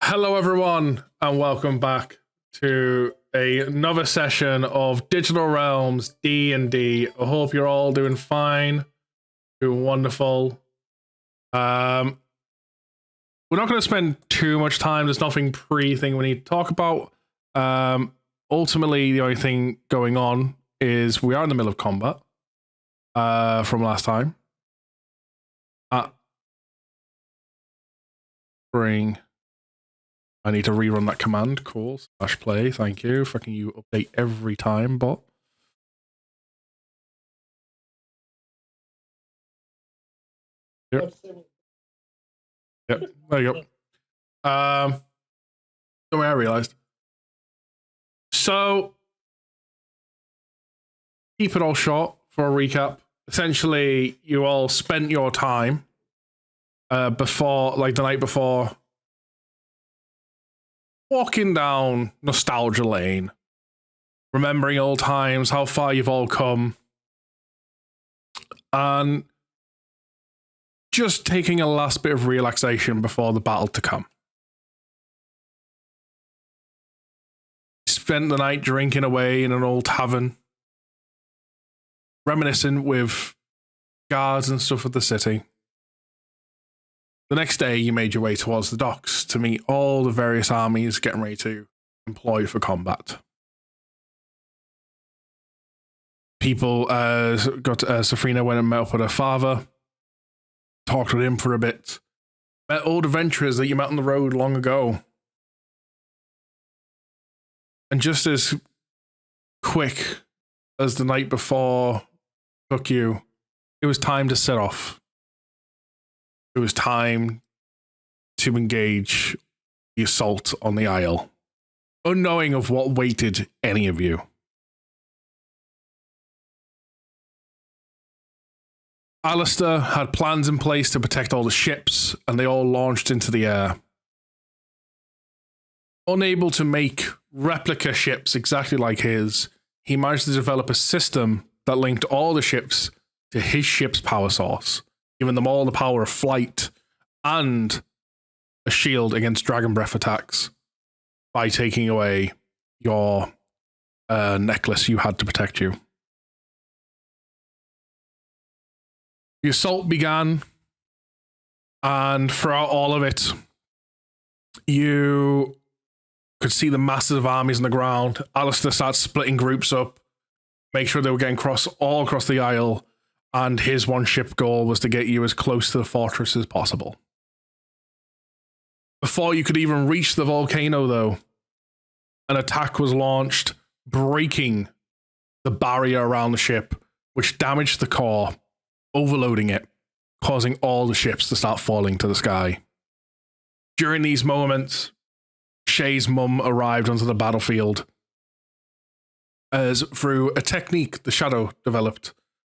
Hello everyone and welcome back to another session of Digital Realms D&D. I hope you're all doing fine, doing wonderful. We're not going to spend too much time. There's nothing pre-thing we need to talk about. Ultimately, the only thing going on is we are in the middle of combat from last time. I need to rerun that command. Cool. /play. Thank you. Fucking you update every time, bot. Yep. Yep. There you go. The way I realized. So, keep it all short for a recap. Essentially, you all spent your time before, like the night before, walking down nostalgia lane, remembering old times, how far you've all come, and just taking a last bit of relaxation before the battle to come. Spent the night drinking away in an old tavern, reminiscent with guards and stuff of the city. The next day, you made your way towards the docks to meet all the various armies getting ready to employ for combat. People Safrina went and met up with her father, talked with him for a bit, met old adventurers that you met on the road long ago. And just as quick as the night before took you, it was time to set off. It was time to engage the assault on the Isle, unknowing of what waited any of you. Alistair had plans in place to protect all the ships, and they all launched into the air. Unable to make replica ships exactly like his, he managed to develop a system that linked all the ships to his ship's power source, giving them all the power of flight and a shield against dragon breath attacks by taking away your necklace you had to protect you. The assault began, and throughout all of it, you could see the massive armies on the ground. Alistair started splitting groups up, make sure they were getting all across the Isle, and his one ship goal was to get you as close to the fortress as possible. Before you could even reach the volcano, though, an attack was launched, breaking the barrier around the ship, which damaged the core, overloading it, causing all the ships to start falling to the sky. During these moments, Shay's mum arrived onto the battlefield, as through a technique the Shadow developed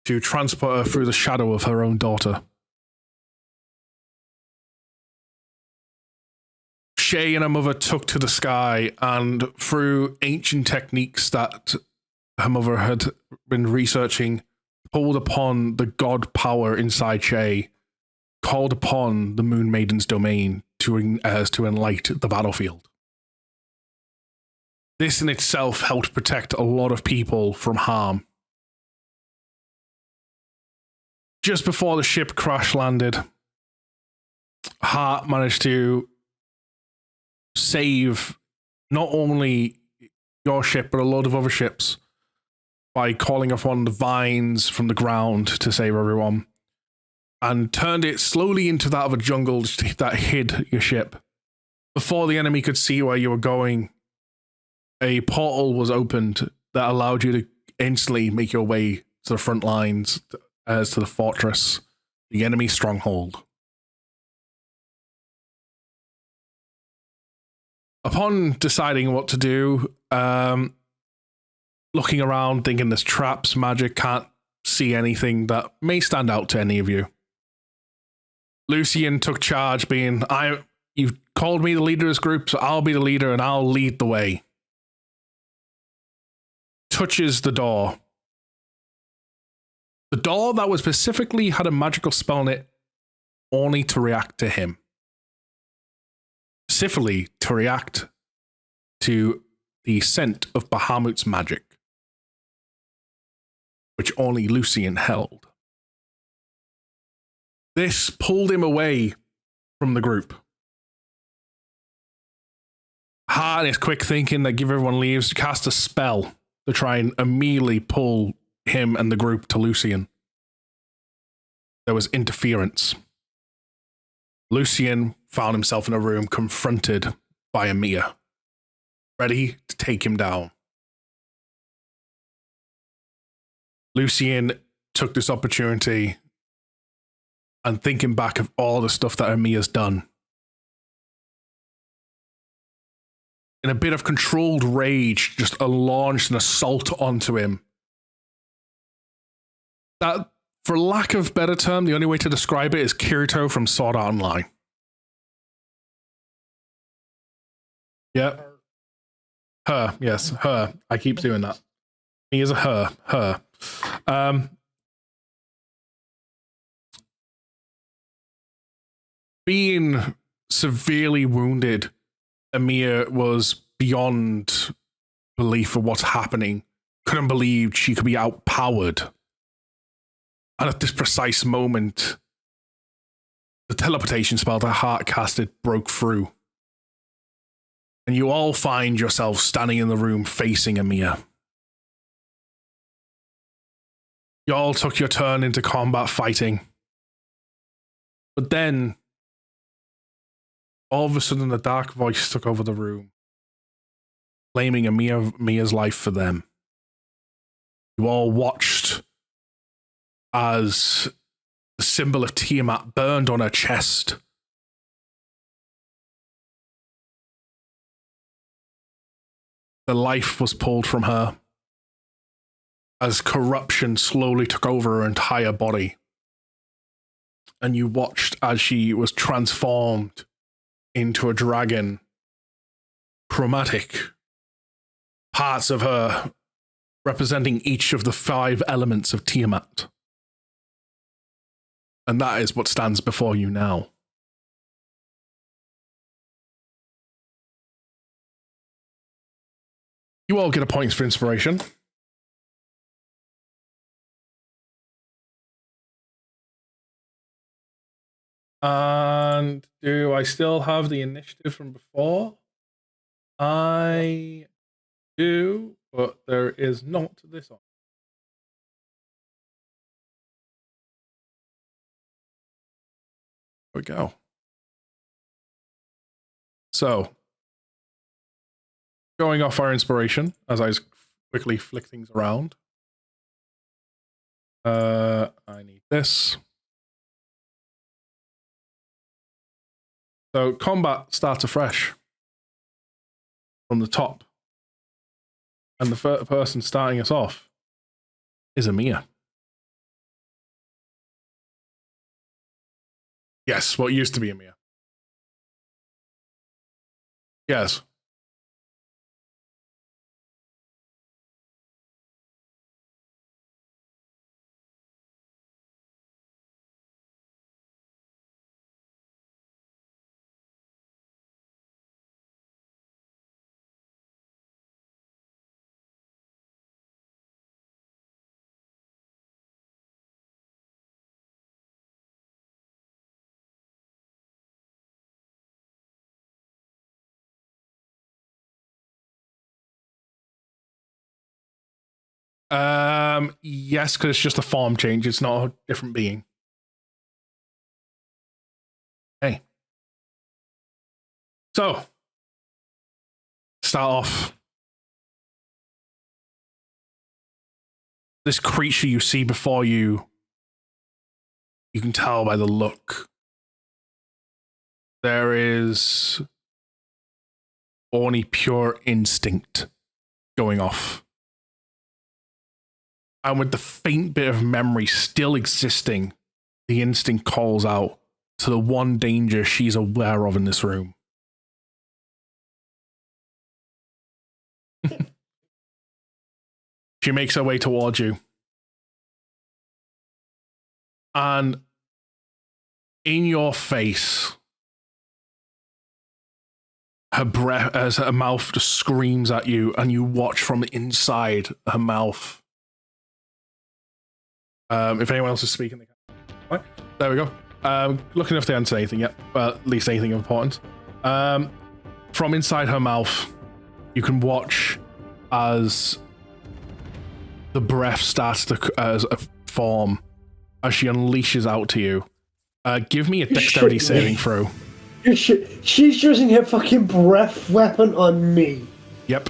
to transport her through the shadow of her own daughter. Shay and her mother took to the sky, and through ancient techniques that her mother had been researching, pulled upon the god power inside Shay, called upon the Moon Maiden's domain to enlight the battlefield. This in itself helped protect a lot of people from harm. Just before the ship crash landed, Hart managed to save not only your ship, but a load of other ships by calling upon the vines from the ground to save everyone, and turned it slowly into that of a jungle that hid your ship. Before the enemy could see where you were going, a portal was opened that allowed you to instantly make your way to the front lines, as to the fortress, the enemy stronghold. Upon deciding what to do, looking around, thinking there's traps, magic, can't see anything that may stand out to any of you, Lucian took charge, being, you've called me the leader of this group, so I'll be the leader and I'll lead the way. Touches the door. The door that was specifically had a magical spell in it only to react to him. specifically to react to the scent of Bahamut's magic, which only Lucian held. This pulled him away from the group. Hart is quick thinking that give everyone leaves to cast a spell to try and immediately pull him and the group to Lucian. There was interference. Lucian found himself in a room confronted by Amir, ready to take him down. Lucian took this opportunity and thinking back of all the stuff that Amir's done. In a bit of controlled rage, just launched an assault onto him. That, for lack of a better term, the only way to describe it is Kirito from Sword Art Online. Yeah. Her, yes, her. I keep doing that. He is a her. Being severely wounded, Amir was beyond belief of what's happening. Couldn't believe she could be outpowered. And at this precise moment, the teleportation spell that Hart casted broke through. And you all find yourself standing in the room facing Amir. You all took your turn into combat fighting. But then, all of a sudden, a dark voice took over the room, claiming Amir's life for them. You all watched as the symbol of Tiamat burned on her chest. The life was pulled from her as corruption slowly took over her entire body. And you watched as she was transformed into a dragon. Chromatic parts of her representing each of the 5 elements of Tiamat. And that is what stands before you now. You all get a point for inspiration. And do I still have the initiative from before? I do, but there is not this on. There we go. So, going off our inspiration, as I quickly flick things around. I need this. So combat starts afresh from the top. And the first person starting us off is Amir. Yes, what used to be Amir. Yes. Yes, because it's just a form change. It's not a different being. Hey. So, start off. This creature you see before you, you can tell by the look. There is only pure instinct going off. And with the faint bit of memory still existing, the instinct calls out to the one danger she's aware of in this room. She makes her way towards you. And in your face, her breath, as her mouth just screams at you, and you watch from inside her mouth. If anyone else is speaking, right, there we go. Looking if they haven't said anything yet, well, at least anything important. From inside her mouth, you can watch as the breath starts to as a form as she unleashes out to you. Give me a dexterity saving throw. She's using her fucking breath weapon on me. Yep.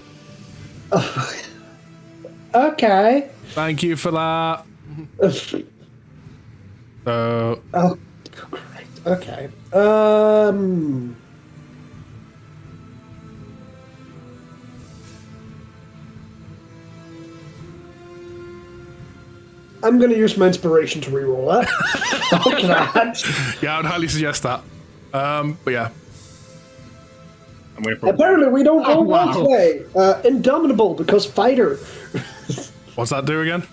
Okay. Thank you for that. Oh, great. Okay. I'm going to use my inspiration to reroll that. Yeah, I would highly suggest that. But yeah. Apparently, we don't all want to play Indomitable because fighter. What's that do again?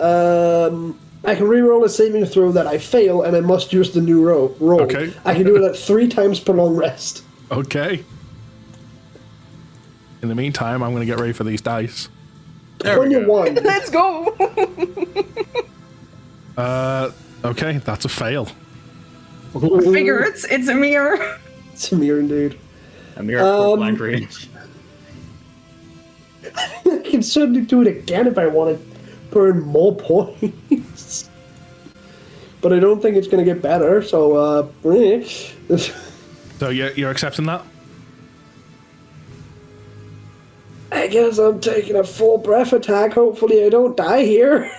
I can reroll a saving throw that I fail, and I must use the new roll. Okay. I can do it at 3 times per long rest. Okay. In the meantime, I'm going to get ready for these dice. 21. Let's go. Okay, that's a fail. I figure it's a mirror. It's a mirror, indeed. A mirror for blind range. I can certainly do it again if I want to burn more points. But I don't think it's going to get better, so, So you're accepting that? I guess I'm taking a full breath attack. Hopefully I don't die here.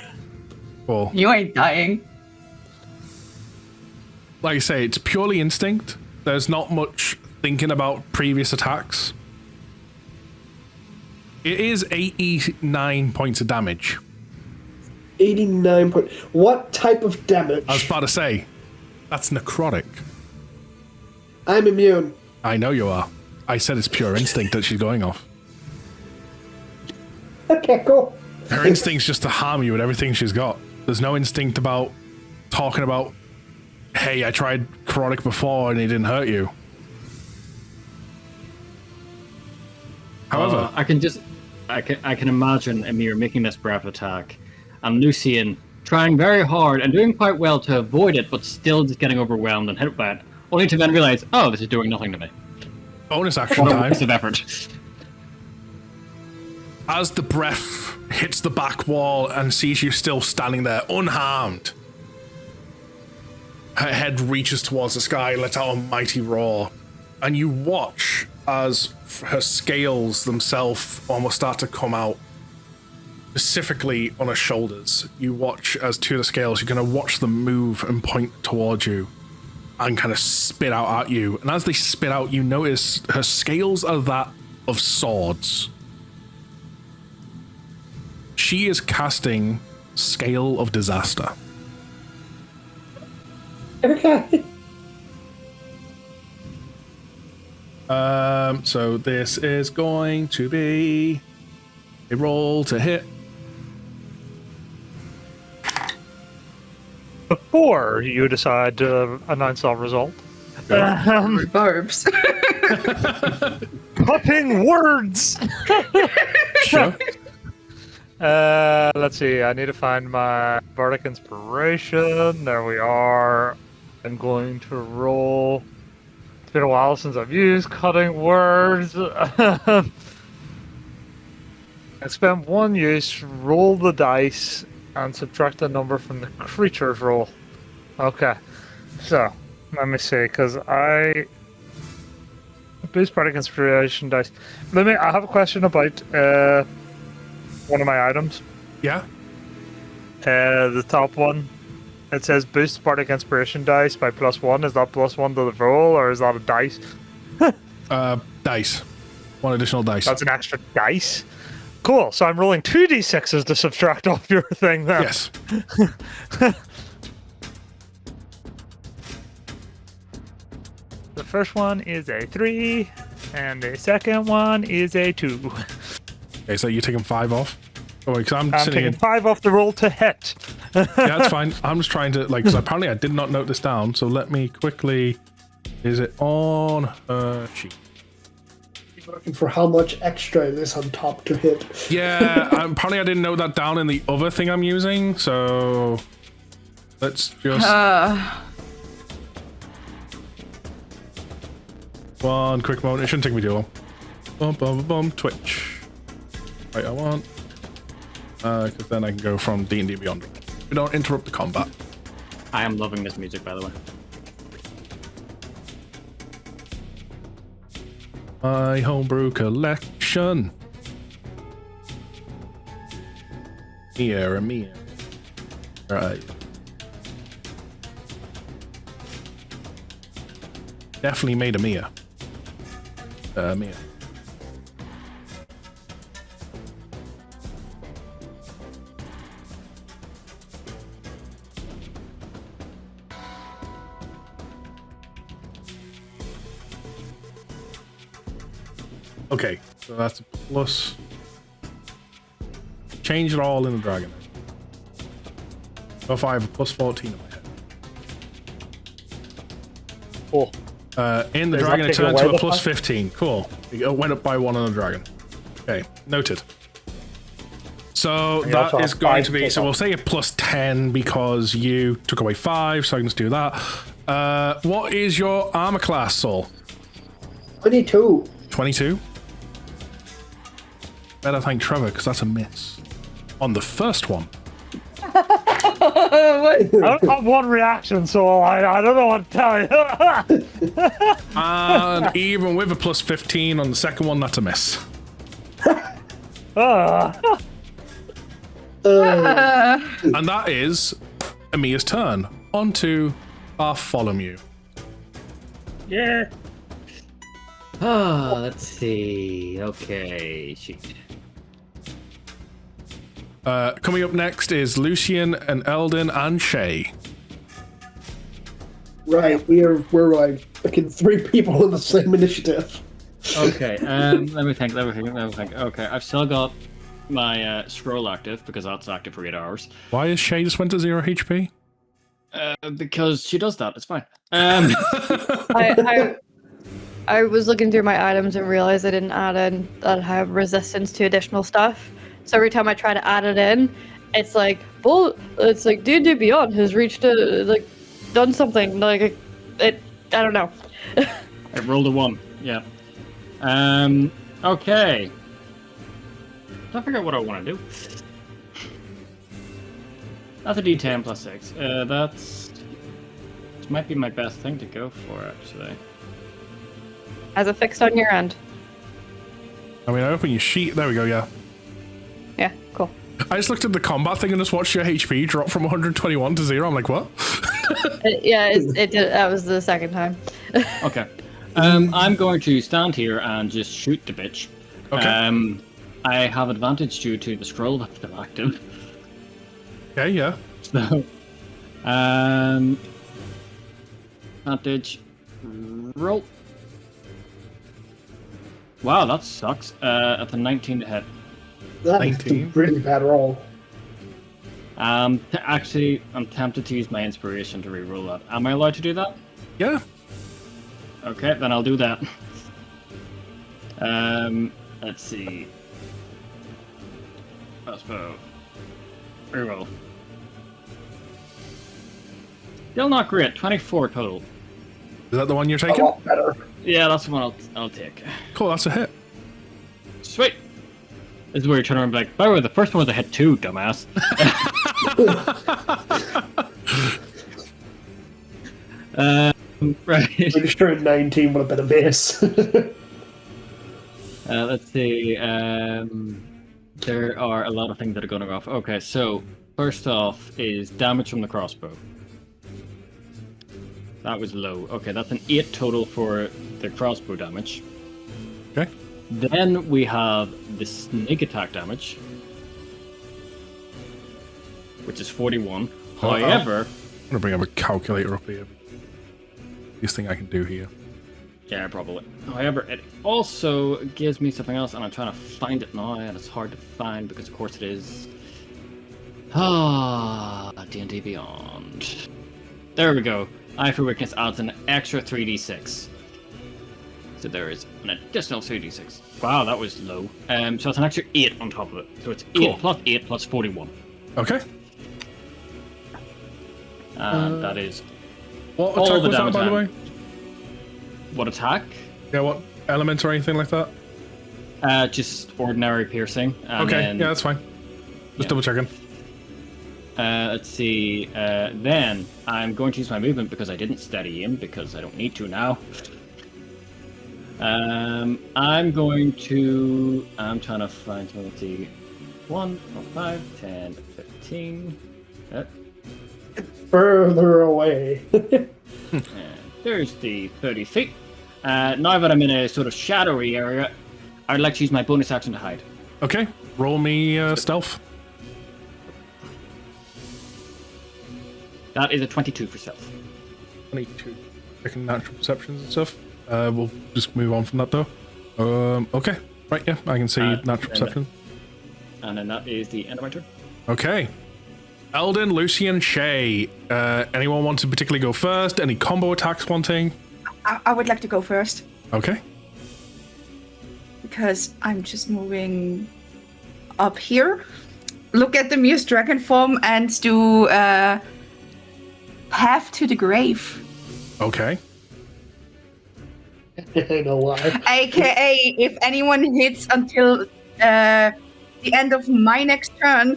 Cool. You ain't dying. Like I say, it's purely instinct. There's not much thinking about previous attacks. It is 89 points of damage. 89 points. What type of damage? I was about to say, that's necrotic. I'm immune. I know you are. I said it's pure instinct that she's going off. Okay, cool. Her instinct's just to harm you with everything she's got. There's no instinct about talking about, hey, I tried necrotic before and it didn't hurt you. However, I can imagine Emir making this breath attack, and Lucian trying very hard and doing quite well to avoid it, but still just getting overwhelmed and hit by it, only to then realize, oh, this is doing nothing to me. bonus action What a time. waste of effort. As the breath hits the back wall and sees you still standing there unharmed, her head reaches towards the sky, lets out a mighty roar, and you watch as her scales themselves almost start to come out, specifically on her shoulders. You watch as two of the scales, you're going to watch them move and point towards you and kind of spit out at you. And as they spit out, you notice her scales are that of swords. She is casting Scale of Disaster. Okay. So this is going to be a roll to hit. Before you decide to announce our result, Verbs. cutting words. Sure. Let's see. I need to find my bardic inspiration. There we are. I'm going to roll. It's been a while since I've used cutting words. I spent one use. Roll the dice and subtract the number from the creature's roll. Okay. So let me see, because I boost bardic inspiration dice. I have a question about one of my items. Yeah. The top one. It says boost bardic inspiration dice by +1. Is that +1 to the roll, or is that a dice? Dice. One additional dice. That's an extra dice. Cool. So I'm rolling 2d6s to subtract off your thing then. Yes. The first one is a 3, and the second one is a 2. Okay, so you're taking 5 off? Oh, because I'm I'm sitting taking in... 5 off the roll to hit. Yeah, that's fine. I'm just trying to, like, because apparently I did not note this down, so let me quickly... Is it on her sheet? Looking for how much extra it is on top to hit. Yeah, apparently I didn't note that down in the other thing I'm using, so let's just one quick moment. It shouldn't take me too long. Bum bum bum. Twitch. Right, I want because then I can go from D&D Beyond. We don't interrupt the combat. I am loving this music, by the way. My homebrew collection. Mia. Right. Definitely made a Mia. Mia. Okay, so that's a plus. Change it all in the dragon. So if I have a plus 14 in my head. Cool. In the Does dragon, that it take turned away to a the plus plus? 15. Cool. It went up by 1 on the dragon. Okay, noted. So And you also that is have going 5 to be, plus so we'll up. say a plus 10 because you took away 5, so I can just do that. What is your armor class, Saul? 22. 22? Better thank Trevor, because that's a miss. On the first one. What? I don't have one reaction, so I don't know what to tell you. And even with a plus 15 on the second one, that's a miss. Ah. And that is Amia's turn. On to Bartholomew. Yeah. Let's see. Okay, sheet. Coming up next is Lucian and Eldon and Shay. Right, we're like fucking 3 people in the same initiative. Okay, let me think. Okay, I've still got my scroll active because that's active for 8 hours. Why is Shay just went to 0 HP? Because she does that. It's fine. I was looking through my items and realized I didn't add in that I have resistance to additional stuff. So every time I try to add it in, it's like, well, it's like D&D Beyond has reached done something like it. I don't know. I rolled a 1. Yeah. Okay. I figure out what I want to do. That's a D10 plus 6. This might be my best thing to go for, actually. Has it fixed on your end? I mean, I open your sheet. There we go, yeah. Yeah, cool. I just looked at the combat thing and just watched your HP drop from 121 to 0. I'm like, what? It did. That was the second time. Okay. I'm going to stand here and just shoot the bitch. Okay. I have advantage due to the scroll that's still active. Okay, yeah. So, advantage, roll. Wow, that sucks. At the 19 to hit. That's a 19. really bad roll. Actually, I'm tempted to use my inspiration to reroll that. Am I allowed to do that? Yeah. Okay, then I'll do that. Let's see. Crossbow. Reroll. Still not great. 24 total. Is that the one you're A taking? lot better. Yeah, that's the one I'll take. Cool, that's a hit. Sweet. This is where you turn around and be like, by the way, the first one was a hit too, dumbass. Right. Pretty sure 19 would have been a miss. Let's see. There are a lot of things that are going to go off. Okay, so first off is damage from the crossbow. That was low. Okay, that's an 8 total for the crossbow damage. Okay. Then we have the snake attack damage, which is 41. However, I'm gonna bring up a calculator up here. This thing I can do here. yeah, probably. However, it also gives me something else, and I'm trying to find it now, and it's hard to find because, of course, it is. D&D Beyond. There we go. Eye for Weakness adds an extra 3d6. So there is an additional 3d6. Wow, that was low. So it's an extra 8 on top of it. So it's 8 Cool. plus 8 plus 41. Okay. And that is What all attack the was that, damage by the way? what attack? Yeah, what element or anything like that? Just ordinary piercing. And Okay, then, yeah, that's fine. Just yeah. double checking. Let's see. Then I'm going to use my movement because I didn't steady aim because I don't need to now. I'm trying to find, so let's see. 1, 5, 10, 15. Further away. And there's the 30 feet. Now that I'm in a sort of shadowy area, I'd like to use my bonus action to hide. Okay, roll me stealth. That is a 22 for stealth. 22. Checking natural perceptions and stuff. We'll just move on from that though. Okay. Right, yeah, I can see natural perception. And then that is the end of my turn. Okay. Eldon, Lucian, Shay. Anyone want to particularly go first? Any combo attacks wanting? I would like to go first Okay. because I'm just moving up here. Look at the Muse Dragon form and do Path to the Grave. Okay. I know why. AKA, if anyone hits until the end of my next turn,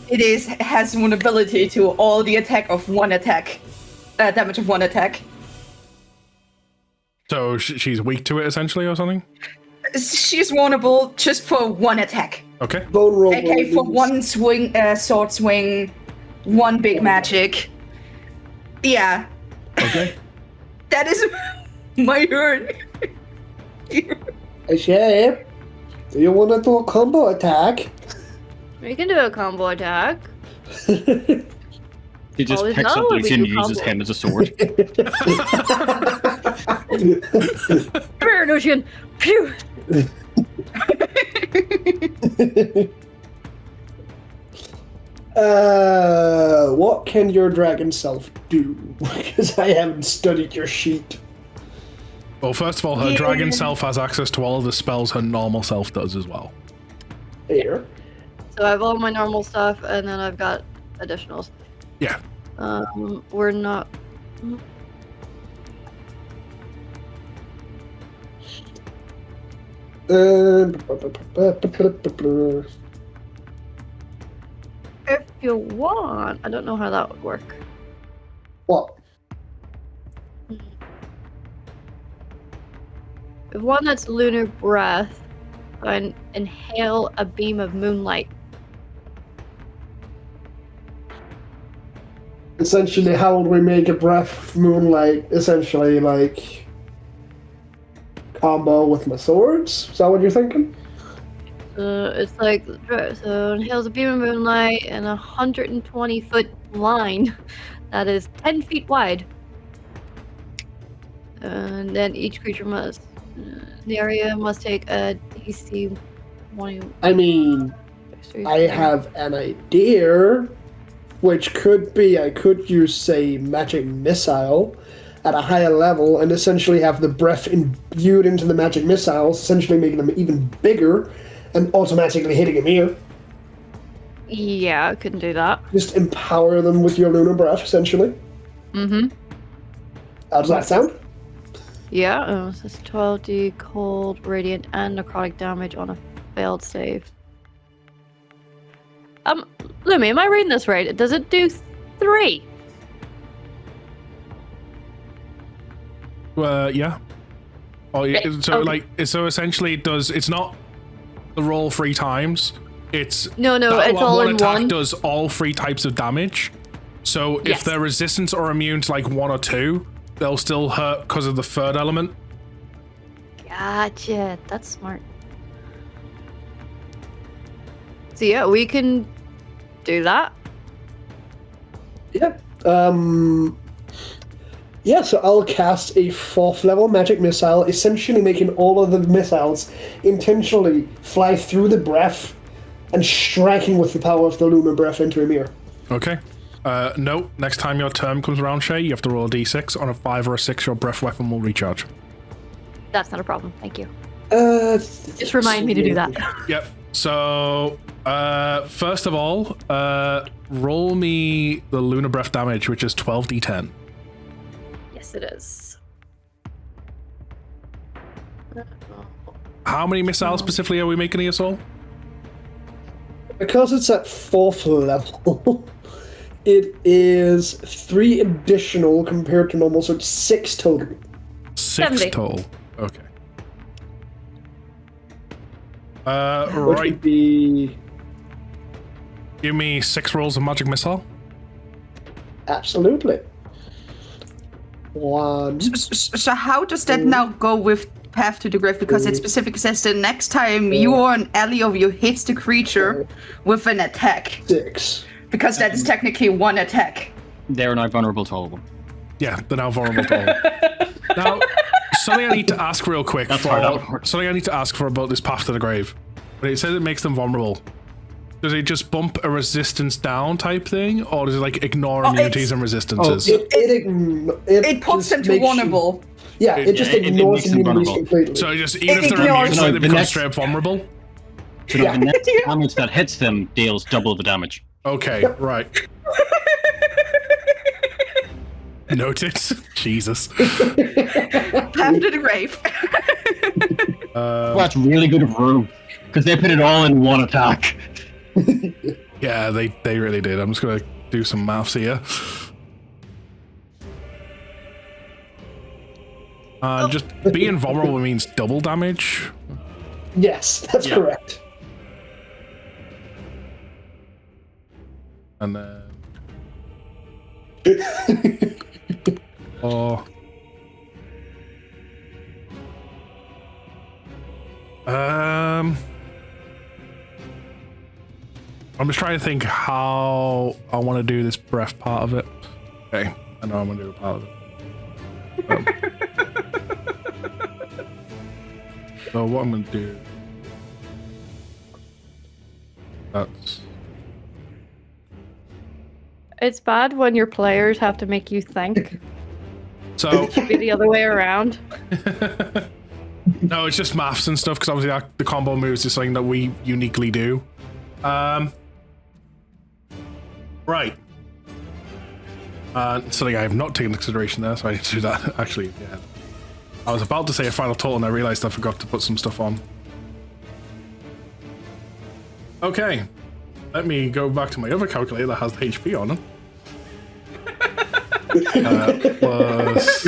it has vulnerability to all the attack of one attack, damage of one attack. So she's weak to it essentially or something? She's vulnerable just for one attack. Okay. Vulnerable. AKA for one swing, sword swing, one big magic. Yeah, Okay. that is my turn. Shay, do you want to do a combo attack? We can do a combo attack. He just Always picks know up when we Lucian and do uses combo. him as a sword. Come here, Lucian. Phew. What can your dragon self do? Because I haven't studied your sheet. Well, first of all, her dragon self has access to all of the spells her normal self does as well. Here. So I have all my normal stuff, and then I've got additionals. Yeah. We're not. If you want, I don't know how that would work. What? If one that's lunar breath, and inhale a beam of moonlight. Essentially, how would we make a breath of moonlight? Essentially, like combo with my swords. Is that what you're thinking? It's like so inhales a beam of moonlight in a 120-foot line that is 10 feet wide. And then each creature must the area must take a DC 20. I mean, I have an idea, which could be I could use, say, magic missile at a higher level and essentially have the breath imbued into the magic missiles, essentially making them even bigger and automatically hitting them here. Yeah, I couldn't do that. Just empower them with your lunar breath, essentially. Mm-hmm. How does that sound? Yeah, so it's 12d cold, radiant, and necrotic damage on a failed save. Lumi, am I reading this right? Does it do 3? Yeah. Oh, yeah. So Okay. so essentially, it does. It's not the roll 3 times. It's No, that it's all one in attack one. does all 3 types of damage. So if Yes. they're resistant or immune to like 1 or 2, they'll still hurt because of the third element. Gotcha. That's smart. So yeah, we can do that. Yeah. Yeah, so I'll cast a 4th level magic missile, essentially making all of the missiles intentionally fly through the breath and striking with the power of the lunar breath into a mirror. Okay. No, next time your turn comes around, Shay, you have to roll a d6. On a 5 or a 6, your breath weapon will recharge. That's not a problem. Thank you. Just remind me to do that. Yep. So, first of all, roll me the lunar breath damage, which is 12d10. Yes, it is. How many missiles specifically are we making here, Saul? Because it's at 4th level, it is 3 additional compared to normal, so it's 6 total. 6 70. total. Okay. Which Right. would be Give me 6 rolls of magic missile. absolutely. 1. So how does that now go with Path to the Grave? Because it specifically says the next time you or an ally of you hits the creature with an attack. 6. Because that is technically one attack. They're now vulnerable to all of them. Yeah, they're now vulnerable to all. Now, something I need to ask real quick That's hard out. something I need to ask for about this Path to the Grave. When it says it makes them vulnerable, does it just bump a resistance down type thing, or does it like ignore immunities and resistances? It puts them to vulnerable. It just it ignores makes them immunities vulnerable. completely. So just even if they're ignores immune, it. they The become next- straight up vulnerable? So the next damage that hits them deals double the damage. Okay, right. Noted. Jesus. Path to the Grave. Well, that's really good of Rue, because they put it all in one attack. Yeah, they really did. I'm just gonna do some maths here. Just being vulnerable means double damage. Yes, that's Yeah. correct. And then... Oh. I'm just trying to think how I want to do this breath part of it. Okay, I know I'm gonna do a part of it. So what I'm gonna do... That's... It's bad when your players have to make you think. So... Be the other way around. No, it's just maths and stuff, because obviously the combo moves is something that we uniquely do. Right. Something I have not taken into consideration there, so I need to do that. Actually, yeah. I was about to say a final total, and I realized I forgot to put some stuff on. Okay. Let me go back to my other calculator that has the HP on it. Plus...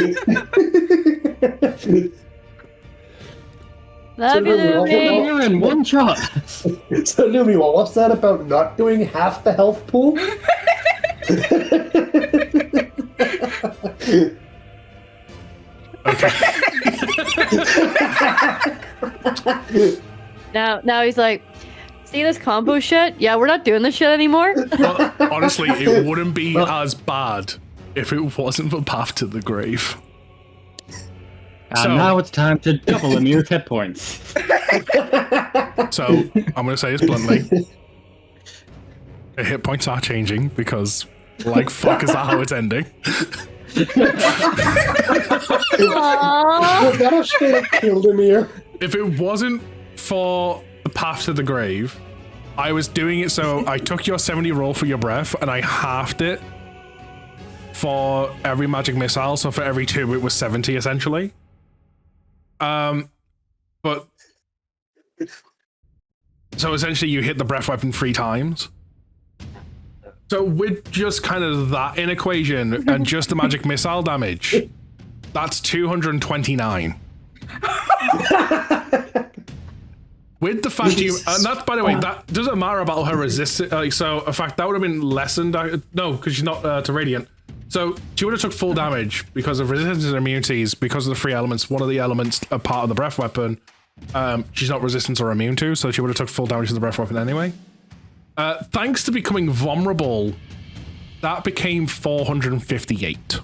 Love you, Lumi. You're in one shot. So, Lumi, what's that about not doing half the health pool? Now he's like, see this combo shit? Yeah, we're not doing this shit anymore. Well, honestly, it wouldn't be as bad if it wasn't for Path to the Grave. And So- now it's time to double Emir's hit points. So, I'm going to say this bluntly. The hit points are changing because, like, fuck, is that how it's ending? Would that have straight up killed him here? If it wasn't for the Path to the Grave, I was doing it so I took your 70 roll for your breath and I halved it for every magic missile. So for every 2, it was 70 essentially. But so essentially you hit the breath weapon 3 times. So with just kind of that in equation and just the magic missile damage, that's 229. With the fact you, and that, by the way, that doesn't matter about her resistance. So, in fact, that would have been lessened. No, because she's not to radiant. So she would have took full damage because of resistance and immunities. Because of the 3 elements, one of the elements are part of the breath weapon. She's not resistant or immune to, so she would have took full damage to the breath weapon anyway. Thanks to becoming vulnerable, that became 458.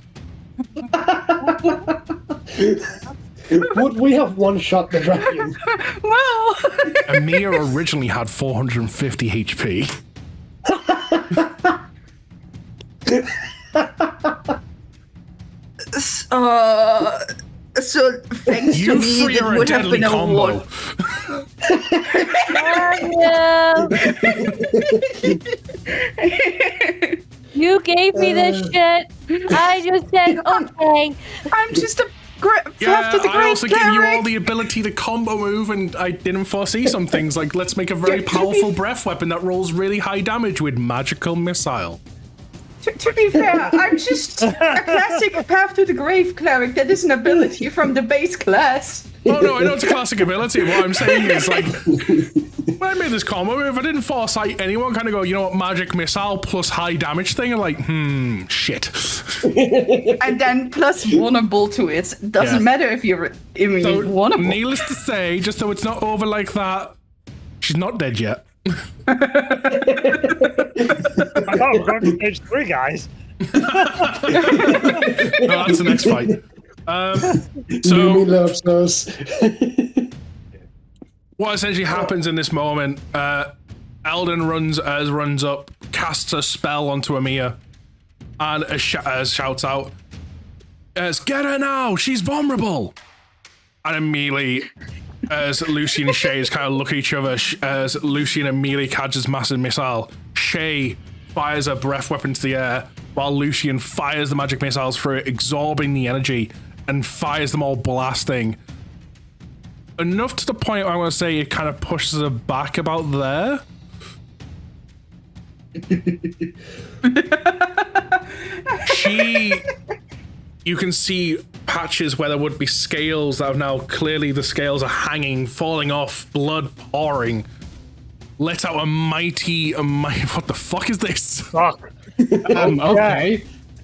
Would we have one-shot the dragon? Well, Amir originally had 450 HP. So thanks to You me, three it are a would have deadly been a combo. one. You gave me this shit. I just said okay. I'm just a Yeah, after the I great also give you all cleric. the ability to combo move, and I didn't foresee some things. Like, let's make a very powerful breath weapon that rolls really high damage with magical missile. To be fair, I'm just a classic Path to the Grave cleric that is an ability from the base class. Oh no, I know it's a classic ability. What I'm saying is, like, when I made this combo, if I didn't foresight anyone kind of go, you know what, magic missile plus high damage thing, I'm like, shit. And then plus vulnerable to it. Doesn't Yeah. matter if you're So, vulnerable. needless to say, just so it's not over like that, she's not dead yet. I thought we were going to stage 3, guys. No, that's the next fight. Lumi loves those. What essentially happens in this moment, Eldon runs up, casts a spell onto Amir, and shouts out, "Get her now! She's vulnerable!" And immediately, as Lucian and Shay kind of look at each other, as Lucian immediately catches massive missile, Shay fires a breath weapon to the air, while Lucian fires the magic missiles through it, absorbing the energy, and fires them all blasting. Enough to the point where I want to say it kind of pushes her back about there. You can see patches where there would be scales that have now clearly the scales are hanging, falling off, blood pouring. Let out a mighty, what the fuck is this? Fuck. Okay.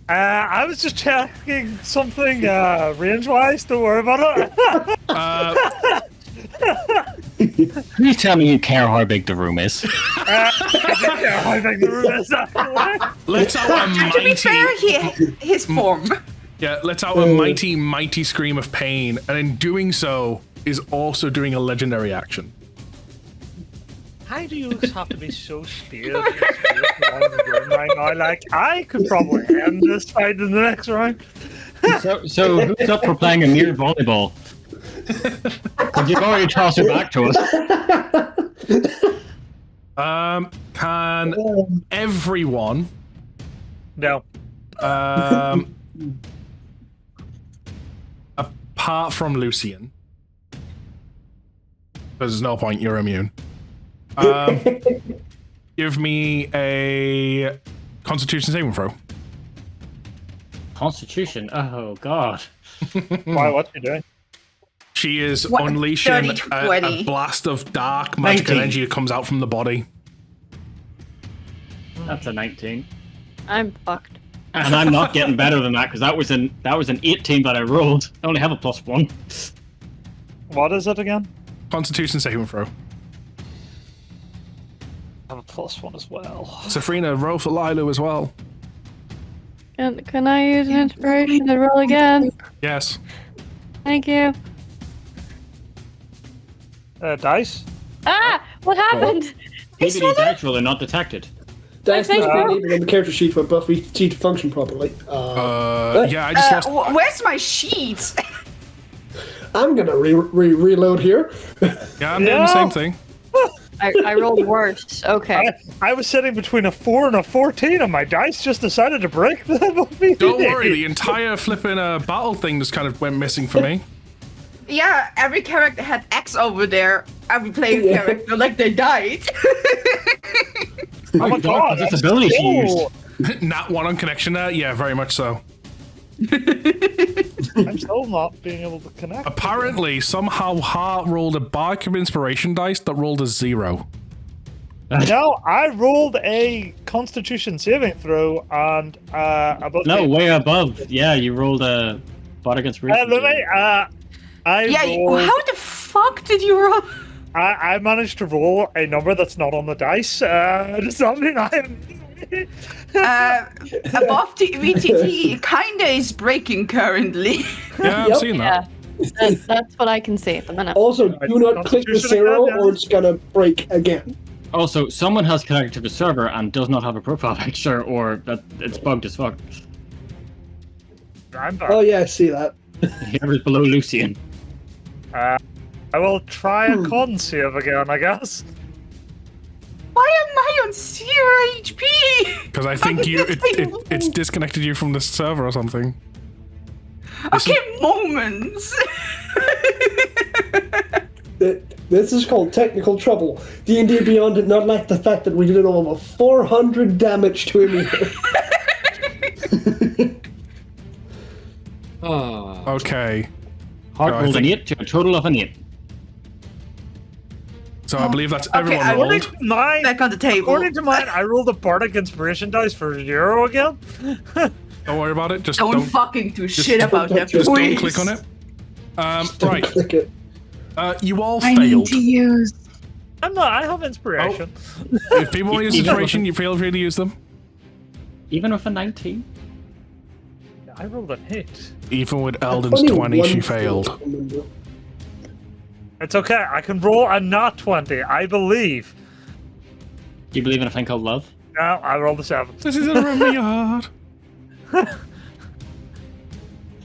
I was just checking something range-wise. Don't worry about it. Please tell me you care how big the room is. I think the room is Let out a To be mighty, fair, his form. yeah, let out a mighty, mighty scream of pain, and in doing so, is also doing a legendary action. Why do you have to be so speared right now? Like, I could probably end this fight in the next round. So who's up for playing a mere volleyball? Because you've already tossed it back to us. Can everyone, No. apart from Lucian, because there's no point, you're immune. Give me a Constitution saving throw. Constitution. Oh god. Why? What you doing? She is What, unleashing 30, a 20? blast of dark magical 19. energy that comes out from the body. That's a 19. I'm fucked. And I'm not getting better than that because that was an 18 that I rolled. I only have a +1. What is it again? Constitution saving throw. I have a +1 as well. Safrina, roll for Lilu as well. Can I use an inspiration to roll again? Yes. Thank you. Dice? Ah! What happened? Maybe these actual are not detected. That's think not so. enabled on the character sheet for Buffy to function properly. Yeah, I just lost. Where's my sheet? I'm gonna reload here. Yeah, I'm doing the same thing. I rolled worse. Okay. I was sitting between a 4 and a 14, and my dice just decided to break the Don't worry, the entire flipping battle thing just kind of went missing for me. Yeah, every character had X over there. Every player character, like they died. Oh my god, This ability she used. Not one on connection there? Yeah, very much so. I'm still not being able to connect. Apparently, somehow Hart rolled a bark of inspiration dice that rolled a 0. No, I rolled a Constitution saving throw and about No, way above. Yeah, you rolled a bot against reason. How the fuck did you roll? I managed to roll a number that's not on the dice. Does that mean I'm Above the VTT kinda is breaking currently. Yeah, I'm Yep. seeing that. That's what I can see at the minute. Also, do not click the Constitution 0 again, yeah. or it's gonna break again. Also, someone has connected to the server and does not have a profile picture, or that it's bugged as fuck. I'm back. Oh yeah, I see that. Whoever's below Lucian. I will try a con save again, I guess. Why am I on 0 HP? Because I think it's disconnected you from the server or something. Okay, moments. This is called technical trouble. D&D Beyond did not like the fact that we did over 400 damage to him. Okay. Heart No, I rolled an think- 8 to a total of an 8. So I believe that's Okay, everyone I rolled. According to mine, Back on the table. according to mine, I rolled a bardic inspiration dice for 0 again. Don't worry about it. Just Don't don't fucking do shit about that, just don't please. click on it. Don't Right. click it. You all I need failed. to use. I'm not. I have inspiration. If people want to use Even- inspiration, you feel free to use them. Even with a 19? I rolled an 8. Even with Eldon's Only 20, one she fail, failed. remember. It's okay. I can roll a not 20. I believe. Do you believe in a thing called love? No, I rolled a 7. This is around my yard.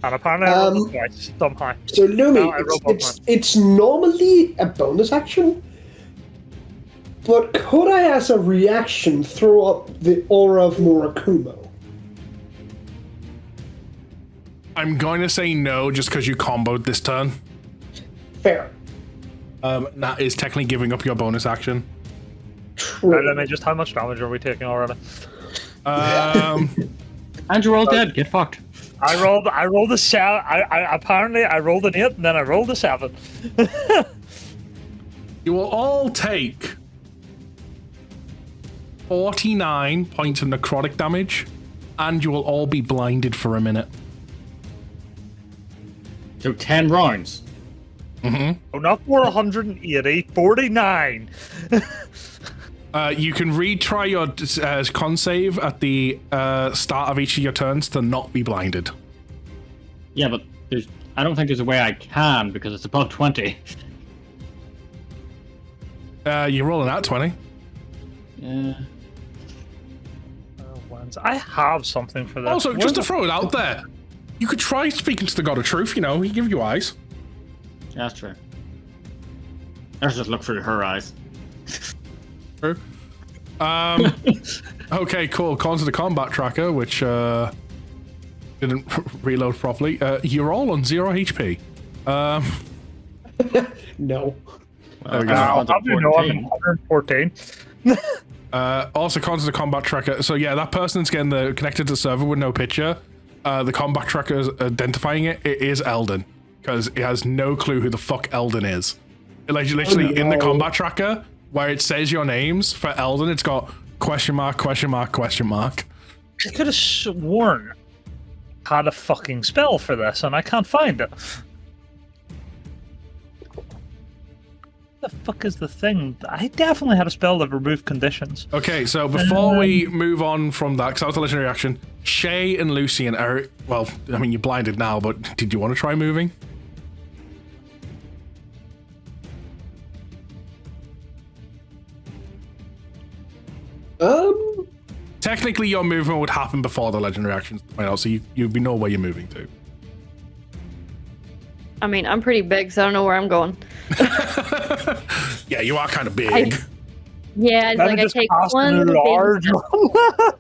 And apparently I rolled it twice somehow. So Lumi, No, I rolled both it's normally a bonus action, but could I, as a reaction, throw up the aura of Murakumo? I'm going to say no just because you comboed this turn. Fair. That is technically giving up your bonus action. True. Right, let me just. How much damage are we taking already? And you're all dead. Get fucked. I rolled a 7. Apparently I rolled an 8 and then I rolled a 7. You will all take 49 points of necrotic damage, and you will all be blinded for a minute. So 10 rounds. Oh, not 480, 49. You can retry your con save at the start of each of your turns to not be blinded. Yeah, but I don't think there's a way I can because it's above 20. You're rolling out 20. Yeah. I have something for that. Also, just to throw it out there, you could try speaking to the God of Truth, you know, he give you eyes. That's true. Let's just look through her eyes. True. Okay, cool. Cons of the combat tracker, which didn't reload properly. You're all on 0 HP. No. There we go. I'll have you know I'm 114. Also, cons of the combat tracker. So yeah, that person's getting connected to the server with no picture. The combat tracker is identifying it. It is Eldon because it has no clue who the fuck Eldon is. Like literally in the combat tracker where it says your names for Eldon, it's got question mark, question mark, question mark. I could have sworn I had a fucking spell for this and I can't find it. The fuck is the thing? I definitely had a spell that removed conditions. Okay, so before we move on from that, because that was a legendary action, Shay and Lucian are, well, I mean, you're blinded now, but did you want to try moving? Technically, your movement would happen before the legendary actions point out, so you'd be know where you're moving to. I mean, I'm pretty big, so I don't know where I'm going. Yeah, you are kind of big. Yeah, it's like I take one large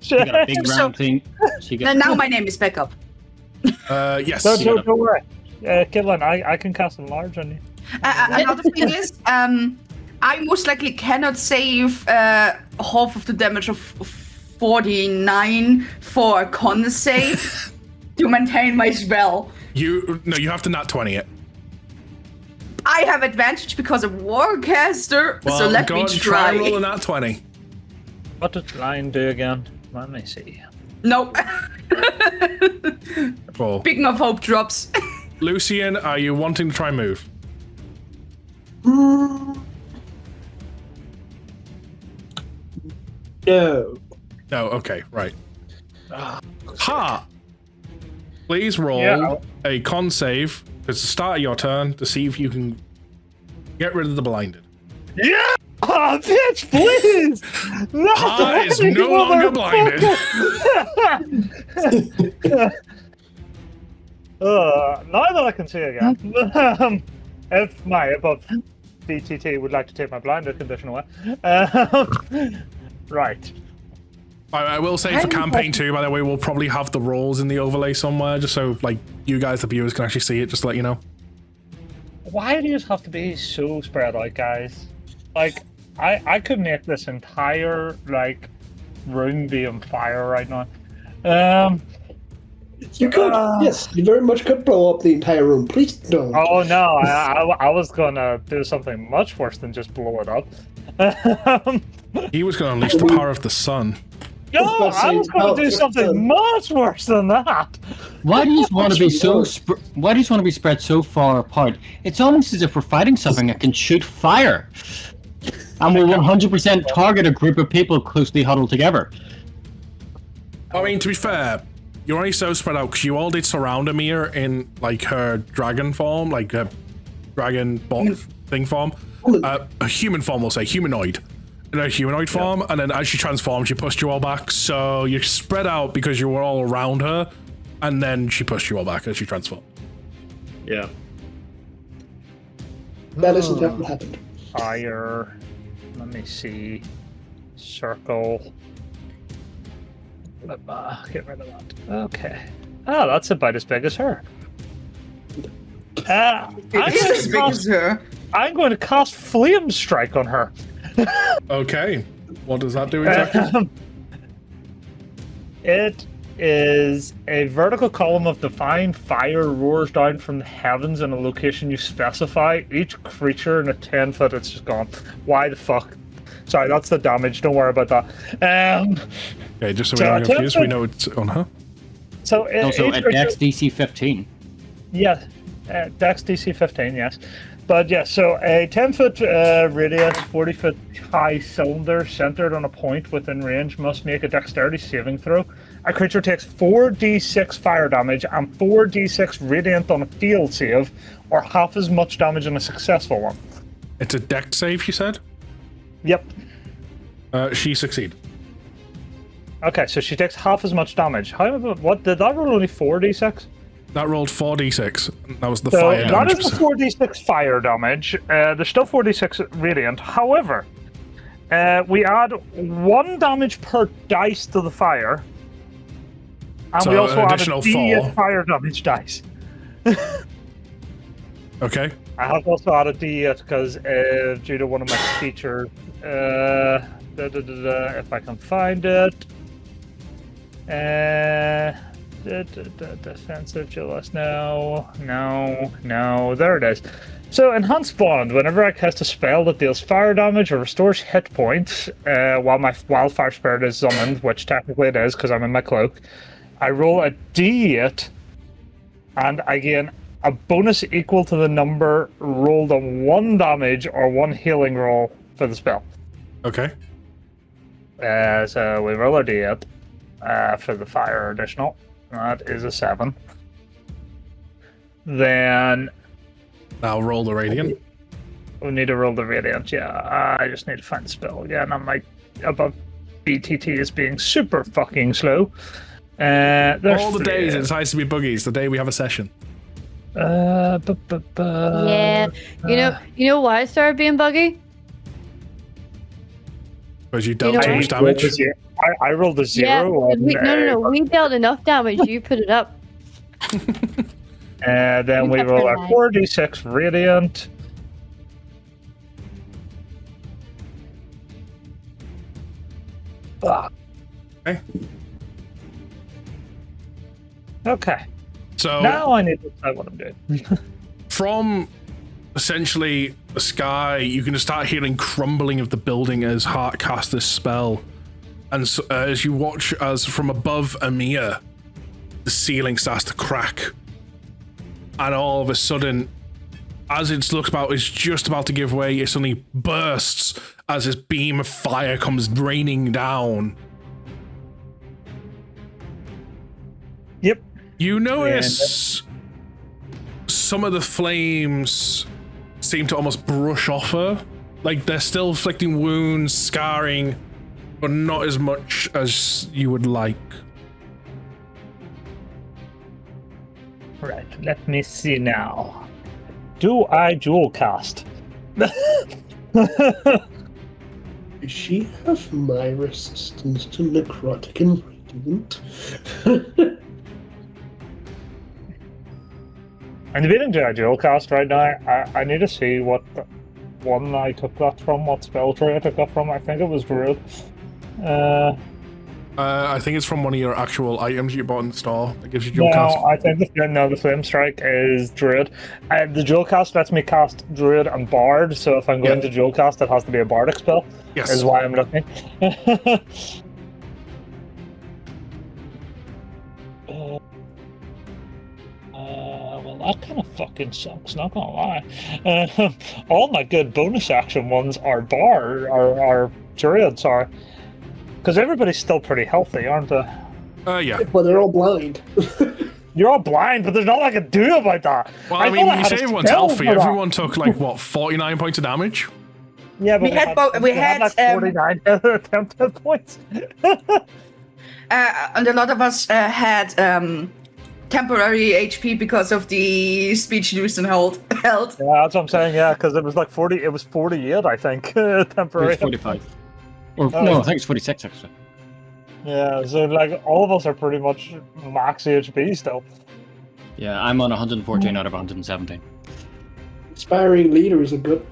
She got a big round thing. She got And now my name is Backup. Yes. Don't worry. Kidlin, I can cast a large on you. Another thing is, I most likely cannot save half of the damage of 49 for a con save to maintain my spell. You have to nat 20 it. I have advantage because of Warcaster, Well, so let go me on, try try. roll a nat 20. What did Lion do again? Let me see. No. Cool. Speaking of hope drops. Lucian, are you wanting to try and move? No. No, okay, right. Ha! Please roll Yeah. a con save. It's the start of your turn to see if you can get rid of the blinded. Yeah! Oh, bitch, please! No, Ha is no longer blinded. Now that I can see again, if my above BTT would like to take my blinder condition away. Right. I will say for campaign 2, by the way, we'll probably have the rolls in the overlay somewhere, just so like you guys, the viewers, can actually see it. Just to let you know. Why do you have to be so spread out, guys? Like, I could make this entire like room be on fire right now. You could, yes, you very much could blow up the entire room. Please don't. Oh no, I was gonna do something much worse than just blow it up. He was going to unleash the power of the sun. No, I was going to do something much worse than that. Why do you want to be so? Why do you want to be spread so far apart? It's almost as if we're fighting something that can shoot fire, and we'll 100% target a group of people closely huddled together. I mean, to be fair, you're only so spread out because you all did surround Amir in like her dragon form, like a dragon bot thing form. A human form, we'll say, humanoid. In a humanoid form, and then as she transformed, she pushed you all back. So you're spread out because you were all around her, and then she pushed you all back as she transformed. Yeah. That isn't what happened. Fire. Let me see. Circle. Get rid of that. Okay. Oh, that's about as big as her. It's as big as her. I'm going to cast Flame Strike on her. Okay. What does that do exactly? It is a vertical column of divine fire roars down from the heavens in a location you specify. Each creature in a 10-foot, it's just gone. Why the fuck? Sorry, that's the damage. Don't worry about that. Okay, just so we don't get confused, we know it's on her. So Also, at Dex DC 15. Yeah, Dex DC 15, yes. But yeah, so a 10-foot radius, 40-foot high cylinder centered on a point within range must make a dexterity saving throw. A creature takes 4d6 fire damage and 4d6 radiant on a field save, or half as much damage on a successful one. It's a dex save, you said? Yep. She succeeded. Okay, so she takes half as much damage. What did that roll? Only 4d6? That rolled 4d6. That was the So fire that damage. is the 4d6 fire damage. There's still 4d6 radiant. However, we add 1 damage per dice to the fire. And So we also an add a additional d8 4. fire damage dice. Okay. I have also added d8 because due to one of my features, if I can find it. Defensive, Julius. No, there it is. So, Enhanced Bond. Whenever I cast a spell that deals fire damage or restores hit points, while my Wildfire Spirit is summoned, which technically it is because I'm in my cloak, I roll a d8 and I gain a bonus equal to the number rolled on 1 damage or 1 healing roll for the spell. Okay. So we roll a d8 for the fire additional. That is a 7. Then Now roll the radiant. we need to roll the radiant. Yeah, I just need to find the spell again. I'm like above BTT is being super fucking slow. There's All the days it decides to be buggies, the day we have a session. Yeah. You know why I started being buggy? Because you dealt know too what? much damage. I rolled a 0. Yeah. on, No. We dealt enough damage. You put it up. Then we That's roll our right. 4d6 radiant. Okay. Okay. So Now I need to decide what I'm doing. from essentially the sky, you can start hearing crumbling of the building as Hart casts this spell. And so, as you watch as from above Amir, the ceiling starts to crack. And all of a sudden, as it looks about, it's just about to give way, it suddenly bursts as this beam of fire comes raining down. Yep. You notice some of the flames seem to almost brush off her Like, they're still inflicting wounds, scarring, but not as much as you would like. Right, let me see now. Do I dual cast? Does she have my resistance to necrotic and radiant? I'm debating do I dual cast right now. I need to see what one I took that from, what spell tree I took that from. I think it was Druid. I think it's from one of your actual items you bought in the store that gives you dual No, cast. I think the Flame Strike is Druid. The dual cast lets me cast Druid and Bard, so if I'm going to dual cast, it has to be a Bardic spell. Yes. Is why I'm looking. Well, that kind of fucking sucks, not gonna lie. All my good bonus action ones are Druid, sorry. Because everybody's still pretty healthy, aren't they? Yeah. But they're all blind. You're all blind, but there's nothing I can do about that. Well, I mean, thought you had say a everyone's spell healthy. for that. Everyone took, like, what, 49 points of damage? Yeah, but we had like 49 attempt hit points. And a lot of us had temporary HP because of the speech loosen held. Yeah, that's what I'm saying. Yeah, because it was like 40. It was 48, I think. Temporary. It's 45. Or no, I think it's 46 actually. Yeah, so like all of us are pretty much max HP still. Yeah, I'm on 114 out of 117. Inspiring leader is a good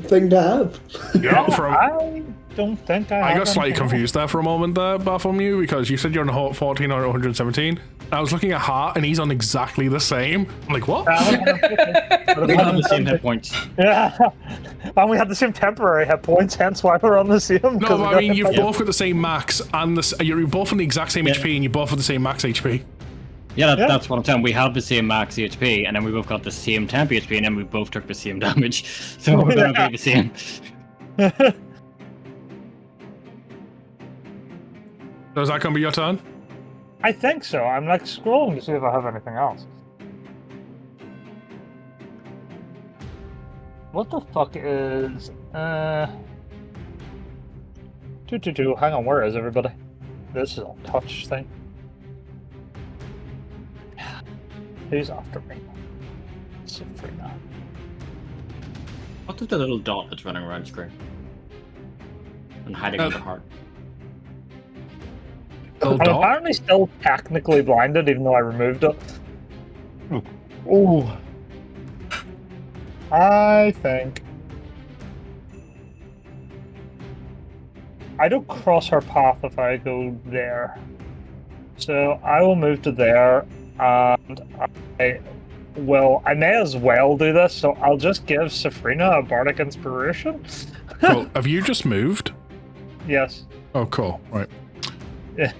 thing to have. Yeah, I don't think I got slightly confused there for a moment there, Bartholomew, because you said you're on 14 out of 117. I was looking at Hart, and he's on exactly the same. I'm like, what? We have the same hit points. Yeah, and we had the same temporary hit points, hence why we're on the same. No, but I mean, you've both got the same max, and you're both on the exact same HP, and you both have the same max HP. Yeah, that's what I'm saying. We have the same max HP, and then we both got the same temp HP, and then we both took the same damage. So we're gonna be the same. So is that gonna be your turn? I think so. I'm like scrolling to see if I have anything else. What the fuck is 222? Hang on, where is everybody? This is a touch thing. Who's after me? Sabrina. What is the little dot that's running around the screen? And hiding under heart. Little I'm dot? apparently still technically blinded, even though I removed it. Ooh. I think I don't cross her path if I go there. So I will move to there, and I may as well do this, so I'll just give Sabrina a Bardic Inspiration. Cool. Have you just moved? Yes. Oh, cool. Right. Yeah.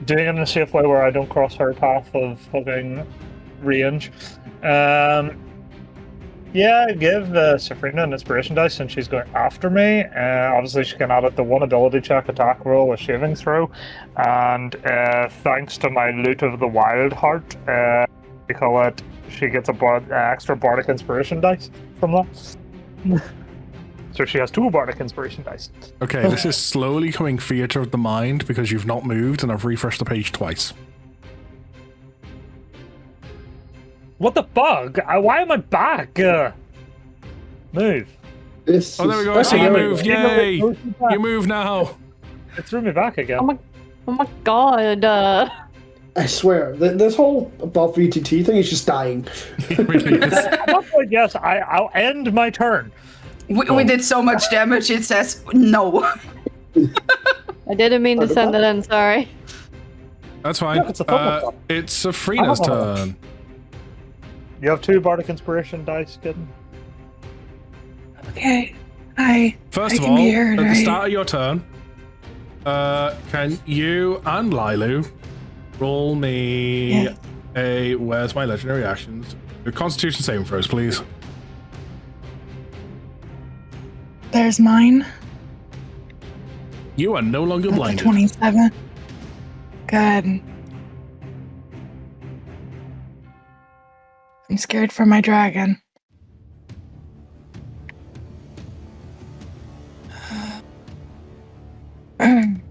Doing it in a safe way where I don't cross her path of fucking range. Yeah, give Sabrina an inspiration dice since she's going after me. Obviously, she can add it to one ability check, attack roll, or saving throw. And thanks to my Loot of the Wild Heart, we call it, she gets a extra Bardic Inspiration dice from that. So she has 2 Bardic Inspiration dice. Okay, this is slowly coming theater of the mind because you've not moved, and I've refreshed the page twice. What the fuck? Why am I back? Move. This Oh, there we go. I is see you fascinating. moved. Yay! You move now. It threw me back again. Oh my god. I swear, this whole above VTT thing is just dying. It really is. At that point, yes, I'll end my turn. We did so much damage, it says no. I didn't mean to send it in, sorry. That's fine. Yeah, it's a fun one. It's Sabrina's turn. You have 2 Bardic Inspiration dice, Gideon? Okay. Hi. First I of can all, be heard, at the right? start of your turn, can you and Lilu roll me Yeah. where's my legendary actions? The Constitution saving throws, please. There's mine. You are no longer That's a blinded. 27. Good. I'm scared for my dragon. And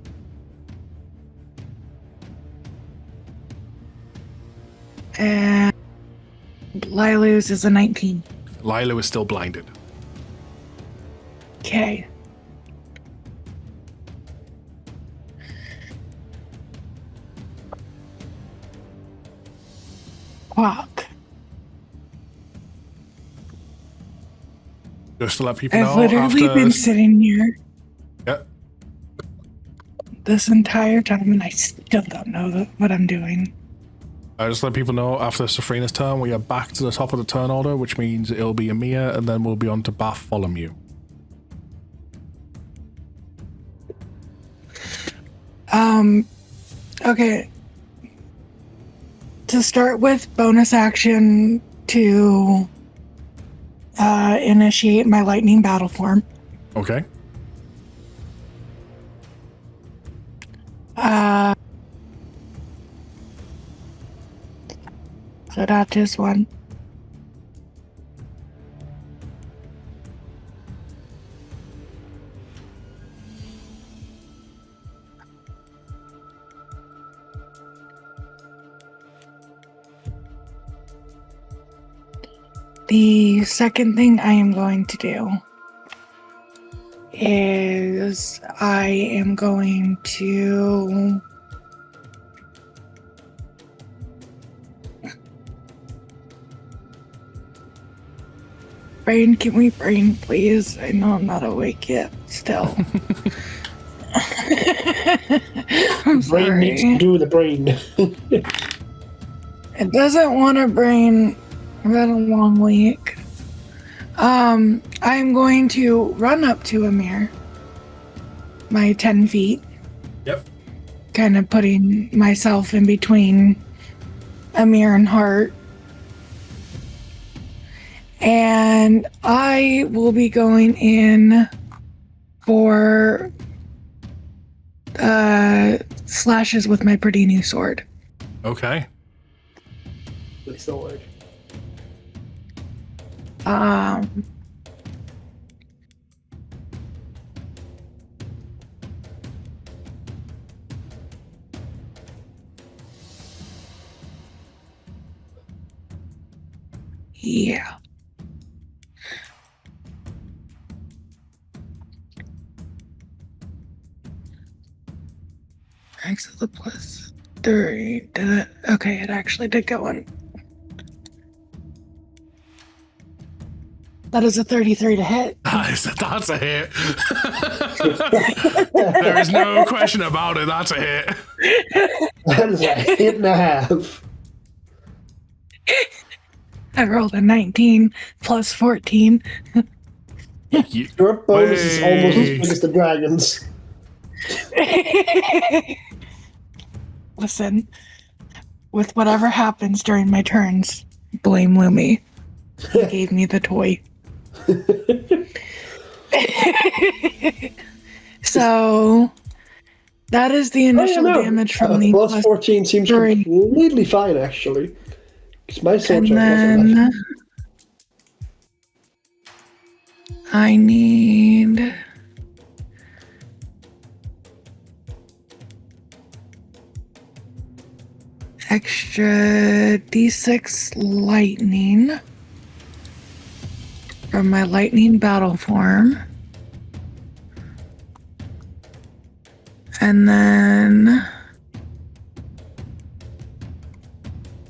Lilu's is a 19. Lila is still blinded. Okay. Fuck. Just to let people I've know, literally been sitting here yeah, this entire time and I still don't know what I'm doing. just let people know, after Safrina's turn, we are back to the top of the turn order, which means it'll be Amir, and then we'll be on to Bartholomew. Okay. To start with, bonus action to initiate my lightning battle form. Okay. So that is one. The second thing I am going to do is I am going to Brain, can we brain, please? I know I'm not awake yet, still. I'm Brain needs to sorry. do the brain. It doesn't want to brain. I've had a long week. I'm going to run up to Amir. My 10 feet. Yep. Kind of putting myself in between Amir and Hart. And I will be going in for slashes with my pretty new sword. Okay. The sword. Yeah. Max of the plus 3. Did it? Okay, it actually did go in. That is a 33 to hit. That's a hit. There is no question about it. That's a hit. That is a hit and a half. I rolled a 19 plus 14. Your bonus is almost as Wait. big as the dragon's. Listen, with whatever happens during my turns, blame Lumi. He gave me the toy. So that is the initial damage from the plus 14 seems 3. completely fine, actually. Because my sword's And then I need extra d6 lightning from my lightning battle form. And then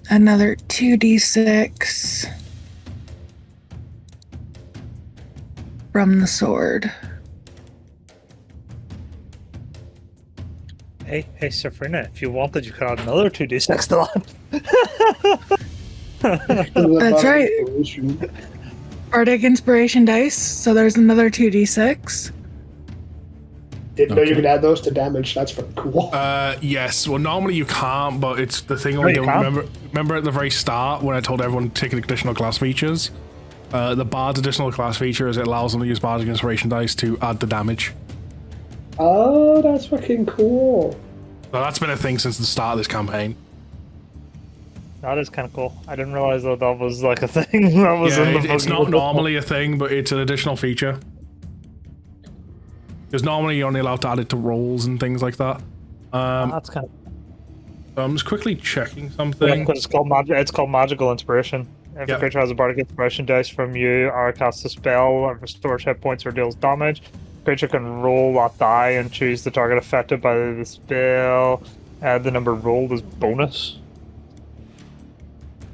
another 2d6 from the sword. Hey, Safrina, if you wanted, you could add another 2d6 to that. That's right. Bardic Inspiration dice, so there's another 2d6. Didn't know you could add those to damage. That's fucking cool. Yes. Well, normally you can't, but it's the thing No, I you don't can't. remember at the very start when I told everyone to take additional class features. The Bard's additional class feature is it allows them to use Bardic Inspiration dice to add the damage. Oh, that's fucking cool. So that's been a thing since the start of this campaign. That is kind of cool. I didn't realize that was like a thing that was Yeah, in the it's fucking not book. normally a thing, but it's an additional feature. Because normally you're only allowed to add it to rolls and things like that. That's kind of. So I'm just quickly checking something. Because it's called It's called magical inspiration. If Yep. the creature has a bardic inspiration dice from you, or casts a spell, and restores hit points or deals damage, the creature can roll that die and choose the target affected by the spell. The number rolled is bonus.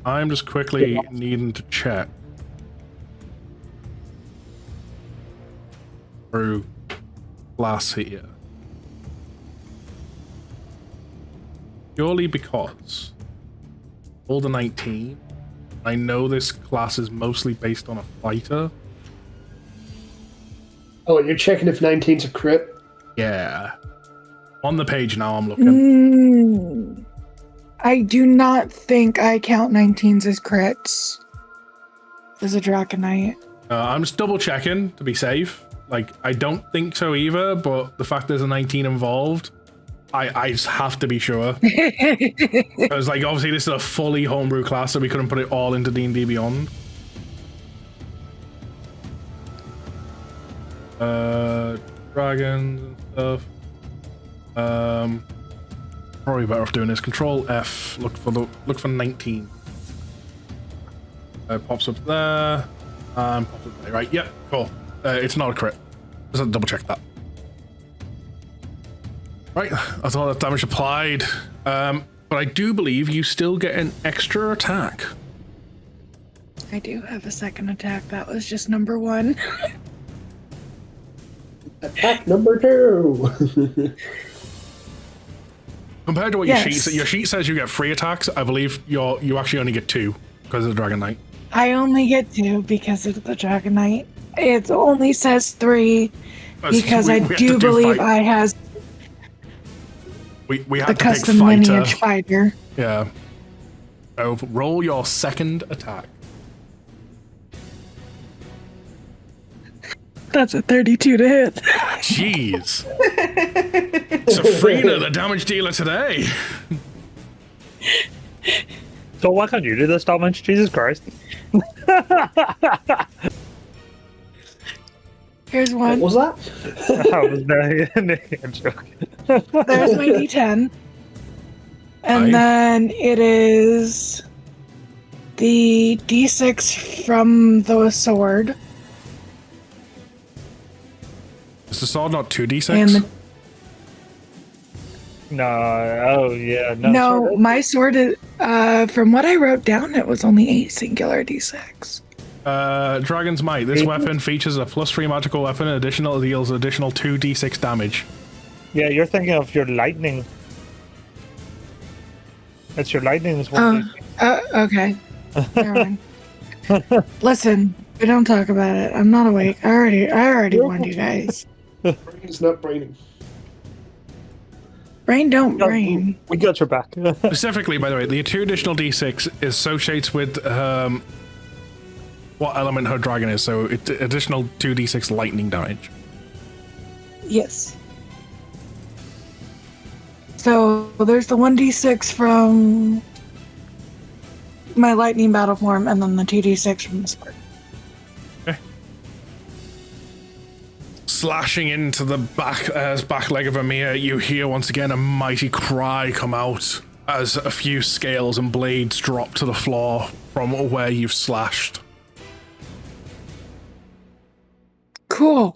I'm just quickly needing to check through class here. Purely because rolled a 19. I know this class is mostly based on a fighter. Oh, and you're checking if 19's a crit? Yeah. On the page now, I'm looking. I do not think I count 19s as crits. As a Draconite. I'm just double checking to be safe. Like, I don't think so either, but the fact there's a 19 involved, I just have to be sure. Because, like, obviously this is a fully homebrew class, so we couldn't put it all into D&D Beyond. Dragons and stuff. Probably better off doing this. Control F. Look for 19. Pops up there. And pops up there. Right. Yep. Cool. It's not a crit. Just have to double check that. Right. That's all that damage applied. But I do believe you still get an extra attack. I do have a second attack. That was just number 1. Attack number 2. Compared to what Yes. your sheet says you get 3 attacks, I believe you actually only get 2 because of the Dragon Knight. I only get 2 because of the Dragonite. It only says 3 because We I have to do believe fight. I has We the have to pick custom fighter. lineage fighter. Yeah. So roll your second attack. That's a 32 to hit. Jeez. Safrina, the damage dealer today. So why can't you do this damage? Jesus Christ. Here's What one. was that? That was a joke. There's my D10. And Nice. then it is the D6 from the sword. Is the sword not 2d6? And the, No, oh yeah, no. no, sorry. my sword is, from what I wrote down, it was only a singular D6. Dragon's Might. This weapon features a +3 magical weapon and additional deals additional 2d6 damage. Yeah, you're thinking of your lightning. It's your lightning is one. Okay. Never mind. Listen, we don't talk about it. I'm not awake. I already warned you guys. Brain's not braining. Brain don't brain. We got your back. Specifically, by the way, the 2 additional d6 associates with what element her dragon is, so it's additional 2d6 lightning damage. Yes. So there's the 1d6 from my lightning battle form, and then the 2d6 from the sword. Slashing into the back leg of Amir, you hear once again a mighty cry come out as a few scales and blades drop to the floor from where you've slashed. Cool.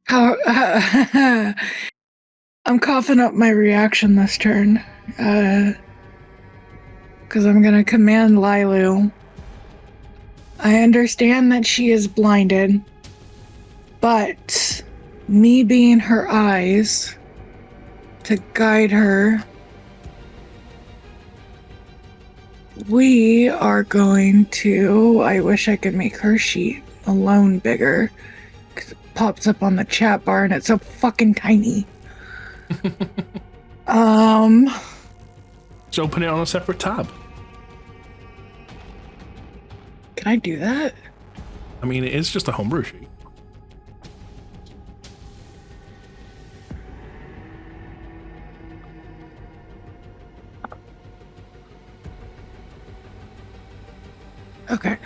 How? I'm coughing up my reaction this turn, because I'm gonna command Lilu. I understand that she is blinded, but me being her eyes to guide her, we are going to. I wish I could make her sheet alone bigger. 'Cause it pops up on the chat bar and it's so fucking tiny. Just open it on a separate tab. Can I do that? I mean, it is just a homebrew sheet. Okay.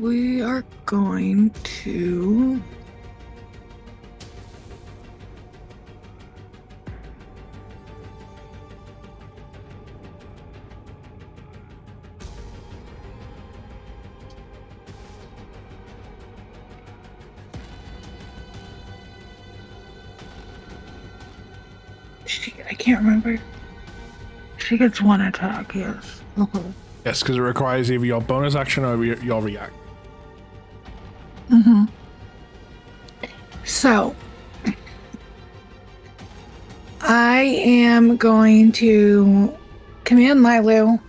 we are going to. I can't remember. She gets one attack, yes. Okay. Yes, because it requires either your bonus action or your react. Mm-hmm. So, I am going to command Lilu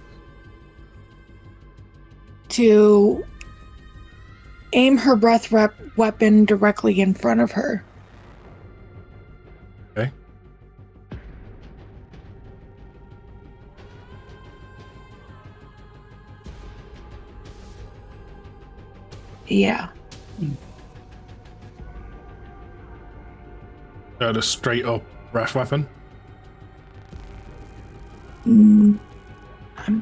to aim her breath weapon directly in front of her. Okay. Yeah. The straight up breath weapon. I'm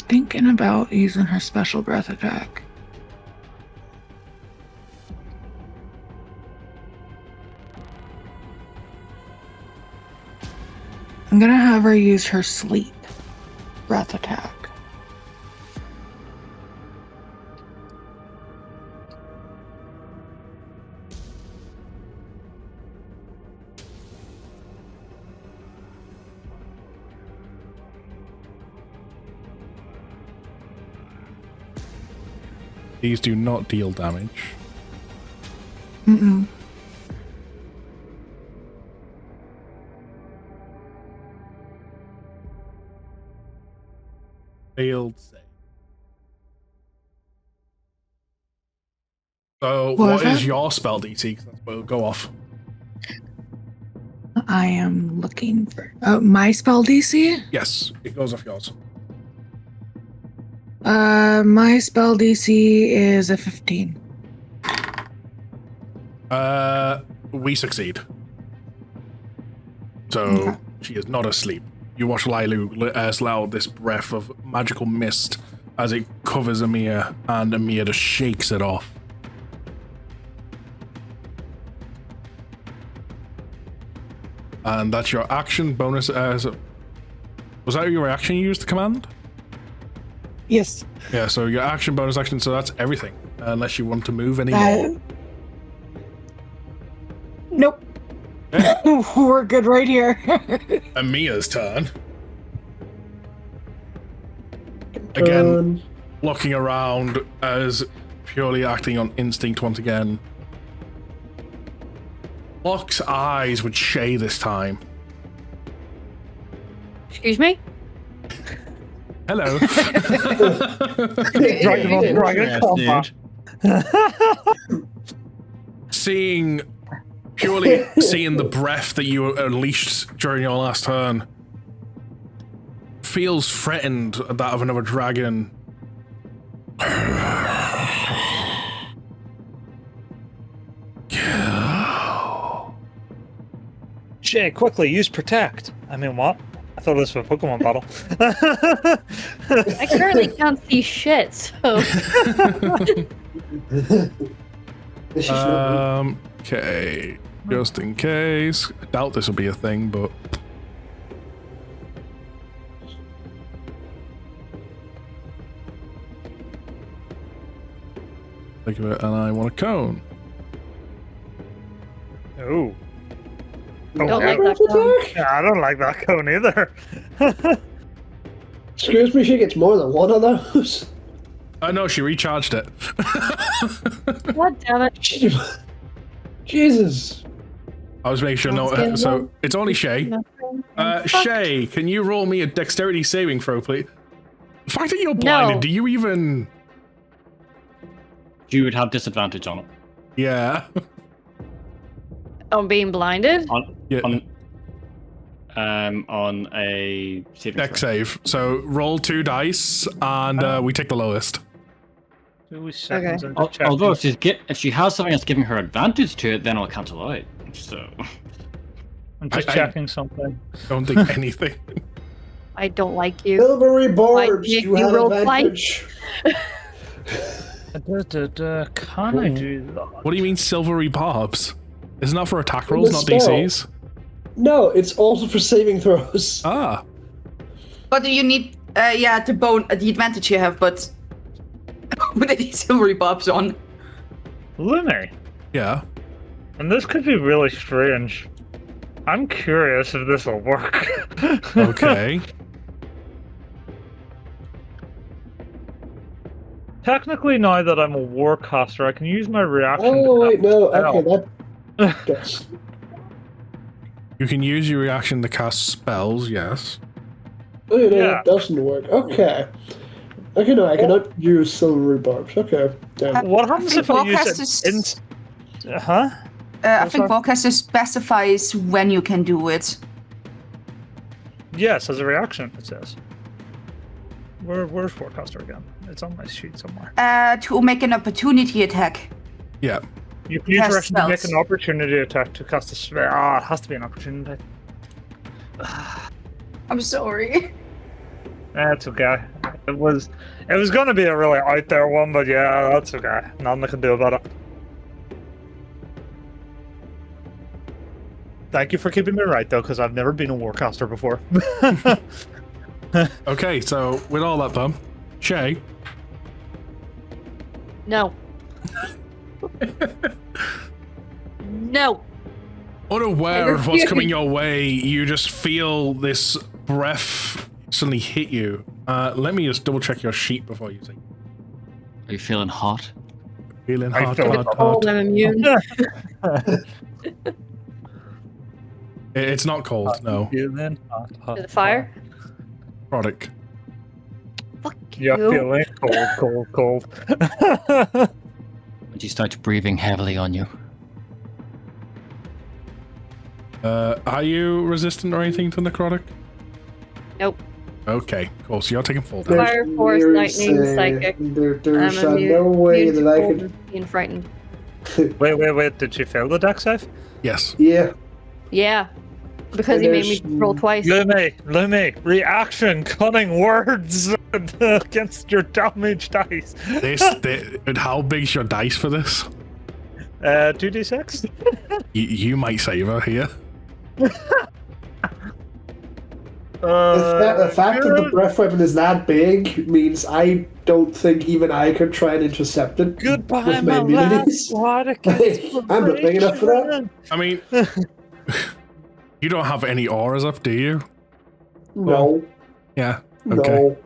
thinking about using her special breath attack. I'm gonna have her use her sleep breath attack. These do not deal damage. Mm-mm. Failed save. So, What what was is that? your spell DC? 'Cause that's what will go off. I am looking for my spell DC. Yes, it goes off yours. My spell DC is a 15. We succeed. So, Okay. she is not asleep. You watch Lilu let out this breath of magical mist as it covers Amir, and Amir just shakes it off. And that's your action bonus. Was that your reaction you used to command? Yes. Yeah, so your action, bonus action, so that's everything. Unless you want to move anymore. Nope. We're good right here. Amia's turn. Again, looking around as purely acting on instinct once again. Locke's eyes with Shay this time. Excuse me? Hello. Dragon on dragon combat. Purely seeing the breath that you unleashed during your last turn, feels threatened at that of another dragon. Shay, quickly, use protect. I mean, what? I thought this was a Pokemon battle. I currently can't see shit, so. Okay. Just in case. I doubt this will be a thing, but. Think of it, and I want a cone. Ooh. Don't like that cone. Yeah, I don't like that cone either. Excuse me, she gets more than one of those. No, she recharged it. God damn it. Jesus. I was making sure no. So it's only Shay. Shay, can you roll me a dexterity saving throw, please? The fact that you're blinded, No. do you even? You would have disadvantage on it. Yeah. On being blinded? Yeah. On a saving Dex throw. save. So roll 2 dice, and we take the lowest. 2 seconds Okay. into checking. Although if she has something that's giving her advantage to it, then I'll cancel out. So I'm just I- checking something. Don't think anything. I don't like you. Silvery boards, Why, you you have rolled advantage. Can I do that? What do you mean silvery barbs? Isn't that for attack rolls, The not spell. DCs? No, it's also for saving throws. Ah, What do you need? The advantage you have, but with these silvery bobs on. Lumi, yeah. and this could be really strange. I'm curious if this will work. Okay. Technically, now that I'm a warcaster, I can use my reaction. Oh wait, no. Spell. Okay, that. Yes. You can use your reaction to cast spells, yes. Oh, no, Yeah. that doesn't work. Okay. Okay, no, I cannot use silvery barbs. Okay, damn. What happens think if I use warcasters- it? Huh? I think Warcaster specifies when you can do it. Yes, as a reaction, it says. Where's Warcaster again? It's on my sheet somewhere. To make an opportunity attack. Yeah. You can use Cast reaction to make spells. an opportunity attack to cast a spell. Ah, it has to be an opportunity. I'm sorry. That's okay. It was going to be a really out there one, but yeah, that's okay. Nothing I can do about it. Thank you for keeping me right, though, because I've never been a warcaster before. Okay, so with all that done, Shay, No. No. unaware of what's coming your way, you just feel this breath suddenly hit you. Let me just double check your sheet before you say. Are you feeling hot? Feeling I hot, feel hot, Cold, hot. I'm immune. It's not cold, no. Feeling hot, hot, To the fire. Product. Fuck Yeah, you. feeling cold. When she starts breathing heavily on you. Are you resistant or anything to necrotic? Nope. Okay, cool. So you're taking full damage. Fire, force, lightning, psychic. There's I'm no way immune that to I cold could. and being frightened. Wait. Did she fail the deck save? Yes. Yeah. Yeah. Because he made me roll twice. Lumi, reaction, cunning words against your damage dice. And how big's your dice for this? 2d6? You might save her here. The fact that the breath weapon is that big means I don't think even I could try and intercept it. Goodbye, with my immunities. last I'm not big enough for that. I mean, you don't have any auras up, do you? No. Yeah. Okay. No.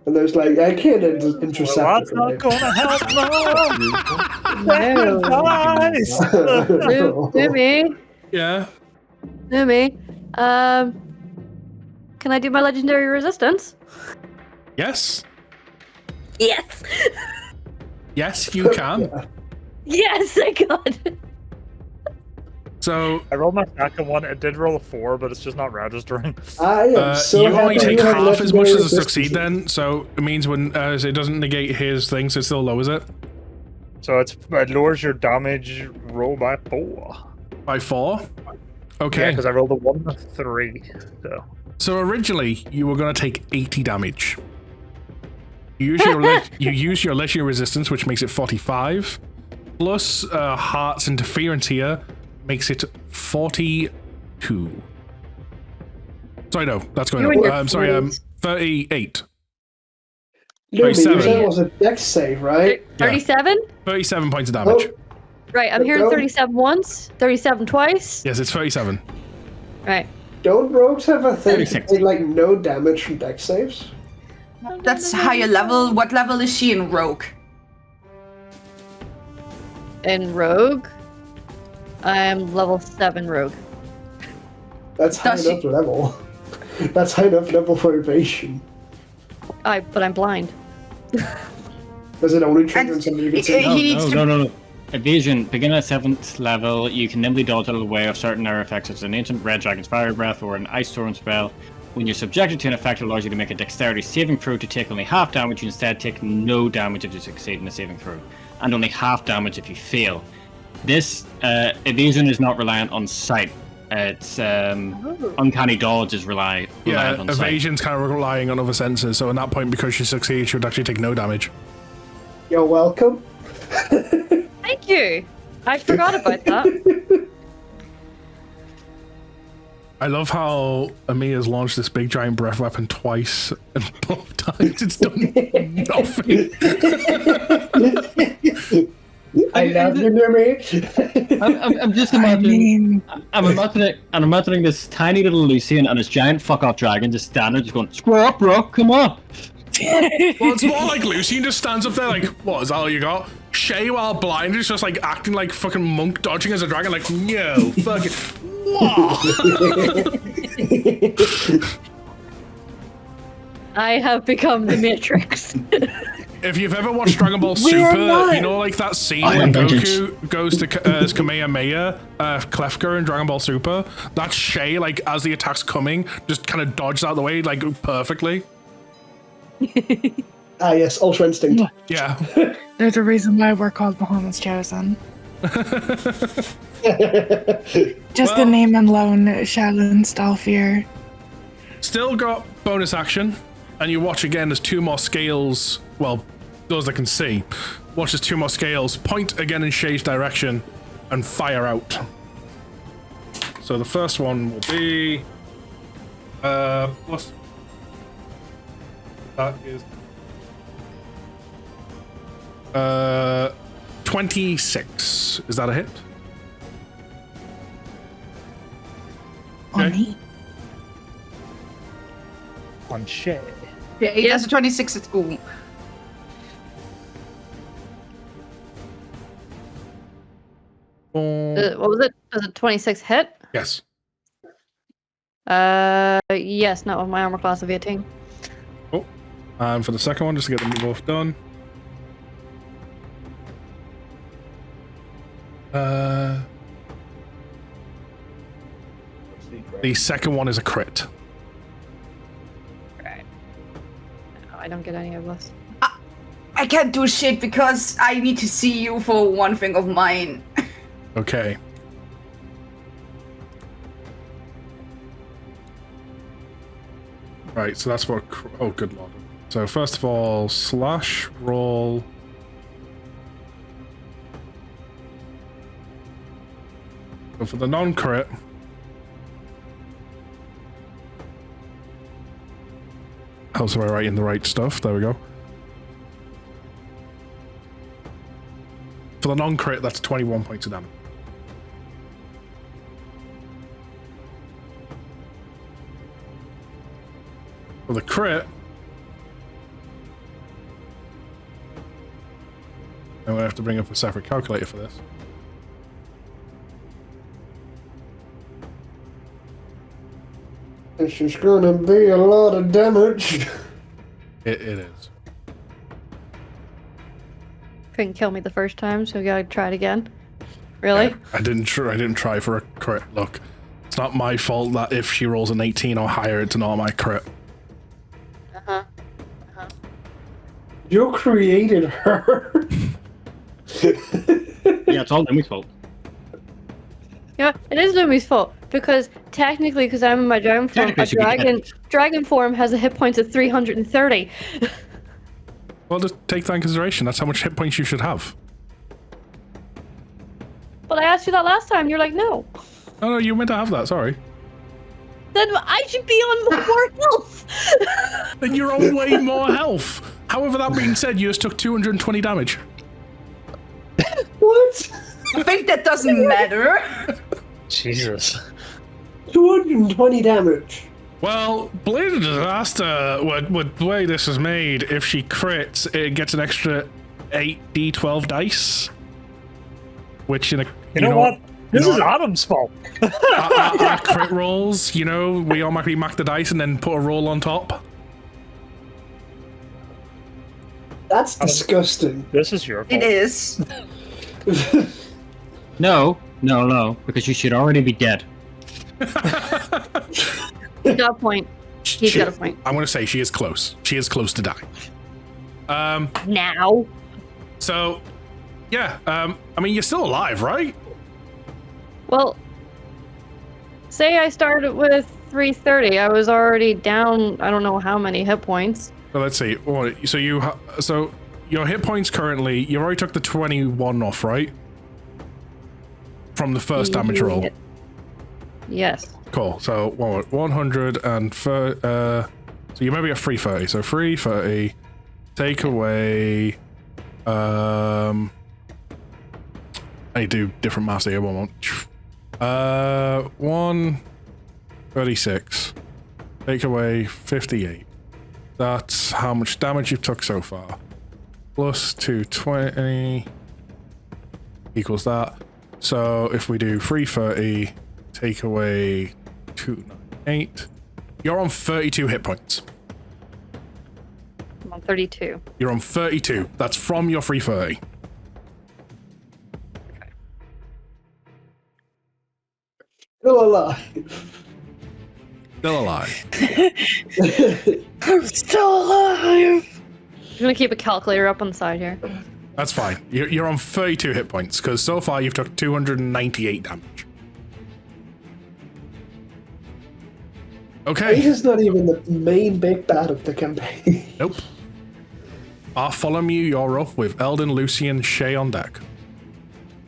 And there's like, I can't intercept Well, it that's from not here. gonna help, no! No. Nice! Lumi. Yeah. Lumi. Can I do my legendary resistance? Yes. Yes. Yes, you can. Yeah. Yes, I got it. So I rolled my second one. It did roll a 4, but it's just not registering. I am so you happy only take you have half as much legendary as a succeed resistance. then, so it means when it doesn't negate his thing, so it still lowers it So it lowers your damage roll by 4. by 4. Yeah, Okay. because I rolled a 1 and a 3. So originally you were going to take 80 damage. You use your legendary resistance, which makes it 45, plus Heart's interference here makes it 42. Sorry, no, that's going You and up. your I'm sorry, fools. 38. Lumi, 37. you said it was a dex save, right? 37? 37 points of damage. Oh, Right, I'm hearing No. 37 once, 37 twice. Yes, it's 37. Right. don't rogues have a thing to 36. take like no damage from dex saves? That's higher level. What level is she in Rogue? In Rogue, I'm level 7 Rogue. That's high Does she- enough level. That's high enough level for evasion. But I'm blind. Does it only trigger And something you can he see? needs to. No. Evasion. Begin at 7th level. You can nimbly dodge out of the way of certain air effects, such as an ancient red dragon's fire breath or an ice storm spell. When you're subjected to an effect that allows you to make a dexterity saving throw to take only half damage, you instead take no damage if you succeed in the saving throw, and only half damage if you fail. This evasion is not reliant on sight. It's uncanny dodge is reliant Yeah, on sight. evasion's kind of relying on other senses, so at that point, because she succeeds, she would actually take no damage. You're welcome. Thank you. I forgot about that. I love how Amia's launched this big giant breath weapon twice, and both times it's done nothing. I love you, Numi. I'm just I imagining. mean, I'm imagining this tiny little Lucian and his giant fuck off dragon just standing there, just going, "Square up, bro! Come on!" Well, it's more like Lucian just stands up there like, what, is that all you got? Shay, while blind, is just like acting like fucking monk dodging as a dragon, like, no, fuck it. Whoa. I have become the Matrix. If you've ever watched Dragon Ball Super, you know, like that scene when Goku goes to as Kamehameha, Klefka in Dragon Ball Super, that's Shay, like, as the attack's coming, just kind of dodges out of the way, like, perfectly. Ah, yes, Ultra Instinct. Yeah. there's a reason why we're called Bahamut's Chosen. Just the name alone, Shaolin style fear. Still got bonus action, and you watch again, there's 2 more scales, well, those that can see. Watch there's 2 more scales, point again in Shay's direction, and fire out. So the first one will be... plus... That is... 26. Is that a hit? On Okay. me? On Shay. Yeah, that's a 26. Ooh. What was it? Was it 26 hit? Yes. Yes, not with my armor class of 18. Oh. And for the second one, just to get them both done. The second one is a crit. Right. No, I don't get any of this. I can't do shit because I need to see you for one thing of mine. Okay. Right, so that's what... Oh, good lord. So first of all, slash, roll... So for the non-crit... Helps if I write in the right stuff. There we go. For the non-crit, that's 21 points of damage. For the crit, I'm going to have to bring up a separate calculator for this. This is gonna be a lot of damage. It is. Couldn't kill me the first time, so we gotta try it again. Really? I didn't try for a crit. Look, it's not my fault that if she rolls an 18 or higher, it's not my crit. You created her. Yeah, it's all Numi's fault. Yeah, it is Lumi's fault because technically, because I'm in my dragon form, Technically, a she could get dragon form has a hit points of 330. Well, just take that in consideration. That's how much hit points you should have. But I asked you that last time. You're like, no. No, you meant to have that. Sorry. Then I should be on more health. Then you're on way more health. However, that being said, you just took 220 damage. What? I think that doesn't matter. Jesus. 220 damage. Well, Blade of Disaster, with the way this is made, if she crits, it gets an extra 8d12 dice. Which, You know what? This is Adam's fault. our crit rolls, you know, we automatically mark the dice and then put a roll on top. That's disgusting. This is your fault. It is. No, because you should already be dead. He's got a point. He's got a point. I'm going to say she is close. She is close to die. Now. So, yeah, I mean, you're still alive, right? Well, say I started with 330. I was already down, I don't know how many hit points. So let's see. So your hit points currently, you already took the 21 off, right? From the first damage roll. Yes. Cool. So 130. So you maybe at 330. So 330. Take away. I do different maths here. 136. Take away 58. That's how much damage you've took so far. Plus 220 equals that. So if we do 330, take away 298, you're on 32 hit points. I'm on 32. You're on 32. That's from your 330. Still alive. Still alive. I'm still alive. I'm gonna keep a calculator up on the side here. That's fine. You're on 32 hit points, because so far you've took 298 damage. Okay. He is not even the main big bad of the campaign. Nope. Bartholomew, you're up with Eldon, Lucian, Shay on deck.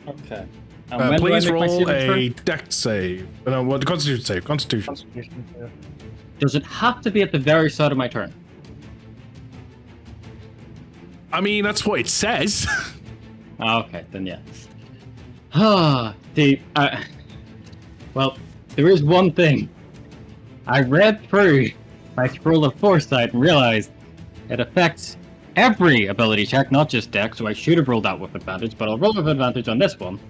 Okay. And when do I Please make my roll saving a throw? dex save. No, well, the Constitution save. Constitution. Does it have to be at the very start of my turn? I mean, that's what it says. Okay, then yeah. Well, there is one thing. I read through my scroll of foresight and realized it affects every ability check, not just dex, so I should have rolled that with advantage, but I'll roll with advantage on this one.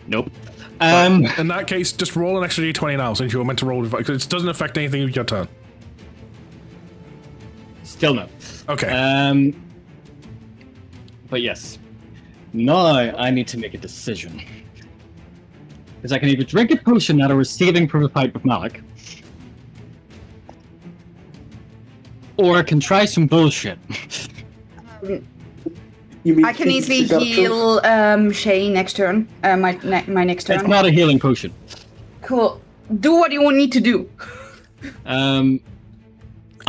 Nope. In that case, just roll an extra d20 now, since you were meant to roll with, because it doesn't affect anything with your turn. Still no. Okay. But yes. Now I need to make a decision. Because I can either drink a potion that I was saving from a fight with Malik, or I can try some bullshit. You mean I can easily heal Shay next turn. My next turn. It's not a healing potion. Cool. Do what you need to do. I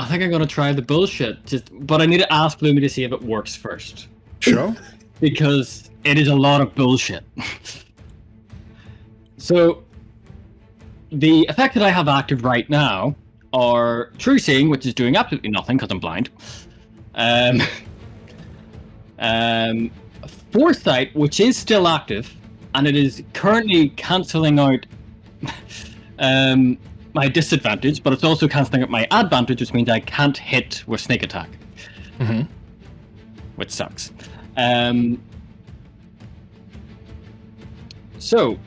think I'm gonna try the bullshit, but I need to ask Lumi to see if it works first. Sure. Because it is a lot of bullshit. So, the effect that I have active right now are True Seeing, which is doing absolutely nothing because I'm blind. Foresight, which is still active, and it is currently cancelling out my disadvantage, but it's also cancelling out my advantage, which means I can't hit with sneak attack. Mm-hmm. Which sucks. So,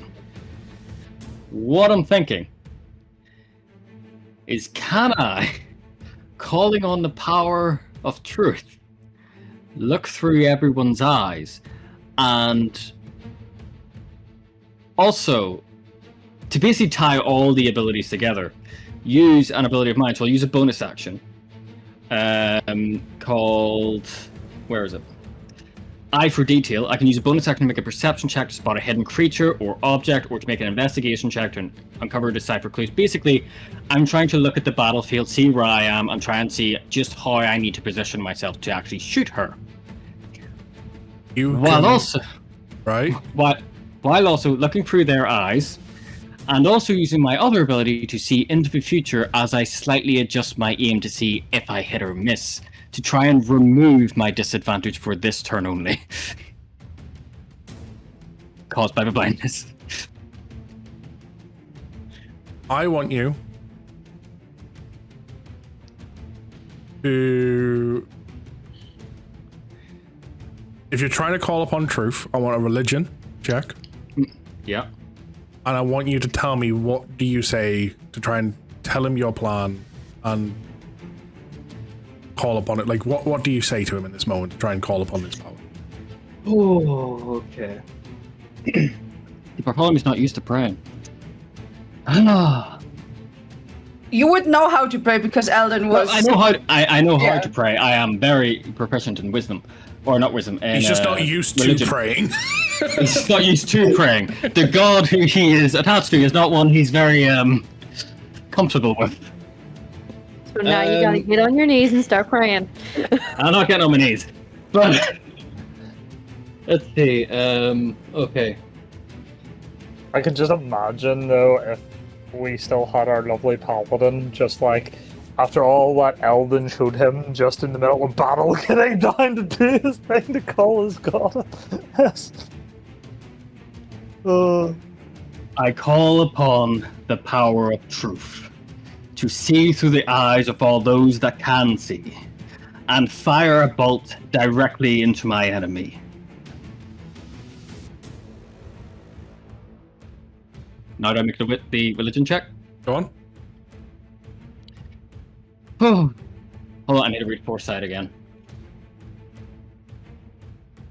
what I'm thinking is, can I, calling on the power of truth, look through everyone's eyes, and also, to basically tie all the abilities together, use an ability of mine. So I'll use a bonus action called, where is it? Eye for Detail. I can use a bonus action to make a perception check to spot a hidden creature or object, or to make an investigation check to uncover or decipher clues. Basically, I'm trying to look at the battlefield, see where I am, and try and see just how I need to position myself to actually shoot her. While also looking through their eyes, and also using my other ability to see into the future as I slightly adjust my aim to see if I hit or miss, to try and remove my disadvantage for this turn only. Caused by the blindness. I want you to... If you're trying to call upon truth, I want a religion check. Yeah. And I want you to tell me, what do you say to try and tell him your plan and call upon it? Like, what do you say to him in this moment to try and call upon this power? Oh, okay. The Bartholomew's not used to praying. Ah. You would know how to pray because Eldon was. Well, I know how to pray. I am very proficient in wisdom. Or not wisdom. He's just not used religion. to praying. He's not used to praying. The god who he is attached to is not one he's very comfortable with. So now you gotta get on your knees and start praying. I'm not getting on my knees. But let's see. Okay. I can just imagine, though, if we still had our lovely paladin, just like, after all that Eldon showed him, just in the middle of battle, getting down to do his thing to call his god. Yes. I call upon the power of truth to see through the eyes of all those that can see, and fire a bolt directly into my enemy. Now do I make the religion check? Go on. Oh, hold on, I need to read Foresight again.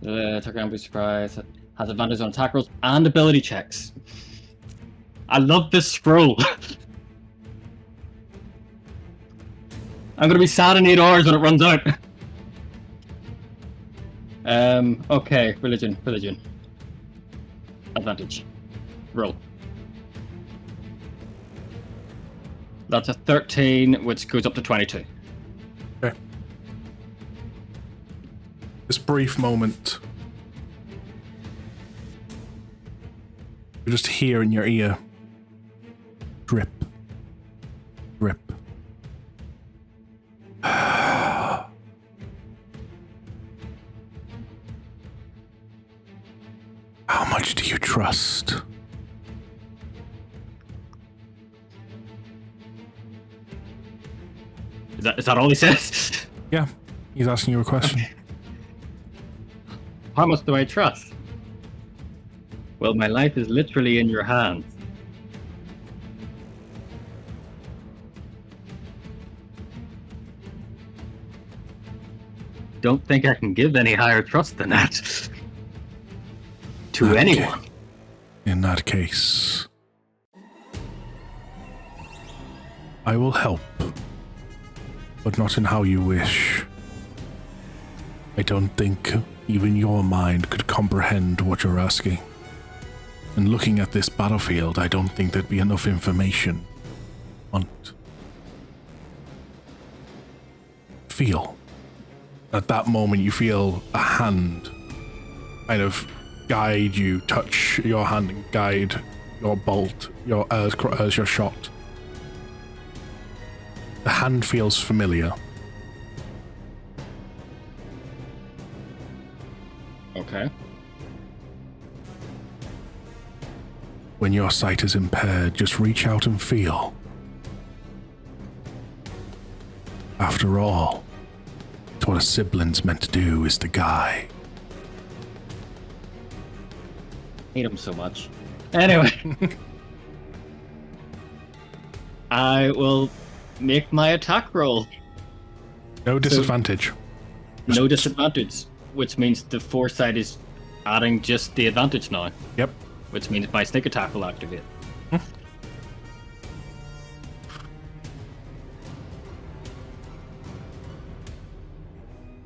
The attacker ambush surprise has advantage on attack rolls and ability checks. I love this scroll. I'm gonna be sad in 8 hours when it runs out. Okay, religion. Advantage. Roll. That's a 13, which goes up to 22. Okay. This brief moment, you just hear in your ear, drip, drip. How much do you trust? Is that all he says? Yeah, he's asking you a question. Okay. How much do I trust? Well, my life is literally in your hands. Don't think I can give any higher trust than that to anyone. In that case, I will help, but not in how you wish. I don't think even your mind could comprehend what you're asking. And looking at this battlefield, I don't think there'd be enough information on it. Feel. At that moment, you feel a hand kind of guide you, touch your hand and guide your bolt, as your shot. The hand feels familiar. Okay. When your sight is impaired, just reach out and feel. After all, it's what a sibling's meant to do, is to guide. Hate him so much. Anyway. I will make my attack roll. No disadvantage. No disadvantage, which means the foresight is adding just the advantage now. Yep. Which means my sneak attack will activate.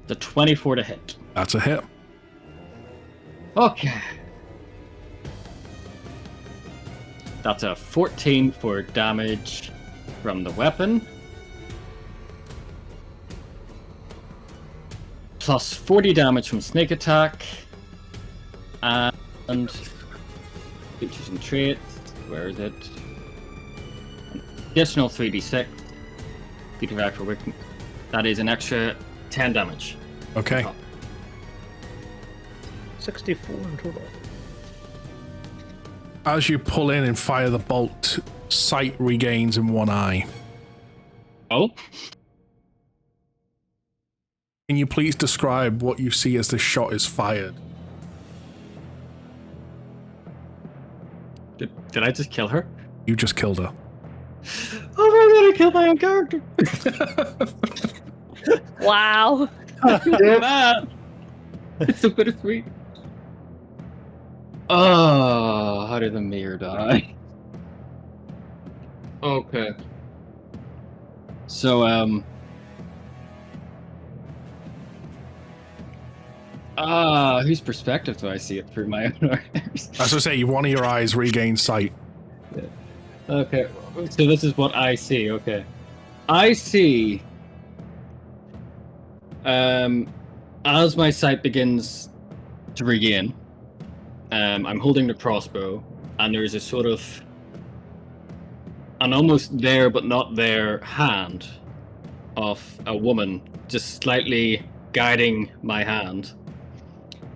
The 24 to hit. That's a hit. Okay. That's a 14 for damage from the weapon. Plus 40 damage from snake attack. And features and traits. Where is it? Additional 3d6. Feature attack for weakness. That is an extra 10 damage. Okay. 64 in total. As you pull in and fire the bolt, sight regains in one eye. Oh? Can you please describe what you see as the shot is fired? Did I just kill her? You just killed her. Oh my god, I killed my own character! Wow. Man! It's so bittersweet. Oh, how did the mayor die? Okay. So, whose perspective do I see it through? My own eyes? As I say, one of your eyes regains sight. Okay, so this is what I see, okay. I see. As my sight begins to regain, I'm holding the crossbow, and there's a sort of an almost there but not there hand of a woman just slightly guiding my hand.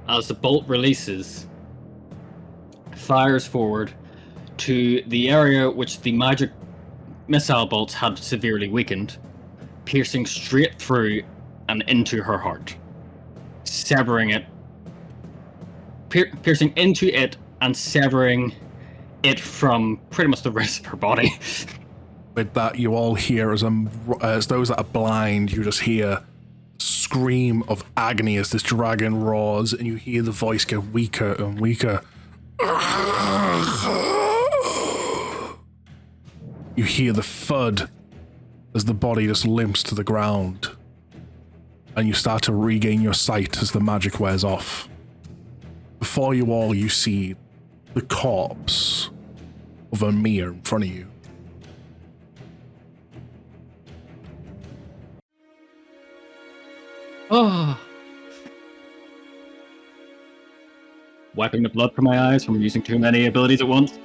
As the bolt releases, fires forward to the area which the magic missile bolts had severely weakened, piercing straight through and into her heart, severing it, piercing into it and severing it from pretty much the rest of her body. With that, you all hear, as those that are blind, you just hear scream of agony as this dragon roars, and you hear the voice get weaker and weaker. You hear the thud as the body just limps to the ground, and you start to regain your sight as the magic wears off. Before you all, you see the corpse of Amir in front of you. Oh. Wiping the blood from my eyes from using too many abilities at once.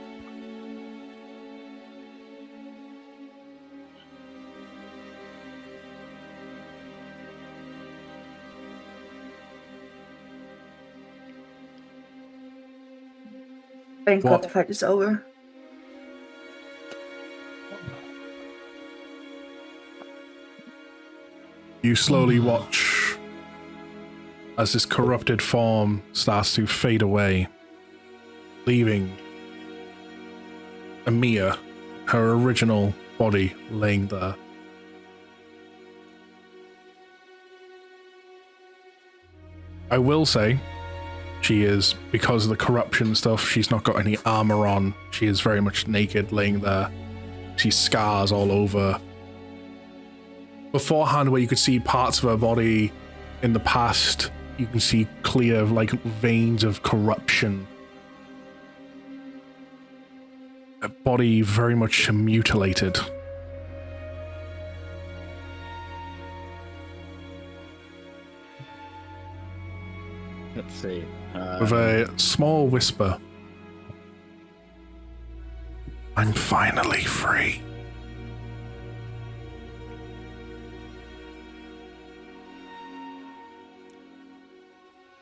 Thank God the fight is over. You slowly watch as this corrupted form starts to fade away, leaving Amir, her original body, laying there. I will say, she is, because of the corruption stuff, she's not got any armor on. She is very much naked, laying there. She's scars all over. Beforehand, where you could see parts of her body in the past, you can see clear, like, veins of corruption. A body very much mutilated. Let's see. With a small whisper. I'm finally free.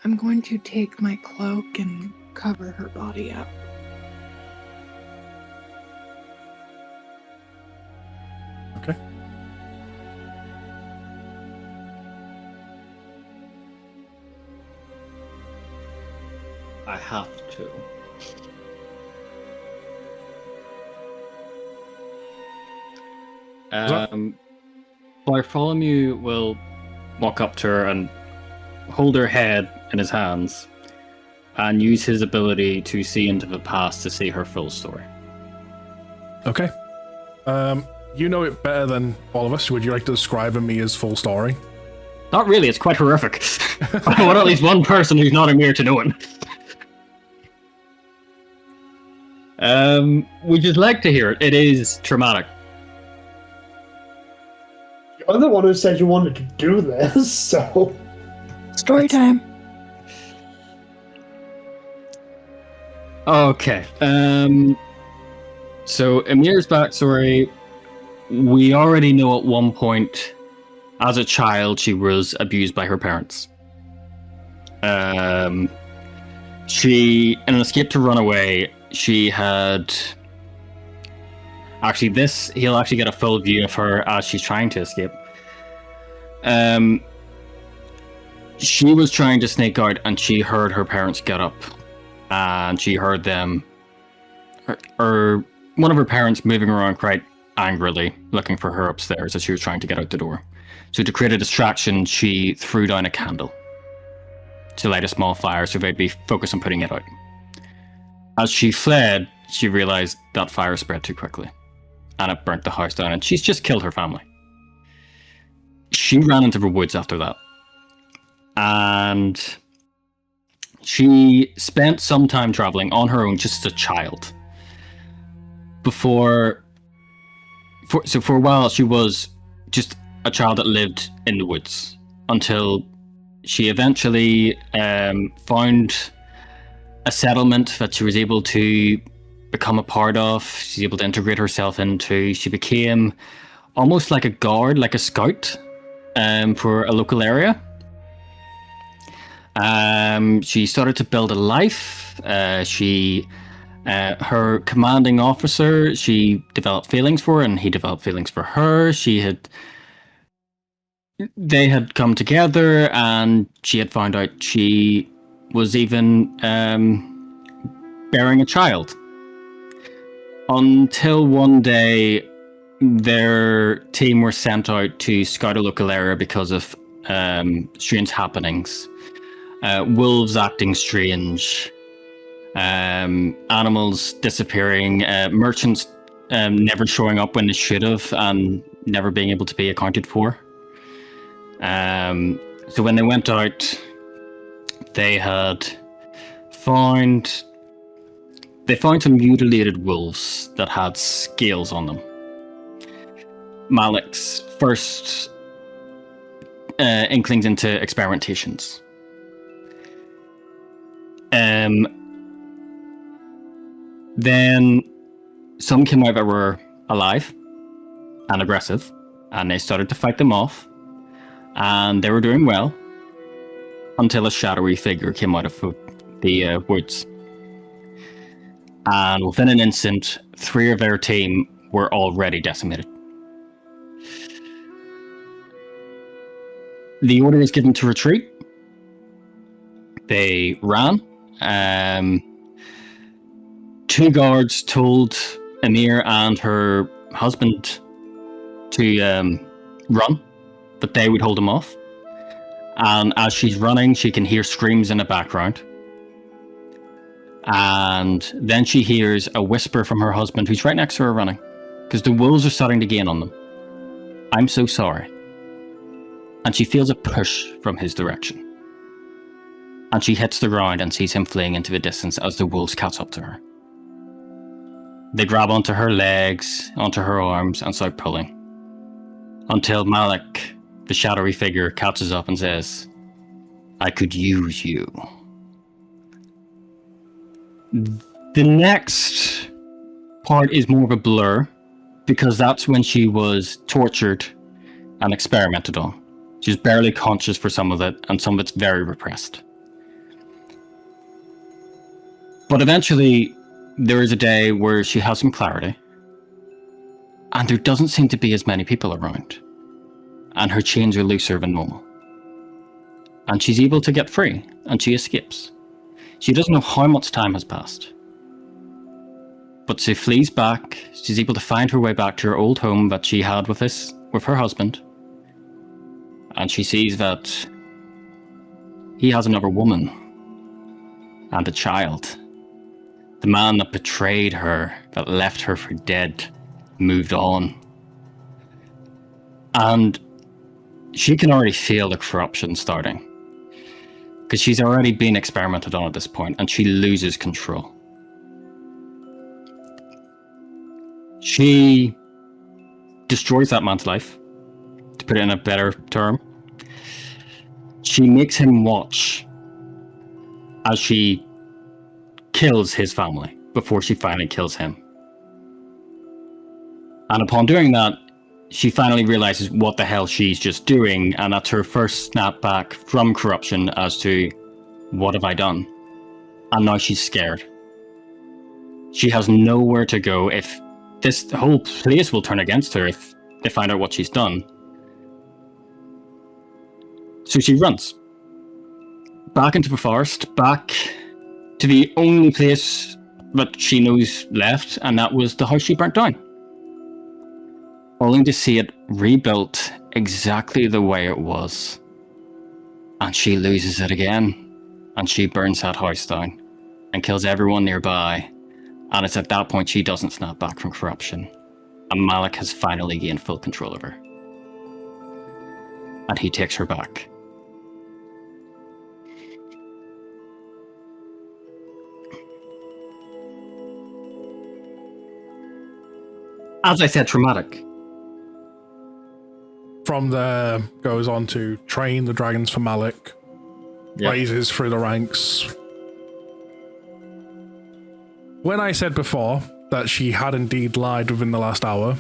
I'm going to take my cloak and cover her body up. Okay. I have to. Bartholomew will walk up to her and hold her head in his hands and use his ability to see into the past to see her full story. Okay. You know it better than all of us. Would you like to describe Amir's full story? Not really, it's quite horrific. I want at least one person who's not Amir to know it. Would you like to hear it? It is traumatic. You're the one who said you wanted to do this, so... Story time. Okay. So Amir's backstory, we already know at one point, as a child, she was abused by her parents. She, in an escape to run away, she had... Actually, he'll actually get a full view of her as she's trying to escape. She was trying to sneak out and she heard her parents get up. And she heard them, or one of her parents moving around quite angrily, looking for her upstairs as she was trying to get out the door. So to create a distraction, she threw down a candle to light a small fire so they'd be focused on putting it out. As she fled, she realized that fire spread too quickly and it burnt the house down, and she's just killed her family. She ran into the woods after that. And she spent some time traveling on her own just as a child. For a while, she was just a child that lived in the woods until she eventually found a settlement that she was able to become a part of. She's able to integrate herself into. She became almost like a guard, like a scout for a local area. She started to build a life. Her commanding officer, she developed feelings for, and he developed feelings for her. They had come together, and she had found out she was even bearing a child. Until one day, their team were sent out to scout a local area because of strange happenings. Wolves acting strange, animals disappearing, merchants never showing up when they should have, and never being able to be accounted for. So when they went out, they found some mutilated wolves that had scales on them. Malik's first inklings into experimentations. Then some came out that were alive and aggressive, and they started to fight them off, and they were doing well until a shadowy figure came out of the woods. And within an instant, 3 of their team were already decimated. The order was given to retreat. They ran. 2 guards told Emir and her husband to run, but they would hold them off. And as she's running, she can hear screams in the background. And then she hears a whisper from her husband, who's right next to her running, because the wolves are starting to gain on them. "I'm so sorry." And she feels a push from his direction. And she hits the ground and sees him fleeing into the distance as the wolves catch up to her. They grab onto her legs, onto her arms, and start pulling. Until Malik, the shadowy figure, catches up and says, "I could use you." The next part is more of a blur, because that's when she was tortured and experimented on. She's barely conscious for some of it, and some of it's very repressed. But eventually, there is a day where she has some clarity, and there doesn't seem to be as many people around, and her chains are looser than normal. And she's able to get free, and she escapes. She doesn't know how much time has passed. But she flees back. She's able to find her way back to her old home that she had with her husband. And she sees that he has another woman and a child. The man that betrayed her, that left her for dead, moved on. And she can already feel the corruption starting, because she's already been experimented on at this point, and she loses control. She destroys that man's life, to put it in a better term. She makes him watch as she kills his family before she finally kills him. And upon doing that, she finally realizes what the hell she's just doing, and that's her first snap back from corruption as to, what have I done? And now she's scared. She has nowhere to go. If this whole place will turn against her if they find out what she's done. So she runs back into the forest, back to the only place that she knows left, and that was the house she burnt down. Only to see it rebuilt exactly the way it was. And she loses it again. And she burns that house down and kills everyone nearby. And it's at that point she doesn't snap back from corruption. And Malik has finally gained full control of her. And he takes her back. As I said, traumatic. from there goes on to train the dragons for Malik, raises through the ranks. When I said before that she had indeed lied within the last hour,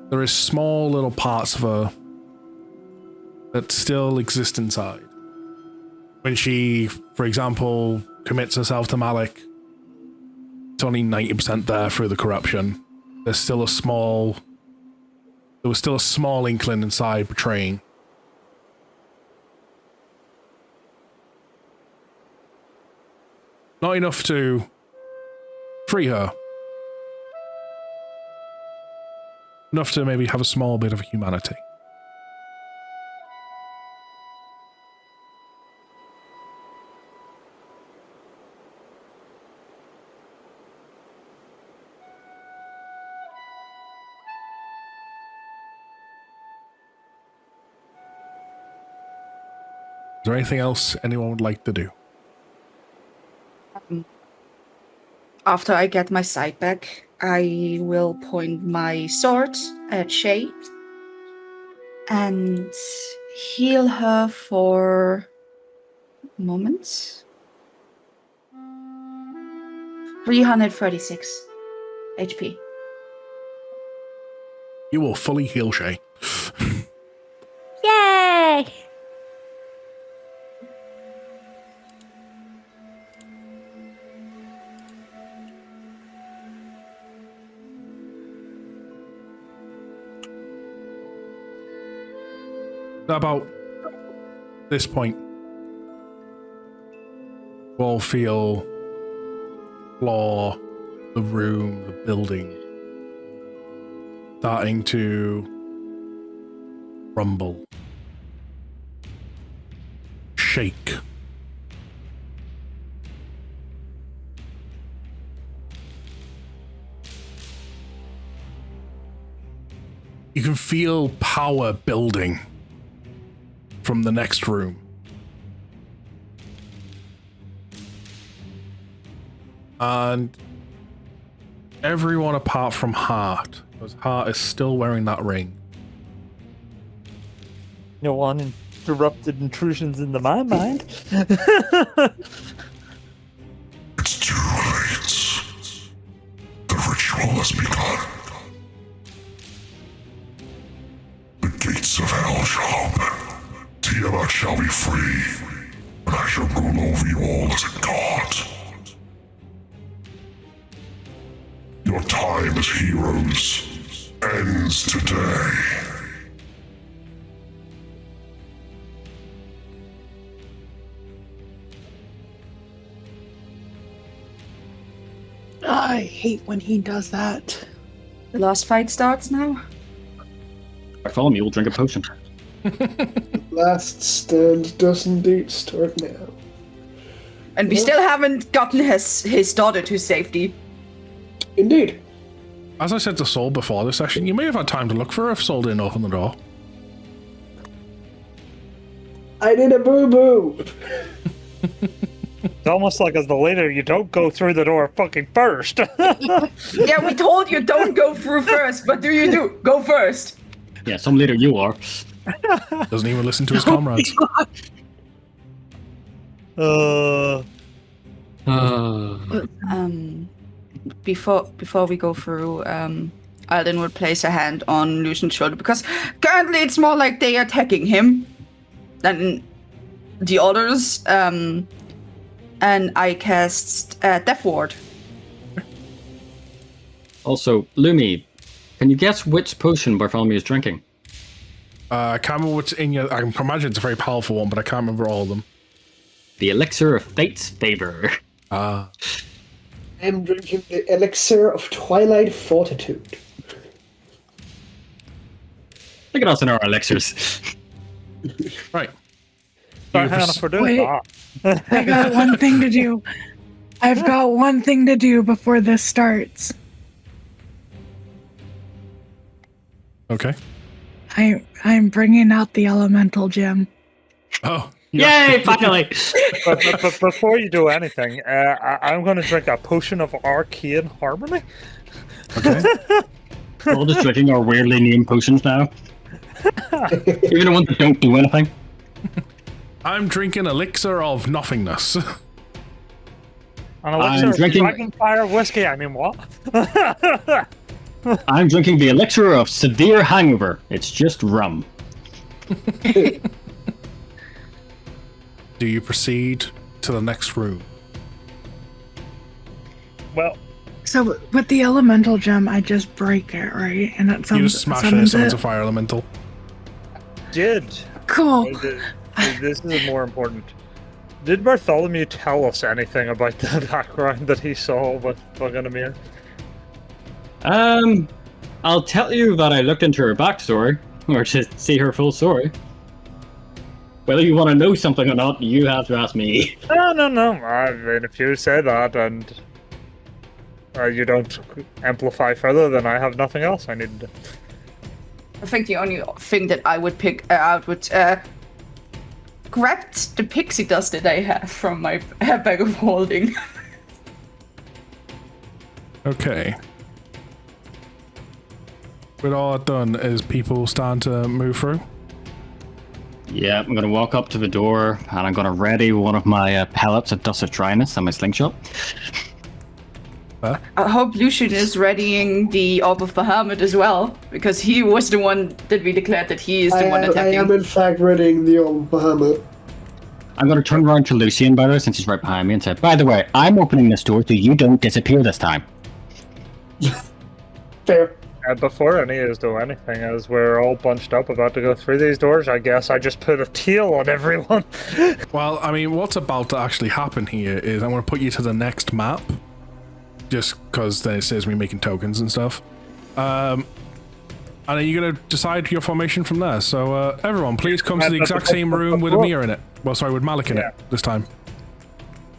there is small little parts of her that still exist inside. When she, for example, commits herself to Malik, it's only 90% there through the corruption. There was still a small inkling inside betraying. Not enough to free her. Enough to maybe have a small bit of humanity. Is there anything else anyone would like to do? After I get my sight back, I will point my sword at Shay and heal her for a moment. 336 HP. You will fully heal Shay. Yay! About this point, you all feel the floor, the room, the building starting to rumble, shake. You can feel power building from the next room. And everyone apart from Hart, because Hart is still wearing that ring. No uninterrupted intrusions into my mind. It's too late. The ritual has begun. The gates of hell shall open. Tiamat shall be free, and I shall rule over you all as a god. Your time as heroes ends today. I hate when he does that. The last fight starts now. Follow me, we'll drink a potion. Last stand does indeed start now. And we still haven't gotten his daughter to safety. Indeed. As I said to Sol before this session, you may have had time to look for her if Sol didn't open the door. I did a boo-boo. It's almost like as the leader, you don't go through the door fucking first. Yeah, we told you don't go through first, but do? Go first. Yeah, some leader you are. Doesn't even listen to his comrades. Before we go through, Alden would place a hand on Lucian's shoulder because currently it's more like they are attacking him than the others. And I cast Death Ward. Also, Lumi, can you guess which potion Bartholomew is drinking? I can't remember what's in your... I can imagine it's a very powerful one, but I can't remember all of them. The Elixir of Fate's Favor. I am drinking the elixir of Twilight Fortitude. Look at us in our elixirs. Right. Sorry, Hannah, for doing Wait. that. I got one thing to do. I've got one thing to do before this starts. Okay. I'm bringing out the elemental gem. Oh. Yay, finally! but before you do anything, I'm going to drink a potion of arcane harmony. Okay. We're all just drinking our weirdly named potions now. Even the ones that don't do anything. I'm drinking elixir of nothingness. An elixir I'm of drinking- dragonfire whiskey. I mean, what? I'm drinking the elixir of severe hangover. It's just rum. Do you proceed to the next room? Well, So with the elemental gem, I just break it, right? And it You just smash it, it summons a fire elemental. did. Cool. This is more important. Did Bartholomew tell us anything about the background that he saw with fucking Amir? I'll tell you that I looked into her backstory, or to see her full story. Whether you want to know something or not, you have to ask me. No. I mean, if you say that and you don't amplify further, then I have nothing else I need to do. I think the only thing that I would pick out would grab the pixie dust that I have from my bag of holding. Okay. With all that done, is people starting to move through? Yeah, I'm gonna walk up to the door, and I'm gonna ready one of my pellets of dust of dryness and my slingshot. I hope Lucian is readying the Orb of Bahamut as well, because he was the one that we declared that he is the one I attacking. am in fact reading the old Bahamut. I'm gonna turn around to Lucian, by the way, since he's right behind me, and say, by the way, I'm opening this door so you don't disappear this time. Fair. Before any of us do anything, as we're all bunched up about to go through these doors, I guess I just put a teal on everyone. Well, I mean, what's about to actually happen here is I'm going to put you to the next map. Just because then it saves me making tokens and stuff. And then you're going to decide your formation from there. So everyone, please come to the exact same room with Amir in it. Well, sorry, with Malik in it this time.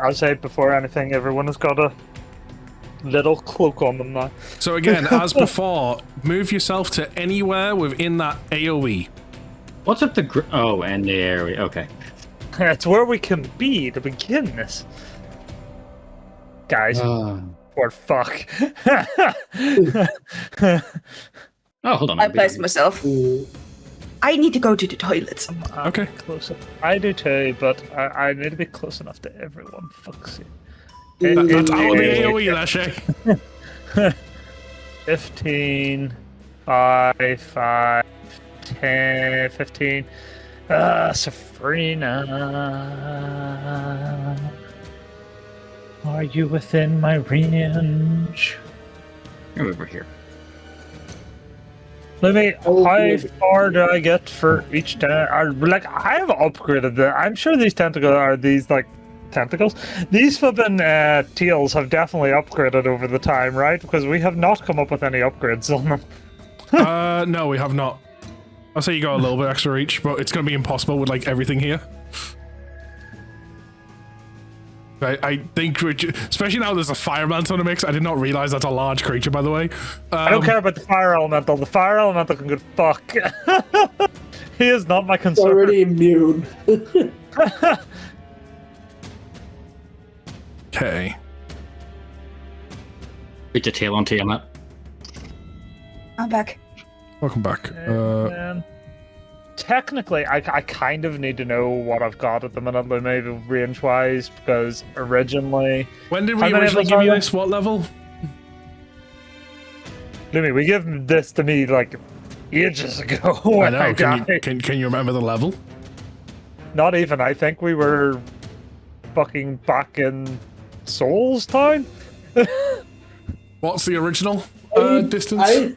I'll say before anything, everyone has got a little cloak on them now. So again, as before, move yourself to anywhere within that AoE. What's up the oh, and the area, okay. It's where we can be to begin this. Guys, for fuck. Oh, hold on. I placed myself. I need to go to the toilet. Okay. Close up. I do too, but I need to be close enough to everyone. Fuck's sake. That's out of the AoE there, Shay. 15, 5, 5, 10, 15. Safrina. Are you within my range? I'm over here. Let me. How far do I get for each time? Like, I have upgraded the. I'm sure these tentacles are these, like, tentacles. These flippin' teals have definitely upgraded over the time, right? Because we have not come up with any upgrades on them. No, we have not. I'll say you got a little bit extra reach, but it's going to be impossible with, like, everything here. I think, especially now there's a fire elemental in the mix. I did not realize that's a large creature, by the way. I don't care about the fire elemental. The fire elemental can go fuck. He is not my concern. Already immune. Okay. Put your tail on Tiamat. I'm back. Welcome back. Technically, I kind of need to know what I've got at the minute, maybe range-wise, because originally... When did we originally give you this? What level? Lumi, we gave this to me, like, ages ago. I know. Can you remember the level? Not even. I think we were fucking back in Souls Town. What's the original distance?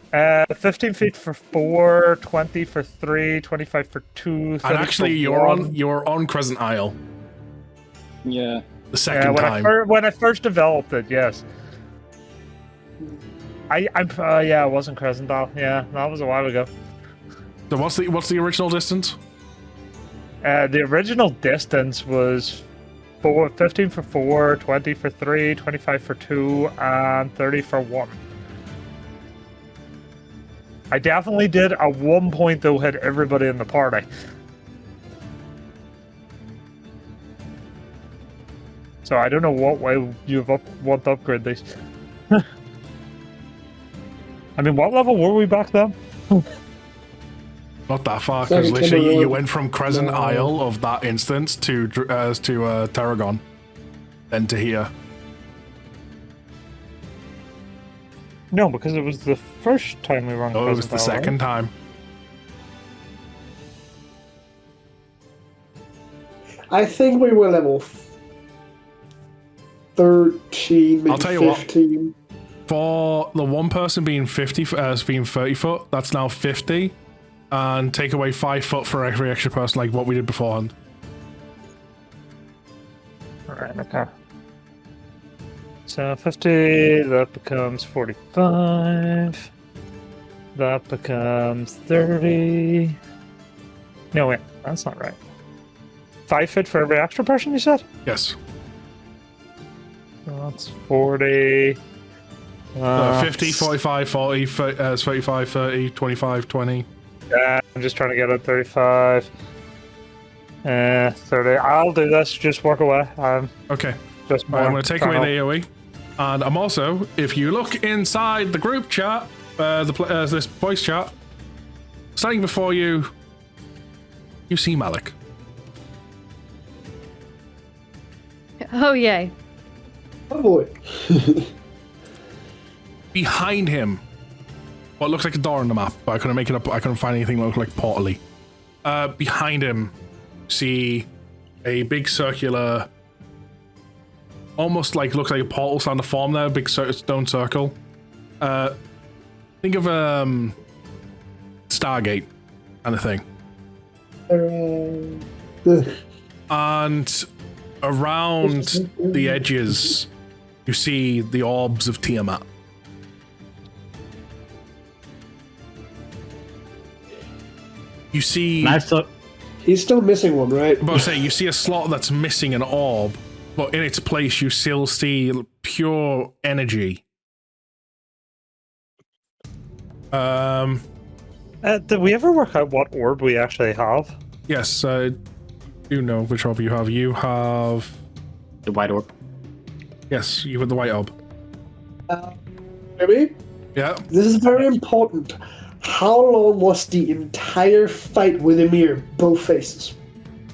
15 feet for 4, 20 for 3, 25 for 2. And actually, you're on Crescent Isle. Yeah. The second time. When I first developed it, yes. I wasn't Crescent Isle. Yeah, that was a while ago. So what's the original distance? The original distance was 15 for 4, 20 for 3, 25 for 2, and 30 for 1. I definitely did at one point, though, hit everybody in the party. So I don't know what way you want to upgrade these. I mean, what level were we back then? Not that far, because Second literally you Timberwood. went from Crescent No. Isle of that instance to Tarragon, then to here. No, because it was the first time we were on No, it was Crescent the Isle, right? second time. I think we were level 13, maybe I'll tell you what. 15. For the one person being 50, being 30 foot, that's now 50, and take away 5 foot for every extra person, like what we did beforehand. Alright, okay. So 50, that becomes 45. That becomes 30. No, wait, that's not right. 5 foot for every extra person, you said? Yes. So that's 40. 50, 45, 40, 35, 30, 25, 20. Yeah, I'm just trying to get it 35. 30. I'll do this, just work away. Okay. Just I'm going to take away the AoE. And I'm also, if you look inside the group chat, this voice chat, standing before you, you see Malik. Oh, yay. Oh boy. Behind him, what looks like a door on the map, but I couldn't make it up. I couldn't find anything that looked like portally. Behind him, see a big circular, almost like looks like a portal starting to form there. A big stone circle. Think of Stargate kind of thing. And around the edges, you see the orbs of Tiamat. You see... He's still missing one, right? I'm about to say, you see a slot that's missing an orb, but in its place, you still see pure energy. Did we ever work out what orb we actually have? Yes, I do know which orb you have. You have... The white orb. Yes, you have the white orb. Maybe? Yeah. This is very important. How long was the entire fight with Emir? Both phases.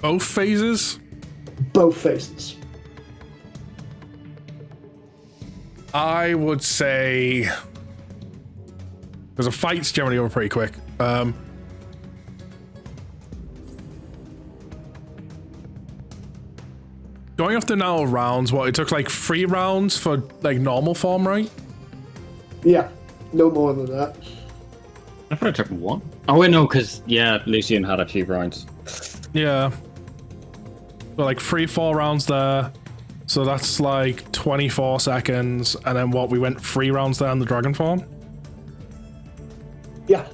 Both phases? Both phases. I would say... Because a fight's generally over pretty quick. Going off the now rounds, what, it took like 3 rounds for like normal form, right? Yeah, no more than that. I thought it took 1. Oh wait, no, because yeah, Lucian had a few rounds. Yeah. So like 3-4 rounds there. So that's like 24 seconds. And then what, we went 3 rounds there in the dragon form? Yeah.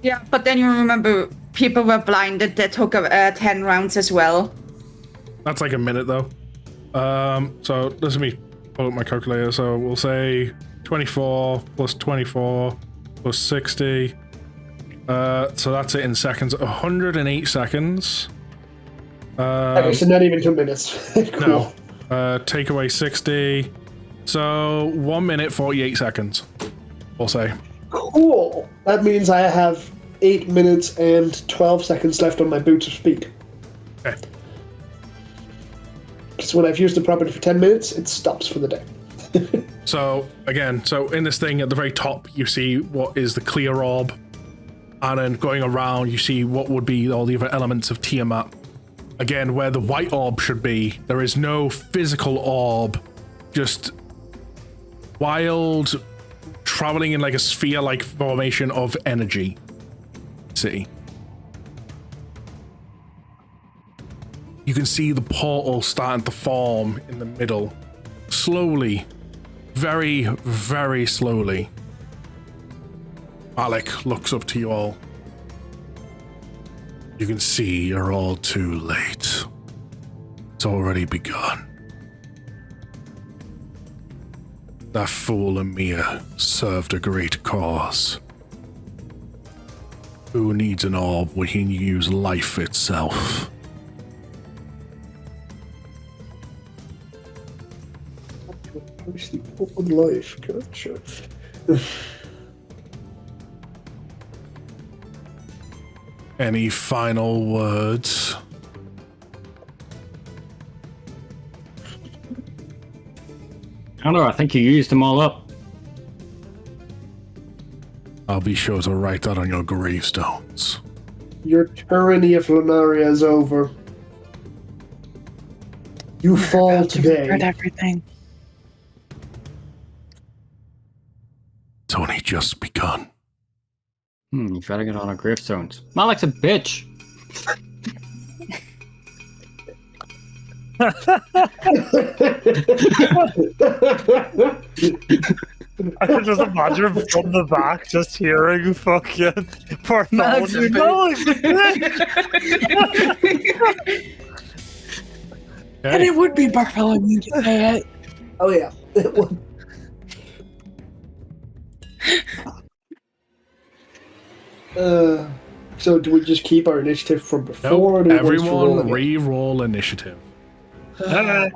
Yeah, but then you remember people were blinded that took 10 rounds as well. That's like a minute though. So let me pull up my calculator. So we'll say 24 plus 24 plus 60. So that's it in seconds. 108 seconds. Okay, so not even 2 minutes. Cool. No. Take away 60. So 1 minute, 48 seconds. We'll say. Cool. That means I have 8 minutes and 12 seconds left on my boots of speed. Okay. Because when I've used the property for 10 minutes, it stops for the day. So again, so in this thing at the very top, you see what is the clear orb, and then going around, you see what would be all the other elements of Tiamat. Again, where the white orb should be, there is no physical orb, just wild, traveling in like a sphere-like formation of energy. See. You can see the portal starting to form in the middle. Slowly. Very, very slowly. Alec looks up to you all. You can see you're all too late. It's already begun. That fool Amir served a great cause. Who needs an orb when he can use life itself? Obviously, open life, gotcha. Any final words? I don't know, I think you used them all up. I'll be sure to write that on your gravestones. Your tyranny of Lunaria is over. You fall About to regret today. everything. It's only just begun. You gotta get on our gravestones. Malik's a bitch. I can just imagine from the back just hearing fucking Malik's a And it would be Bartholomew to say it. Oh yeah. So do we just keep our initiative from before? Nope, or do we want to roll everyone again? re-roll initiative. Okay.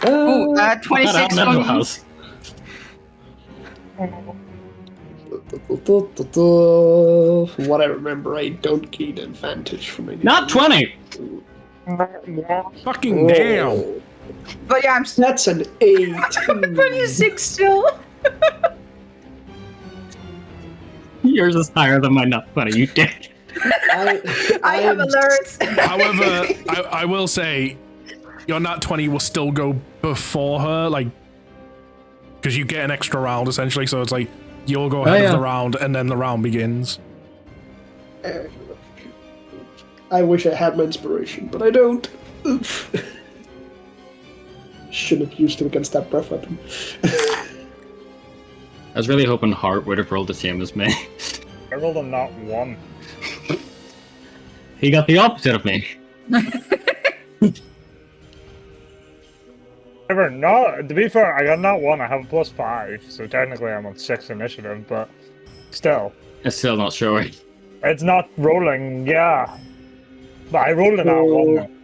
Ooh, That 26 mental on house. From what I remember, I don't gain advantage from anything. Not 20! Fucking damn! But yeah, I'm That's an 8. 26 still. Yours is higher than my not 20, you dick. I have alerts. However, I will say, your nat 20 will still go before her, like, because you get an extra round essentially, so it's like, you'll go ahead of the round, and then the round begins. I wish I had my inspiration, but I don't. Oof. Should have used it against that breath weapon. I was really hoping Hart would have rolled the same as me. I rolled a not 1. He got the opposite of me. Ever, no, to be fair, I got not 1, I have a +5, so technically I'm on 6 initiative, but still. It's still not showing. It's not rolling, yeah. But I rolled a not 1.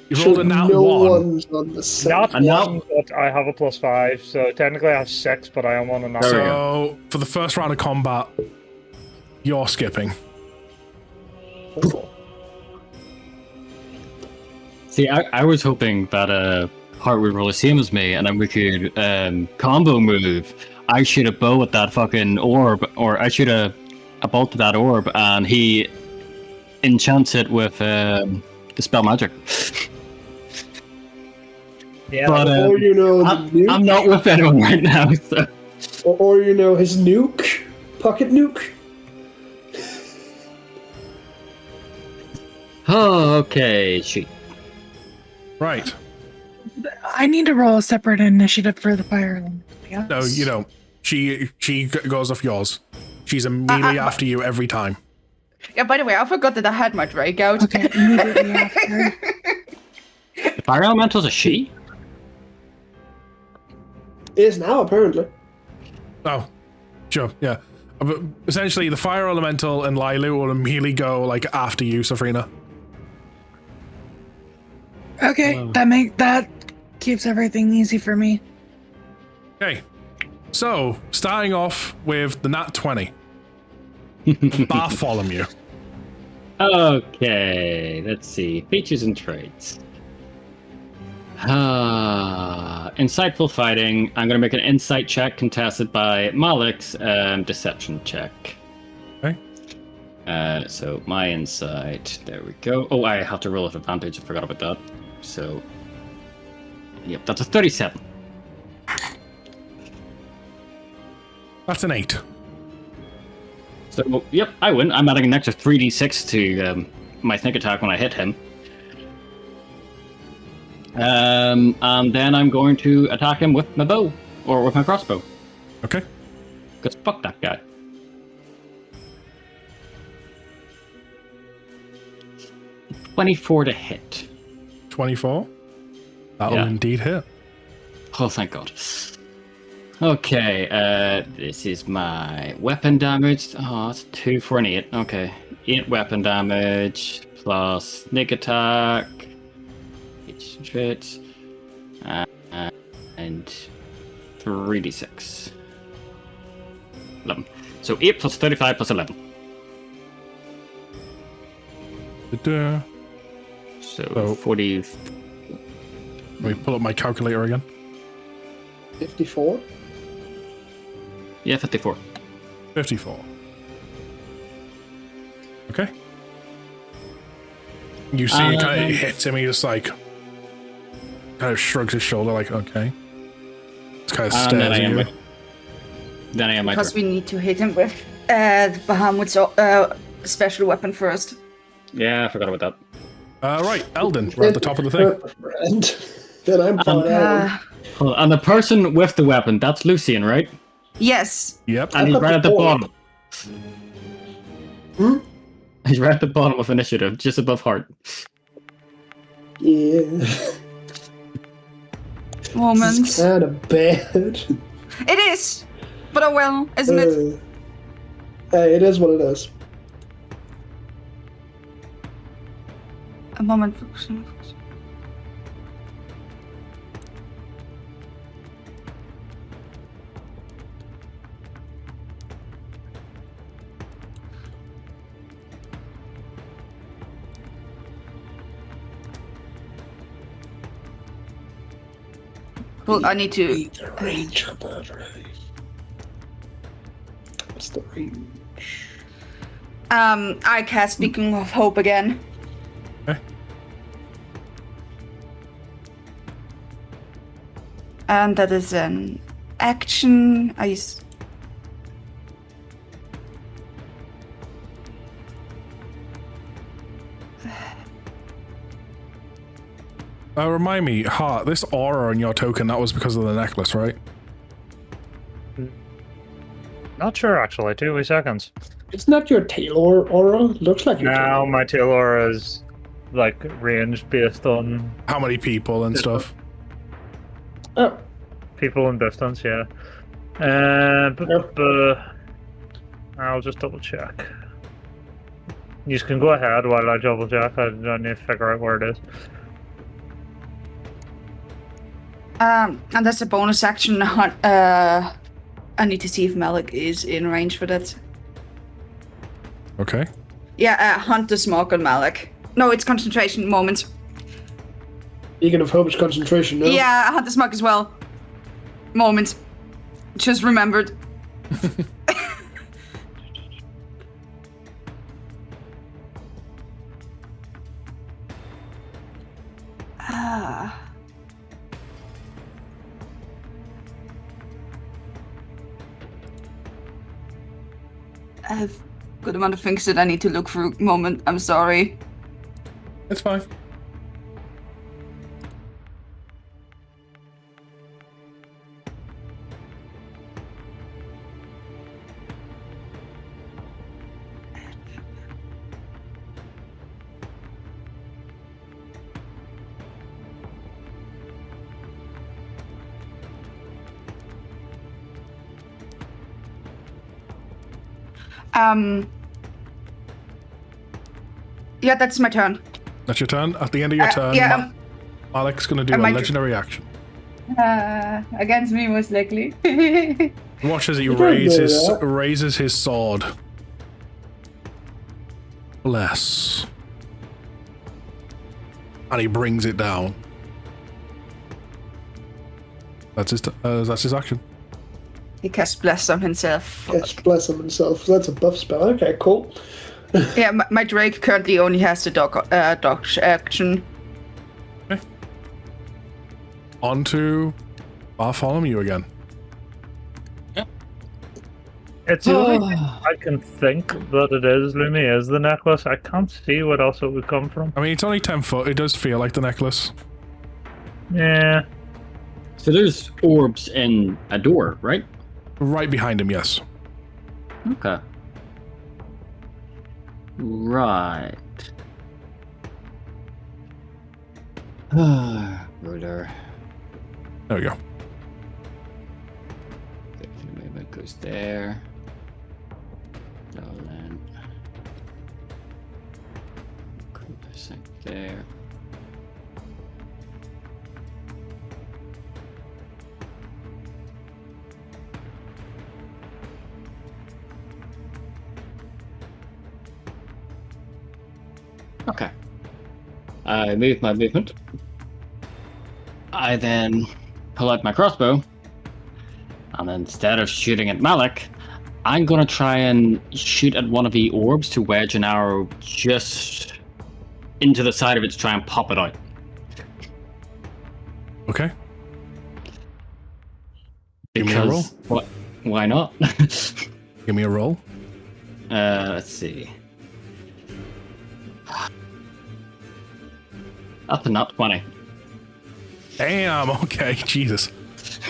You rolled a nat no 1. one's on the same. Not And now- 1, but I have a +5, so technically I have 6, but I am on a not There we 1. So, for the first round of combat, you're skipping. See, I was hoping that Hart would roll the same as me, and then we could combo move. I shoot a bow at that fucking orb, or I shoot a bolt at that orb, and he enchants it with the spell magic. Yeah, But Or you know, the nuke, I'm not with anyone right now, so. or you know, his nuke, pocket nuke. Oh, okay, shoot. Right. I need to roll a separate initiative for the fire alarm. Yes. No, you don't. She goes off yours. She's immediately after you every time. Yeah, by the way, I forgot that I had my drake out. Okay, immediately after. The fire elemental's a she? Is now apparently. Oh, sure, yeah. But essentially, the fire elemental and Lilu will immediately go like after you, Safrina. Okay, that keeps everything easy for me. Okay, so starting off with the nat 20, Bartholomew. Okay, let's see. Features and traits. Insightful fighting. I'm going to make an insight check contested by Malik's deception check. Okay. So my insight. There we go. Oh, I have to roll with advantage. I forgot about that. So, yep, that's a 37. That's an 8. So, yep, I win. I'm adding an extra 3d6 to my sneak attack when I hit him. And then I'm going to attack him with my bow, or with my crossbow. Okay. Because fuck that guy. $24 to hit. 24. That'll Yeah. indeed hit. Oh, thank God. Okay, this is my weapon damage. Oh, it's 2 for an 8. Okay. 8 weapon damage, plus sneak attack, traits, and 3d6. 11. So 8 plus 35 plus 11. Da-da. So 40. Let me pull up my calculator again. 54. Yeah, 54. 54. Okay. You see it kind of hits him, he just like kind of shrugs his shoulder like, okay. It's kind of Then stares I at am you. my Because turn. we need to hit him with the Bahamut's special weapon first. Yeah, I forgot about that. Right, Eldon, we're at the top of the thing. Then I'm fine. Hold on. And the person with the weapon, that's Lucian, right? Yes. Yep. And he's thought right the at the boy- bottom. Hmm? He's right at the bottom of initiative, just above Heart. Yeah. Moments. It's kind of bad. It is. But oh well, isn't it? Hey, it is what it is. A moment. Well, I need to. The range of that, right? What's the range? I cast Speaking of Hope again. Okay. And that is an action. Remind me, Hart, this aura on your token, that was because of the necklace, right? Not sure, actually. 2 wee seconds. It's not your tail aura. Looks like your tail Now aura. my tail aura is like range based on How many people and stuff? Oh, people and distance, yeah. I'll just double check. You can go ahead while I double check. I need to figure out where it is. And that's a bonus action. I need to see if Malik is in range for that. Okay. Yeah, hunt the smoke on Malik. No, it's concentration moment. Beacon of Hope's concentration, no? Yeah, hunt the smoke as well. Moment. Just remembered. I have a good amount of things that I need to look through. Moment, I'm sorry. It's fine. Yeah, that's my turn. That's your turn. At the end of your turn, yeah, Alec's gonna do a my- legendary action. Against me, most likely. Watch as he can do that. raises his sword. Bless. And he brings it down. That's his action. He casts Bless on himself. Yes, bless him himself. That's a buff spell. Okay, cool. Yeah, my Drake currently only has the dog action. On to Bartholomew again. It's the only thing I can think that it is, Lumi, is the necklace. I can't see what else it would come from. I mean, it's only 10 foot. It does feel like the necklace. Yeah. So there's orbs in a door, right? Right behind him, yes. Okay. Right. Ruler. There we go. Movement goes there. So then. There. Okay. I move my movement. I then pull out my crossbow. And instead of shooting at Malik, I'm going to try and shoot at one of the orbs to wedge an arrow just into the side of it to try and pop it out. Okay. Give me a roll. What? Why not? Give me a roll. Let's see. That's a nat 20. Damn. Okay. Jesus.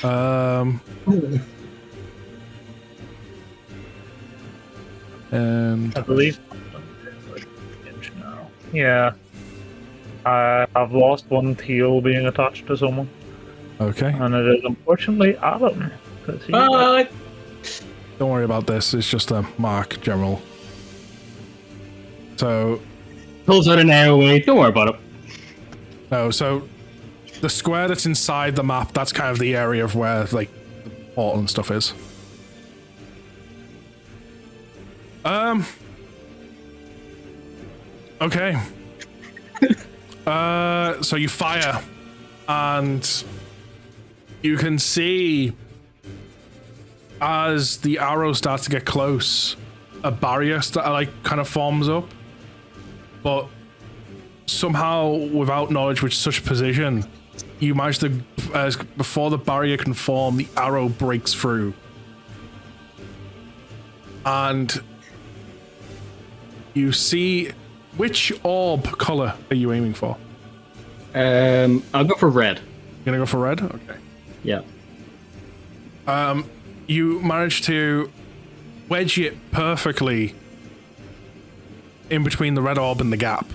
And I believe. Yeah. I've lost one tail being attached to someone, okay. and it is unfortunately Adam. 'cause he- Don't worry about this. It's just a mark, General. So, Pulls out an arrow away. Don't worry about it. no. So, the square that's inside the map, that's kind of the area of where like the portal and stuff is. Okay. So you fire, and you can see as the arrow starts to get close, a barrier kind of forms up, but somehow, without knowledge with such precision, you manage to, before the barrier can form, the arrow breaks through, and you see. Which orb color are you aiming for? I'll go for red. You're gonna go for red? Okay. Yeah. You manage to wedge it perfectly in between the red orb and the gap.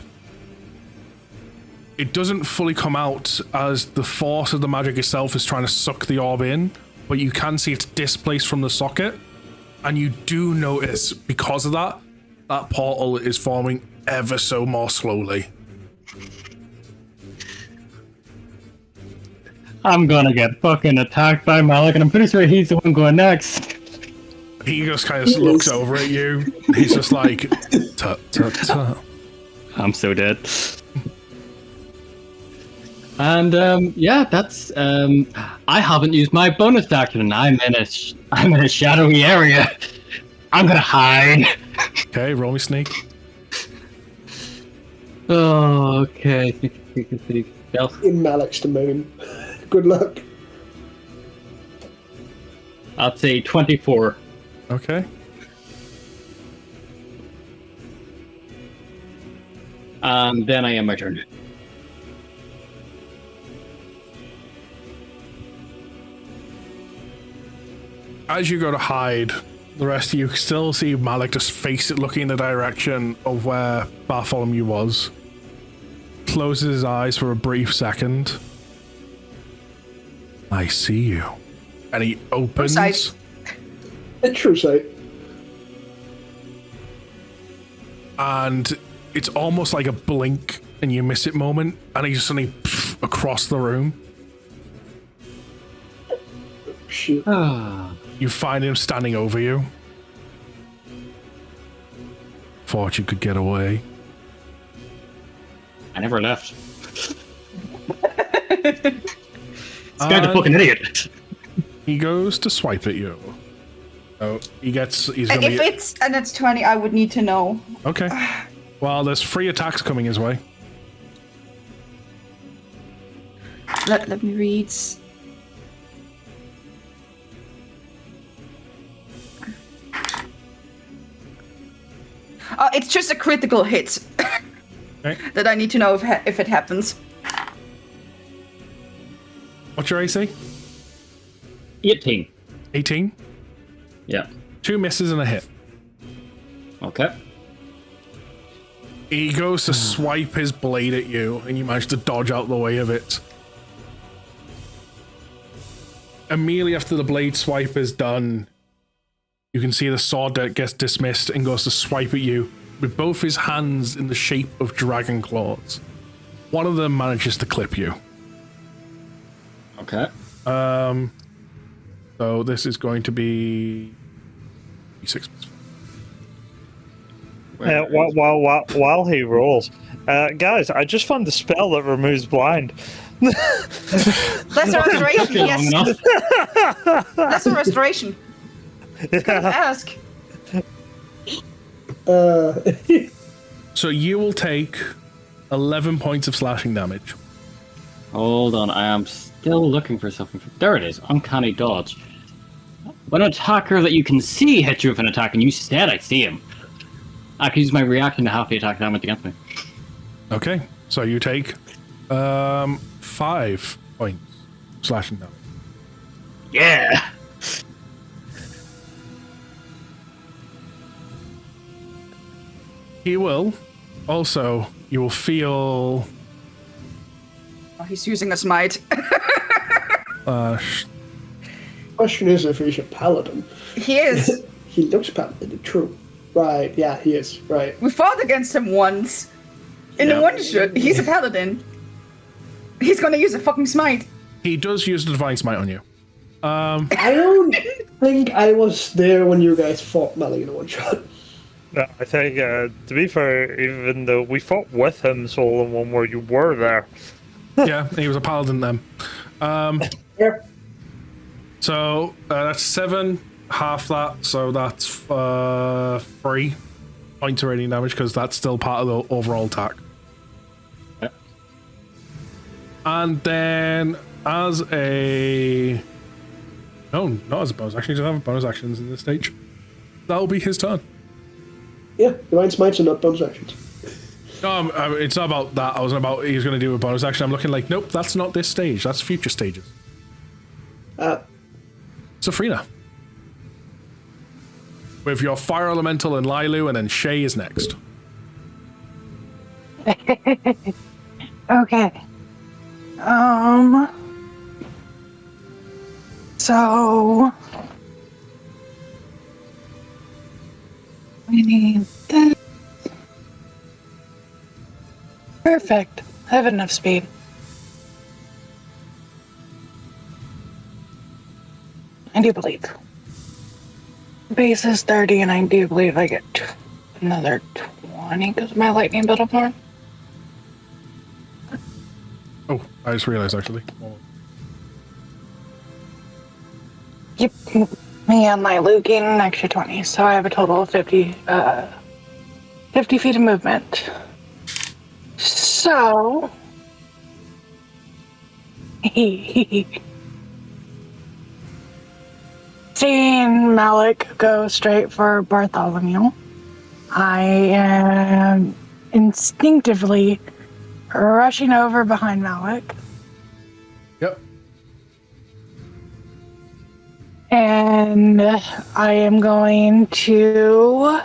It doesn't fully come out as the force of the magic itself is trying to suck the orb in, but you can see it's displaced from the socket, and you do notice, because of that, that portal is forming ever so more slowly. I'm gonna get fucking attacked by Malik, and I'm pretty sure he's the one going next. He just kind of looks over at you. He's just like, tut, tut, tut. I'm so dead. And yeah, that's I haven't used my bonus action, and I'm in a shadowy area. I'm gonna hide. Okay, roll me sneak. Oh, okay. Sneak. Stealth. In Malik's domain. Good luck. I'd say 24. Okay. And then I am my turn. As you go to hide, the rest of you still see Malik just face it, looking in the direction of where Bartholomew was. Closes his eyes for a brief second. I see you. And he opens. Precise. True sight. And it's almost like a blink and you miss it moment, and he's suddenly across the room. Shit. You find him standing over you. Thought you could get away. I never left. This guy's a fucking idiot. He goes to swipe at you. Oh, he's gonna If it's and it's 20, I would need to know. Okay. Well, there's 3 attacks coming his way. Let me read. It's just a critical hit. Okay. That I need to know if it happens. What's your AC? 18. 18? Yeah. 2 misses and a hit. Okay. He goes to swipe his blade at you, and you manage to dodge out the way of it. Immediately after the blade swipe is done, you can see the sword that gets dismissed and goes to swipe at you with both his hands in the shape of dragon claws. One of them manages to clip you. Okay. So this is going to be 6. While he rolls, guys, I just found the spell that removes blind. That's a restoration, Long yes. enough. That's a restoration. Ask. So you will take 11 points of slashing damage. Hold on, I am still looking for something. There it is, uncanny dodge. When an attacker that you can see hits you with an attack, and you said I see him, I can use my reaction to half the attack damage against me. Okay, so you take 5 points slashing damage. Yeah! He will. Also, you will feel... Oh, he's using a smite. Question is if he's a paladin. He is. He looks paladin, true. Right, yeah, he is, right. We fought against him once. In the one shot, he's a paladin. He's gonna use a fucking smite. He does use the divine smite on you. I don't think I was there when you guys fought Melly in a one-shot. No, I think, to be fair, even though we fought with him, Soul, in one where you were there. Yeah, he was a paladin then. Yep. So that's 7, half that, so that's 3 points of radiant damage because that's still part of the overall attack. Yeah. And then as a... No, not as a bonus action, he doesn't have bonus actions in this stage. That'll be his turn. Yeah, divine smites are not bonus actions. No, it's not about that. I wasn't about he's going to do a bonus action. I'm looking like, nope, that's not this stage. That's future stages. Safrina. With your fire elemental and Lilu, and then Shay is next. Okay. So we need this. Perfect. I have enough speed. I do believe. Base is 30, and I do believe I get another 20 because of my lightning battle form. Oh, I just realized actually. Yep. Me and my Luke gain an extra 20, so I have a total of 50 feet of movement. So... Seeing Malik go straight for Bartholomew, I am instinctively rushing over behind Malik. Yep. And I am going to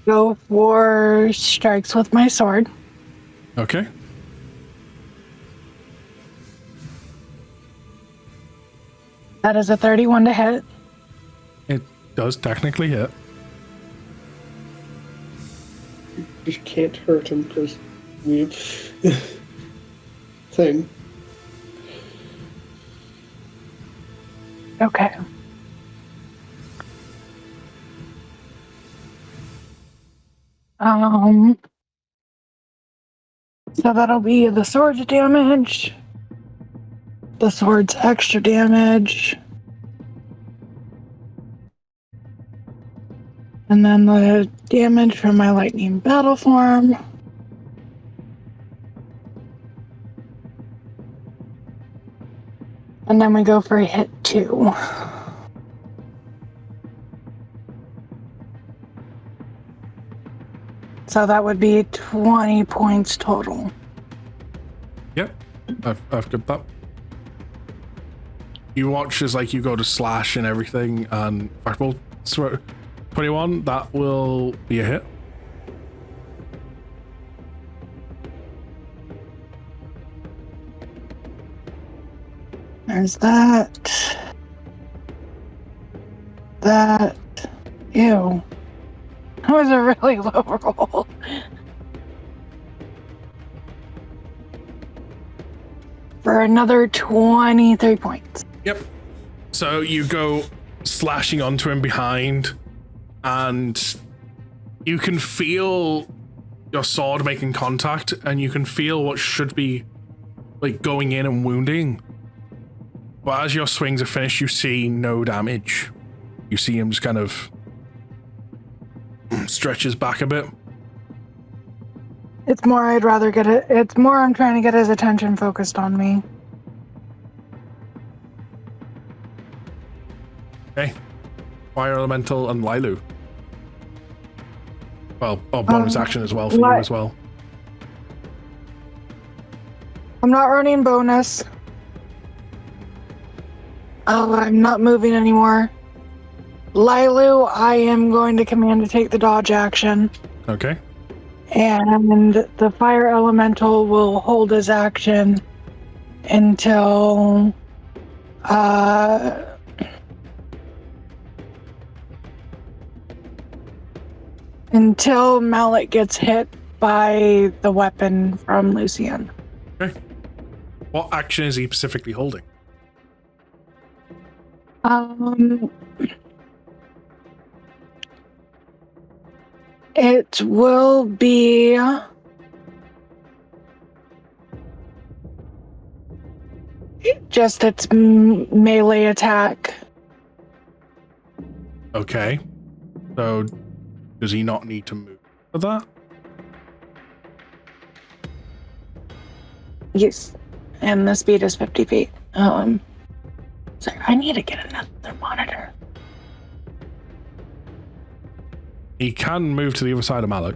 go for strikes with my sword. Okay. That is a 31 to hit. It does technically hit. Just can't hurt him because weird thing. Okay. So that'll be the sword's damage, the sword's extra damage, and then the damage from my lightning battle form. And then we go for hit 2. So that would be 20 points total. Yep. I've got that. You watch as like you go to slash and everything, and Firebolt 21, that will be a hit. There's that. That. Ew. That was a really low roll. For another 23 points. Yep. So you go slashing onto him behind, and you can feel your sword making contact, and you can feel what should be like going in and wounding. But as your swings are finished, you see no damage. You see him just kind of stretches back a bit. It's more I'd rather get it. It's more I'm trying to get his attention focused on me. Okay. Fire Elemental and Lilu. Well, bonus action as well for you as well. I'm not running bonus. I'm not moving anymore. Lilu, I am going to command to take the dodge action. Okay. And the fire elemental will hold his action until Malik gets hit by the weapon from Lucian. Okay. What action is he specifically holding? It will be just its melee attack. Okay. So, does he not need to move for that? Yes. And the speed is 50 feet. Sorry, I need to get another monitor. He can move to the other side of Malik.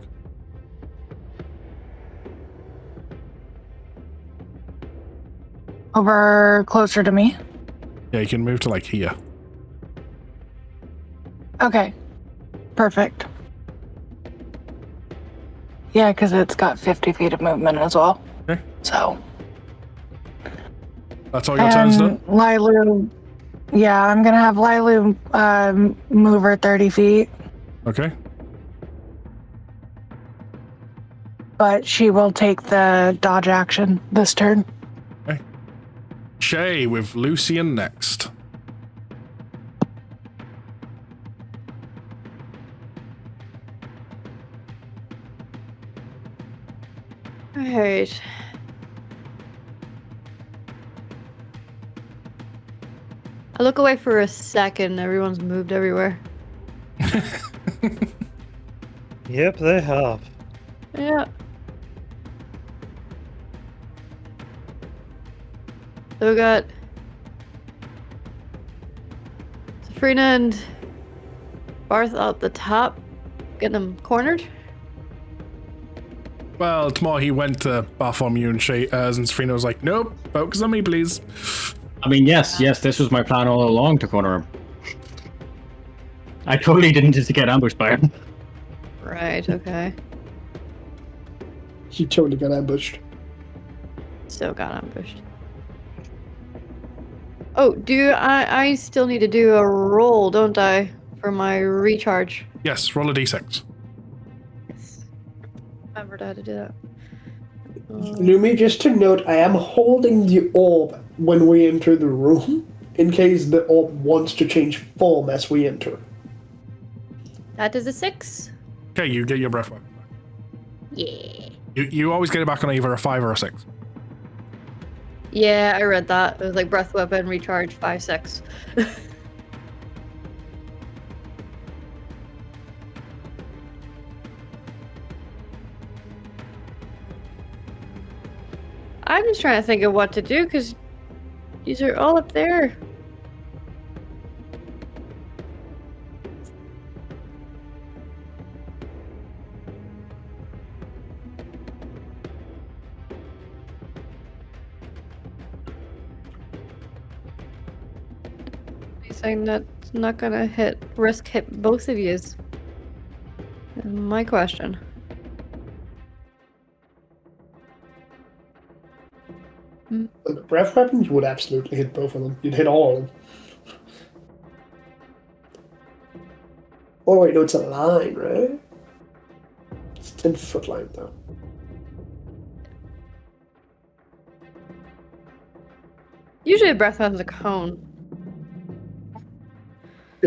Over closer to me? Yeah, he can move to like here. Okay. Perfect. Yeah, because it's got 50 feet of movement as well. Okay. So. That's all your turns done? Lilu. Yeah, I'm going to have Lilu move her 30 feet. Okay. But she will take the dodge action this turn. Okay. Shay with Lucian next. Alright. I look away for a second. Everyone's moved everywhere. Yep, they have. Yeah. So we got Sabrina and Barth out the top, getting them cornered. Well, it's more he went to Bartholomew and Shay, and Safrina was like, nope, focus on me, please. I mean, yes, this was my plan all along to corner him. I totally didn't just get ambushed by him. Right, okay. He totally got ambushed. Still got ambushed. Oh, I still need to do a roll, don't I? For my recharge. Yes, roll a d6. Yes. Remembered how to do that. Lumi, just to note, I am holding the orb when we enter the room, in case the orb wants to change form as we enter. That is a 6. Okay, you get your breath weapon. Yeah. You always get it back on either a 5 or a 6. Yeah, I read that. It was like breath weapon, recharge, 5, 6. I'm just trying to think of what to do because these are all up there. Saying that's not gonna risk hit both of yous. My question. The breath weapons would absolutely hit both of them. You'd hit all of them. Oh wait, no, it's a line, right? It's a 10-foot line though. Usually a breath weapon's a cone.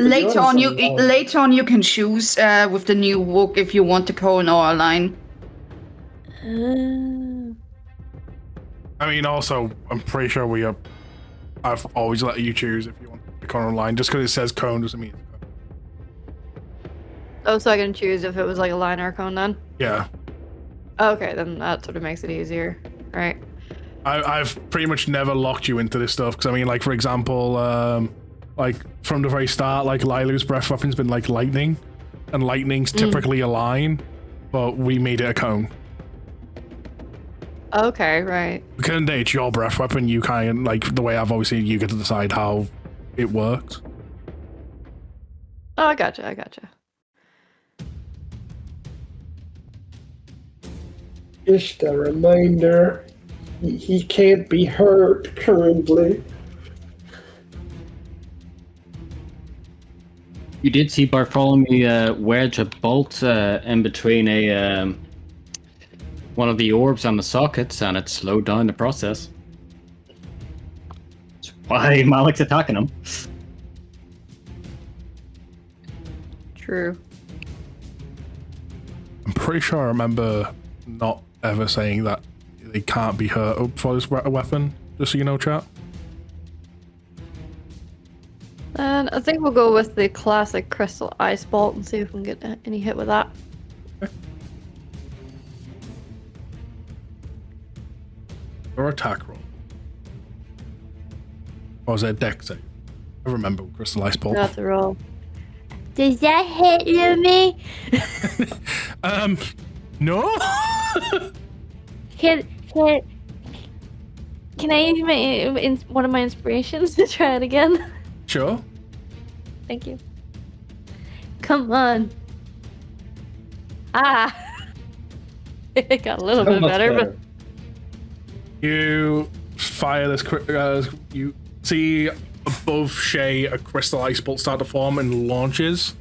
Later on, you can choose with the new book if you want the cone or a line. I mean, also, I'm pretty sure I've always let you choose if you want the cone or line. Just because it says cone doesn't mean it's a cone. Oh, so I can choose if it was like a line or a cone then? Yeah. Okay, then that sort of makes it easier, right? I've pretty much never locked you into this stuff because I mean, like for example, like from the very start, like Lilu's breath weapon's been like lightning, and lightning's typically a line, but we made it a cone. Okay, right. Because it's your breath weapon, you kind of like the way I've always seen you get to decide how it works. Oh, I gotcha. Just a reminder, he can't be hurt currently. You did see Bartholomew wedge a bolt in between one of the orbs and the sockets, and it slowed down the process. That's why Malik's attacking him. True. I'm pretty sure I remember not ever saying that they can't be hurt for this weapon, just so you know, chat. And I think we'll go with the classic crystal ice bolt and see if we can get any hit with that. Or attack roll. Or was it a deck save? I remember crystal ice bolt. That's a roll. Does that hit Lumi? No. Can I use one of my inspirations to try it again? Sure. Thank you. Come on. Ah. It got a little bit better, but You fire this. You see above Shay a crystal ice bolt start to form and launches.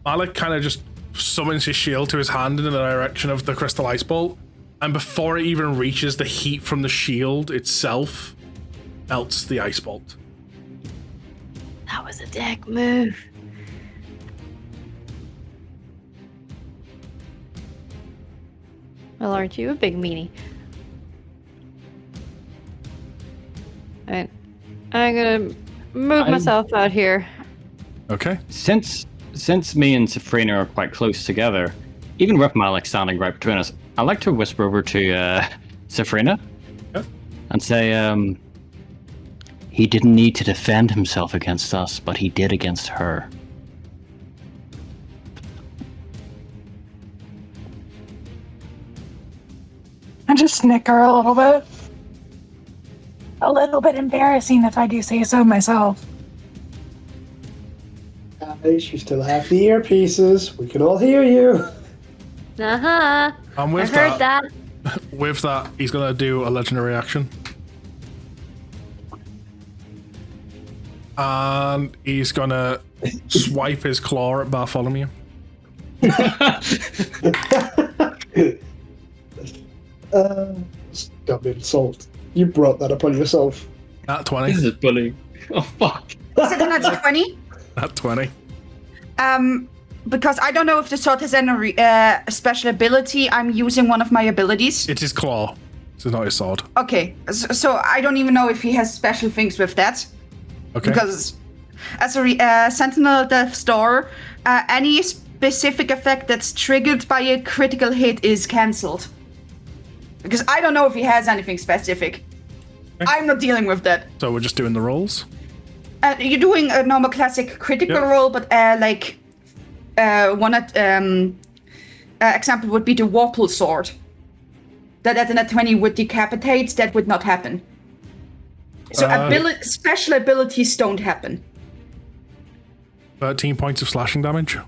Malik kind of just summons his shield to his hand in the direction of the crystal ice bolt, and before it even reaches the heat from the shield itself, melts the ice bolt. That was a dick move. well, aren't you a big meanie? Alright. I'm gonna move myself out here. Okay. Since me and Safrina are quite close together, even with Malik standing right between us, I'd like to whisper over to Safrina and say, he didn't need to defend himself against us, but he did against her. I just snicker a little bit. A little bit embarrassing if I do say so myself. Guys, you still have the earpieces. We can all hear you. Uh-huh. And with I heard that. With that, he's gonna do a legendary action. And he's gonna swipe his claw at Bartholomew. Stop insult. You brought that upon yourself. At 20. This is bullying. Oh, fuck. Is it an 20? At 20. Because I don't know if the sword has any special ability. I'm using one of my abilities. It's his claw. This is not his sword. Okay, so I don't even know if he has special things with that. Okay. Because as a Sentinel Death Star, any specific effect that's triggered by a critical hit is cancelled. Because I don't know if he has anything specific. Okay. I'm not dealing with that. So we're just doing the rolls. You're doing a normal classic critical roll, but one example would be the Warple sword. That at a 20 would decapitate. That would not happen. So special abilities don't happen. 13 points of slashing damage.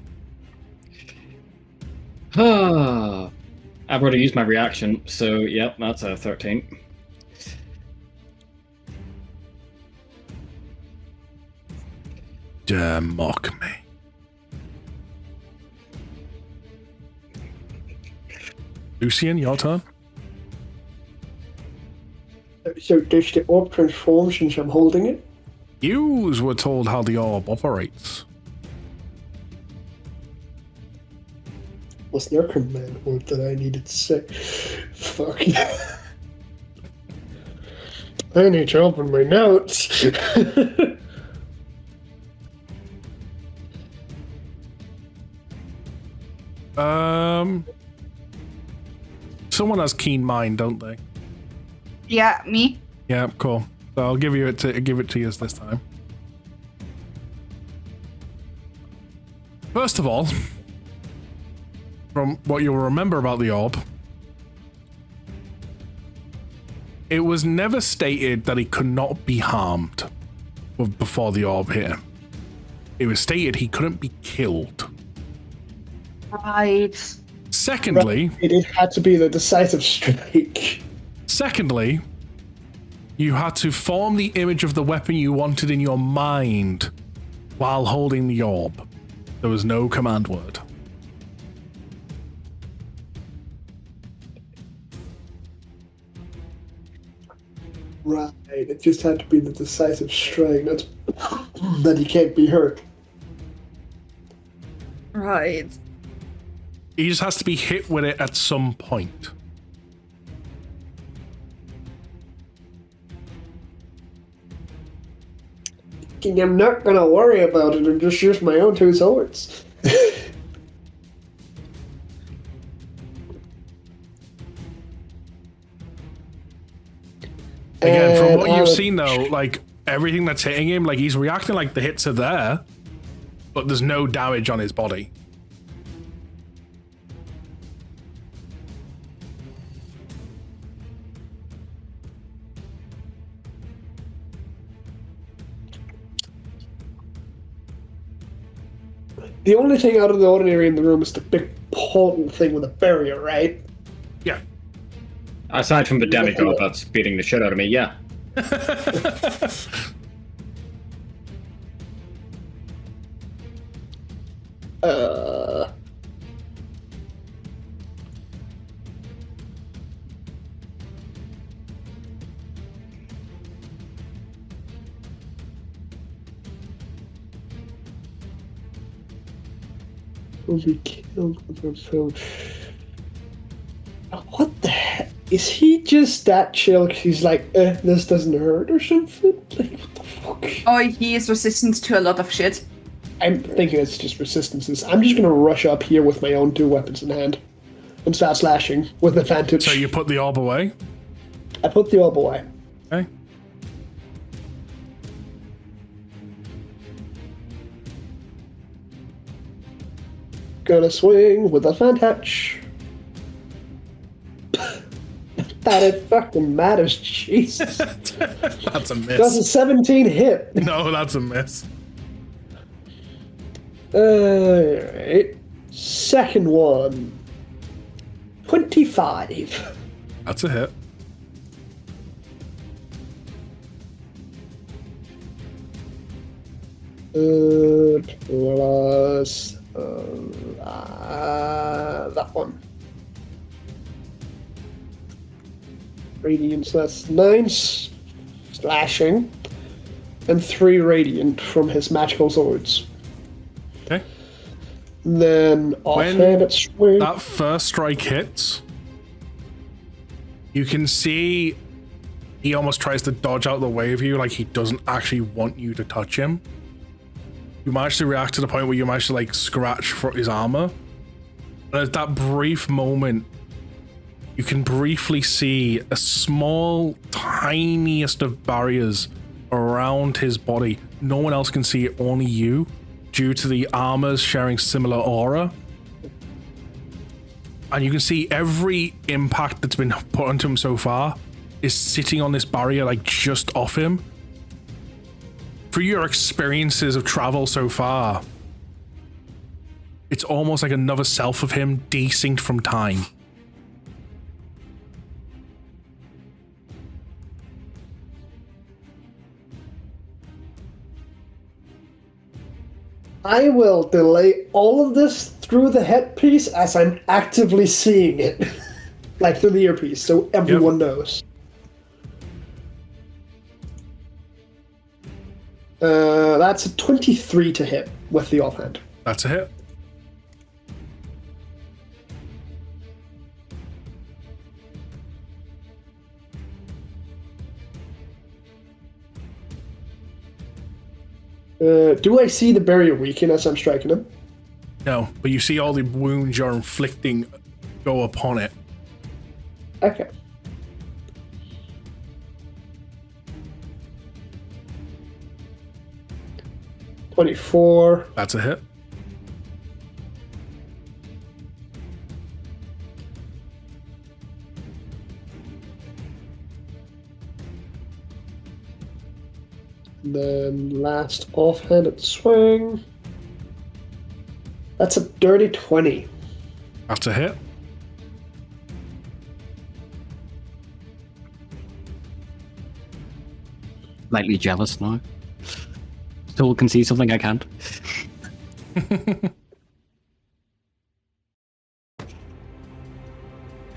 I've already used my reaction, so yep, that's a 13. Dare mock me. Lucian, your turn. So does the orb transform since I'm holding it? Yous were told how the orb operates. Was there a command word that I needed to say? Fuck. I need to open my notes. Someone has keen mind, don't they? Yeah, me. Yeah, cool. So I'll give it to you this time. First of all, from what you'll remember about the orb, it was never stated that he could not be harmed before the orb hit him. It was stated he couldn't be killed. Right. Secondly, it had to be the decisive strike. Secondly, you had to form the image of the weapon you wanted in your mind while holding the orb. There was no command word. Right, it just had to be the decisive strike. That's that he can't be hurt. Right. He just has to be hit with it at some point. I'm not gonna worry about it and just use my own two swords. Again, from what you've seen though, like everything that's hitting him, like he's reacting like the hits are there, but there's no damage on his body. The only thing out of the ordinary in the room is the big portal thing with a barrier, right? Yeah. Aside from the demigod that's beating the shit out of me, yeah. Will be killed with a film. What the heck? Is he just that chill? He's like, this doesn't hurt or something? Like, what the fuck? Oh, he is resistant to a lot of shit. I'm thinking it's just resistances. I'm just gonna rush up here with my own two weapons in hand and start slashing with advantage. So you put the orb away? I put the orb away. Okay. Gonna swing with advantage. That it fucking matters, Jesus. That's a miss. Does a 17 hit? No, that's a miss. Alright. Second one. 25. That's a hit. Plus that one. Radiant, so that's 9 slashing and 3 radiant from his magical swords. Okay. Then offhand swing. That first strike hits, you can see he almost tries to dodge out the way of you, like he doesn't actually want you to touch him. You manage to react to the point where you manage to like scratch for his armor. And at that brief moment, you can briefly see a small, tiniest of barriers around his body. No one else can see it, only you, due to the armors sharing similar aura. And you can see every impact that's been put onto him so far is sitting on this barrier, like just off him. For your experiences of travel so far, it's almost like another self of him desynced from time. I will delay all of this through the headpiece as I'm actively seeing it. Like through the earpiece, so everyone knows. That's a 23 to hit with the offhand. That's a hit. Do I see the barrier weaken as I'm striking him? No, but you see all the wounds you're inflicting go upon it. Okay. $24. That's a hit. Then last offhanded swing. That's a dirty 20. That's a hit. Slightly jealous now. Still can see something I can't.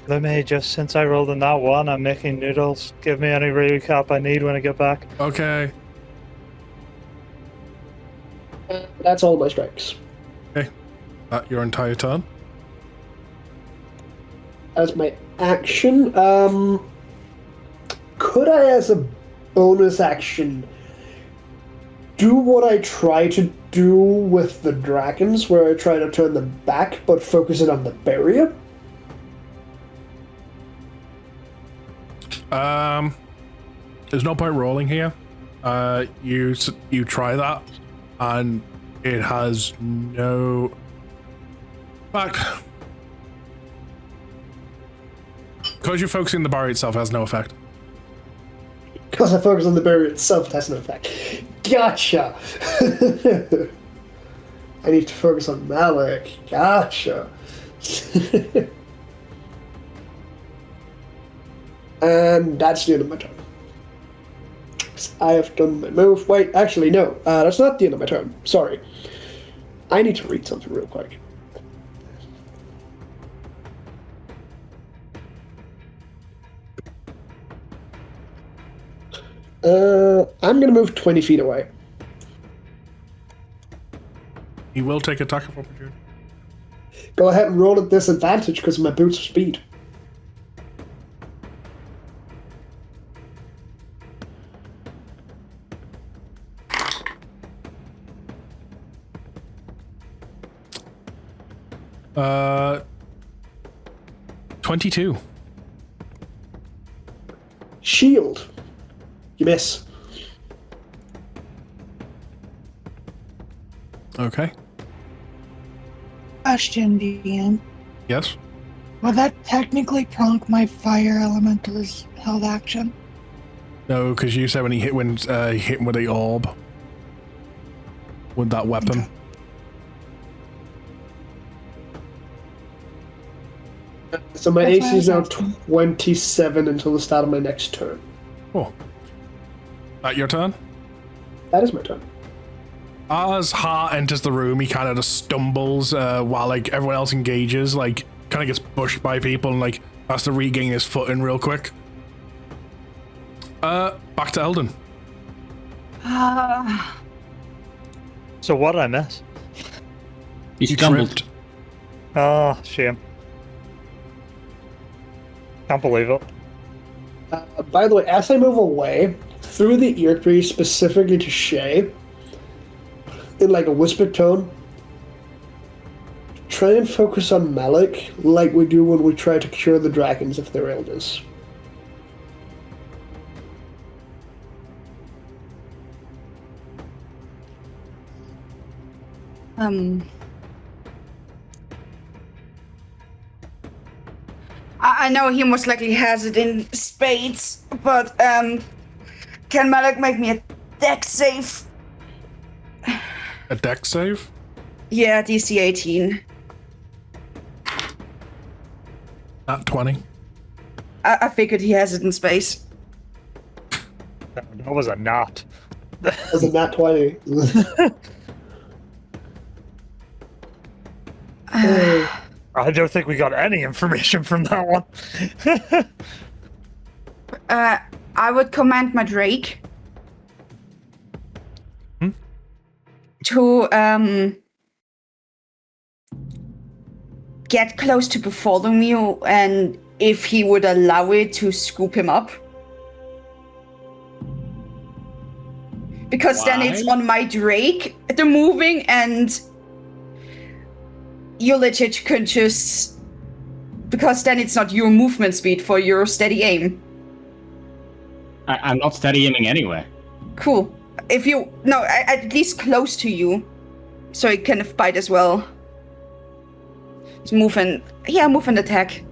Let me just, since I rolled in that one, I'm making noodles. Give me any recap I need when I get back. Okay. That's all my strikes. Okay. That your entire turn? As my action, could I, as a bonus action, do what I try to do with the dragons, where I try to turn them back, but focus it on the barrier? There's no point rolling here. You try that, and it has no. Back. Because you're focusing the barrier itself, it has no effect. Because I focus on the barrier itself, it has no effect. Gotcha! I need to focus on Malik. Gotcha. And that's the end of my turn. I have done my move. Wait, actually, no. That's not the end of my turn. Sorry. I need to read something real quick. I'm going to move 20 feet away. He will take attack of opportunity. Go ahead and roll at disadvantage because of my boots of speed. Uh, 22. Shield. You miss. Okay. Question, DM. Yes. Would that technically proc my fire elemental's held action? No, because you said when he hit hit him with the orb. With that weapon. Okay. So my That's why AC is I now was asking. 27 until the start of my next turn. Oh. That your turn? That is my turn. As Hart enters the room, he kind of just stumbles while like everyone else engages, like kind of gets pushed by people and like has to regain his footing real quick. Back to Eldon. So what did I miss? You You stumbled. tripped. Oh, shame. Can't believe it. By the way, as I move away, through the ear tree, specifically to Shay, in like a whispered tone, try and focus on Malik like we do when we try to cure the dragons of their illness. I know he most likely has it in spades, but can Malik make me a dex save? A dex save? Yeah, DC 18. Not 20. I figured he has it in spades. That was a knot. Was it not 20? I don't think we got any information from that one. I would command my Drake. to get close to Bartholomew, and if he would allow it, to scoop him up. Because then it's Why? on my Drake, they're moving, and you legit can just... Because then it's not your movement speed for your steady aim. I'm not steady aiming anyway. Cool. If you... No, at least close to you. So it can bite as well. Just move and... Yeah, move and attack.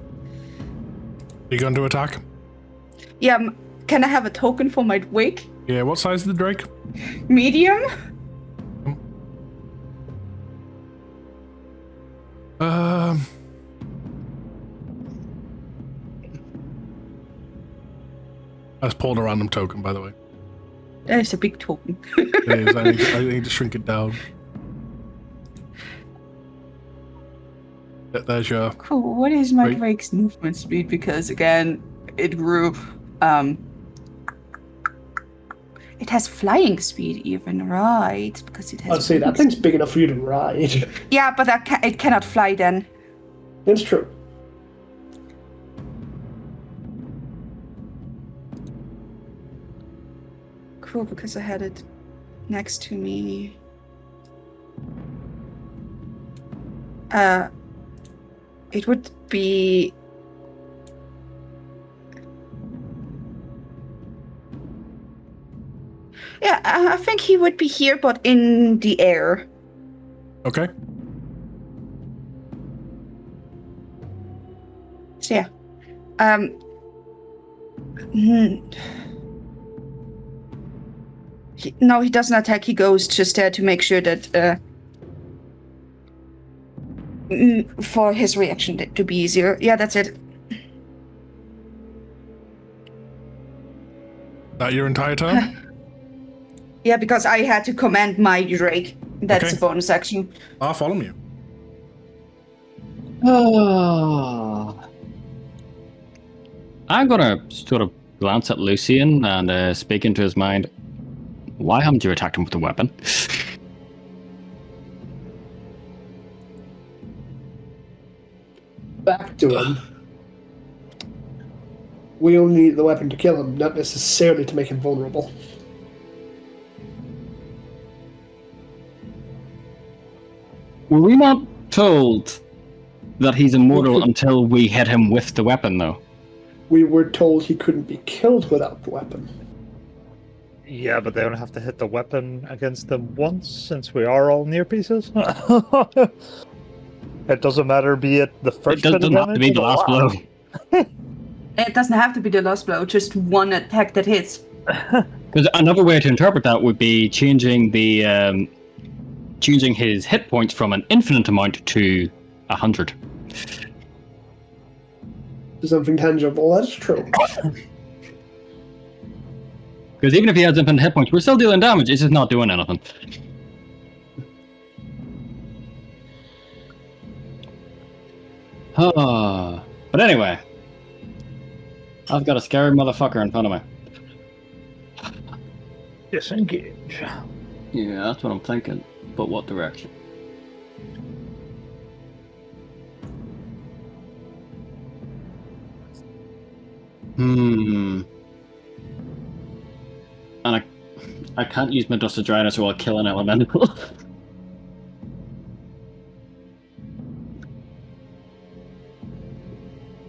You going to attack? Yeah, can I have a token for my wig? Yeah, what size is the Drake? Medium? I just pulled a random token, by the way. That is a big token. It is. I need to shrink it down. There's your... Cool. What is my Right. Drake's movement speed? Because again, it grew. It has flying speed even, right? Because it has. I'd say that thing's big enough for you to ride. Yeah, but it cannot fly then. It's true. Cool, because I had it next to me. It would be... Yeah, I think he would be here, but in the air. Okay. So yeah. No, he doesn't attack. He goes just there to make sure that for his reaction to be easier. Yeah, that's it. That your entire turn? Yeah, because I had to command my Drake. That's Okay. a bonus action. I'll follow you. I'm gonna sort of glance at Lucian and speak into his mind. Why haven't you attacked him with a weapon? Back to him. We only need the weapon to kill him, not necessarily to make him vulnerable. Were we not told that he's immortal until we hit him with the weapon, though? We were told he couldn't be killed without the weapon. Yeah, but they only have to hit the weapon against them once, since we are all near pieces. It doesn't matter, be it the first It doesn't bit of have to be damage the or last what. blow. It doesn't have to be the last blow, just one attack that hits. Because another way to interpret that would be changing the changing his hit points from an infinite amount to 100. To something tangible, that's true. Because even if he has infinite hit points, we're still dealing damage. It's just not doing anything. But anyway, I've got a scary motherfucker in front of me. Disengage. Yeah, that's what I'm thinking. But what direction? And I can't use my Dust of Dryness or I'll kill an elemental.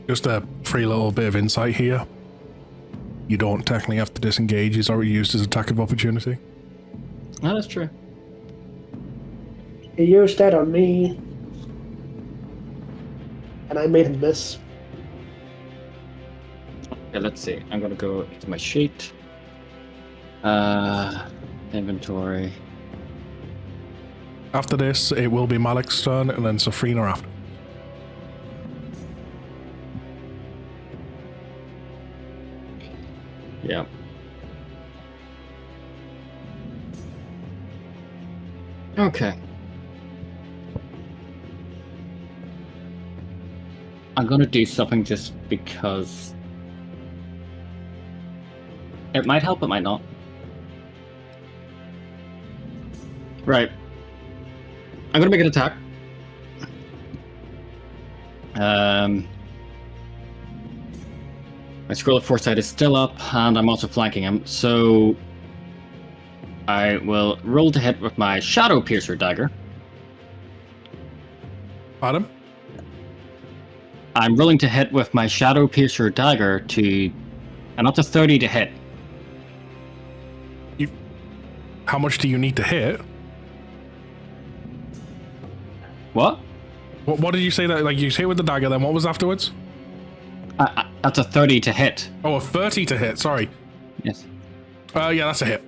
Just a free little bit of insight here. You don't technically have to disengage. He's already used his attack of opportunity. Oh, that's true. He used that on me. And I made him miss. Okay, let's see. I'm gonna go to my sheet. Inventory. After this, it will be Malik's turn, and then Safrina after. Yeah. Okay. I'm gonna do something just because it might help, it might not. Right. I'm gonna make an attack. My scroll of foresight is still up, and I'm also flanking him, so I will roll to hit with my Shadow Piercer dagger. Adam? I'm rolling to hit with my Shadow Piercer dagger to, and up to 30 to hit. How much do you need to hit? What? What did you say that, like, you hit with the dagger, then what was afterwards? That's a 30 to hit. Oh, a 30 to hit, sorry. Yes. Yeah, that's a hit.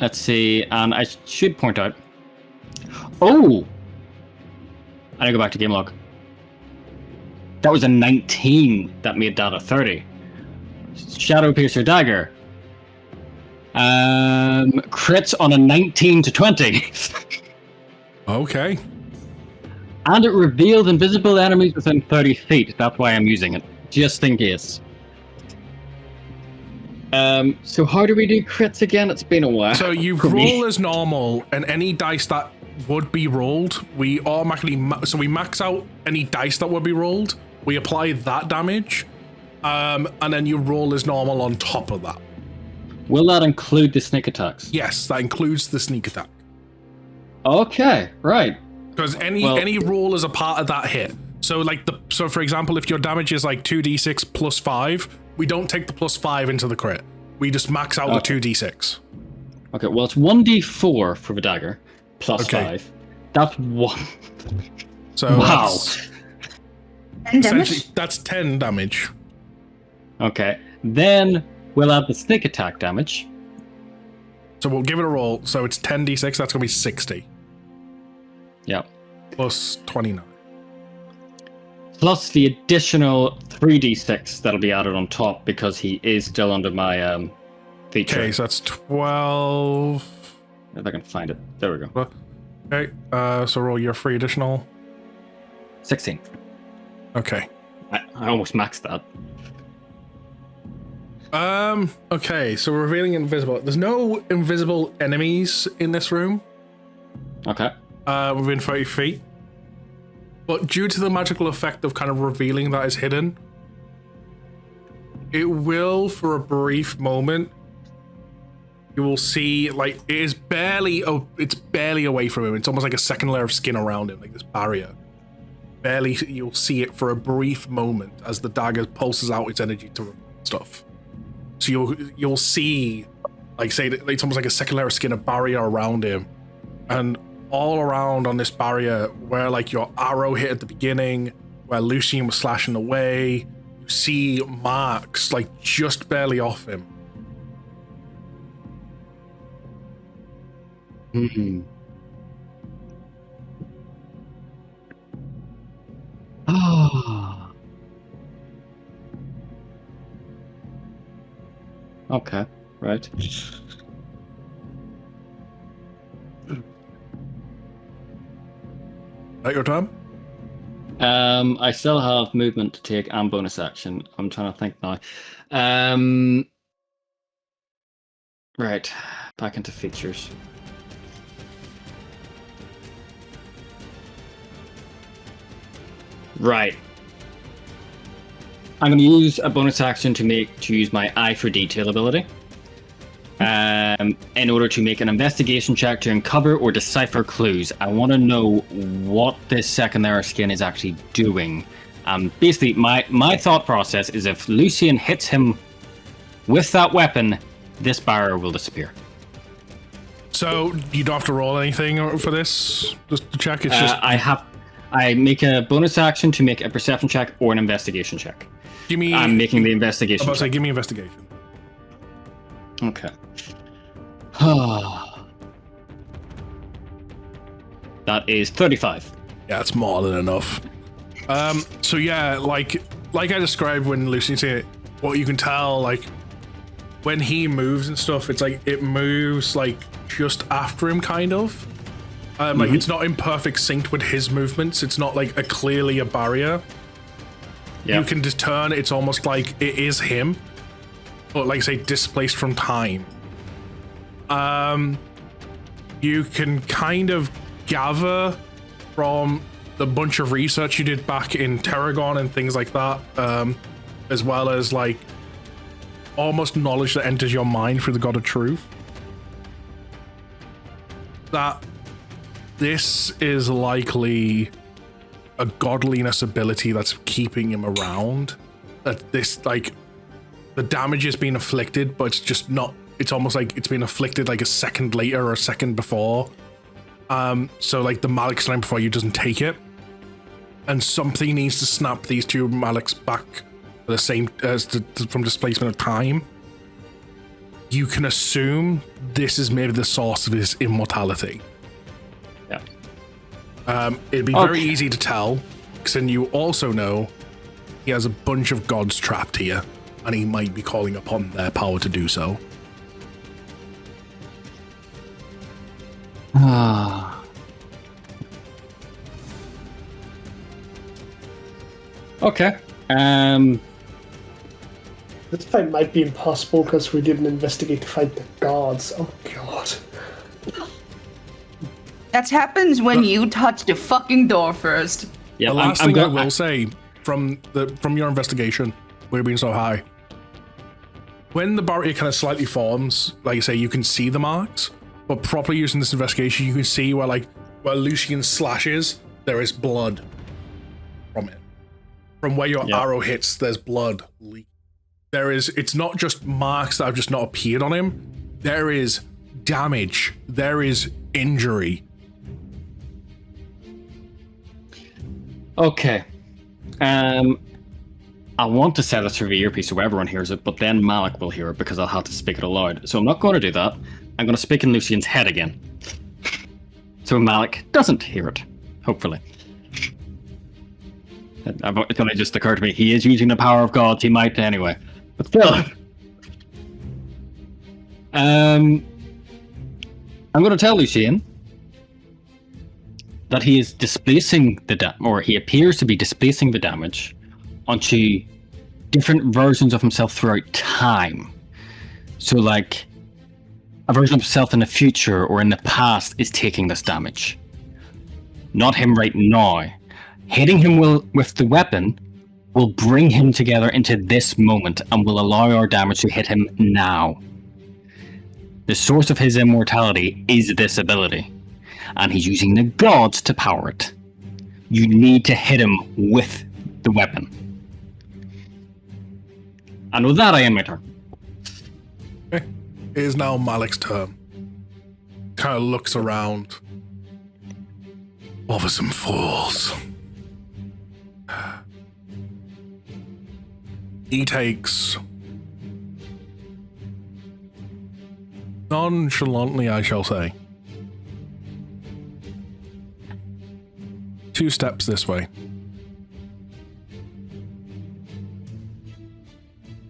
Let's see, and I should point out... Oh! I need to go back to game log. That was a 19 that made that a 30. Shadow Piercer dagger. Crits on a 19 to 20. Okay. And it revealed invisible enemies within 30 feet. That's why I'm using it. Just in case. So how do we do crits again? It's been a while. So you roll as normal, and any dice that would be rolled, we automatically... So we max out any dice that would be rolled. We apply that damage. And then you roll as normal on top of that. Will that include the sneak attacks? Yes, that includes the sneak attack. Okay, right. Because any roll is a part of that hit. So so for example, if your damage is like 2d6 plus 5, we don't take the plus 5 into the crit. We just max out the 2d6. Okay, well it's 1d4 for the dagger, plus 5. That's 1. So wow. Essentially, that's 10 damage. Okay, then we'll add the sneak attack damage. So we'll give it a roll. So it's 10d6, that's going to be 60. Yep. Plus 29. Plus the additional 3d6 that'll be added on top because he is still under my feature. Okay, so that's 12. If I can find it. There we go. Okay, so roll your free additional. 16. Okay. I almost maxed that. Okay, so revealing invisible. There's no invisible enemies in this room. Okay. Within 30 feet. But due to the magical effect of kind of revealing that is hidden, it will, for a brief moment, you will see, like, it's barely away from him. It's almost like a second layer of skin around him, like this barrier. Barely, you'll see it for a brief moment as the dagger pulses out its energy to reveal stuff. So you'll see, like, say, it's almost like a second layer of skin, a barrier around him. And all around on this barrier, where like your arrow hit at the beginning, where Lucian was slashing away, you see marks like just barely off him. Mm-hmm. Oh. Okay, right. At your turn? I still have movement to take and bonus action. I'm trying to think now. Right, back into features. Right. I'm going to use a bonus action to use my Eye for Detail ability. In order to make an investigation check to uncover or decipher clues. I want to know what this second layer of skin is actually doing. Basically, my thought process is if Lucian hits him with that weapon, this barrier will disappear. So you don't have to roll anything for this, just to check. It's just I make a bonus action to make a perception check or an investigation check. I'm making the investigation. I'm about to say, give me investigation. Okay. That is 35. Yeah, it's more than enough. So yeah, like I described when Lucian said it, what you can tell, like when he moves and stuff, it's like it moves like just after him, kind of. Like it's not in perfect sync with his movements. It's not like clearly a barrier. Yeah. You can discern it's almost like it is him, but like say displaced from time. You can kind of gather from the bunch of research you did back in Terragon and things like that, as well as like almost knowledge that enters your mind through the God of Truth, that this is likely a godliness ability that's keeping him around. That this, like, the damage has been inflicted, but it's just not, it's almost like it's been inflicted like a second later or a second before. So like the Malik slam before you doesn't take it. And something needs to snap these two Maliks back for the same from displacement of time. You can assume this is maybe the source of his immortality. Yeah. It'd be very easy to tell, because then you also know he has a bunch of gods trapped here, and he might be calling upon their power to do so. Okay. This fight might be impossible because we didn't investigate to fight the gods. Oh god. That happens when you touch the fucking door first. Yeah, The last thing I will say from your investigation, we're being so high. When the barrier kind of slightly forms, like I say, you can see the marks, but properly using this investigation, you can see where Lucian slashes, there is blood from it. From where your arrow hits, there's blood leak. It's not just marks that have just not appeared on him. There is damage. There is injury. Okay. I want to say this through the earpiece so everyone hears it, but then Malik will hear it because I'll have to speak it aloud. So I'm not going to do that. I'm going to speak in Lucian's head again. So Malik doesn't hear it, hopefully. It's only just occurred to me, he is using the power of gods, he might anyway. But still. I'm going to tell Lucian that he is displacing or he appears to be displacing the damage onto different versions of himself throughout time. So like, a version of himself in the future or in the past is taking this damage. Not him right now. Hitting him with the weapon will bring him together into this moment and will allow our damage to hit him now. The source of his immortality is this ability, and he's using the gods to power it. You need to hit him with the weapon. And with that, I end my turn. Okay. It is now Malik's turn. Kind of looks around. Bothersome fools. He takes, nonchalantly I shall say, 2 steps this way.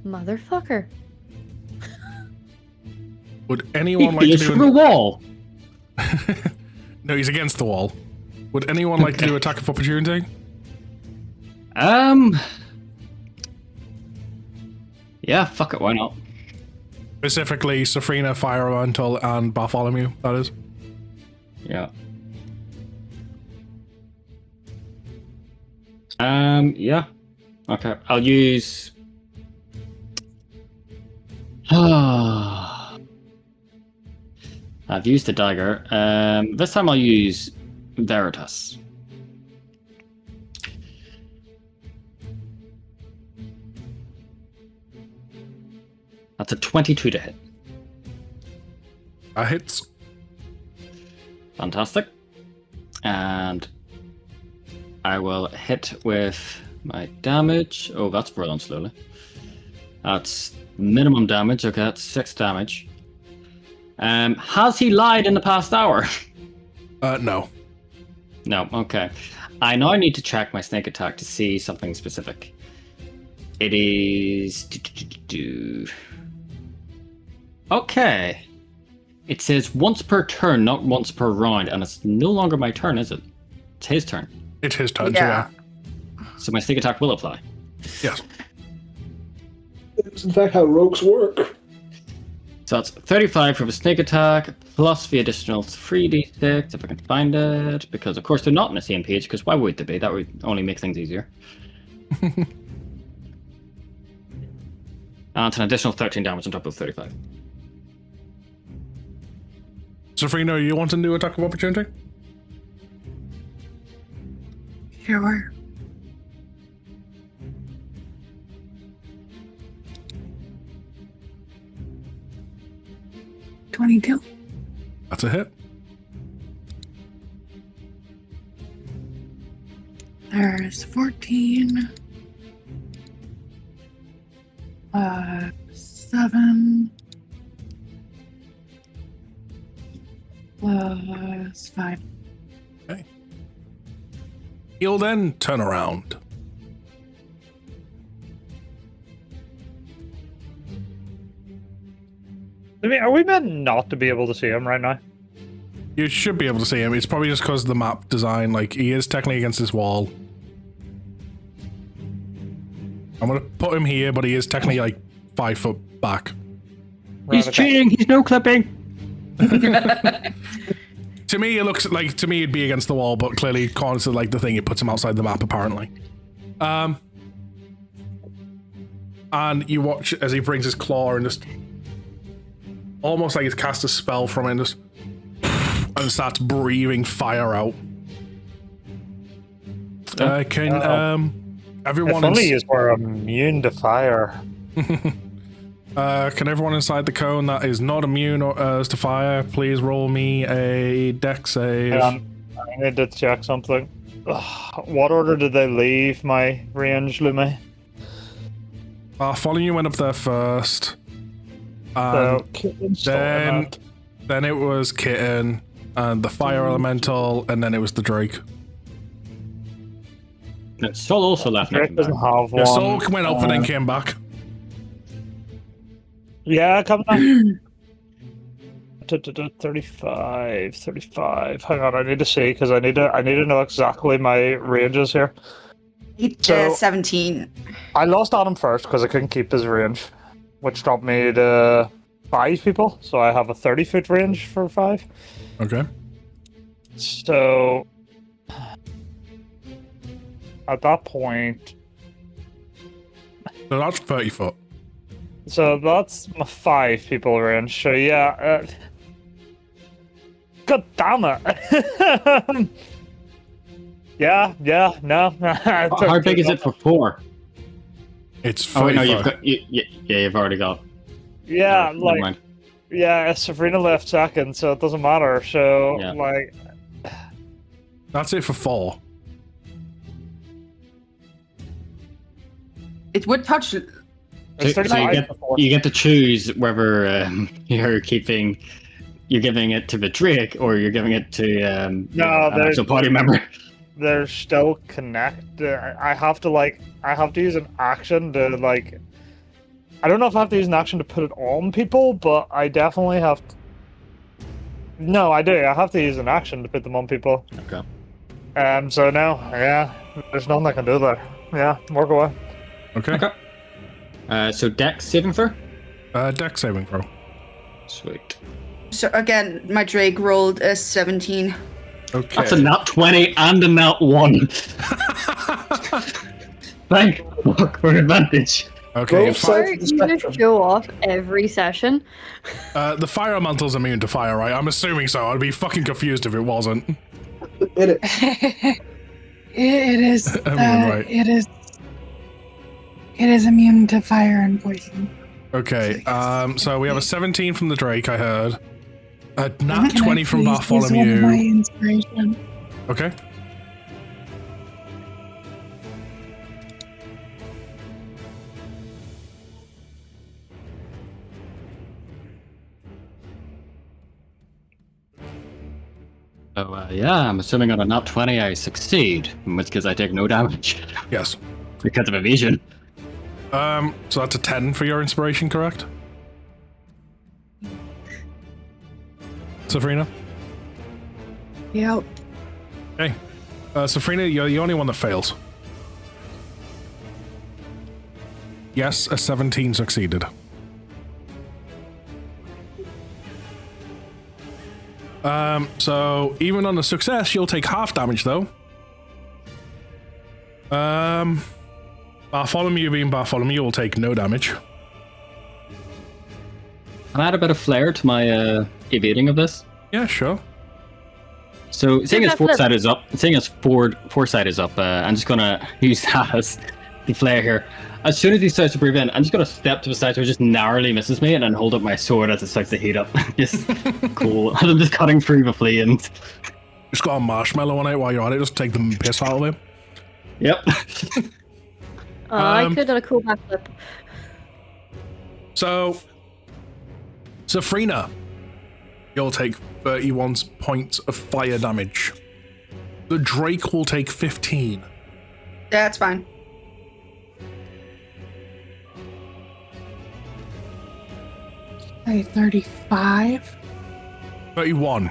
Motherfucker. Would anyone like to do the wall? No, he's against the wall. Would anyone like to do attack of opportunity? Yeah, fuck it, why not? Specifically, Safrina, Fire Elemental, and Bartholomew, that is. Yeah. Yeah. Okay, I'll use... I've used the dagger. This time I'll use Veritas. That's a 22 to hit. That hits. Fantastic. And I will hit with my damage. Oh, that's rolling slowly. That's minimum damage. Okay, that's 6 damage. Has he lied in the past hour? No. No, okay. I now need to check my snake attack to see something specific. It is... Okay. It says once per turn, not once per round, and it's no longer my turn, is it? It's his turn. It's his turn, Yeah. so So my sneak attack will apply. yes. It's in fact how rogues work. So So that's 35 for the sneak attack, plus the additional 3d6, if I can find it. Because, of course, they're not on the same page, because why would they be? That would only make things easier. And it's an additional 13 damage on top of 35. Safrina, you want to do attack of opportunity? Sure. $22. That's a hit. There's 14. 7. Plus 5. Okay. He'll then turn around. I mean, are we meant not to be able to see him right now? You should be able to see him. It's probably just because of the map design. Like, he is technically against this wall. I'm going to put him here, but he is technically, like, 5 foot back. He's cheating! He's no clipping! To me, it looks like, to me, it'd be against the wall, but clearly, according to, like, the thing, it puts him outside the map, apparently. And you watch as he brings his claw and just... almost like he's cast a spell from it and just... and starts breathing fire out. Can everyone? If only we're immune to fire. Can everyone inside the cone that is not immune to fire please roll me a dex save? I need to check something. Ugh, what order did they leave my range, Lumi? Following you went up there first. So, Then it was Kitten and the fire elemental, and then it was the Drake. Sol also left. Drake doesn't have Yeah, one. Sol went up and then came back. Yeah, come on. 35. Hang on, I need to see because I need to know exactly my ranges here. 17. I lost Adam first because I couldn't keep his range, which dropped me to 5 people. So I have a 30-foot range for 5. Okay. So at that point, So that's 30 foot. so that's my 5 people range. So yeah, god damn it. yeah, no. How big is it for 4? It's 30 Oh wait, no, foot. you've already got. Yeah, Never like mind. yeah, Sabrina left second, so it doesn't matter. So Yeah. like, That's it for 4. It would touch. So, it's so 35 before. you get to choose whether you're giving it to the Drake or you're giving it to an there's- actual party member. They're still connect. I have to use an action to like. I don't know if I have to use an action to put it on people, but I definitely have. No, I do. I have to use an action to put them on people. Okay. So no, yeah, there's nothing I can do there. Yeah, work away. Okay. So Dex saving throw. Dex saving throw. Sweet. So again, my Drake rolled a 17. Okay. That's a nat 20 and a nat 1. Thank fuck for advantage. Okay. Both sides of the You just spectrum. show off every session. The fire mantle's immune to fire, right? I'm assuming so. I'd be fucking confused if it wasn't. It is. It is. Everyone right. It is. It is immune to fire and poison. Okay. So we have a 17 from the Drake, I heard. A nat Can I 20 from please use one of my Bartholomew. inspiration? Okay. So yeah, I'm assuming on a nat 20 I succeed, in which case I take no damage Yes. because of evasion. So that's a 10 for your inspiration, correct? Safrina? Yep. Okay. Safrina, you're the only one that fails. Yes, a 17 succeeded. So even on a success, you'll take half damage though. Bartholomew being Bartholomew will take no damage. Can I add a bit of flair to my evading of this? Yeah, sure. So seeing as foresight is up, I'm just gonna use that as the flair here. As soon as he starts to breathe in, I'm just gonna step to the side so it just narrowly misses me, and then hold up my sword as it starts to heat up. Just cool. I'm just cutting through the flame. Just got a marshmallow on it while you're at it. Just take the piss out of it. Yep. I could have done a cool backflip. So, Safrina, you'll take 31 points of fire damage. The Drake will take 15. That's fine. Okay, 35. 31.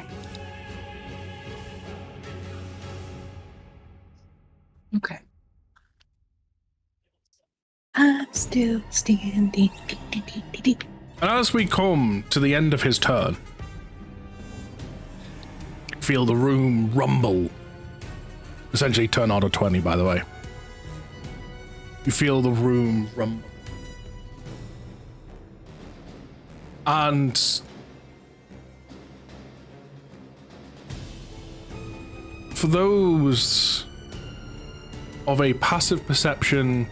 Okay. I'm still standing. And as we come to the end of his turn, feel the room rumble. Essentially turn out a 20, by the way. You feel the room rumble. And for those of a passive perception,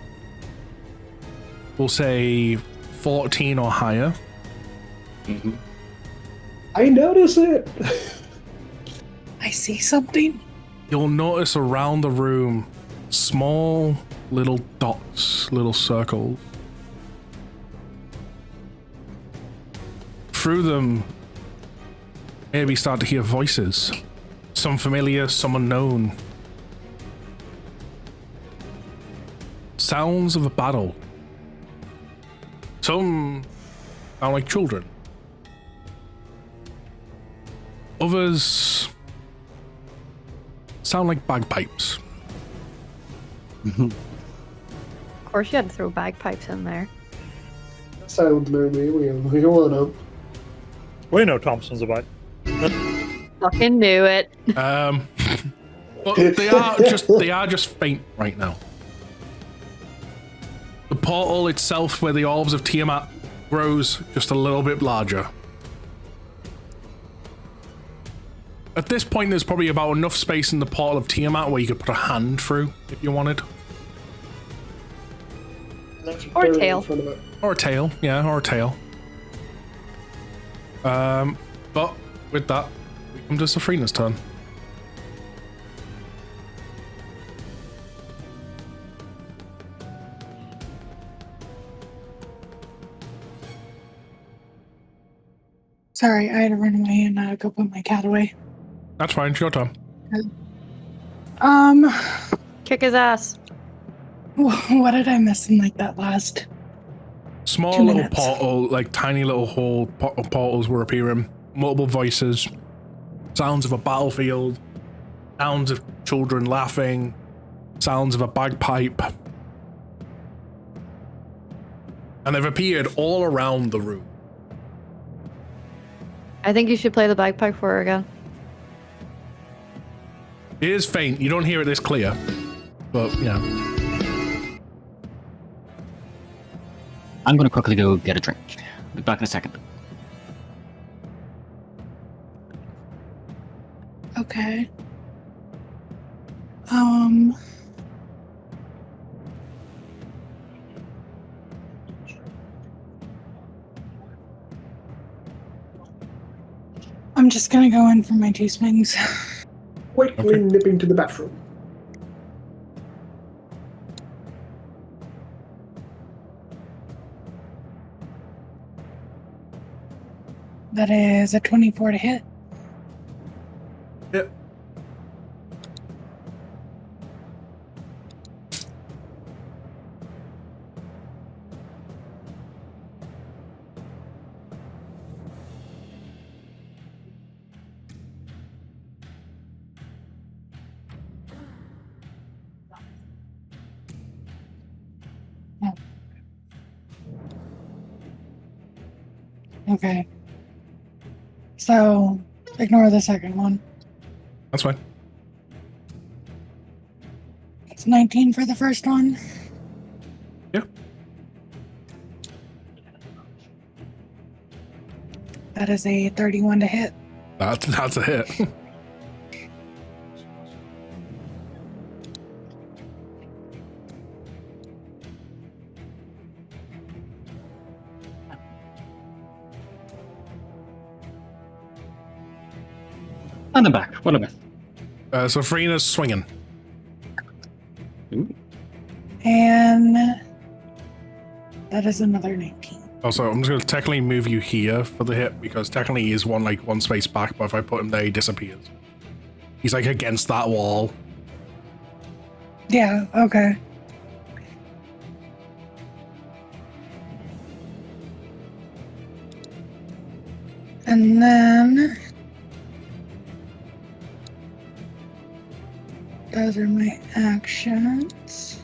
we'll say 14 or higher. Mm-hmm. I notice it. I see something. You'll notice around the room small little dots, little circles. Through them, maybe start to hear voices. Some familiar, some unknown. Sounds of a battle. Some sound like children. Others sound like bagpipes. Of course, you had to throw bagpipes in there. Sound gloomy. We all know. We know Thompson's about. Fucking knew it. But they are just faint right now. The portal itself, where the orbs of Tiamat grows, just a little bit larger. At this point, there's probably about enough space in the portal of Tiamat where you could put a hand through if you wanted. Or a tail. Or a tail, yeah, or a tail. But with that, we come to Safrina's turn. Sorry, I had to run away and go put my cat away. That's fine, it's your turn. Kick his ass. What did I miss in like that last? Small 2 little minutes. portal, like tiny little hole portals were appearing. Multiple voices, sounds of a battlefield, sounds of children laughing, sounds of a bagpipe. And they've appeared all around the room. I think you should play the bagpipe for her again. It is faint, you don't hear it this clear. But, yeah. I'm gonna quickly go get a drink. Be back in a second. Okay. I'm just gonna go in for my 2 swings. Quickly nipping to the bathroom. That is a 24 to hit. Yep. Okay. So Ignore the second one. That's fine. It's 19 for the first one. Yeah. That is a 31 to hit. That's a hit. And I'm back. What a myth. So Freena's swinging. And that is another 19. Also, I'm just going to technically move you here for the hit, because technically he is one space back, but if I put him there, he disappears. He's like against that wall. Yeah, okay. And then those are my actions.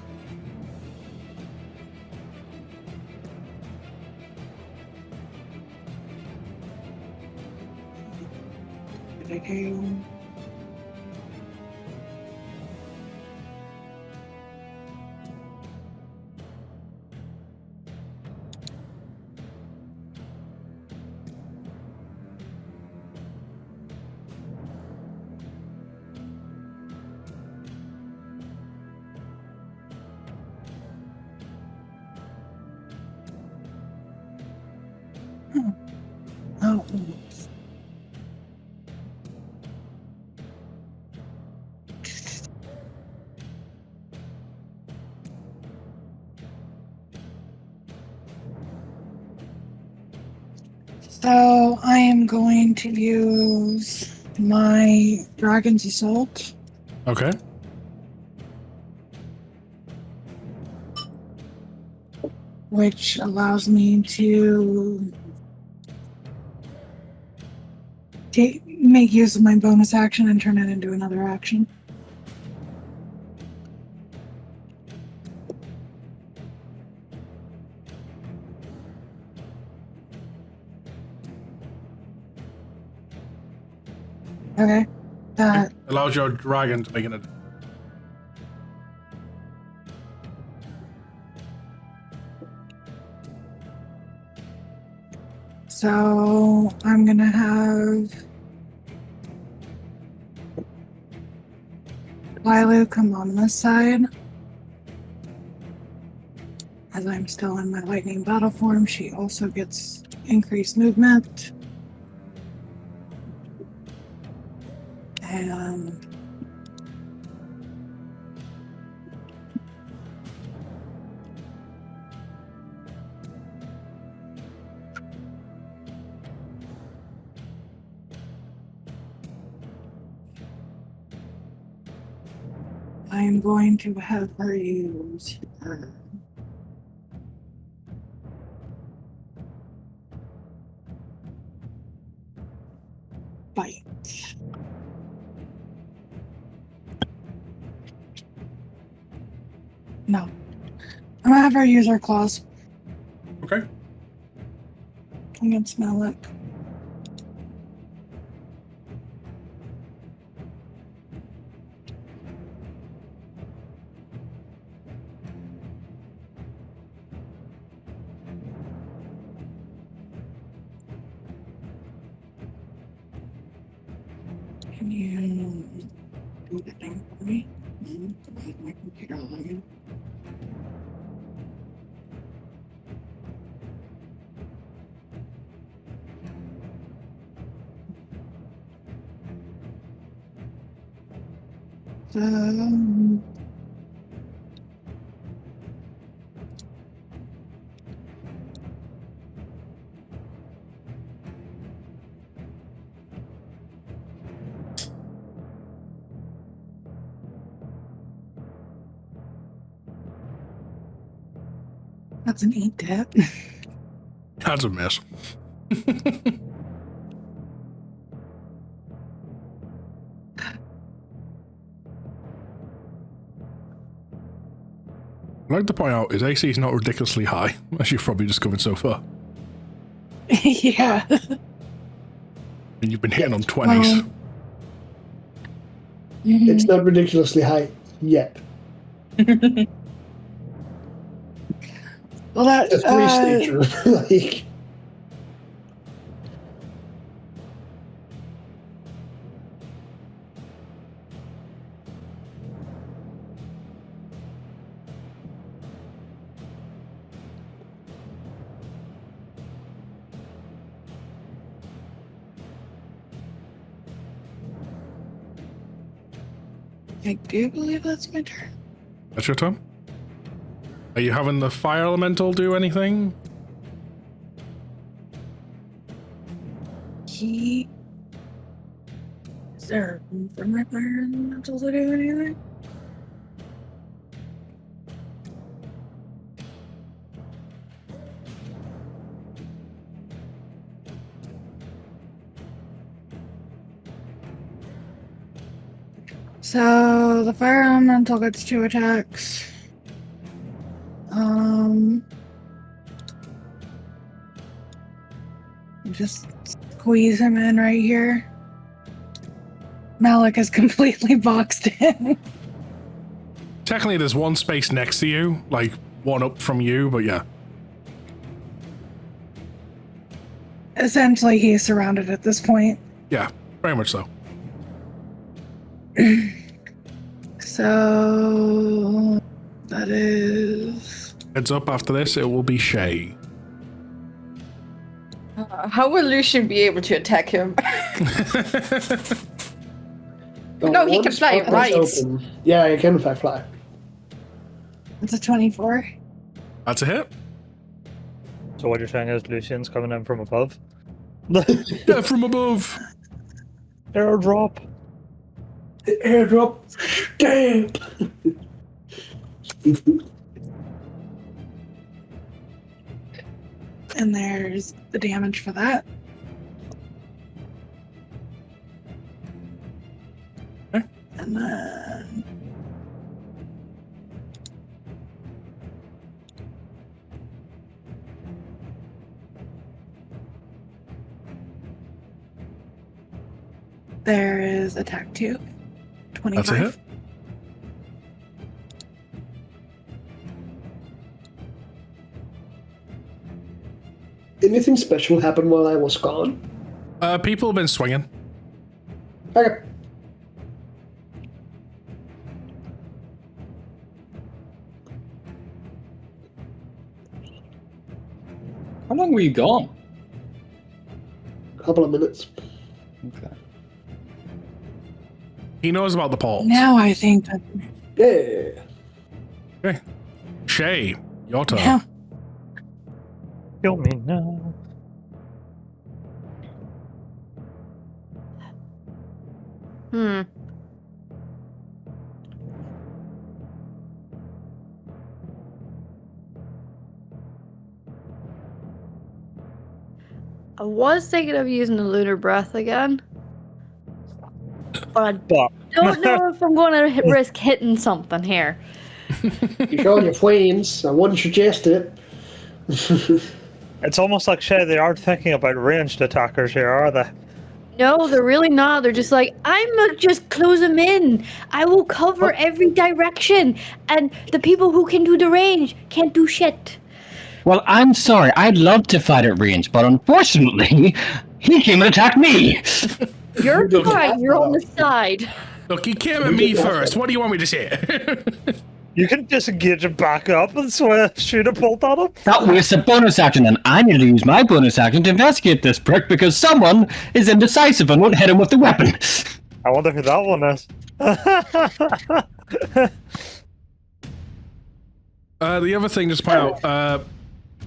Did I do? Oh. So I am going to use my Dragon's Assault. Okay. Which allows me to make use of my bonus action and turn it into another action. Okay. That Allows your dragon to make an attack. So I'm gonna have Lilu come on this side. As I'm still in my lightning battle form, she also gets increased movement. And I'm going to have her use her bite. No. I'm gonna have her use her claws Okay. against Malik. Can you do the thing for me? My computer lagging. That's an 8 to hit. That's a miss. I'd like to point out his AC is not ridiculously high, as you've probably discovered so far. Yeah. And you've been hitting on 20s. It's not ridiculously high yet. Well, that A three-stager. Like, I do believe that's my turn. That's your turn? Are you having the fire elemental do anything? Is there room for my fire elemental to do anything? So the fire elemental gets 2 attacks. Just squeeze him in right here. Malik is completely boxed in. Technically, there's one space next to you, like one up from you, but yeah. Essentially, he is surrounded at this point. Yeah, very much so. So that is Heads up, after this, it will be Shay. How will Lucian be able to attack him? No, he can fly, right? Yeah, he can fly. it's a 24. That's a hit. So what you're saying is Lucian's coming in from above? Yeah, from above. Airdrop. The airdrop stamp. And there's the damage for that. Okay. And then there is attack 2. 25. That's a hit. Anything special happened while I was gone? People have been swinging. Okay. How long were you gone? Couple of minutes. Okay. He knows about the pulse. Now I think that Yeah. Okay. Shay, your turn. now Kill me now. I was thinking of using the lunar breath again, but I don't know if I'm going to risk hitting something here. You're showing your flames. I wouldn't suggest it. It's almost like, Shay, they aren't thinking about ranged attackers here, are they? No, they're really not. They're just like, I'm gonna just close them in. I will cover every direction, and the people who can do the range can't do shit. Well, I'm sorry. I'd love to fight at range, but unfortunately, he came and attacked me. You're don't fine. have You're on to. the side. Look, he came at me first. What do you want me to say? You can disengage and back up and shoot a bolt at him. That wastes a bonus action, and I need to use my bonus action to investigate this prick because someone is indecisive and won't hit him with the weapon. I wonder who that one is. The other thing, just to point out,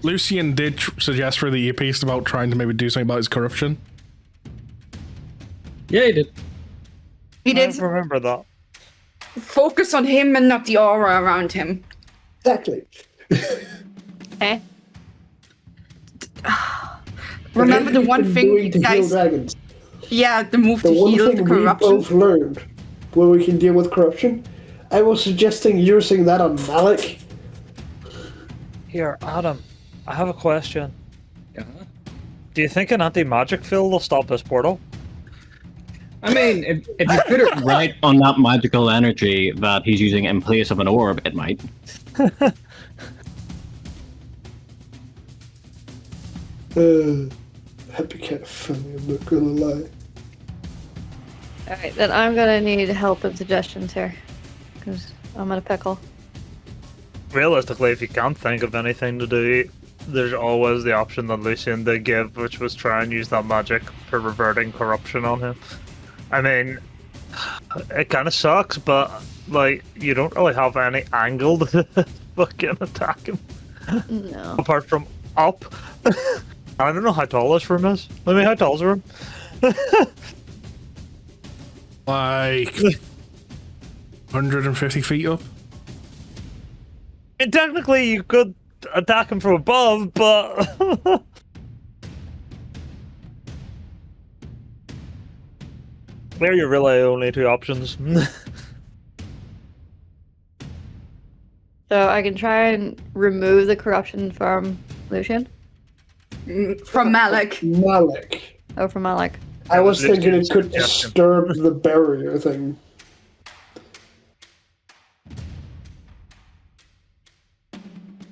Lucian did suggest for the earpiece about trying to maybe do something about his corruption. Yeah, he did. He I did don't remember that. focus on him and not the aura around him. Exactly. Okay. Remember the one Been thing doing you to heal guys... dragons. Yeah, the move The to one heal thing the we corruption. both learned where we can deal with corruption. I was suggesting using that on Malik. Here, Adam, I have a question. Uh-huh. Do you think an anti-magic field will stop this portal? I mean, if you put it right on that magical energy that he's using in place of an orb, it might. Happy kind of funny, I'm not gonna lie. Alright, then I'm gonna need help and suggestions here. Because I'm in a pickle. Realistically, if you can't think of anything to do, there's always the option that Lucian did give, which was try and use that magic for reverting corruption on him. I mean, it kind of sucks, but like you don't really have any angle to fucking attack him. No. Apart from up. I don't know how tall this room is. I mean, how tall is the room? Like 150 feet up. And technically, you could attack him from above, but there are really only two options. So I can try and remove the corruption from Lucian? From Malik. Malik. Oh, from Malik. I was thinking it could disturb the barrier thing.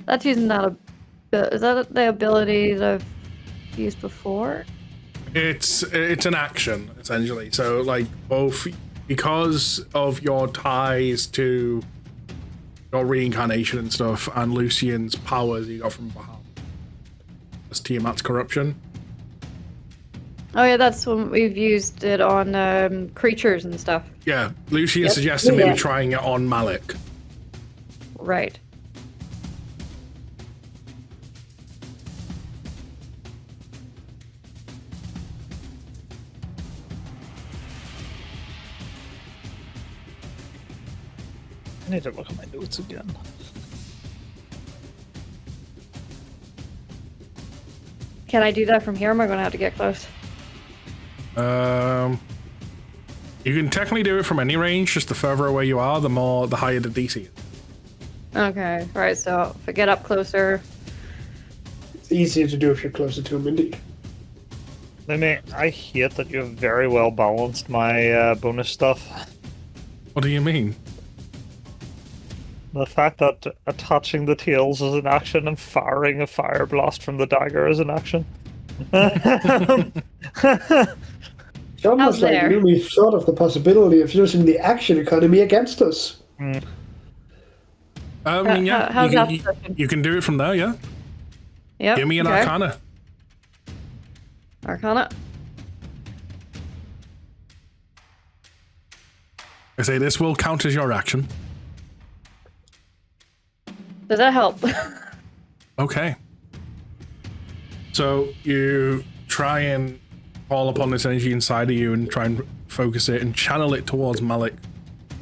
That's using that. Is that the ability that I've used before? It's an action essentially. So like both because of your ties to your reincarnation and stuff, and Lucian's powers you got from Bahamut. That's Tiamat's corruption. Oh yeah, that's when we've used it on creatures and stuff. Yeah, Lucian suggested maybe trying it on Malik. Right. I need to look at my notes again. Can I do that from here? Or am I going to have to get close? You can technically do it from any range. Just the further away you are, the higher the DC is. Okay, right. So if I get up closer, It's easier to do if you're closer to him, indeed. I mean, I hate that you've very well balanced my bonus stuff. What do you mean? The fact that attaching the tails is an action and firing a fire blast from the dagger is an action. It's almost like there? Lumi thought of the possibility of using the action economy against us. I mean, yeah, how's that you position? can do it from there, yeah. Yep. Give me an okay. Arcana. Arcana. I say this will count as your action. Does that help? Okay. So you try and call upon this energy inside of you and try and focus it and channel it towards Malik.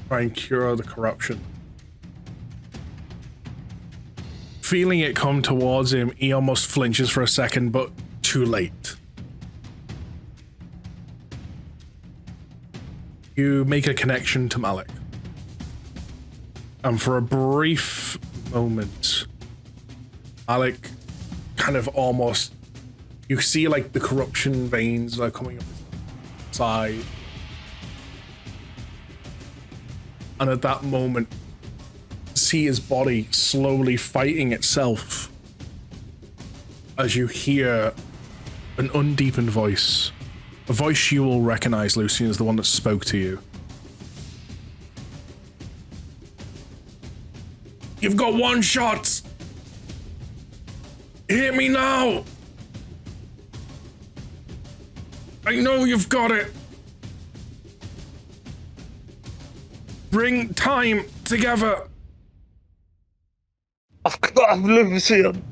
Try and cure the corruption. Feeling it come towards him, he almost flinches for a second, but too late. You make a connection to Malik. And for a brief moment, Malik kind of almost, you see like the corruption veins are coming up his side. And at that moment, see his body slowly fighting itself as you hear an undeepened voice. A voice you will recognize, Lucian, as the one that spoke to you. You've got one shot! Hear me now! I know you've got it! Bring time together! I've got Lucian!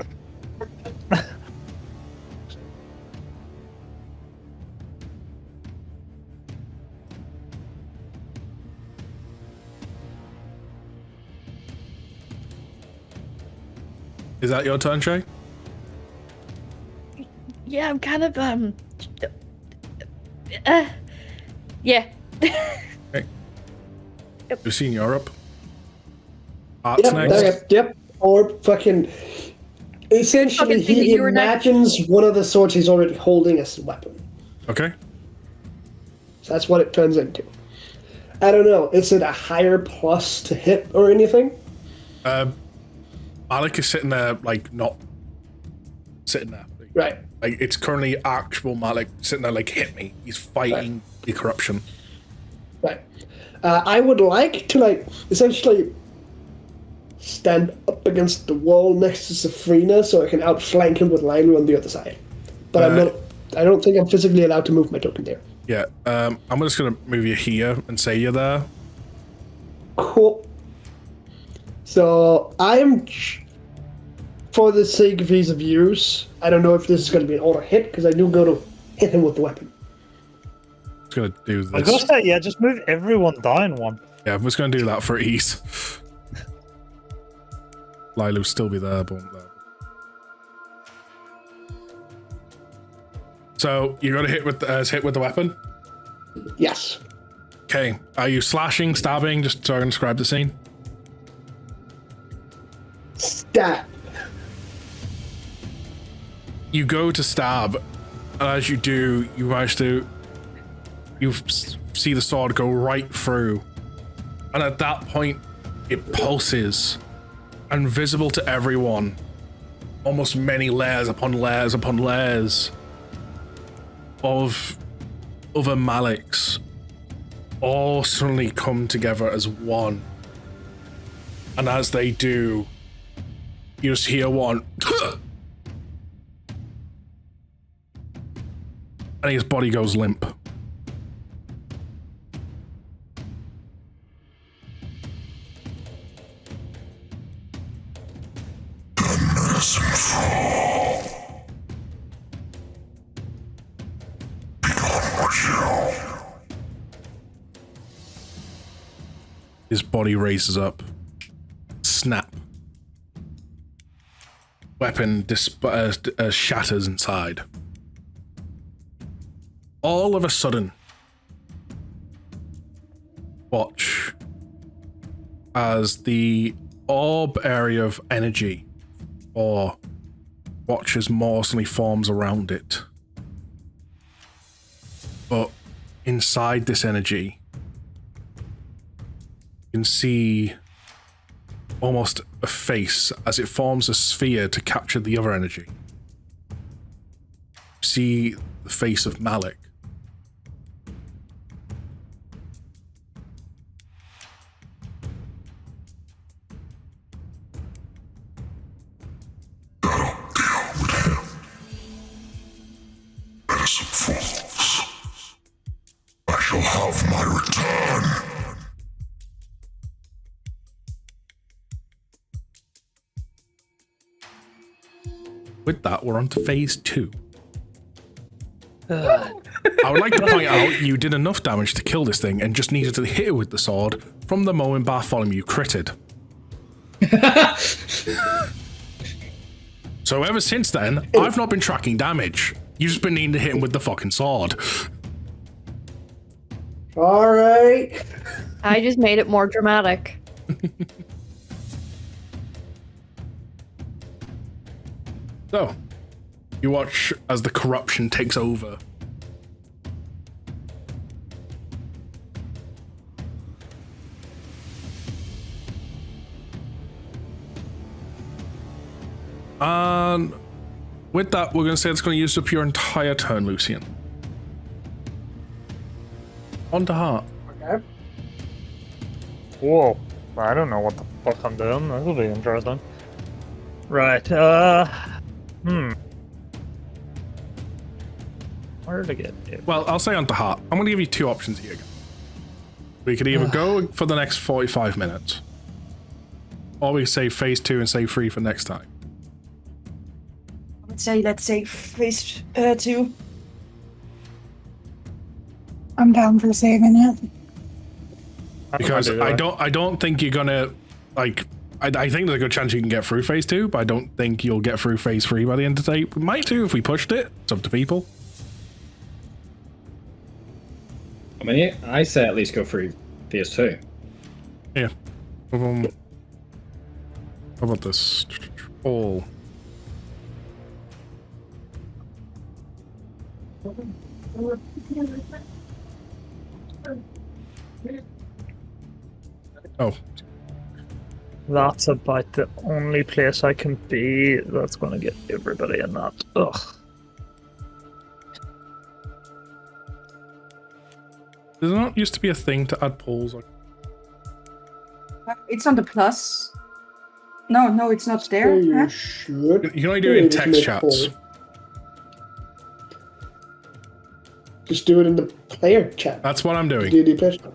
Is that your turn, Shay? Yeah, I'm kind of yeah. Okay. Lucian, you're up. Art's Yep, next. yep. Or fucking. Essentially, Fucking he you were next. imagines one of the swords he's already holding as a weapon. Okay. So that's what it turns into. I don't know. Is it a higher plus to hit or anything? Malik is sitting there, like, not sitting there. Right. Like, it's currently actual Malik sitting there, like, hit me. He's fighting the corruption. Right. I would like to, like, essentially stand up against the wall next to Safrina so I can outflank him with Lailu on the other side. But I don't think I'm physically allowed to move my token there. Yeah, I'm just gonna move you here and say you're there. Cool. So I'm, for the sake of ease of use, I don't know if this is going to be an auto hit because I do go to hit him with the weapon. I'm just gonna do this. I was gonna say, yeah, just move everyone down one. Yeah, I'm just gonna do that for ease. Lailu still be there, but there. So you got to hit with the weapon. Yes. Okay. Are you slashing, stabbing? Just so I can describe the scene. Stab. You go to stab, and as you do, you manage to. You see the sword go right through, and at that point, it pulses, and visible to everyone, almost many layers upon layers upon layers of other Maliks all suddenly come together as one. And as they do, you just hear one and his body goes limp. His body raises up. Snap. Weapon shatters inside. All of a sudden, watch as the orb area of energy, or watch as more suddenly forms around it. But inside this energy, you can see almost a face as it forms a sphere to capture the other energy. See the face of Malik. Innocent fools. I shall have my return. With that, we're on to phase 2. I would like to point out you did enough damage to kill this thing and just needed to hit it with the sword from the moment Bartholomew critted. So ever since then, I've not been tracking damage. You've just been needing to hit him with the fucking sword. All right. I just made it more dramatic. So, you watch as the corruption takes over. And with that, we're going to say it's going to use up your entire turn, Lucian. On to Heart. Okay. Whoa. I don't know what the fuck I'm doing. This will be interesting. Right, Where to get it? Well, I'll say on to Heart. I'm going to give you two options here. We could either go for the next 45 minutes, or we save phase 2 and save 3 for next time. I would say let's say phase 2. I'm down for saving it. Because I don't think you're gonna like. I think there's a good chance you can get through phase 2, but I don't think you'll get through phase 3 by the end of the day. We might do if we pushed it. It's up to people. I mean, I say at least go through phase 2. Yeah. How about this? All. Oh, That's about the only place I can be that's going to get everybody in that. Ugh. does it not used to be a thing to add polls? It's on the plus. No, it's not there. There you Huh? should. You can only do it in Just text make chats. poll. Just do it in the player chat. That's what I'm doing. D&D player chat.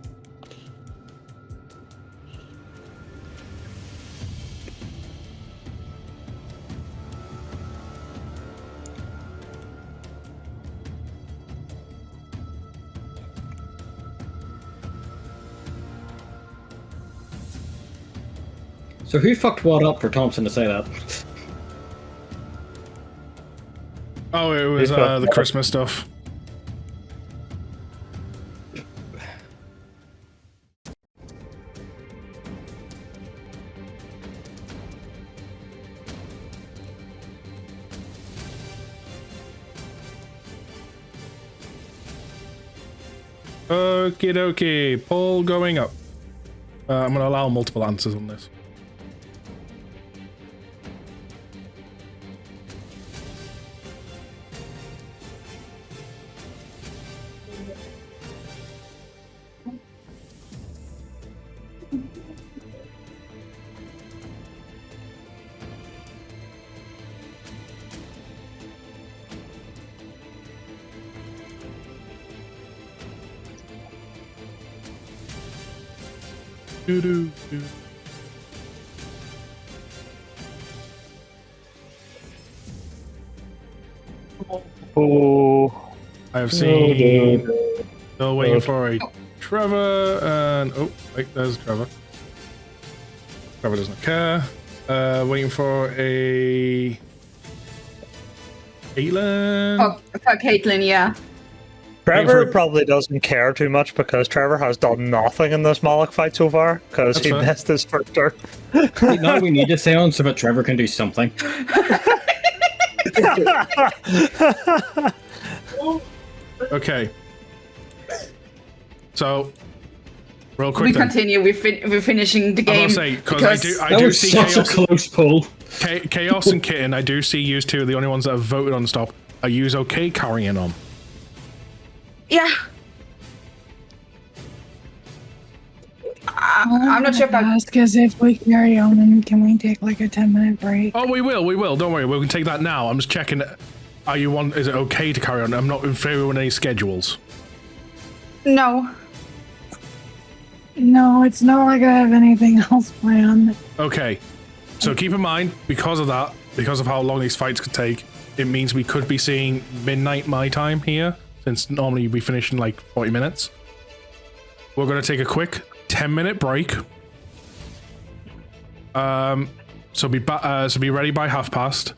So who fucked what up for Thompson to say that? Oh, it was the Christmas stuff. Okie dokie, poll going up. I'm going to allow multiple answers on this. Doo-doo-doo. Oh. I've seen. Still waiting for a Trevor and wait, there's Trevor. Trevor doesn't care. Waiting for a Caitlin. Oh, for Caitlin, yeah. Trevor probably doesn't care too much because Trevor has done nothing in this Moloch fight so far because That's he fair. missed his first turn. Now we need a seance so that Trevor can do something. Okay. So, real quick We then. continue. We're finishing the I'm game. gonna say because I That do was see such a Chaos, close pull. Chaos and Kitten. I do see you two are the only ones that have voted on stop. Are you okay carrying on? Yeah. I'm not sure about. Ask is if we carry on, and can we take like a 10-minute break? Oh, we will. Don't worry, we can take that now. I'm just checking. Are you on? Is it okay to carry on? I'm not in favor with any schedules. No. No, it's not like I have anything else planned. Okay. So keep in mind, because of that, because of how long these fights could take, it means we could be seeing midnight my time here, since normally we finish in like 40 minutes. We're going to take a quick 10-minute break. So be ready by past,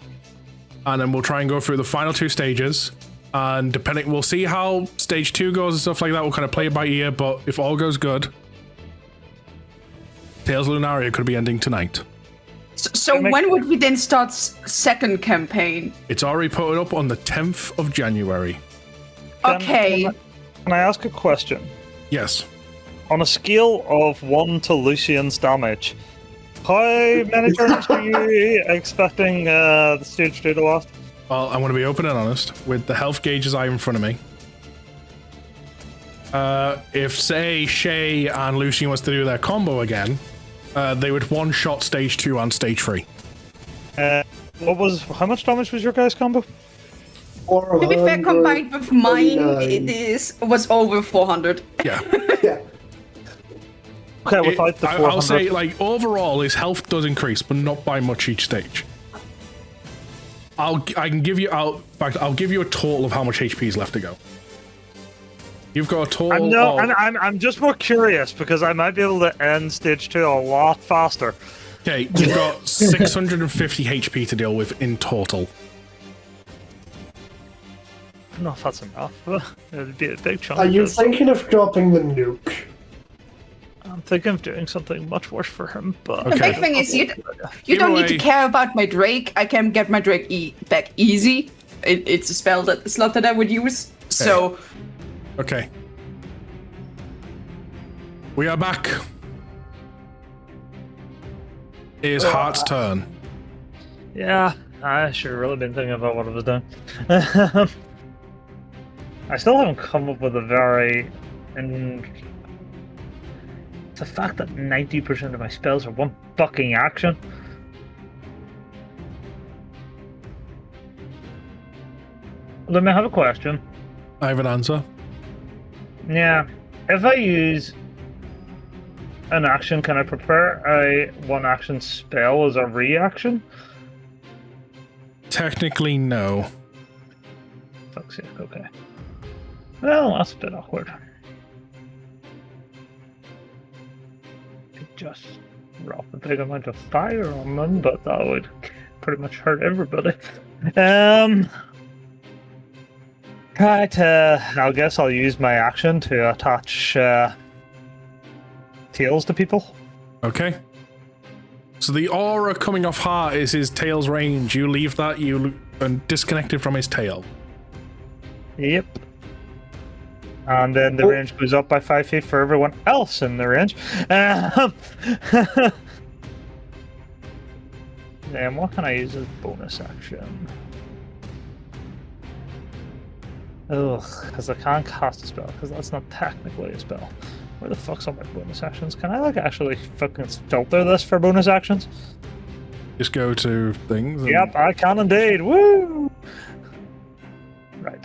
and then we'll try and go through the final two stages. And depending, we'll see how stage 2 goes and stuff like that. We'll kind of play it by ear, but if all goes good, Tales of Lunaria could be ending tonight. So when would we then start second campaign? It's already put up on the 10th of January. Okay. Can I ask a question? Yes. On a scale of 1 to Lucian's damage, how many turns are you expecting the stage 2 to last? Well, I'm going to be open and honest. With the health gauges I have in front of me, if, say, Shay and Lucian was to do their combo again, they would one-shot stage 2 and stage 3. How much damage was your guys' combo? To be fair, combined with mine, it was over 400. Yeah. Yeah. Okay, without the 400. I'll say, like, overall, his health does increase, but not by much each stage. I'll give you a total of how much HP is left to go. You've got a total. I'm just more curious because I might be able to end stage 2 a lot faster. Okay, you've got 650 HP to deal with in total. I don't know if that's enough. It'd be a big chunk. Are you thinking of dropping the nuke? I'm thinking of doing something much worse for him, but... The big thing is you don't need to way- care about my Drake. I can get my Drake back easy. It's a slot that I would use. So Okay. We are back. It is Heart's turn. Yeah, I should have really been thinking about what I was doing. I still haven't come up with a very... And it's the fact that 90% of my spells are one fucking action. Let me have a question. I have an answer. Yeah, if I use an action, can I prepare a one-action spell as a reaction? Technically, no. Fuck's sake, okay. Well, that's a bit awkward. Could just drop a big amount of fire on them, but that would pretty much hurt everybody. Right, I guess I'll use my action to attach tails to people. Okay. So the aura coming off Heart is his tail's range. You leave that, and disconnected from his tail. Yep. And then the range goes up by 5 feet for everyone else in the range. Then what can I use as bonus action? Ugh, because I can't cast a spell, because that's not technically a spell. Where the fuck's all my bonus actions? Can I, like, actually fucking filter this for bonus actions? Just go to things. Yep, I can indeed. Woo! Right.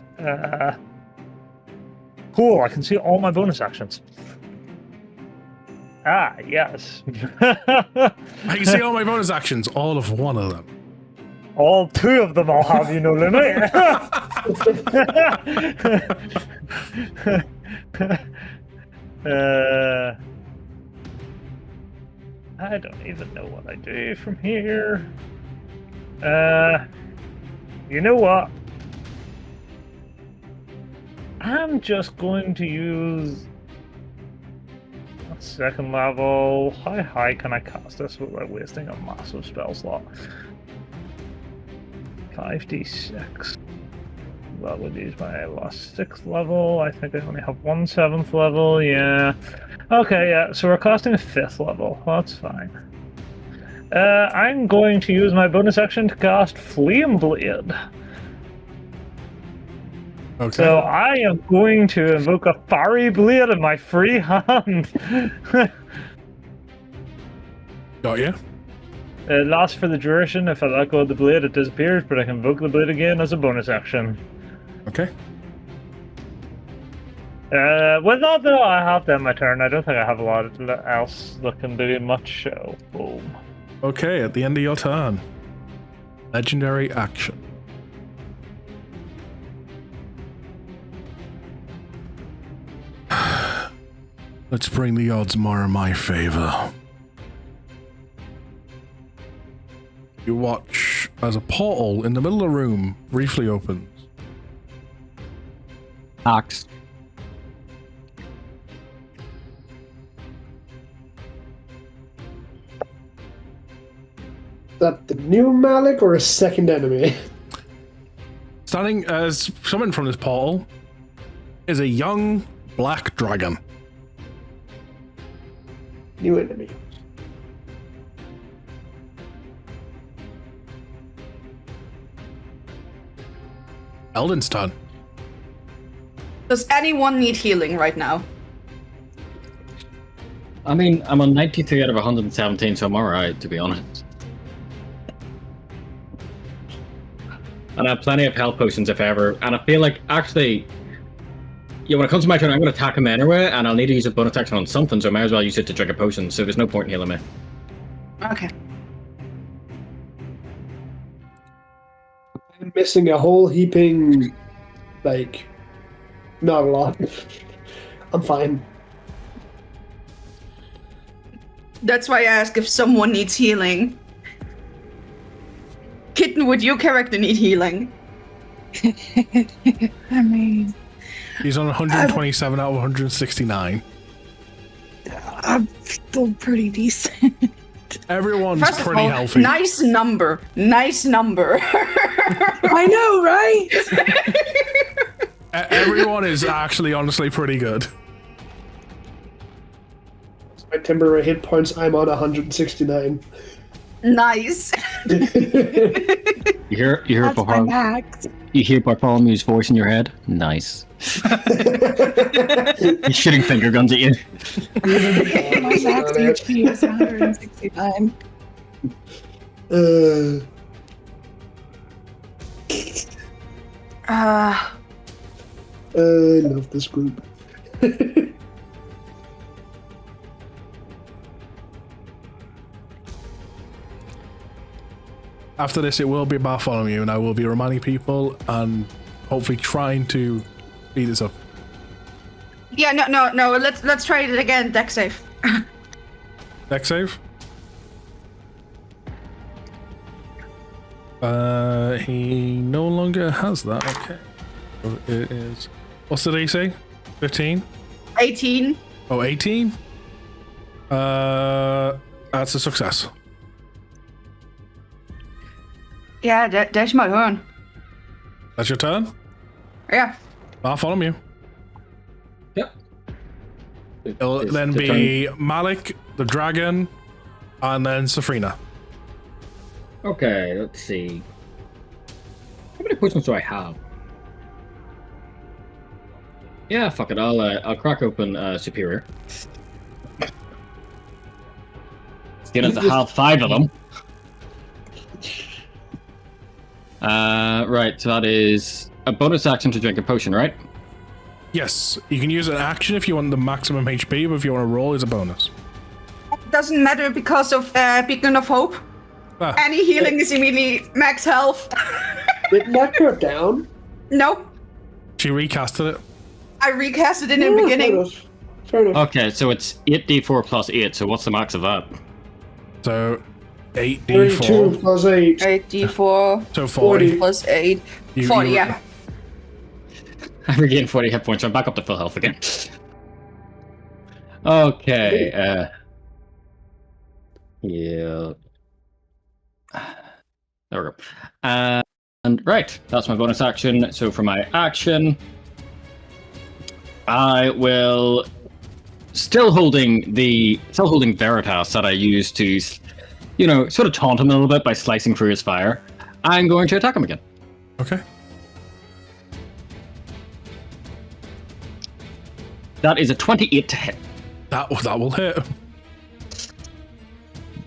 Cool, I can see all my bonus actions. Ah, yes. I can see all my bonus actions, all of one of them. All 2 of them I'll have, you know, limit. I don't even know what I do from here. You know what? I'm just going to use a 2nd level. How high can I cast this without wasting a massive spell slot? 5d6. That would use my last 6th level. I think I only have 1 7th level. Yeah. Okay, yeah. So we're casting a 5th level. That's fine. I'm going to use my bonus action to cast Flame Blade. Okay. So I am going to invoke a fiery blade in my free hand. Got you. It lasts for the duration. If I let go of the blade, it disappears, but I can invoke the blade again as a bonus action. Okay. With that, though, I have to end my turn. I don't think I have a lot else that can do much, so boom. Okay, at the end of your turn. Legendary action. Let's bring the odds more in my favor. You watch as a portal in the middle of the room briefly opens. Ox. Is that the new Malik or a second enemy? Standing as summoned from this portal is a young black dragon. New enemy. Eldon's turn. Does anyone need healing right now? I mean, I'm on 93 out of 117, so I'm alright, to be honest. And I have plenty of health potions if ever, and I feel like, actually, yeah, when it comes to my turn, I'm going to attack him anyway, and I'll need to use a bonus action on something, so I might as well use it to drink a potion, so there's no point in healing me. Okay. I'm missing a whole heaping, like, not a lot. I'm fine. That's why I ask if someone needs healing. Kitten, would your character need healing? I mean, He's on 127 out of 169. I'm still pretty decent. Everyone's First of pretty all, healthy. nice number. Nice number. I know, right? Everyone is actually honestly pretty good. my temporary hit points. I'm on 169. Nice. You hear That's my max. You hear Bartholomew's voice in your head? Nice. He's shooting finger guns at you. My max HP is 169. I love this group. After this, it will be Bartholomew, and I will be reminding people and hopefully trying to speed this up. Yeah, no. Let's try it again. Deck save. Dex save. He no longer has that. Okay. So it is. What's the DC? 15? 18. Oh, 18? That's a success. Yeah, that's my turn. That's your turn? Yeah. Bartholomew. Yep. It'll then be Malik, the dragon, and then Safrina. Okay, let's see. How many potions do I have? Yeah, fuck it. I'll crack open Superior. Get us to have 5 of them. Right, so that is a bonus action to drink a potion, right? Yes, you can use an action if you want the maximum HP, but if you want to roll, it's a bonus. Doesn't matter because of Beacon of Hope. Ah. Any healing is immediately max health. Did that go down? No, She recasted it. I recast it in the beginning. Fair enough. Okay, so it's 8d4 plus 8, so what's the max of that? So 32 8d4. plus 8. 8d4 So 40. plus 8. You- 40, you- yeah. I regained 40 hit points, so I'm back up to full health again. Okay, yeah. There we go. And right, that's my bonus action. So for my action, I will still holding Veritas that I used to, sort of taunt him a little bit by slicing through his fire. I'm going to attack him again. Okay. That is a 28 to hit. That will hit.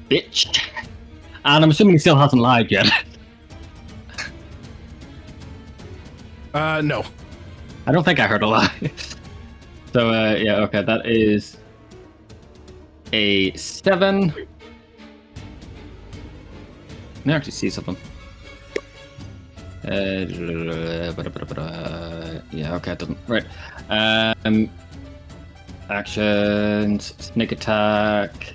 Bitch. And I'm assuming he still hasn't lied yet. No. I don't think I heard a lie. So, yeah, okay, that is a 7. Let me actually see something. Yeah, okay, it doesn't. Right. Actions, sneak attack.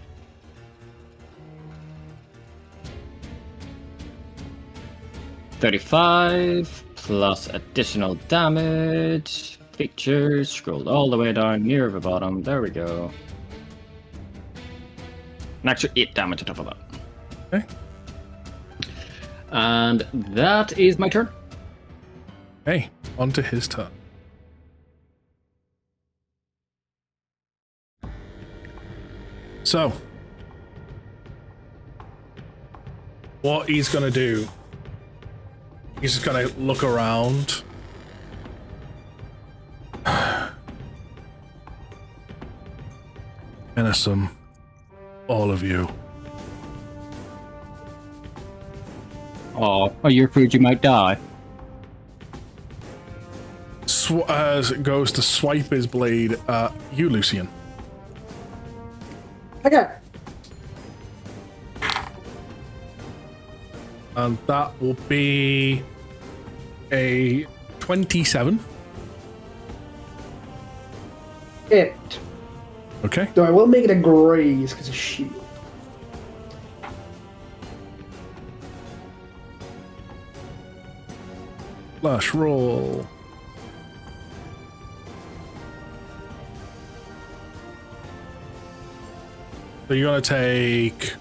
$35 plus additional damage. Features, scroll all the way down near the bottom. There we go. An extra 8 damage on top of that. Okay. And that is my turn. Hey, on to his turn. So, what he's gonna do, he's just gonna look around. Innocent, all of you. Oh, you're afraid you might die. Goes to swipe his blade at you, Lucian. Okay. And that will be a 27. It. Okay. Though I will make it a graze because of shield. Flash roll. So you're going to take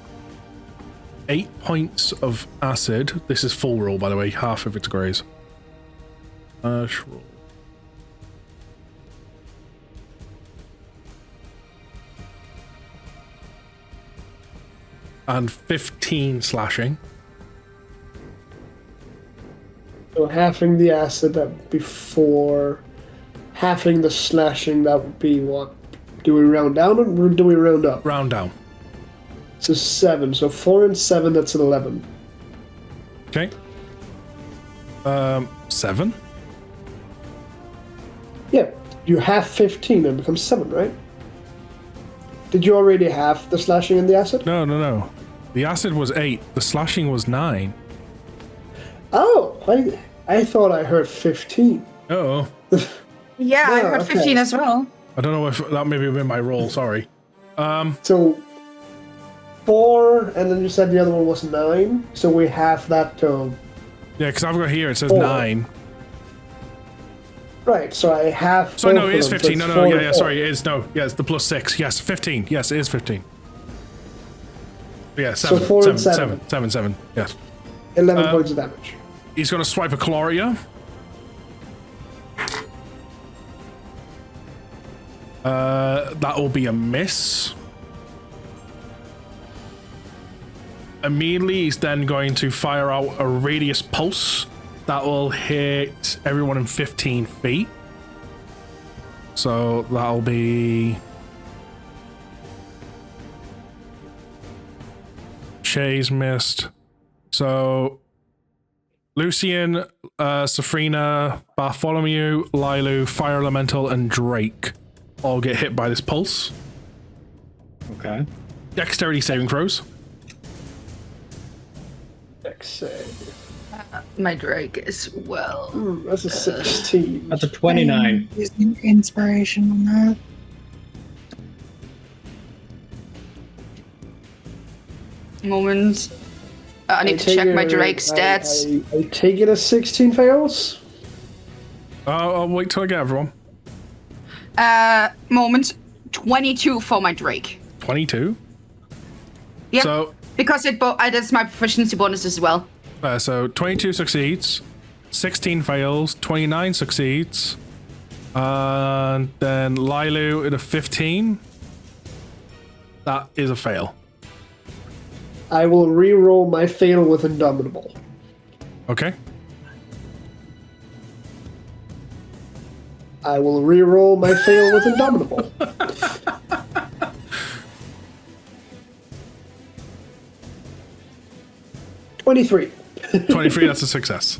8 points of acid. This is full roll, by the way. Half of it's graze. Flash roll. and 15 slashing. So halving the acid, that would be 4. Halving the slashing, that would be what? Do we round down or do we round up? Round down. So 7. So 4 and 7, that's an 11. Okay. 7. Yeah, you have 15 and becomes 7, right? Did you already have the slashing and the acid? No. The acid was 8. The slashing was 9. Oh, I thought I heard 15. Oh. Yeah, I No, heard okay. 15 as well. I don't know if that maybe been my roll. Sorry. So 4, and then you said the other one was 9. So we have that to. Yeah, because I've got here it says 4. 9. Right, so I have. So no, both it of is them, 15. so No, it's no, 4 yeah, and yeah. 4. Sorry, it is no. Yeah, it's the plus 6. Yes, 15. Yes, it is 15. Yeah, 7. So 4 and 7. 7. 7. Yes. 11 points of damage. He's going to swipe a claw at you. That will be a miss. Immediately, he's then going to fire out a radius pulse that will hit everyone in 15 feet. So that'll be Shay's missed. So Lucian, Safrina, Bartholomew, Lilu, Fire Elemental, and Drake all get hit by this pulse. Okay. Dexterity saving throws. Dex save. My Drake as well. That's a 16. That's a 29. Using inspiration on that. Moment. I need to check my Drake stats. I take it as 16 fails. I'll wait till I get everyone. Moment. 22 for my Drake. 22. Yeah, So, because that's my proficiency bonus as well. so 22 succeeds, 16 fails, 29 succeeds, and then Lilu at a 15. That is a fail. I will re-roll my fail with Indomitable. Okay. I will re-roll my fail with Indomitable. $23. 23, that's a success.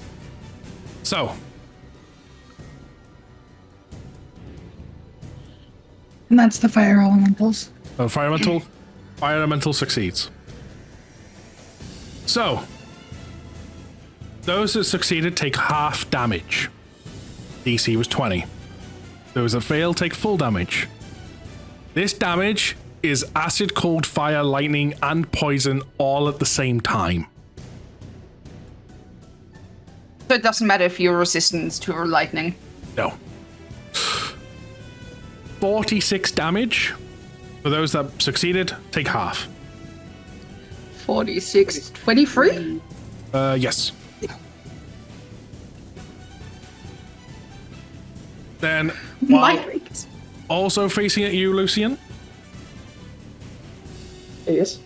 So, And that's the fire elementals. Fire Elemental succeeds. So, those that succeeded take half damage. DC was 20. Those that fail take full damage. This damage is acid, cold, fire, lightning, and poison all at the same time. So it doesn't matter if you're resistant to lightning. No. 46 damage. For those that succeeded, take half. 46, 23? Yes. Then, My while Drake is... also facing at you, Lucian, Yes.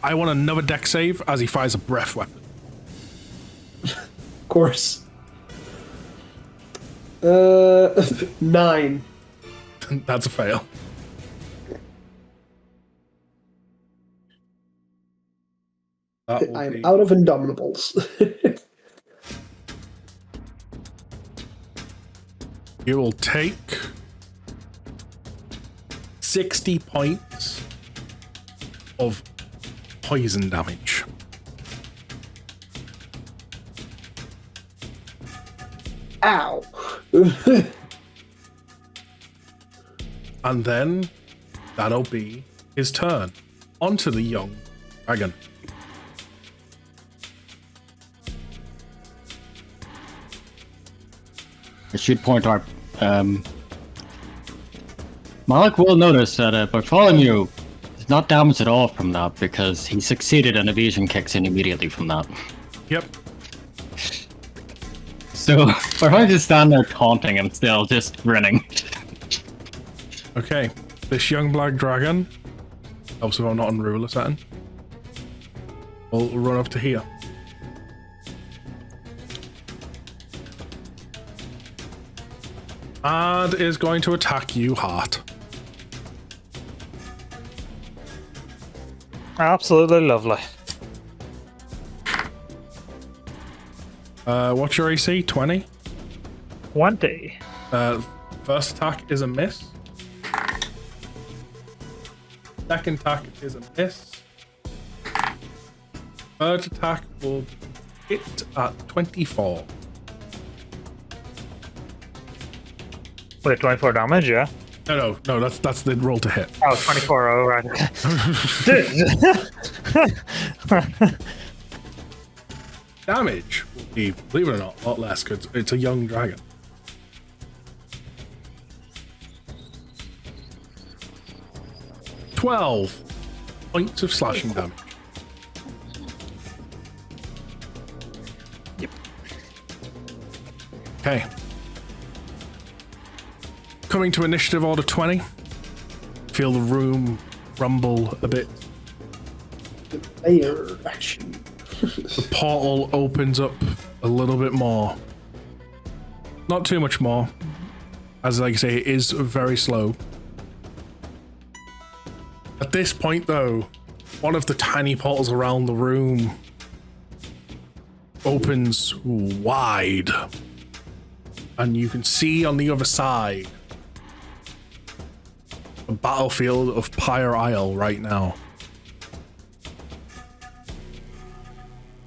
I want another deck save as he fires a breath weapon. Of course. 9. That's a fail. That will I'm be- out of Indomitables. You will take 60 points of poison damage. Ow. And then that'll be his turn. Onto the young dragon. I should point out, Malik will notice that Bartholomew is not damaged at all from that because he succeeded and evasion kicks in immediately from that. Yep. So Bartholomew just stand there taunting him still, just grinning. Okay. This young black dragon Helps if I'm not on ruler setting. We'll run up to here. And is going to attack you, Heart. Absolutely lovely. What's your AC? 20? 20. First attack is a miss. Second attack is a miss. Third attack will hit at 24. Wait, 24 damage, yeah? No, that's the roll to hit. Oh, 24, oh, right. Damage will be, believe it or not, a lot less because it's a young dragon. $12 points of slashing damage. Yep. Okay. Coming to initiative order 20. Feel the room rumble a bit. Player action. The portal opens up a little bit more. Not too much more. As like I say, it is very slow. At this point though, one of the tiny portals around the room opens wide. And you can see on the other side a battlefield of Pyre Isle right now.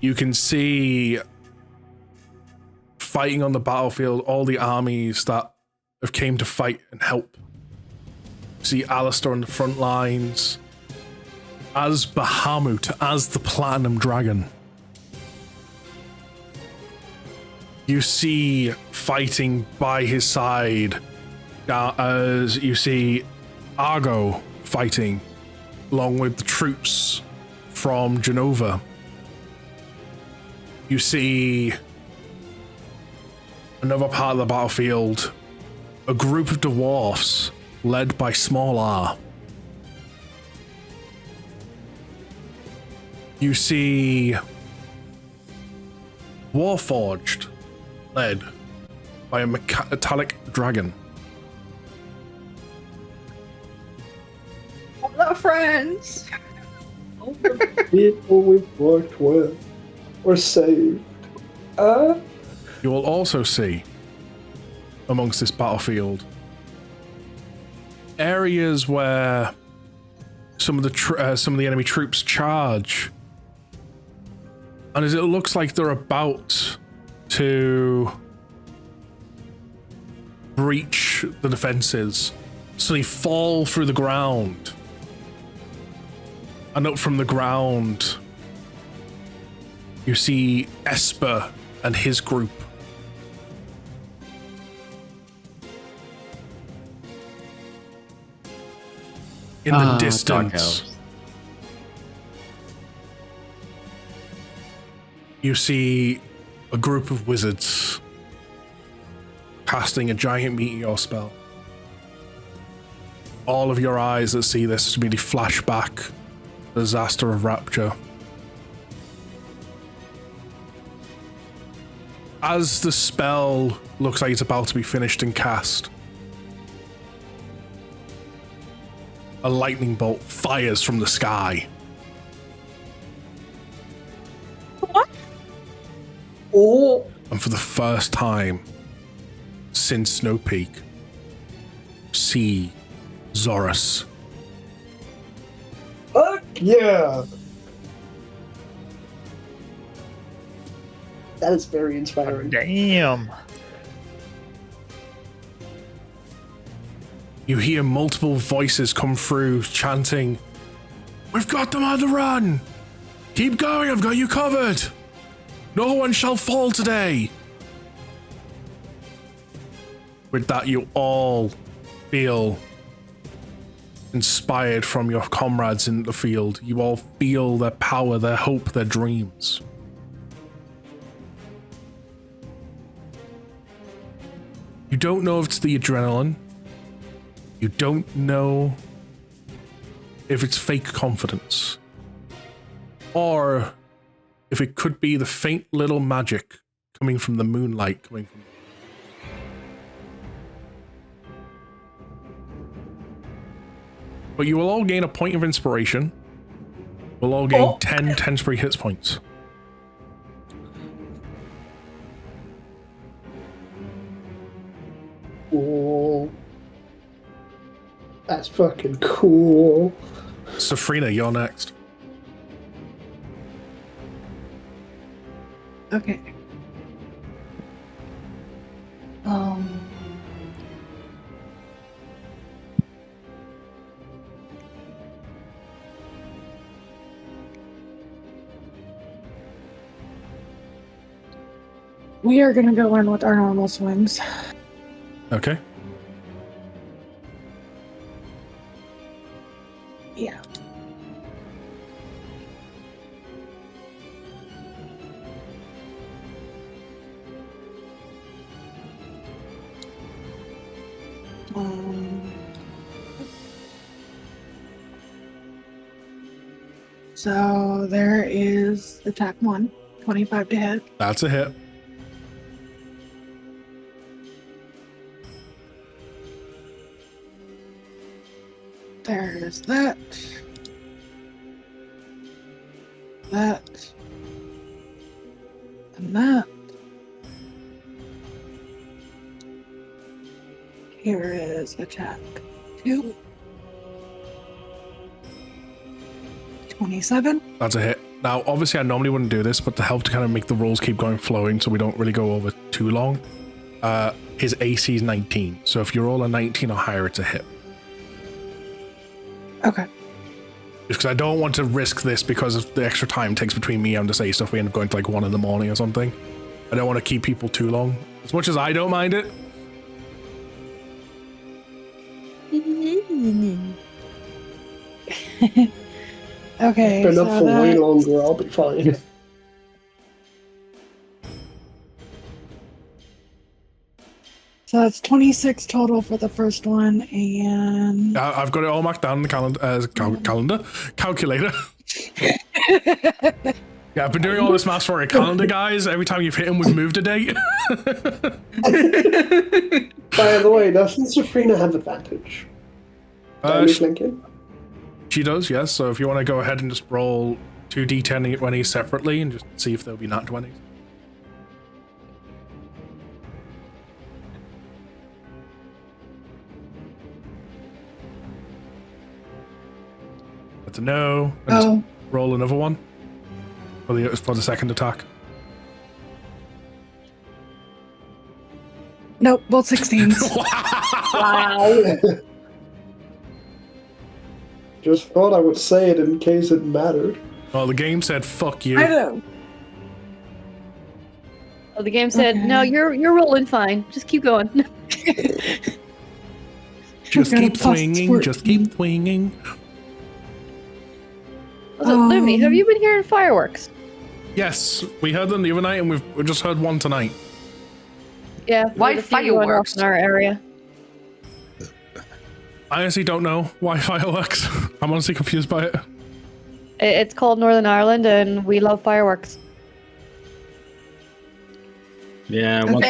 You can see fighting on the battlefield all the armies that have came to fight and help. See Alistair on the front lines as Bahamut, as the Platinum Dragon. You see fighting by his side as you see Argo fighting along with the troops from Genova. You see another part of the battlefield, a group of dwarfs led by Small R. You see Warforged led by a metallic dragon. Hello, friends. All the people we've worked with were saved. You will also see amongst this battlefield areas where some of the enemy troops charge, and as it looks like they're about to breach the defenses, so they fall through the ground, and up from the ground you see Esper and his group. In the distance, you see a group of wizards casting a giant meteor spell. All of your eyes that see this immediately flash back the disaster of Rapture. As the spell looks like it's about to be finished and cast, a lightning bolt fires from the sky. What? Oh, And for the first time since Snow Peak, see Zorus. fuck yeah! That is very inspiring. Damn. You hear multiple voices come through chanting, "We've got them on the run! Keep going, I've got you covered! No one shall fall today!" With that, you all feel inspired from your comrades in the field. You all feel their power, their hope, their dreams. You don't know if it's the adrenaline. You don't know if it's fake confidence, or if it could be the faint little magic coming from the moonlight, coming from. But you will all gain a point of inspiration. We'll all gain 10 temporary hit points. Cool. That's fucking cool. Safrina, you're next. Okay. We are gonna go in with our normal swings. Okay. Yeah. So there is attack 1, 25 to hit. That's a hit. There's that. That. And that. Here is attack 2. 27. That's a hit. Now, obviously, I normally wouldn't do this, but to help to kind of make the rolls keep going flowing so we don't really go over too long, his AC is 19. So if you roll a 19 or higher, it's a hit. Okay. Just because I don't want to risk this because of the extra time it takes between me and to say stuff. We end up going to like 1 in the morning or something. I don't want to keep people too long. As much as I don't mind it. Okay. Been up for way longer, I'll be fine. So that's 26 total for the first one, and I've got it all marked down in the calculator. Yeah, I've been doing all this maths for a calendar, guys. Every time you've hit him, we've moved a date. By the way, doesn't Safrina have advantage? She does, yes. So if you want to go ahead and just roll 2 d10 20s separately and just see if there'll be nat 20s. That's a no. And just roll another one for the second attack. nope, both 16s. Wow. Just thought I would say it in case it mattered. Well, the game said fuck you. I know. Oh, the game said, "No, you're rolling fine. Just keep going." Just keep swinging. Just keep swinging. Lumi, have you been hearing fireworks? Yes, we heard them the other night, and we just heard one tonight. Yeah. Why there's a few going off fireworks? in our area? I honestly don't know why fireworks. I'm honestly confused by it. It's called Northern Ireland, and we love fireworks. Yeah, once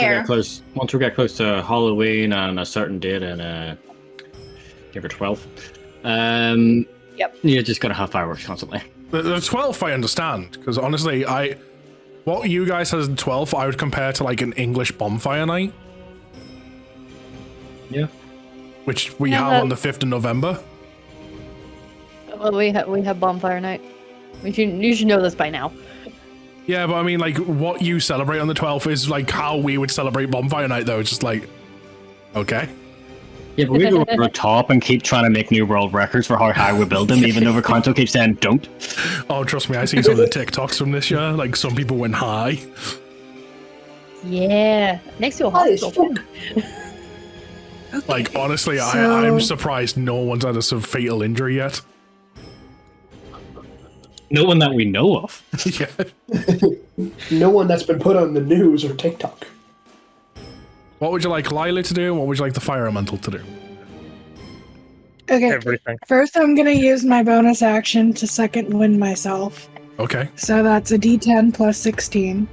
we get close to Halloween and a certain date in November 12th, Yep. you're just gonna have fireworks constantly. The 12th I understand, because honestly, what you guys had in 12th, I would compare to like an English bonfire night. Yeah. Which we Yeah, have on the 5th of November. Well, we have bonfire night. You should know this by now. Yeah, but I mean, like, what you celebrate on the 12th is like how we would celebrate bonfire night, though. It's just like, okay. Yeah, but we go over the top and keep trying to make new world records for how high we build them, even though the console keeps saying don't. Oh, trust me, I seen some of the TikToks from this year. Like, some people went high. Yeah, next to a hospital. Like, honestly, I'm surprised no one's had a sort of fatal injury yet. No one that we know of. Yeah. No one that's been put on the news or TikTok. What would you like Lila to do, and what would you like the fire elemental to do? Okay. everything. First, I'm gonna use my bonus action to second wind myself. Okay. So that's a D10 plus 16.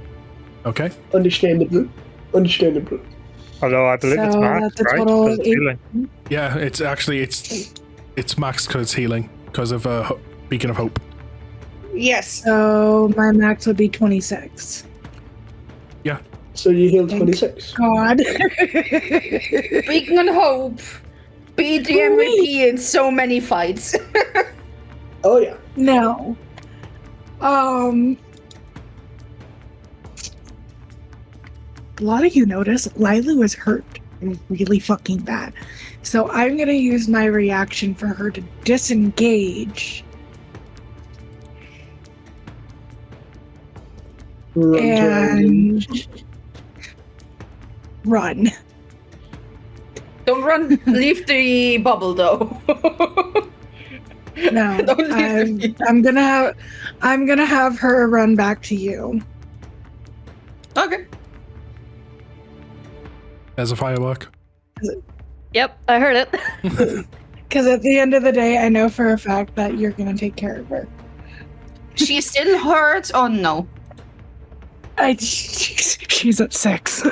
Okay. Understandable. Understandable. Although I believe it's So max, that's a right? total 'Cause of it's 8. healing. Yeah, it's actually it's max because it's healing because of Beacon of Hope. Yes. So my max would be 26. So you heal Thank 26. God. Beacon and Hope. BDM MVP in so many fights. Oh yeah. No. A lot of you notice Lila was hurt really fucking bad. So I'm gonna use my reaction for her to disengage Run to and run. Don't run. Leave the bubble though. No, Don't leave the I'm gonna have her run back to you. Okay. As a firework. Yep, I heard it. Because at the end of the day, I know for a fact that you're gonna take care of her. She still hurts or no? She's at 6.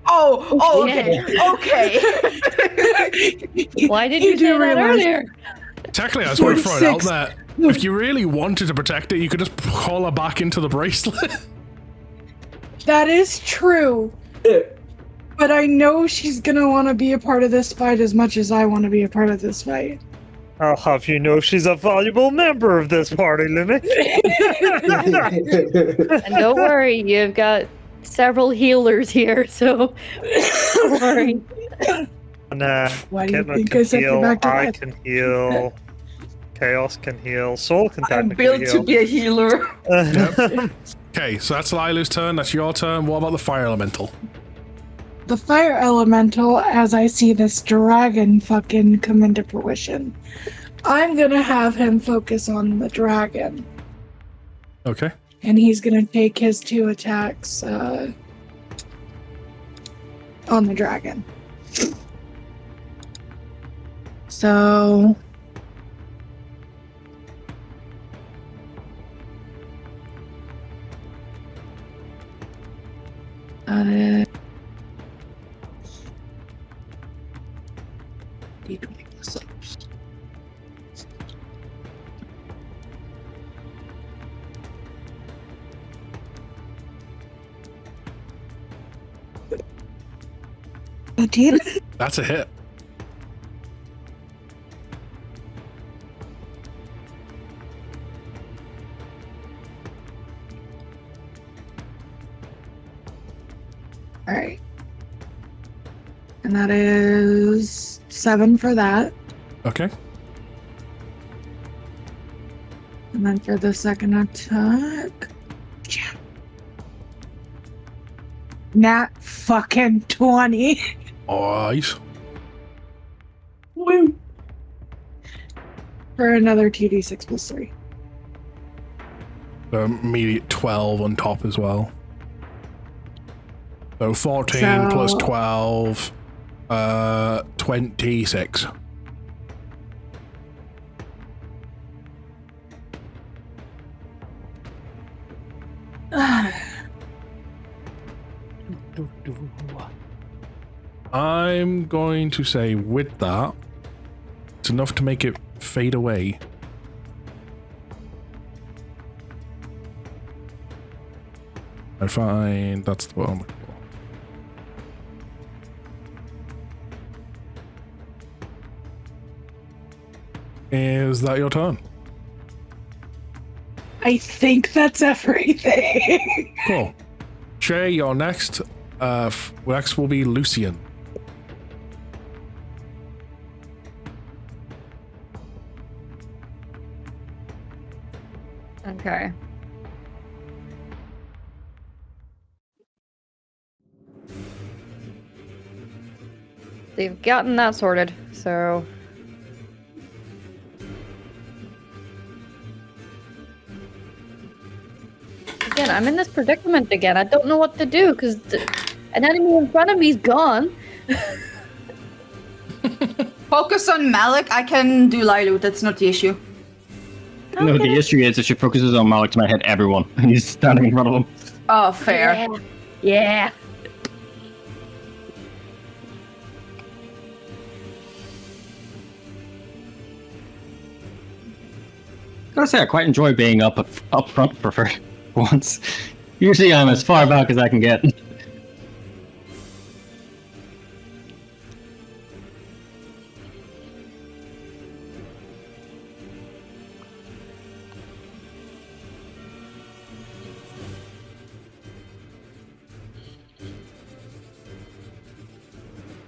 Oh, okay. Okay. Why did You you do say that realize- earlier? Technically, I just want to throw it out 46. there. If you really wanted to protect it, you could just call her back into the bracelet. That is true. But I know she's gonna want to be a part of this fight as much as I want to be a part of this fight. I'll have you know she's a valuable member of this party, Lumi. And don't worry, you've got several healers here, so don't worry. And Why do you Kidman think can I sent you heal, back to I life? can heal, Chaos can heal, Soul can I'm technically built to be a healer. heal. Okay, so that's Lilu's turn. That's your turn. What about the fire elemental? The fire elemental, as I see this dragon fucking come into fruition, I'm gonna have him focus on the dragon. Okay. And he's gonna take his 2 attacks on the dragon. So that is D20 plus 6. That's a hit. All right. And that is 7 for that. Okay. And then for the second attack. Yeah. Nat fucking 20. Alright. Woo. For another 2d6 plus 3. Immediate 12 on top as well. So 14 So- plus 12, 26. I'm going to say with that, it's enough to make it fade away. I find that's what I'm looking for. Is that your turn? I think that's everything. Cool. Shay, you're next. Next will be Lucian. Okay. They've gotten that sorted, so... Again, I'm in this predicament again. I don't know what to do, because an enemy in front of me's gone. Focus on Malik. I can do Lilu. That's not the issue. No, the issue is that she focuses on Malik to hit everyone, and he's standing in front of him. Oh, fair. Yeah. Gotta say, I quite enjoy being up front for once. Usually I'm as far back as I can get.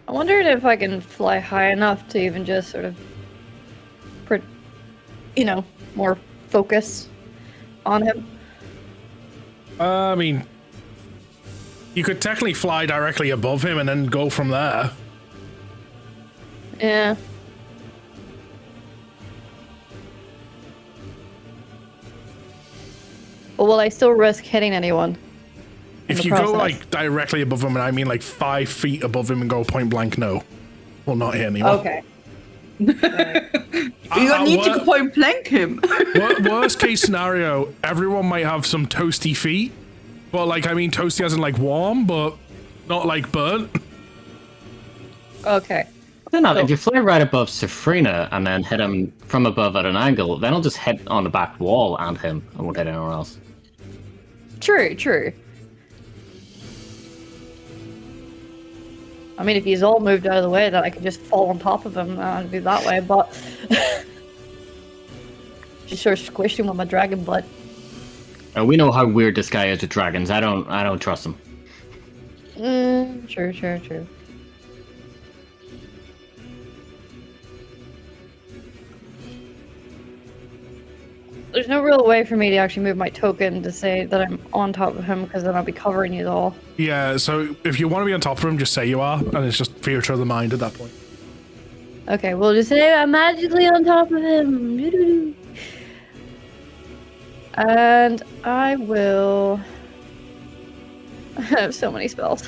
I wondered if I can fly high enough to even just sort of, more focus on him. I mean, you could technically fly directly above him and then go from there. Yeah. But will I still risk hitting anyone? If you go like directly above him, and I mean like 5 feet above him and go point blank, no. Will not hit anyone. Okay. You don't need to point blank him. Worst case scenario, everyone might have some toasty feet. But like, I mean, toasty as in like warm, but not like burnt. Okay. Then if you fly right above Safrina and then hit him from above at an angle, then I'll just hit on the back wall and him. I won't hit anyone else. True. I mean, if he's all moved out of the way, then I could just fall on top of him and do that way, but... just sort of squish him with my dragon butt. We know how weird this guy is with dragons. I don't trust him. True. There's no real way for me to actually move my token to say that I'm on top of him, because then I'll be covering you all. Yeah, so if you want to be on top of him, just say you are, and it's just theatre of the mind at that point. Okay, we'll just say I'm magically on top of him. Doo-doo-doo. And I will... I have so many spells.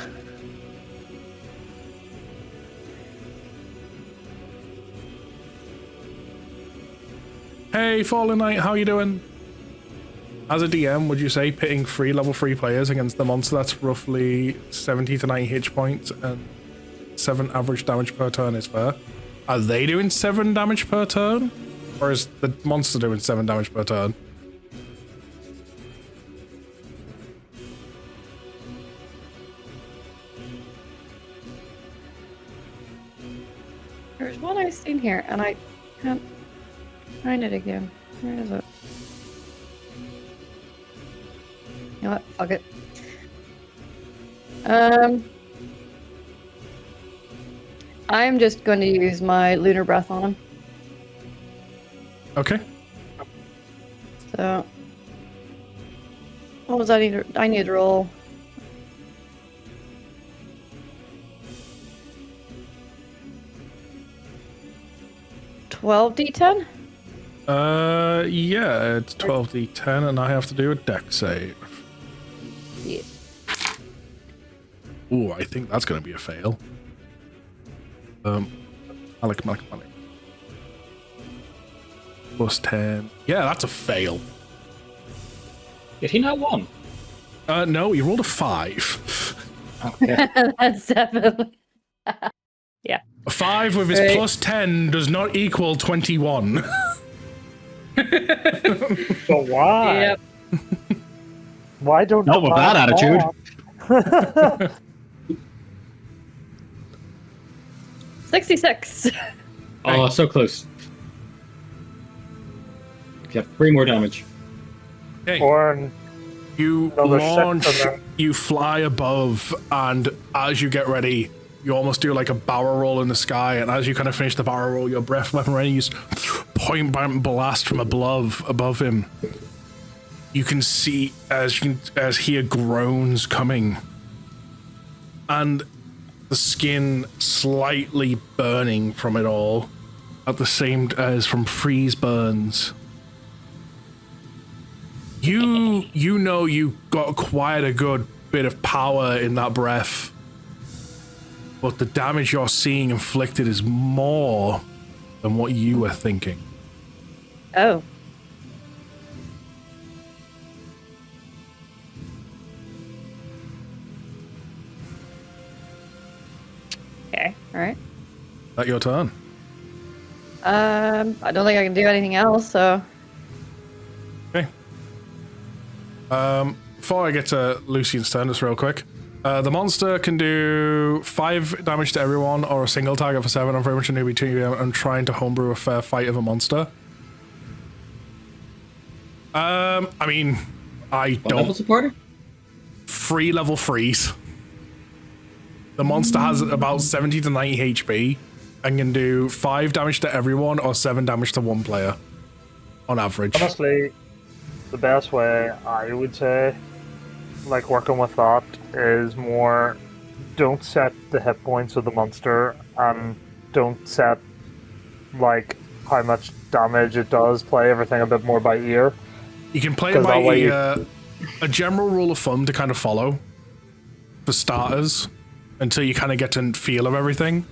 Hey, Fallen Knight, how you doing? As a DM, would you say pitting 3 level 3 players against the monster that's roughly 70 to 90 hit points and 7 average damage per turn is fair? Are they doing 7 damage per turn? Or is the monster doing 7 damage per turn? There's one I've seen here, and I can't find it again. Where is it? You know what? Fuck it. I'm just going to use my lunar breath on him. Okay. So, what was I need? I need to roll. $12d10? Yeah, it's 12d10, and I have to do a dex save. Yeah. Ooh, I think that's going to be a fail. Malik. Plus 10. Yeah, that's a fail. Did he not won? No, he rolled a 5. Okay. That's definitely... yeah. A 5 with his plus 10 does not equal 21. So why? Yep. Why don't Not with that attitude. attitude? 66. Oh, so close. You have 3 more damage. Okay. Or You another set launch, for them. you fly above, and as you get ready, you almost do like a barrel roll in the sky, and as you kind of finish the barrel roll, your breath weapon ready, you point blank blast from above him. You can see as he groans coming, and the skin slightly burning from it all, at the same as from freeze burns. You know you got quite a good bit of power in that breath. but the damage you're seeing inflicted is more than what you were thinking. Oh. Okay, alright. Is that your turn? I don't think I can do anything else, so... Okay. Before I get to Lucian's turn, just real quick. The monster can do 5 damage to everyone or a single target for 7. I'm very much a newbie to I'm trying to homebrew a fair fight of a monster. I mean, I What don't... level supporter? 3 level 3s. The monster has about 70 to 90 HP and can do 5 damage to everyone or 7 damage to one player on average. Honestly, the best way I would say, like working with that, is more don't set the hit points of the monster and don't set like how much damage it does. Play everything a bit more by ear. You can play it by a general rule of thumb to kind of follow for starters until you kind of get to feel of everything.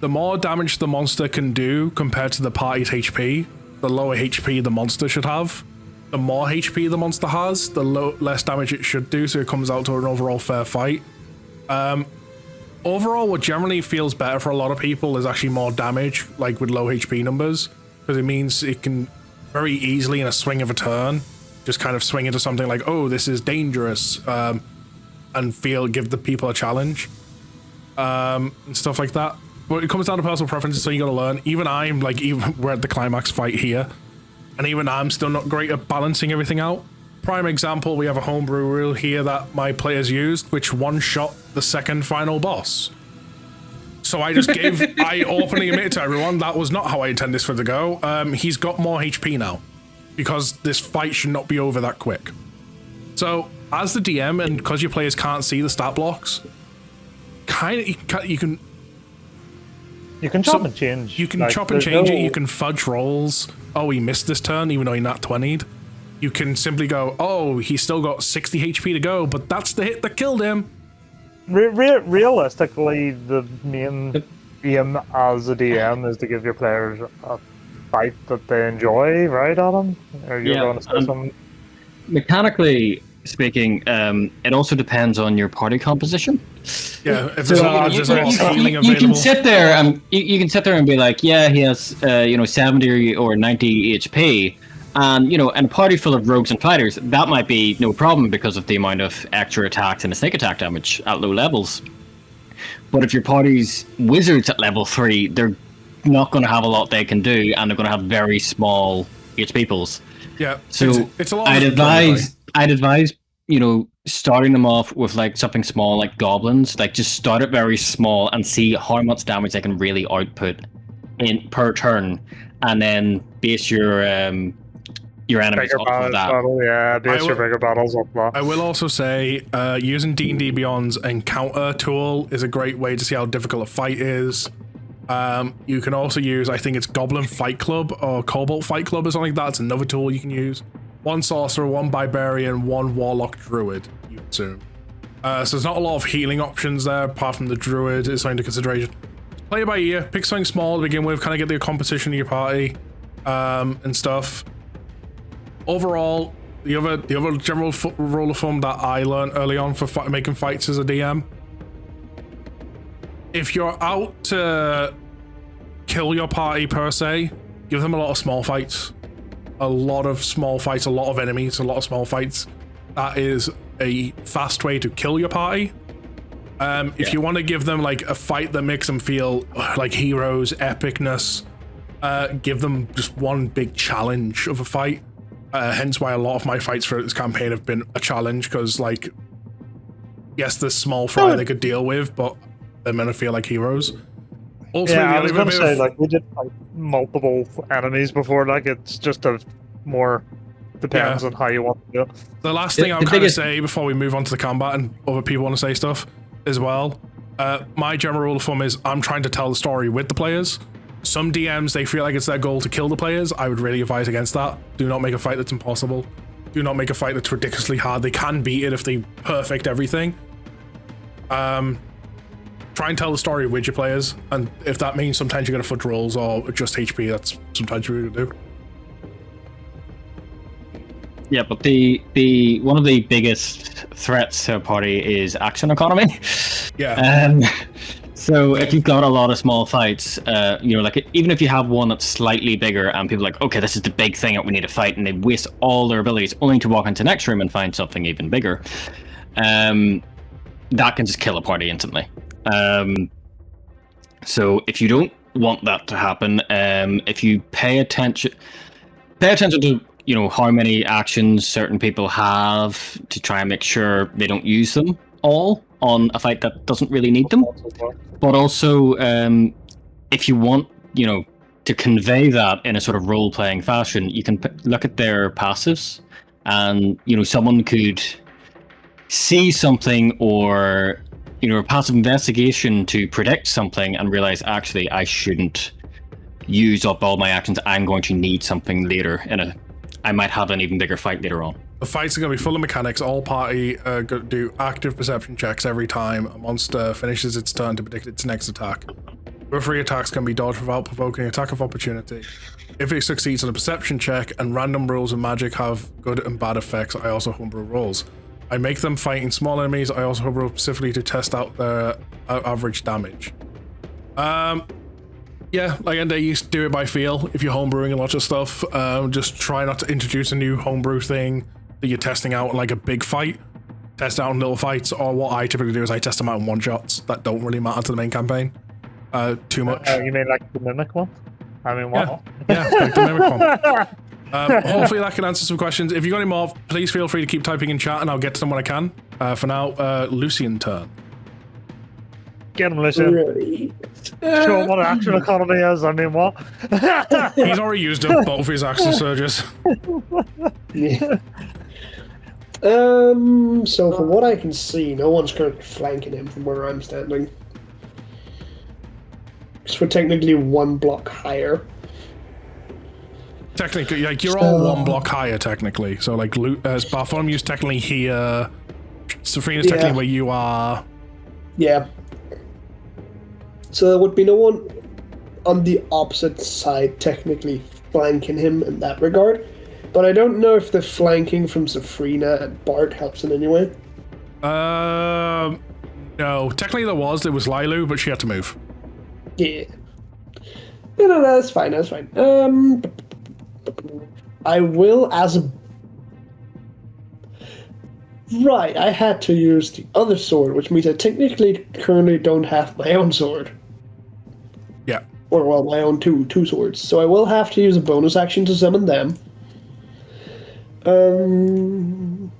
The more damage the monster can do compared to the party's HP, the lower HP the monster should have. The more HP the monster has, the less damage it should do, so it comes out to an overall fair fight. Overall, what generally feels better for a lot of people is actually more damage, like with low HP numbers, because it means it can very easily, in a swing of a turn, just kind of swing into something like, oh, this is dangerous, and give the people a challenge, and stuff like that. But it comes down to personal preferences, so you gotta learn. Even we're at the climax fight here, and even I'm still not great at balancing everything out. Prime example, we have a homebrew rule here that my players used, which one-shot the second final boss. So I just I openly admitted to everyone that was not how I intended this for to go. He's got more HP now, because this fight should not be over that quick. So, as the DM, and because your players can't see the stat blocks, you can chop and change. You can chop and change it. You can fudge rolls. Oh, he missed this turn, even though he nat 20'd. You can simply go, oh, he's still got 60 HP to go, but that's the hit that killed him. Realistically, the main aim as a DM is to give your players a fight that they enjoy, right, Adam? Or you're going to say something? Mechanically speaking, it also depends on your party composition. Yeah, if there's a lot of healing available. You can sit there and you can sit there and be like, yeah, he has 70 or 90 HP, and in a party full of rogues and fighters, that might be no problem because of the amount of extra attacks and sneak attack damage at low levels. But if your party's wizards at level 3, they're not going to have a lot they can do, and they're going to have very small HP pools. Yeah, so it's a lot. I'd advise, starting them off with like something small, like goblins. Like just start it very small and see how much damage they can really output in per turn, and then base your enemies off of that. Base your bigger battles off that. I will also say, using D&D Beyond's encounter tool is a great way to see how difficult a fight is. You can also use, I think it's Goblin Fight Club or Cobalt Fight Club or something like that. It's another tool you can use. 1 sorcerer, 1 barbarian, 1 warlock druid, you assume. So there's not a lot of healing options there, apart from the druid is something to consideration. Play it by ear, pick something small to begin with, kind of get the composition of your party, and stuff. Overall, the other general rule of thumb that I learned early on for making fights as a DM, if you're out to kill your party per se, give them a lot of small fights. A lot of small fights, a lot of enemies, a lot of small fights. That is a fast way to kill your party. If you want to give them like a fight that makes them feel like heroes, epicness, give them just one big challenge of a fight. Hence why a lot of my fights for this campaign have been a challenge, because like, yes, there's small fry they could deal with, but they're meant to feel like heroes. Ultimately, I was going to say, like, we did like multiple enemies before, like, it's just depends on how you want to do it. The last thing I'll kind of say before we move on to the combat and other people want to say stuff as well, my general rule of thumb is I'm trying to tell the story with the players. Some DMs, they feel like it's their goal to kill the players. I would really advise against that. Do not make a fight that's impossible. Do not make a fight that's ridiculously hard. They can beat it if they perfect everything. try and tell the story with your players, and if that means sometimes you get a foot rolls or just HP, that's sometimes you do. Yeah, but the one of the biggest threats to a party is action economy. Yeah. So if you've got a lot of small fights, like even if you have one that's slightly bigger and people are like, okay, this is the big thing that we need to fight, and they waste all their abilities only to walk into the next room and find something even bigger, that can just kill a party instantly. So if you don't want that to happen, if you pay attention to how many actions certain people have to try and make sure they don't use them all on a fight that doesn't really need them. But also, if you want, to convey that in a sort of role-playing fashion, you can look at their passives, and someone could see something or a passive investigation to predict something and realize, actually, I shouldn't use up all my actions. I'm going to need something later I might have an even bigger fight later on. The fights are going to be full of mechanics. All party do active perception checks every time a monster finishes its turn to predict its next attack. Referee attacks can be dodged without provoking attack of opportunity. If it succeeds on a perception check and random rolls of magic have good and bad effects, I also homebrew rolls. I make them fighting small enemies. I also homebrew specifically to test out their average damage. Yeah, and they used to do it by feel. If you're homebrewing a lot of stuff, just try not to introduce a new homebrew thing that you're testing out in like a big fight. Test out in little fights, or what I typically do is I test them out in one-shots that don't really matter to the main campaign too much. You mean like the Mimic one? I mean, what? Yeah, like the Mimic one. Hopefully that can answer some questions. If you got any more, please feel free to keep typing in chat and I'll get to them when I can. For now, Lucian turn. Get him, Lucian. Right. Show him what an action economy is. I mean, what? He's already used up both his action surges. Yeah. So from what I can see, no one's currently flanking him from where I'm standing. So we're technically one block higher. Technically, you're all one block higher, technically. So, Bartholomew's technically here. Safrina's technically where you are. Yeah. So there would be no one on the opposite side technically flanking him in that regard. But I don't know if the flanking from Safrina and Bart helps in any way. No. Technically there was Lilu, but she had to move. Yeah. No, that's fine, that's fine. I will as a... Right, I had to use the other sword, which means I technically currently don't have my own sword. Yeah. Or, well, my own two swords. So I will have to use a bonus action to summon them. And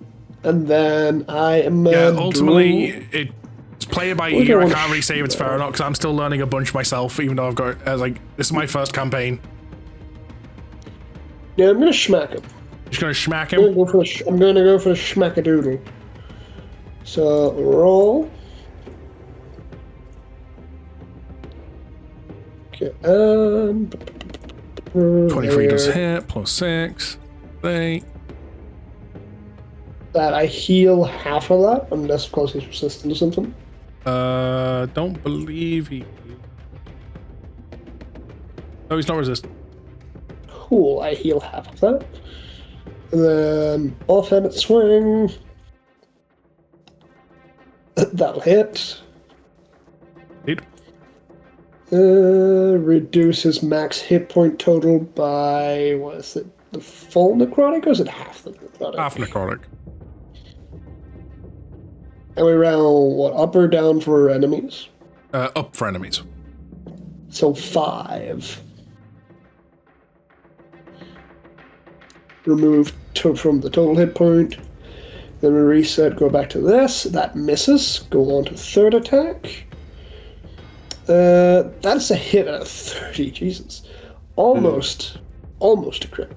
then I am... ultimately, it's player by ear. I can't really say if it's fair or not, because I'm still learning a bunch myself, even though I've got... this is my first campaign. Yeah, I'm gonna schmack him. Just gonna schmack him? I'm gonna go for the schmackadoodle. So, roll. Okay, 23 does hit, plus 6. 8. That I heal half of that, unless of course he's resistant or something. Don't believe he... No, he's not resistant. Cool, I heal half of that. And then offhand swing. That'll hit. Indeed. Reduce his max hit point total by, what is it, the full necrotic, or is it half the necrotic? Half necrotic. And we round, what, up or down for enemies? Up for enemies. So 5. Remove from the total hit point. Then we reset, go back to this. That misses. Go on to third attack. That's a hit at a 30. Jesus. Almost a crit.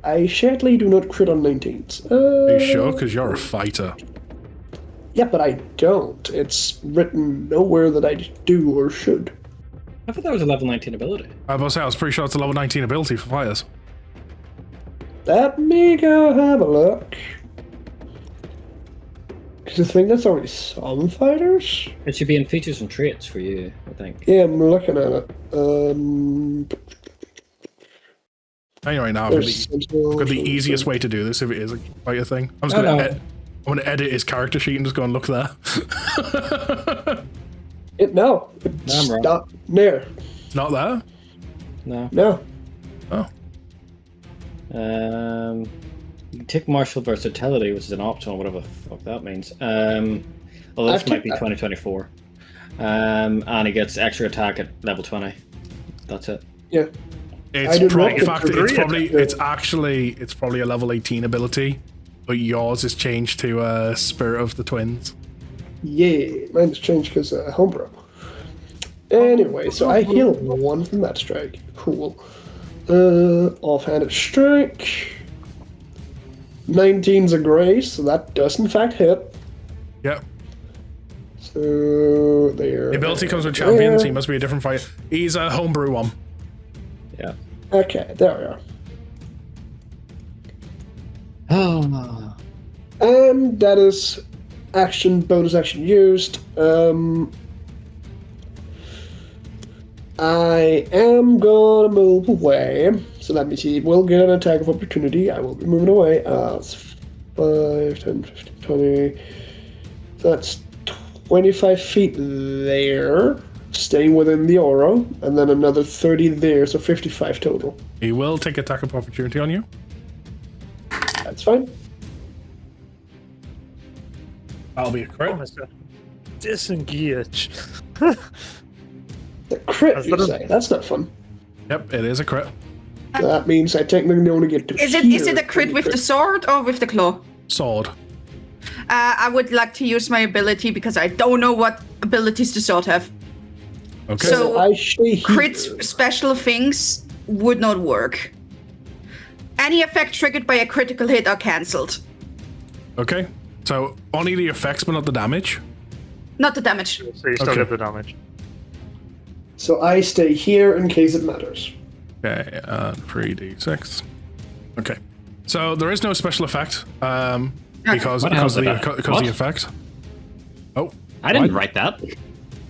I sadly do not crit on 19s. Are you sure? Because you're a fighter. Yeah, but I don't. It's written nowhere that I do or should. I thought that was a level 19 ability. I was pretty sure it's a level 19 ability for fighters. Let me go have a look. Because I think that's already some fighters. It should be in features and traits for you, I think. Yeah, I'm looking at it. Anyway, now I've got the easiest way to do this if it is a fighter thing. I'm just gonna edit his character sheet and just go and look there. It's I'm wrong. not there. It's not there? No. Oh. You can take martial versatility, which is an optional, whatever the fuck that means. Although this might be 2024. And he gets extra attack at level 20. That's it. Yeah. It's probably a level 18 ability, but yours is changed to Spirit of the Twins. Yeah, mine's changed because homebrew. Anyway, so I heal 1 from that strike. Cool. Offhanded strike. 19's a grace, so that does in fact hit. Yep. So there. The ability comes with champions. He must be a different fighter. He's a homebrew one. Yeah. Okay, there we are. Oh. And that is bonus action used. I am gonna move away. So let me see. It will get an attack of opportunity. I will be moving away. It's 5, 10, 15, 20. That's 25 feet there. Staying within the aura. And then another 30 there. So 55 total. He will take attack of opportunity on you. That's fine. That'll be a crit. Disengage. The crit, you say? That's not fun. Yep, it is a crit. That means I technically only get to Is it a crit with the sword or with the claw? Sword. I would like to use my ability because I don't know what abilities the sword have. Okay. So I stay here. crit special things would not work. Any effect triggered by a critical hit are cancelled. Okay. So only the effects, but not the damage. Not the damage. So you still get the damage. So I stay here in case it matters. Okay, 3d6. Okay. So there is no special effect because of the effect. Oh, I didn't write that.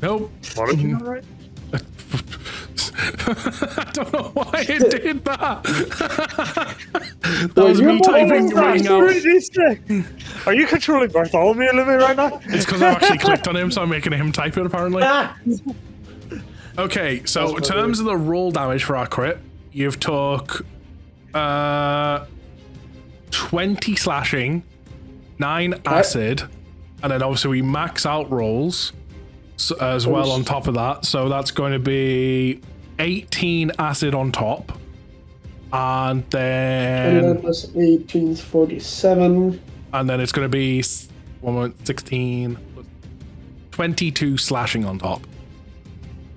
Nope. What did you not write? I don't know why it did that. That was me typing ring out. Are you controlling Bartholomew Limit right now? It's because I actually clicked on him, so I'm making him type it apparently. Okay, so in terms of the roll damage for our crit, you've took 20 slashing, 9 acid, and then obviously we max out rolls as well on top of that. So that's going to be 18 acid on top. And then 29 plus 18 is 47. And then it's going to be 16, 22 slashing on top.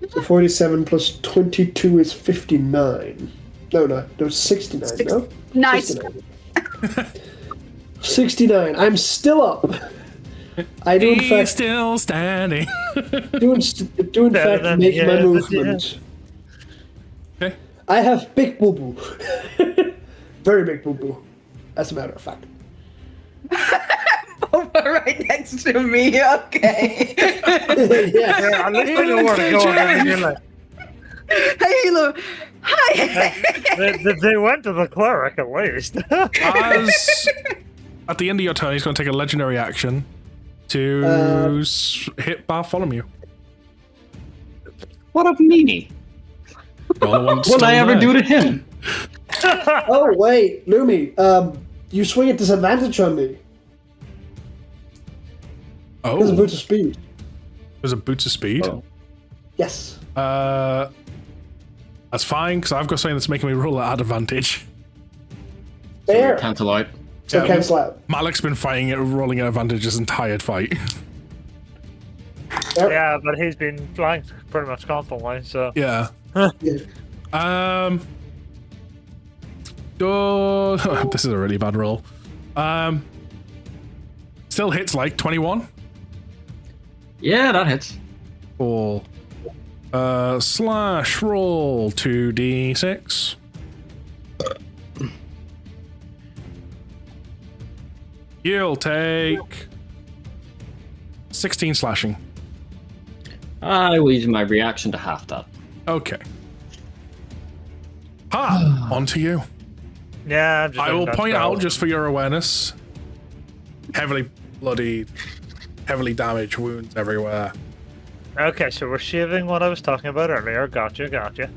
So 47 plus 22 is 59. No, 69, no? Nice. 69. I'm still up. I do in He's fact still standing. do in fact make my movement. Okay. I have big boo boo. Very big boo boo, as a matter of fact. Right next to me, okay. Yeah. At least I know where to go. And you're like, Halo. Hi. they went to the cleric at least. As at the end of your turn, he's going to take a legendary action to hit Bartholomew. What of me? What What I ever do to him? Oh wait, Lumi. You swing at disadvantage on me. There's a Oh, boots of speed. there's a boots of speed. Oh. Yes. That's fine because I've got something that's making me roll at advantage. There. Cancel out. So Yeah, cancel out. Malik's been fighting it, rolling at advantage this entire fight. Yeah, but he's been flying pretty much constantly, so. Yeah. Yeah. This is a really bad roll. Still hits like 21. Yeah, that hits. Cool. Slash roll 2d6. You'll take 16 slashing. I will use my reaction to half that. Okay. On to you. Yeah, I'm just I will looking at point out, spells. just for your awareness, heavily bloodied, heavily damaged, wounds everywhere. Okay, so we're shaving what I was talking about earlier. Gotcha.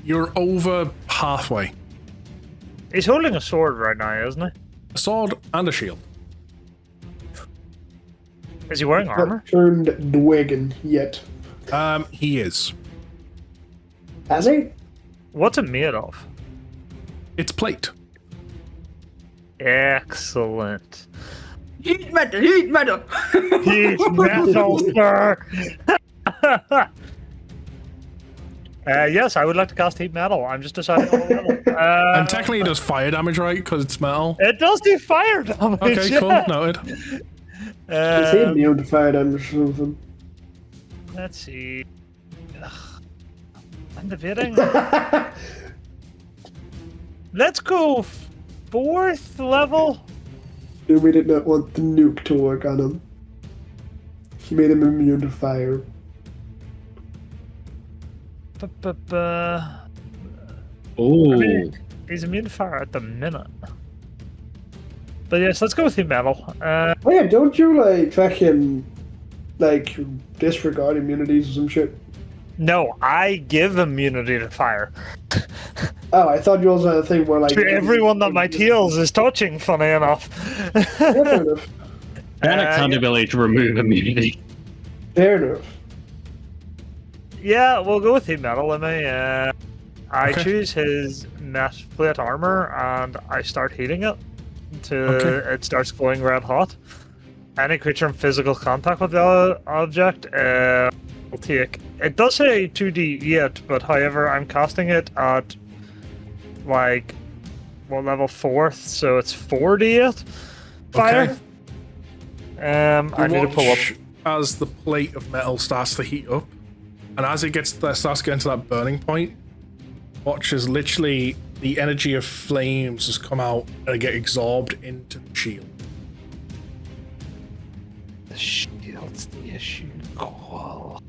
You're over halfway. He's holding a sword right now, isn't he? A sword and a shield. Is he wearing armor? Not turned Dwagon yet. He is. Has he? What's it made of? It's plate. Excellent. Heat metal, heat metal. Heat metal, sir. Yes, I would like to cast heat metal. I'm just deciding what level. And technically it does fire damage, right? Because it's metal. It does do fire damage. Okay, cool. yeah. Noted. Is he immune to fire damage or something? Let's see. Ugh. I'm debating. Let's go 4th level. We did not want the nuke to work on him. He made him immune to fire. Oh, I mean, he's immune to fire at the minute. But yes, let's go with heat metal. Oh yeah, don't you like fucking like disregard immunities or some shit? No, I give immunity to fire Oh, I thought you also had a thing where like to everyone that my tails is touching. Funny enough. Yeah, fair enough. Onyx had the ability to remove immunity. Fair enough. Yeah, we'll go with heat metal. Let me. I Okay. choose his mesh plate armor and I start heating it to it starts glowing red hot. Any creature in physical contact with the object will take. It does say 2d8, but however, I'm casting it at like level 4th, so it's 4d8 fire. Okay. I need to pull up. Watch as the plate of metal starts to heat up, and as it starts getting to that burning point, watch as literally the energy of flames has come out and get absorbed into the shield. The shield's the issue. Cool.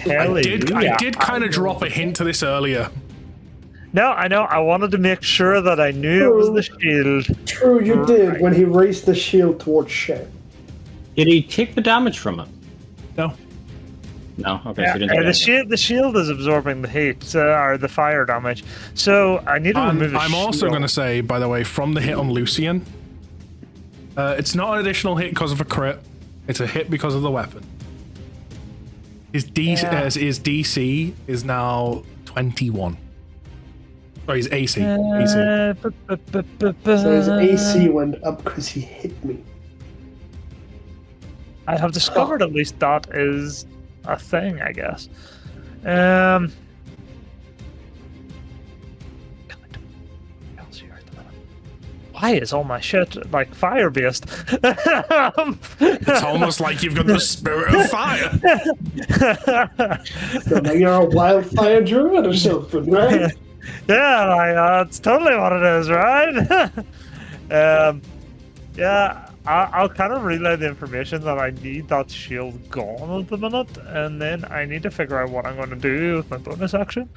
I did kind of drop a hint to this earlier. No, I know. I wanted to make sure that I knew it was the shield. True, you did when he raised the shield towards Shen. Did he take the damage from it? No. No. Okay. Yeah, So he didn't. the shield is absorbing the heat or the fire damage. So I need to remove. I'm also going to say, by the way, from the hit on Lucian, it's not an additional hit because of a crit. It's a hit because of the weapon. His DC is now 21. Oh, his AC. So his AC went up because he hit me. I have discovered at least that is a thing, I guess. Why is all my shit like fire based? It's almost like you've got the spirit of fire. So now you're a wildfire druid or something, right? Yeah, that's totally what it is, right? Yeah, I'll kind of relay the information that I need that shield gone at the minute, and then I need to figure out what I'm going to do with my bonus action.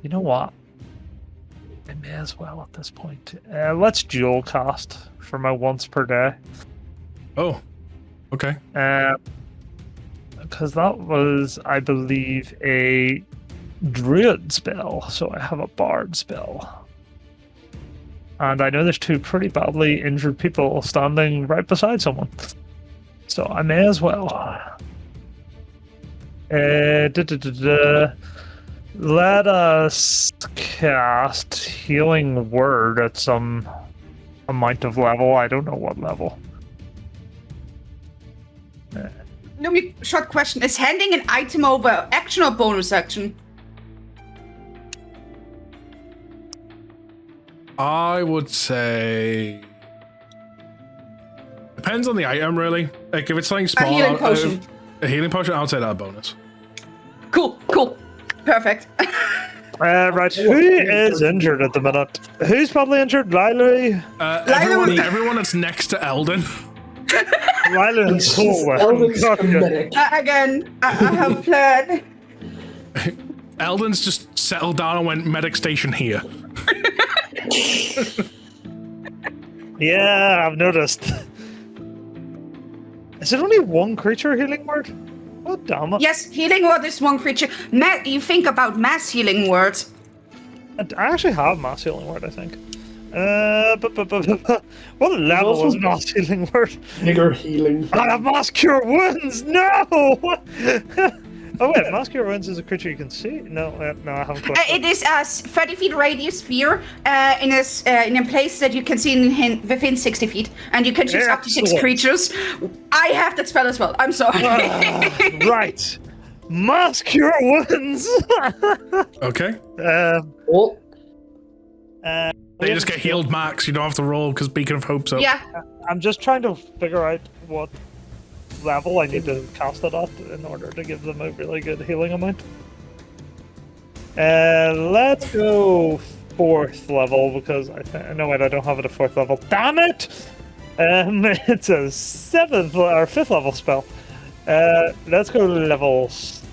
You know what? I may as well at this point. Let's dual cast for my once per day. Oh, okay. Because that was, I believe, a druid spell, so I have a bard spell. And I know there's two pretty badly injured people standing right beside someone. So I may as well. Let us cast Healing Word at some amount of level. I don't know what level. No, short question. Is handing an item over action or bonus action? I would say depends on the item, really. Like if it's something small, healing potion. A healing potion, I would say that a bonus. Cool. Perfect. Right, who is injured at the minute? Who's probably injured? Lila? Everyone that's next to Eldon. Lila and Soul. Eldon's a medic. Again, I have a plan. Eldon's just settled down and went medic station here. Yeah, I've noticed. Is it only one creature healing word? Oh, damn it. Yes, healing word is one creature. You think about mass healing words. I actually have mass healing word, I think. What level is mass healing word? Bigger healing. I have mass cure wounds! No! Oh wait, mass cure wounds is a creature you can see? No, I haven't clicked It is a 30 feet radius sphere in a place that you can see within 60 feet, and you can choose up to 6 Excellent. creatures. I have that spell as well. I'm sorry. Right. Mass cure wounds! Okay. Oh, They just get healed max. You don't have to roll because Beacon of Hope's up. Yeah. I'm just trying to figure out what level I need to cast it at in order to give them a really good healing amount. Let's go 4th level because no wait, I don't have it at 4th level. Damn it! It's a 7th or 5th level spell. Let's go to level 6.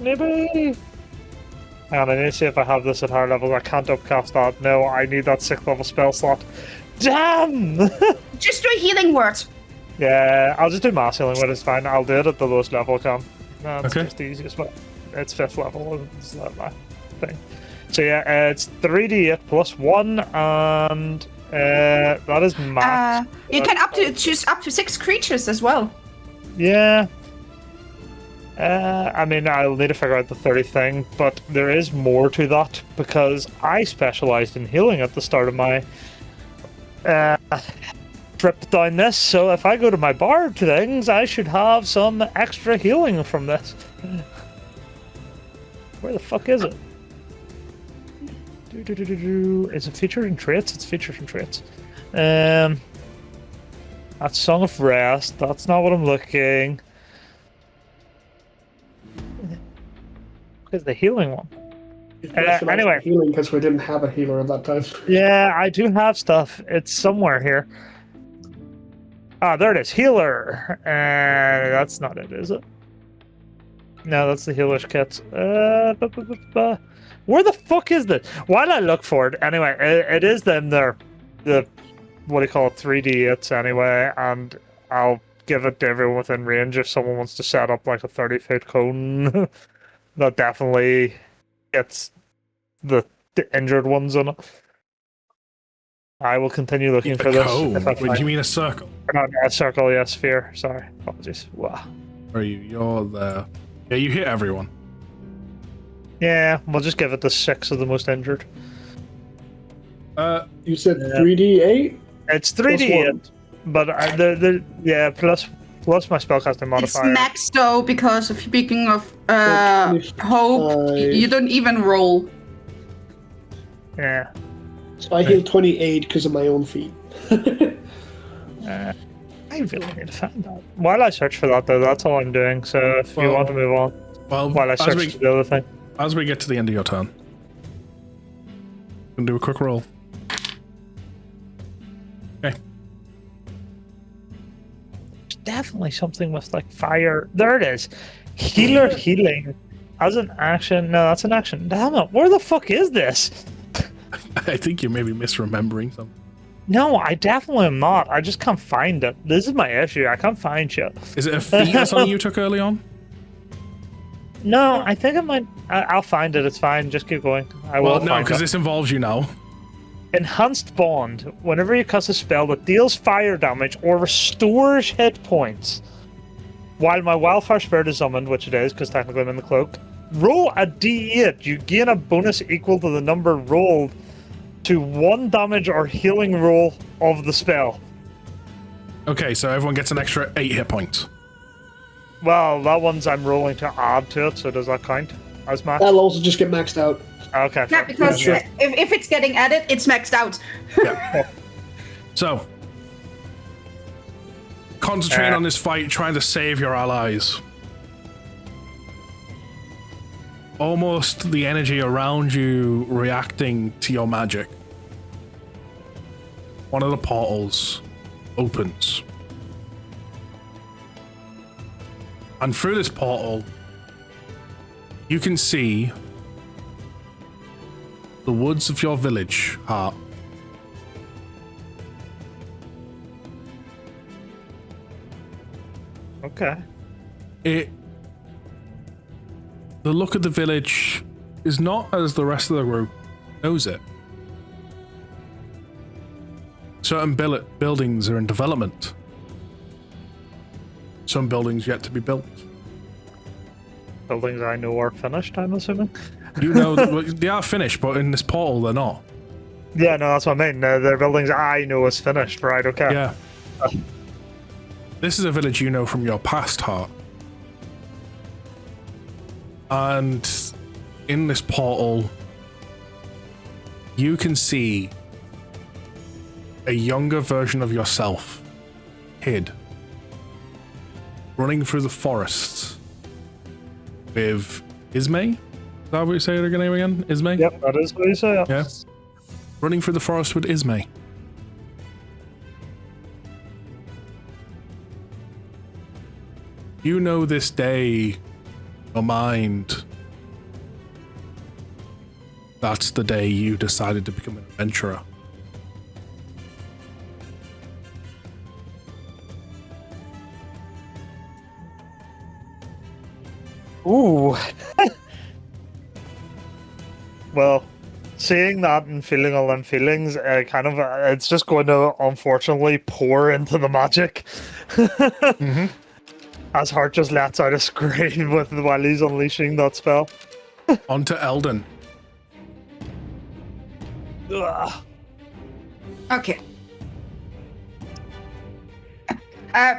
Maybe. Hang on, I need to see if I have this at higher levels. I can't upcast that. No, I need that 6th level spell slot. Damn! Just do a healing word. Yeah, I'll just do mass healing when it's fine. I'll do it at the lowest level I can. That's Okay. just the easiest way. It's 5th level, is that my thing? So yeah, it's 3d8 plus 1, and that is max. You can choose up to 6 creatures as well. Yeah. I mean, I'll need to figure out the 30 thing, but there is more to that because I specialized in healing at the start of my trip down this. So if I go to my bard things, I should have some extra healing from this. Where the fuck is it? Is it featured in traits? It's featured in traits. That's Song of Rest. That's not what I'm looking. Is the healing one? Anyway, healing because we didn't have a healer at that time. yeah, I do have stuff. It's somewhere here. Ah, there it is. Healer. That's not it, is it? No, that's the healer's kit. Where the fuck is this? While I look for it, anyway, it is them there. The what do you call it? 3D8s anyway, and I'll give it to everyone within range if someone wants to set up like a 30-foot cone. That definitely gets the injured ones on it. I will continue looking for this. If I Wait, do you mean a circle? Not a circle, yeah, sphere. Sorry, apologies. Wow. Where are you? You're there. Yeah, you hit everyone. Yeah, we'll just give it the 6 of the most injured. You said 3d8? It's 3d8, but plus my spellcasting modifier. It's max though, because of speaking of So hope, you don't even roll. Yeah. So I heal 28 because of my own feet. I really need to find that. While I search for that, though, that's all I'm doing. So if you want to move on, while I search for the other thing. As we get to the end of your turn, gonna do a quick roll. Okay. Definitely something with like fire. There it is. Healer healing as an action. No, that's an action. Damn it. Where the fuck is this? I think you may be misremembering something. No, I definitely am not. I just can't find it. This is my issue. I can't find shit. Is it a feat or something you took early on? No, I think it might. I'll find it. It's fine. Just keep going. I will. Well, no, find because it. this involves you now. Enhanced Bond. Whenever you cast a spell that deals fire damage or restores hit points, while my Wildfire Spirit is summoned, which it is, because technically I'm in the cloak, roll a d8. You gain a bonus equal to the number rolled to 1 damage or healing roll of the spell. Okay, so everyone gets an extra 8 hit points. Well, that one's I'm rolling to add to it, so does that count as max? That'll also just get maxed out. Okay. Yeah, fair. because Yeah. if it's getting added, it's maxed out. Yeah. So, concentrate on this fight, trying to save your allies. almost the energy around you reacting to your magic, one of the portals opens. And through this portal, you can see the woods of your village, Hart. Okay. The look of the village is not as the rest of the group knows it. Certain buildings are in development. Some buildings yet to be built. Buildings I know are finished, I'm assuming. You know, they are finished, but in this portal they're not. Yeah, no, that's what I mean. They're buildings I know is finished, right? Okay. Yeah. This is a village you know from your past, Hart. And in this portal, you can see a younger version of yourself, hid, running through the forests with Ismay. Is that what you say her name again? Ismay? Yep, that is what you say. Yeah. Running through the forest with Ismay. You know this day, your mind, that's the day you decided to become an adventurer. Ooh. Well, seeing that and feeling all them feelings, it's just going to unfortunately pour into the magic. Mm-hmm. As Hart just lets out a scream while he's unleashing that spell. Onto Eldon. Ugh. Okay.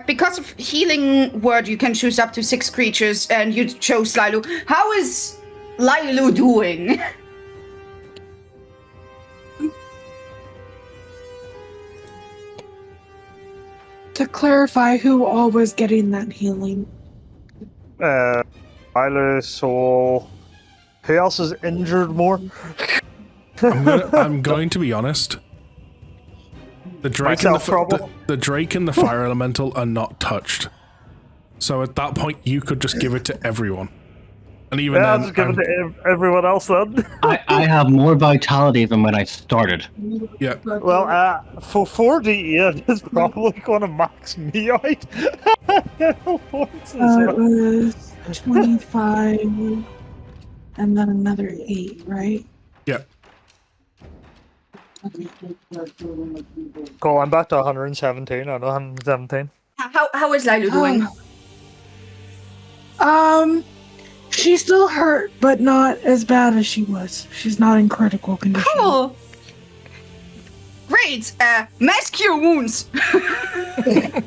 Because of healing word, you can choose up to 6 creatures, and you chose Lilu. How is Lilu doing? To clarify, who all was getting that healing? Tyler, Soul. Who else is injured more? I'm going to be honest. The Drake, the Drake and the Fire Elemental are not touched. So at that point, you could just give it to everyone. And even yeah, then, just give it to everyone else then. I have more vitality than when I started. Yeah. Well, for 4D, it's probably going to max me out. It was 25, and then another 8, right? Yeah. Cool, I'm back to 117 out of 117. How is Lilu doing? She's still hurt, but not as bad as she was. She's not in critical condition. Cool. Great. Mass cure wounds. Yeah!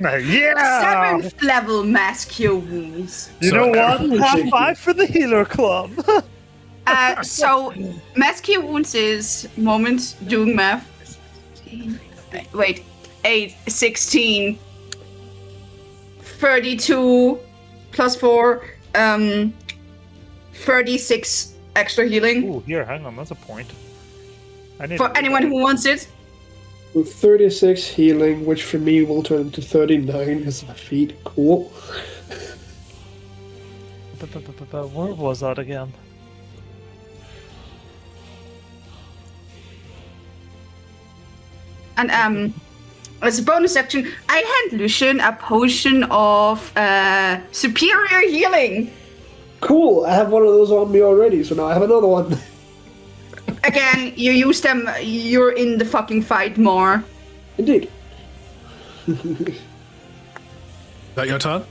7th level mass cure wounds. You know what? High five for the healer club. So mass cure wounds is moment doing math. Wait, 8, 16, 32 plus 4, 36 extra healing. Ooh, here, hang on, that's a point. For anyone who wants it. With 36 healing, which for me will turn into 39 because of my feet. Cool. Where was that again? And as a bonus action, I hand Lucian a potion of superior healing. Cool, I have one of those on me already, so now I have another one. Again, you use them, you're in the fucking fight more. Indeed. Is that your turn?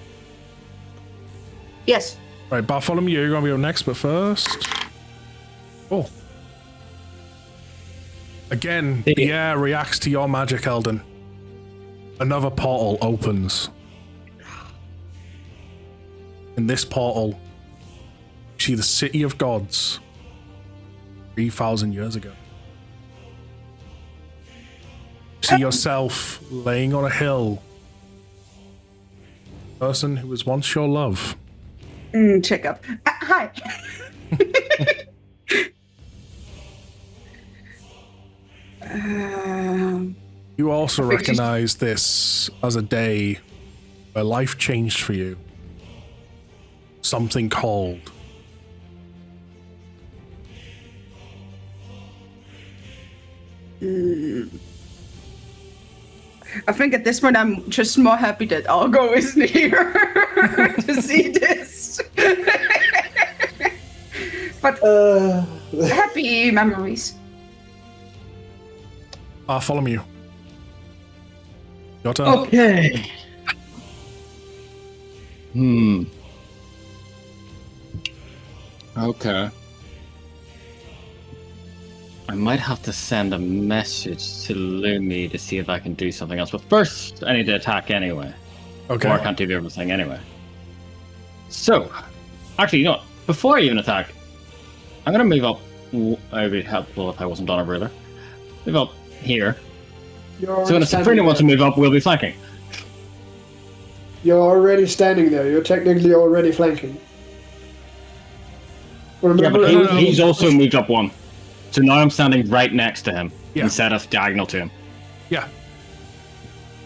Yes. Right, Bartholomew, you're going to be up next, but first... Oh. Again, the air reacts to your magic, Eldon. Another portal opens. In this portal, you see the city of gods 3,000 years ago. You see yourself laying on a hill. Person who was once your love. Check up. Hi. You also I think she's- recognize this as a day where life changed for you. Something called. I think at this point I'm just more happy that Argo isn't here to see this. But happy memories. Follow me. Your turn. Okay. Okay. I might have to send a message to Lumi to see if I can do something else. But first, I need to attack anyway. Okay. Or I can't do everything anyway. So, actually, you know what? Before I even attack, I'm going to move up. It would be helpful if I wasn't on a ruler. Move up here. So when Sabrina wants to move up, we'll be flanking. You're already standing there. You're technically already flanking. Remember, Yeah, but he's also moved up one. So now I'm standing right next to him instead of diagonal to him. Yeah.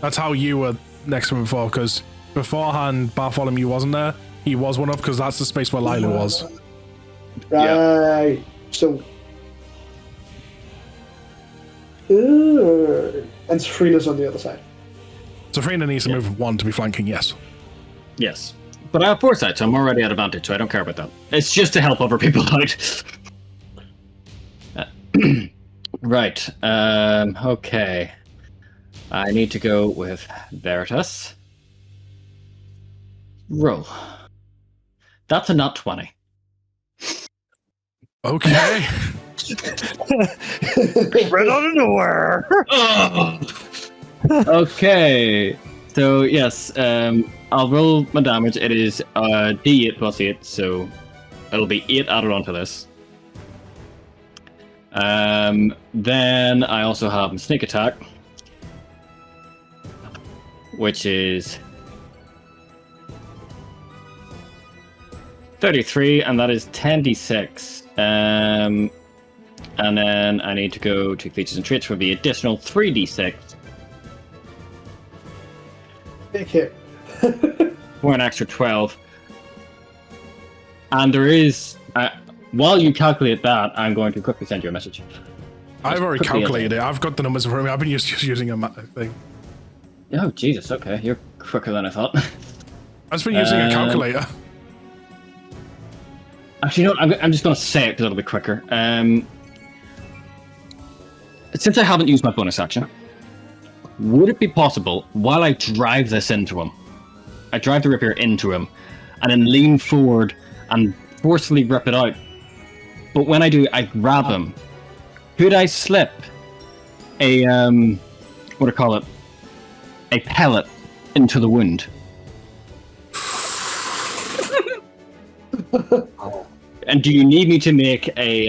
That's how you were next to him before, because beforehand Bartholomew wasn't there. He was one up because that's the space where Lila was. Right. So. And Safrina's on the other side. Safrina needs to move one to be flanking, yes. Yes. But I have foresight, so I'm already at advantage, so I don't care about that. It's just to help other people out. Right. Okay. I need to go with Veritas. Roll. That's a nat 20. Okay. Right out of nowhere. Okay. So, yes, I'll roll my damage. It is D8 plus 8, so it'll be 8 added onto this. Then I also have sneak attack, which is 33, and that is 10d6. And then I need to go to features and traits for the additional 3d6 Big hit. for an extra 12. And there is, while you calculate that, I'm going to quickly send you a message. I've already quickly calculated it. I've got the numbers in front of me. I've been just using a thing. Oh, Jesus, okay. You're quicker than I thought. I've just been using a calculator. Actually, you know what? I'm just going to say it because it'll be quicker. Since I haven't used my bonus action, would it be possible, while I drive this into him, I drive the rapier into him, and then lean forward and forcefully rip it out, but when I do, I grab him. Could I slip a, what do you call it? A pellet into the wound? And do you need me to make a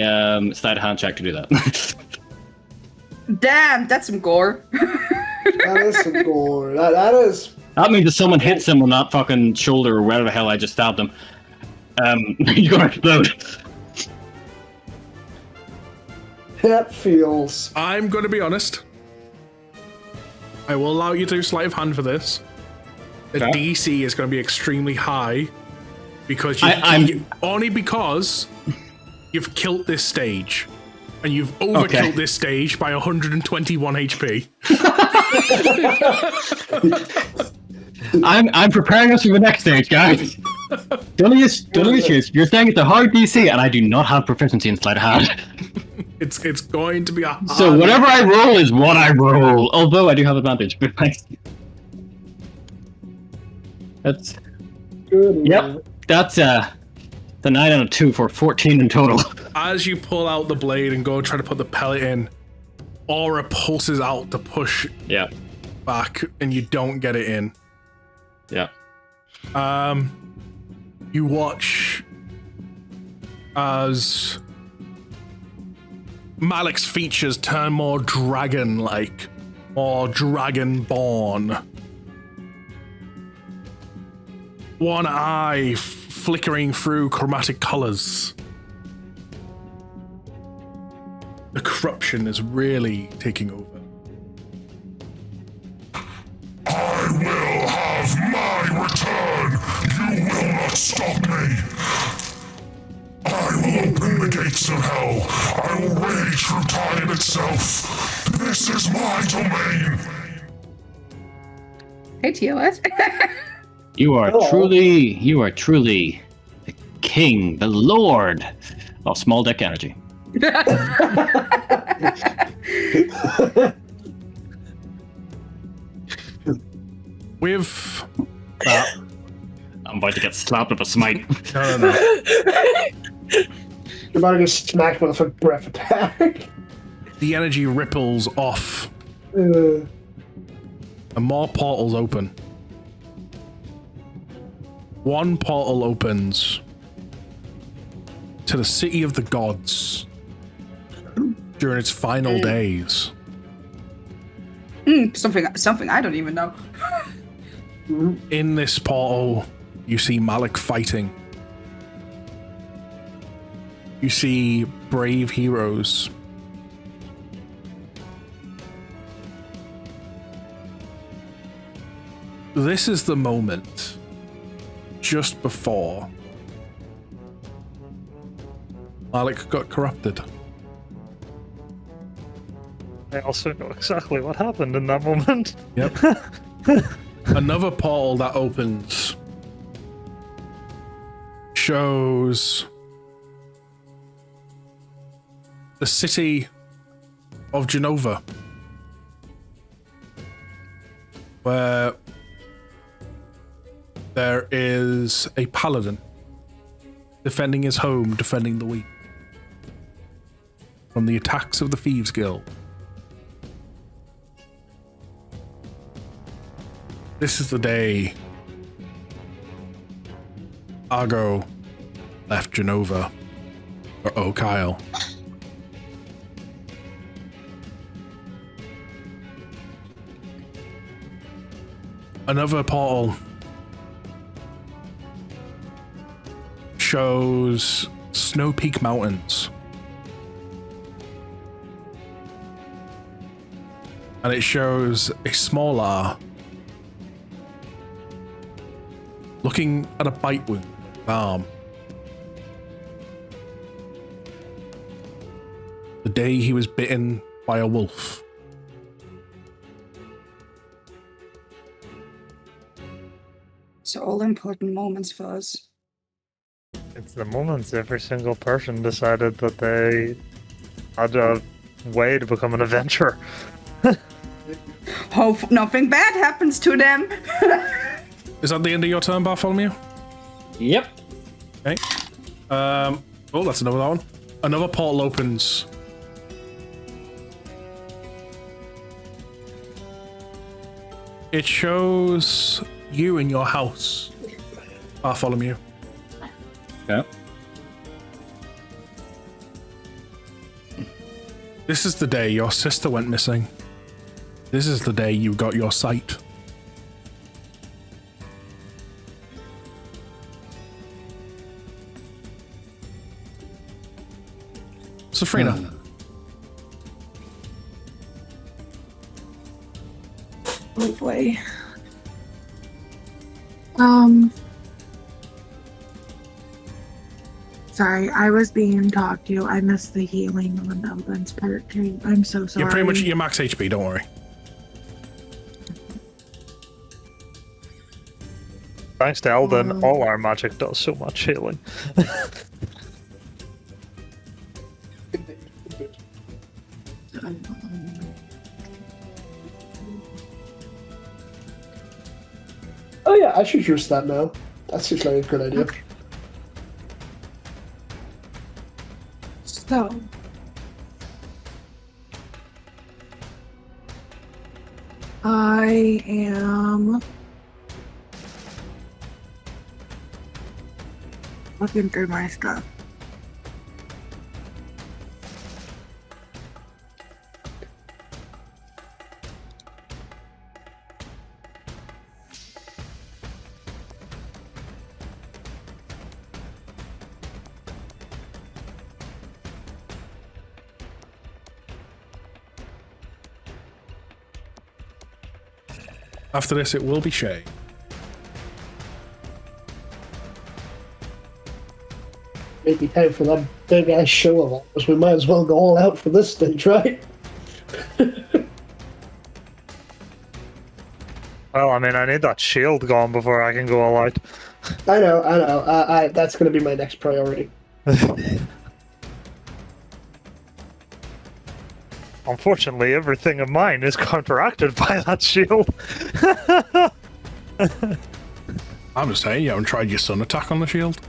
sleight of hand check to do that? Damn, that's some gore. That is some gore. That is. That means if someone hits him on that fucking shoulder or wherever the hell I just stabbed him, he's gonna explode. That feels. I'm going to be honest. I will allow you to do sleight of hand for this. The Okay. DC is going to be extremely high because only because you've killed this stage. And you've overkilled this stage by 121 HP. I'm preparing us for the next stage, guys. The only issue is you're saying it's a hard DC, and I do not have proficiency in sleight of hand. It's going to be a hard... So whatever I roll is what I roll. Although I do have advantage. But that's Good. yep. That's the 9 and a 2 for 14 in total. As you pull out the blade and go try to put the pellet in, Aura pulses out to push Yeah. back, and you don't get it in. Yeah. You watch as Malik's features turn more dragon-like, more dragon-born. One eye flickering through chromatic colors The corruption is really taking over. I will have my return! You will not stop me! I will open the gates of hell! I will rage through time itself! This is my domain! Hey, TOS. You are Hello. truly the king, the lord of small deck energy. With that, I'm about to get slapped with a smite. no. You're about to get smacked with a breath attack. The energy ripples off, Uh, and more portals open. One portal opens to the city of the gods during its final days. Something I don't even know. In this portal, you see Malik fighting. You see brave heroes. This is the moment just before Malik got corrupted. I also know exactly what happened in that moment. Yep. Another portal that opens shows the city of Genova, where there is a paladin defending his home, defending the weak from the attacks of the Thieves Guild. This is the day Argo left Genova for O'Kyle. Another portal shows Snow Peak Mountains. And it shows a smaller looking at a bite wound on his arm. The day he was bitten by a wolf. It's all important moments for us. It's the moments every single person decided that they had a way to become an adventurer. Hope nothing bad happens to them. Is that the end of your turn, Bartholomew? Yep. Okay. Oh, that's another one. Another portal opens. It shows you in your house, Bartholomew. Okay. This is the day your sister went missing. This is the day you got your sight. Safrina. Oh boy. Sorry, I was being talked to. I missed the healing on Elden's part too. I'm so sorry. You're pretty much at your max HP, don't worry. Thanks to Elden, all our magic does so much healing. oh yeah, I should use that now. That seems like a good idea. Okay. So, I am looking through my stuff. After this, it will be Shay. Maybe time for that big ass show of ours. We might as well go all out for this stage, right? Well, I mean, I need that shield gone before I can go all out. I know. That's going to be my next priority. Unfortunately, everything of mine is counteracted by that shield. I'm just saying, you haven't tried your sun attack on the shield.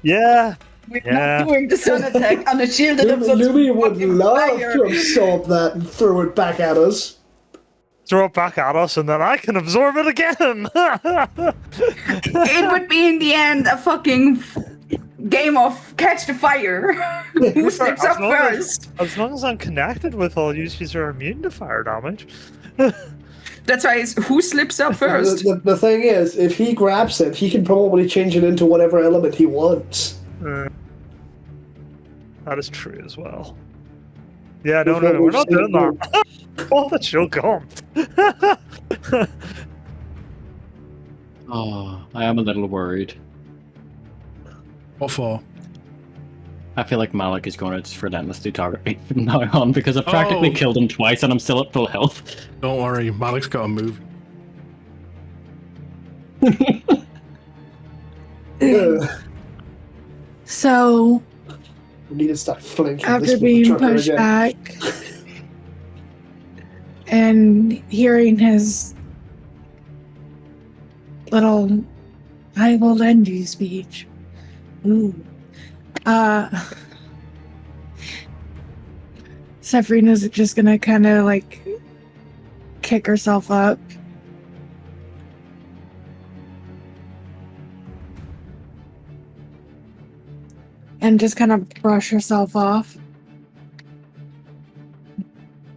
Yeah. We're Yeah. not doing the sun attack on the shield that absorbs Lumi would fucking love fire. to absorb that and throw it back at us. Throw it back at us, and then I can absorb it again. It would be in the end a fucking game of catch the fire. Who slips up first? As long as I'm connected with all users are immune to fire damage. That's why it's who slips up first. The thing is, if he grabs it, he can probably change it into whatever element he wants. That is true as well. Yeah, no, we're not doing that. Call the shield gone. Oh, I am a little worried. What for? I feel like Malik is going to just relentlessly target me from now on because I've practically Oh. killed him twice and I'm still at full health. Don't worry, Malik's got a move. So, We need to start flanking after this being trucker pushed again. back and hearing his little "I will lend you" speech, Sabrina's just gonna kind of like kick herself up. And just kind of brush herself off.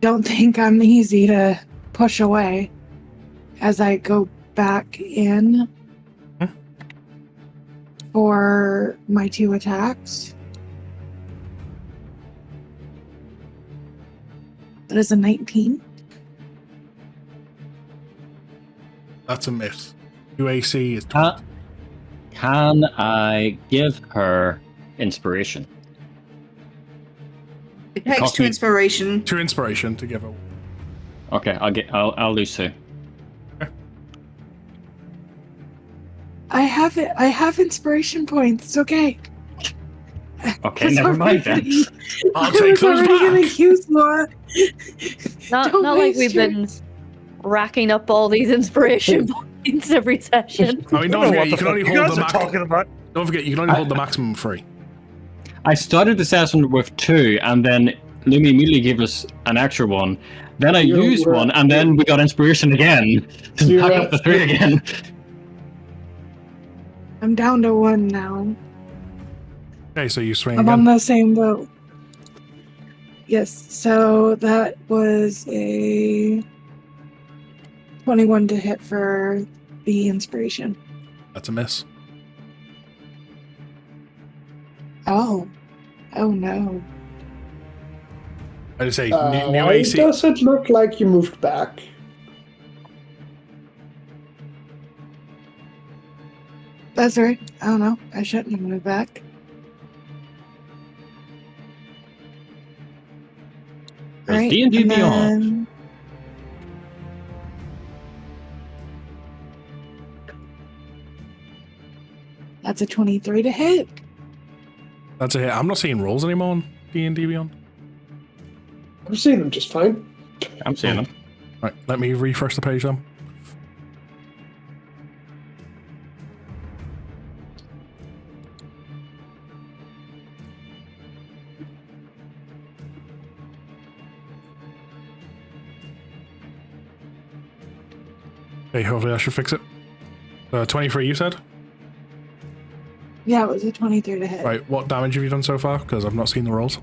Don't think I'm easy to push away as I go back in for my 2 attacks. That is a 19. That's a miss. UAC is 20. Can I give her inspiration? It takes Cost 2 me- inspiration. 2 inspiration to give her. Okay, I'll lose 2. I have it. I have inspiration points. It's okay. Okay, It's never mind then. already- I'll I take was those already gonna back. use more. Not Don't like waste we've your- been racking up all these inspiration points every session. I mean, don't forget, you can only you hold guys the are talking about. Don't forget, you can only hold the maximum 3. I started the session with 2, and then Lumi immediately gave us an extra one. Then I used one, and then we got inspiration again to You're back right. up the 3 again. I'm down to 1 now. Okay, so you swing I'm on again. the same boat. Yes, so that was a 21 to hit for the inspiration. That's a miss. Oh. Oh no. I just say, new Why AC. does it look like you moved back? That's right. I don't know. I shouldn't have moved back. There's D&D and Beyond. then- That's a 23 to hit. That's a hit. I'm not seeing rolls anymore on D&D Beyond. I'm seeing them just fine. I'm seeing them. Right, let me refresh the page then. Okay, hopefully I should fix it. 23 you said? Yeah, it was a 23 to hit. Right, what damage have you done so far? Because I've not seen the rolls.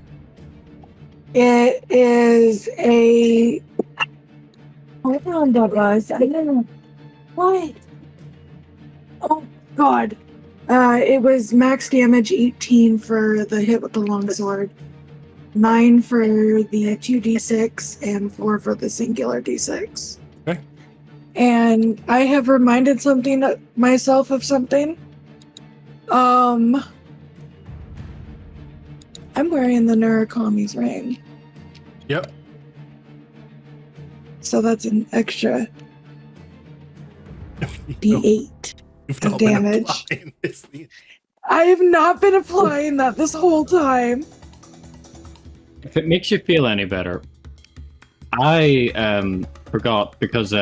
It is a. Hold on, guys. I don't know. What? Oh, God. It was max damage 18 for the hit with the longsword, 9 for the 2d6, and 4 for the singular d6. Okay. and I have reminded myself of something. I'm wearing the Neurocommy's ring. Yep. So that's an extra D8 of damage. I have not been applying that this whole time. If it makes you feel any better, I forgot because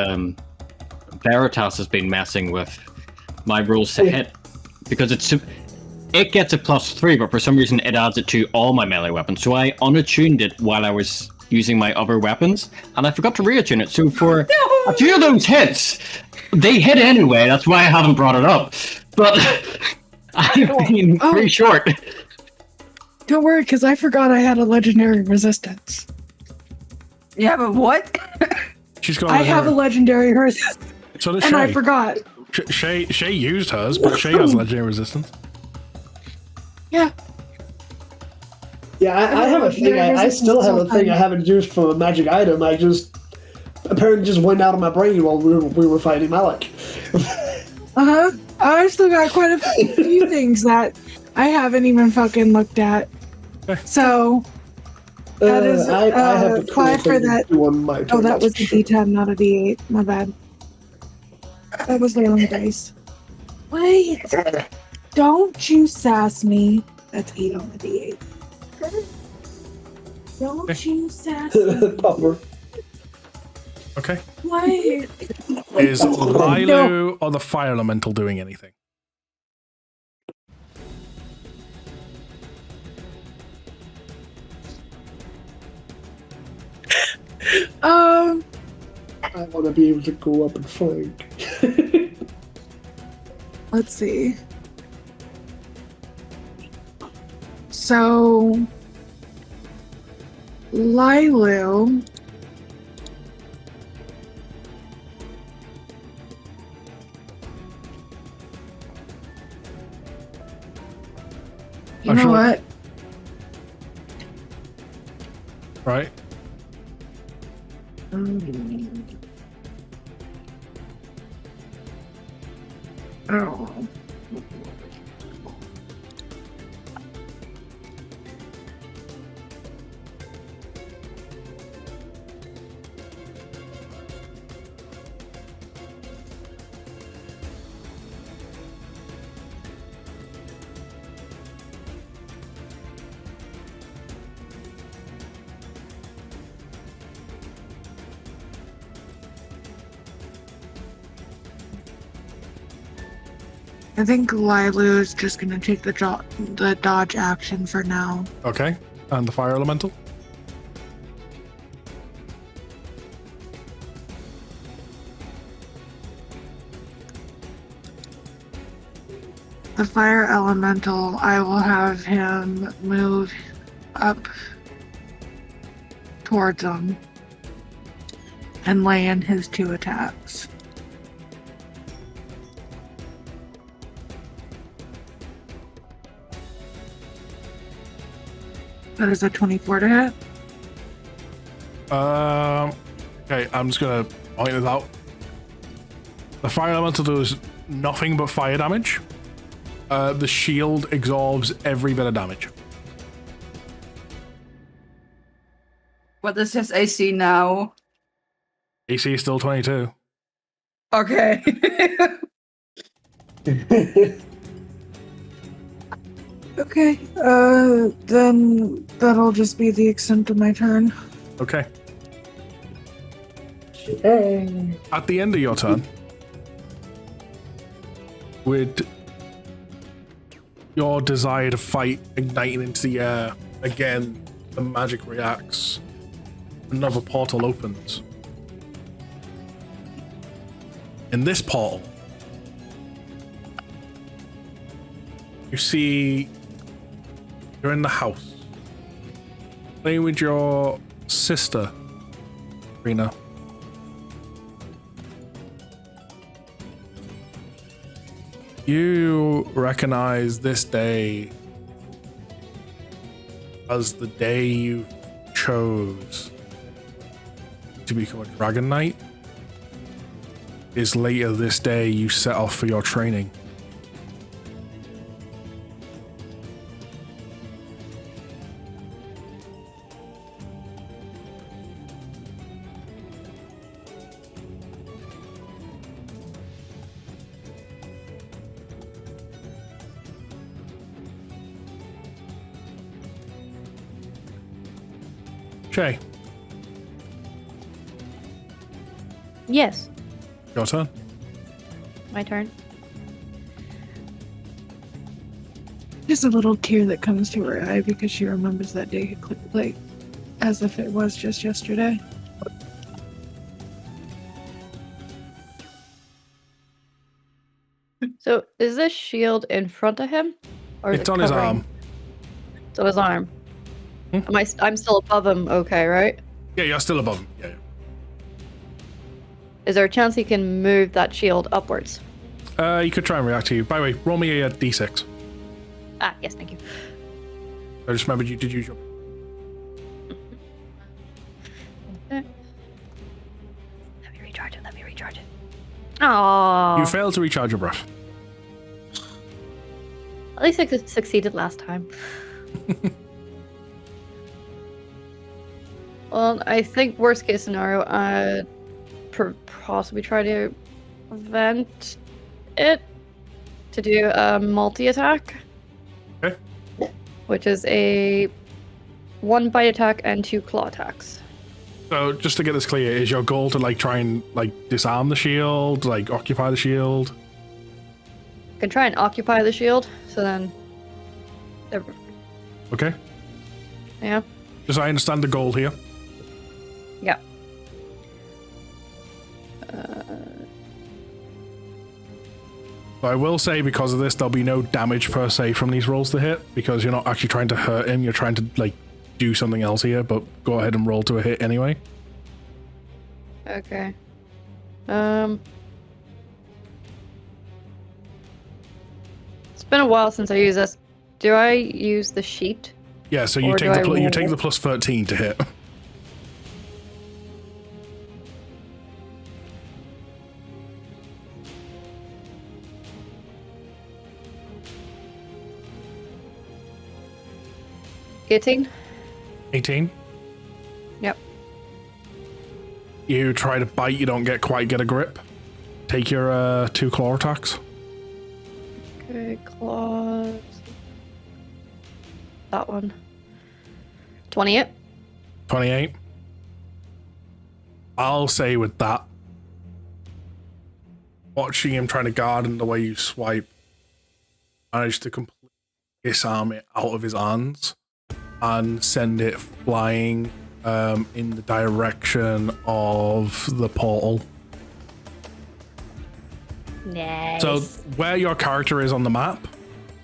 Veritas has been messing with my rules to hit because it gets a +3, but for some reason it adds it to all my melee weapons. So I unattuned it while I was using my other weapons, and I forgot to reattune it. So for a few of those hits, they hit anyway. That's why I haven't brought it up. But I've been pretty short. Don't worry, because I forgot I had a legendary resistance. You have a what? I have a legendary resistance. So does and Shay. I forgot. Shay used hers, but Shay has legendary resistance. Yeah. Yeah, I have a thing. I still have a thing I haven't used for a magic item. I just apparently just went out of my brain while we were fighting Malik. I still got quite a few things that I haven't even fucking looked at. So that is I have a cool 5 for thing that. to do on my turn, That was that's a D10, not a D8. My bad. That was the wrong dice. Wait. Don't you sass me. That's 8 on the D8. Don't you sass me. Bummer. Okay. Wait. Is Lilu or the fire elemental doing anything? I want to be able to go up and flank. Let's see. So, Lilu. You know what? Right. Oh. I think Lilu is just gonna take the dodge action for now. Okay. And the fire elemental? The fire elemental, I will have him move up towards him and lay in his 2 attacks. That is a 24 to hit. Okay, I'm just gonna point this out. The fire elemental does nothing but fire damage. The shield absorbs every bit of damage. What is his AC now? AC is still 22. Okay. Okay, then that'll just be the extent of my turn. Okay. Hey. At the end of your turn, with your desire to fight igniting into the air, again, the magic reacts. Another portal opens. In this portal, you see you're in the house, playing with your sister, Rena. You recognize this day as the day you chose to become a Dragon Knight. is later this day you set off for your training. Shay, Yes, your turn. my turn. There's a little tear that comes to her eye because she remembers that day like as if it was just yesterday. So is this shield in front of him, or is It's it on his covering- arm. It's on his arm. I'm still above him. Okay, right? Yeah, you're still above him. Yeah. Is there a chance he can move that shield upwards? You could try and react to you. By the way, roll me a d6. Ah, yes, thank you. I just remembered you did use your. Let me recharge it. Let me recharge it. Oh, You failed to recharge your breath. at least I succeeded last time. Well, I think worst case scenario, I'd possibly try to vent it to do a multi-attack. Okay. Which is a 1 bite attack and 2 claw attacks. So just to get this clear, is your goal to like try and like disarm the shield, like occupy the shield? I can try and occupy the shield, so then... Okay. Yeah. Just so I understand the goal here. Yeah. So I will say because of this, there'll be no damage per se from these rolls to hit because you're not actually trying to hurt him. You're trying to like do something else here, but go ahead and roll to a hit anyway. Okay. It's been a while since I used this. Do I use the sheet? Yeah, so you Or take do the I you take roll? the plus 13 to hit. Getting? 18. Yep. You try to bite, you don't quite get a grip. Take your 2 claw attacks. Okay, claws. That one. 28. 28. I'll say with that, watching him trying to guard and the way you swipe, managed to completely disarm it out of his hands and send it flying in the direction of the portal. Nice. So where your character is on the map,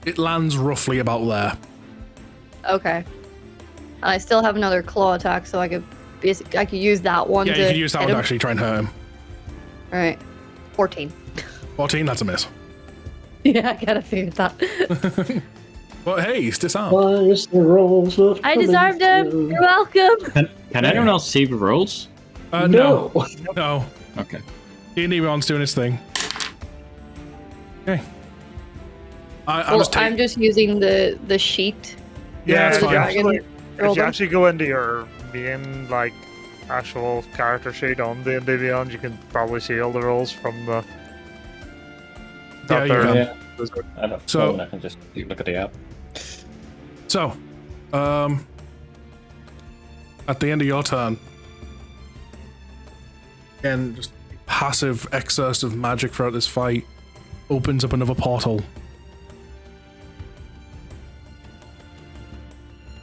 it lands roughly about there. Okay. And I still have another claw attack, so I could use that one Yeah, to you could use that hit one to him. actually try and hurt him. Alright. 14. 14, that's a miss. Yeah, I gotta figure that. But hey, he's disarmed. Why is the rolls not I coming disarmed him! through? You're welcome! Can anyone else see the rolls? No. No. Okay. D&D Ron's doing his thing. Okay. I'm just using the sheet. Yeah, that's if you fine. actually- if Roll you them. actually go into your main like actual character sheet on D&D Beyond, you can probably see all the rolls from the. Yeah, you there. can. Yeah. I have So- phone, I can just look at the app. So, at the end of your turn, again, just passive excess of magic throughout this fight opens up another portal.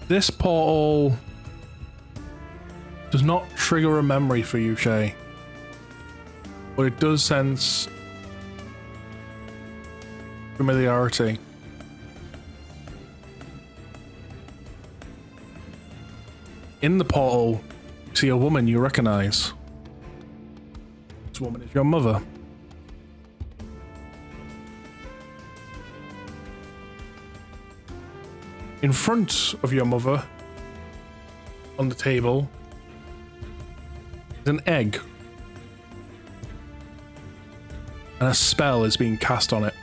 This portal does not trigger a memory for you, Shay, but it does sense familiarity. In the portal, you see a woman you recognize. This woman is your mother. In front of your mother, on the table, is an egg. and a spell is being cast on it.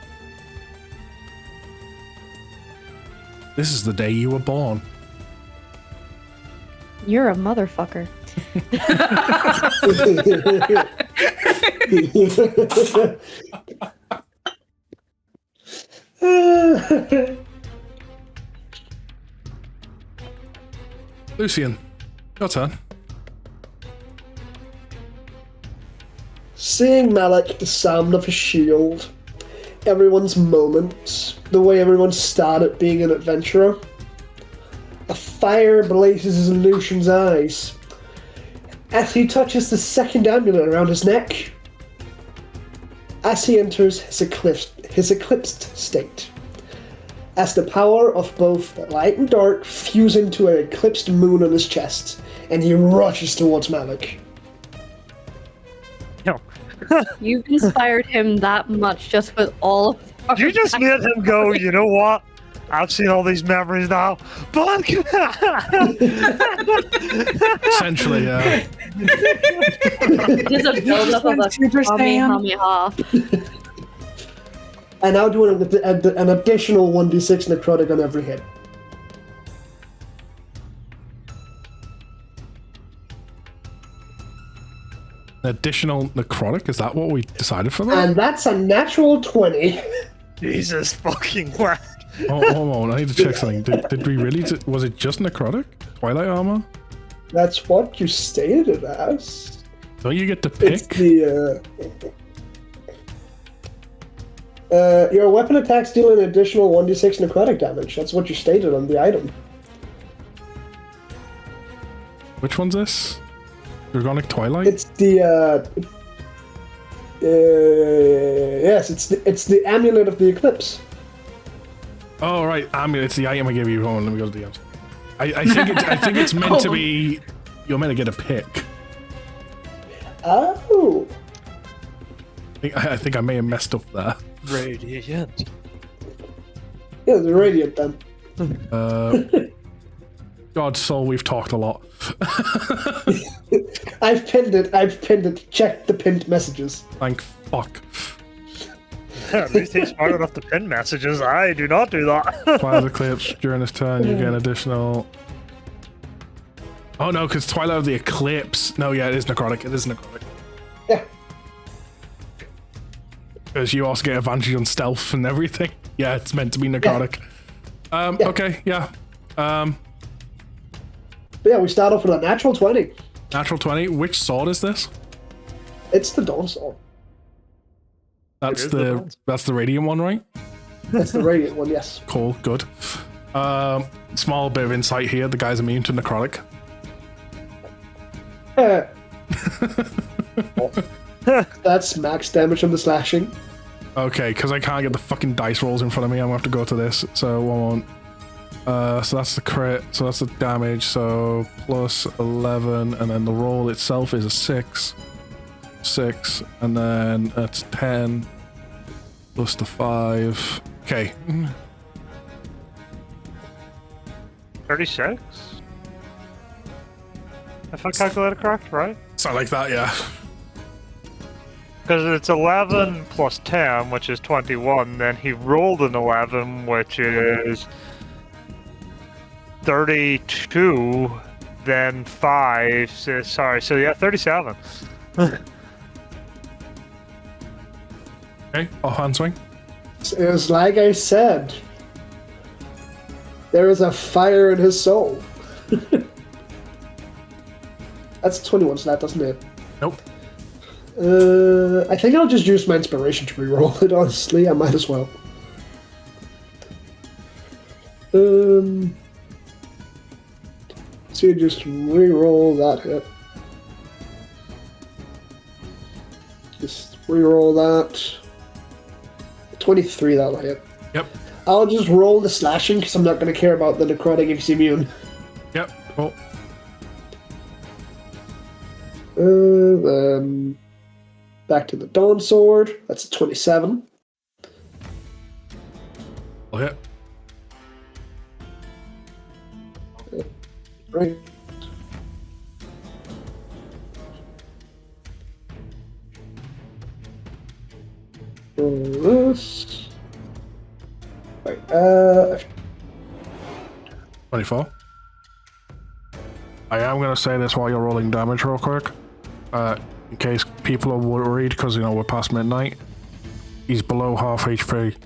This is the day you were born. You're a motherfucker. Lucian, your turn. Seeing Malik disarmed of his shield, everyone's moment, the way everyone started being an adventurer, a fire blazes in Lucian's eyes as he touches the second amulet around his neck. As he enters his eclipsed state, as the power of both the light and dark fuse into an eclipsed moon on his chest, and he rushes towards Malik. No. You've inspired him that much just with all of You just made him go, you know what? I've seen all these memories now. But Essentially, yeah. Just a build up of a Super Saiyan. ha. And now doing an additional 1d6 necrotic on every hit. Additional necrotic? Is that what we decided for that? And that's a natural 20. Jesus fucking Christ. Oh, hold on, I need to check something. Did we really? Was it just necrotic? Twilight armor? That's what you stated it as. Don't you get to It's pick? the, your weapon attacks deal an additional 1d6 necrotic damage. That's what you stated on the item. Which one's this? Dragonic Twilight? It's the, yes, it's the amulet of the eclipse. Oh, right. It's the item I gave you. Hold on, let me go to DMs. I think it's meant to be. You're meant to get a pick. Oh. I think I may have messed up there. Radiant. Yeah, the radiant then. God, Soul, we've talked a lot. I've pinned it. Check the pinned messages. Thank fuck. At least he's smart enough to pin messages. I do not do that. Twilight Eclipse, during this turn, you get an additional. Oh no, because Twilight of the Eclipse. No, yeah, it is necrotic. It is necrotic. Yeah. Because you also get advantage on stealth and everything. Yeah, it's meant to be necrotic. Yeah. Okay, yeah. But yeah, we start off with a natural 20. Natural 20. Which sword is this? It's the Dawn Sword. That's is the Dawn. that's the radiant one, right? That's the radiant one, yes. Cool, good. Small bit of insight here. The guy's immune to necrotic. That's max damage on the slashing. Okay, because I can't get the fucking dice rolls in front of me, I'm gonna have to go to this. So 1 1. So that's the crit. So that's the damage. So plus 11, and then the roll itself is a 6. 6, and then that's 10 plus the 5. Okay. 36? If I calculate it correct, right? Something like that, yeah. Because it's 11 plus 10, which is 21. Then he rolled an 11, which is 32. Then 5. So yeah, 37. Okay, hand swing. It was like I said. There is a fire in his soul. That's 21, so that doesn't hit. Nope. I think I'll just use my inspiration to reroll it, honestly. I might as well. So you just reroll that hit. Just reroll that. 23, that'll hit. Yep. I'll just roll the slashing because I'm not going to care about the necrotic if he's immune. Yep. Cool. Then back to the Dawn Sword. That's a 27. I'll hit. Right. This. Right, 24. I am going to say this while you're rolling damage real quick. In case people are worried, because, you know, we're past midnight. He's below half HP.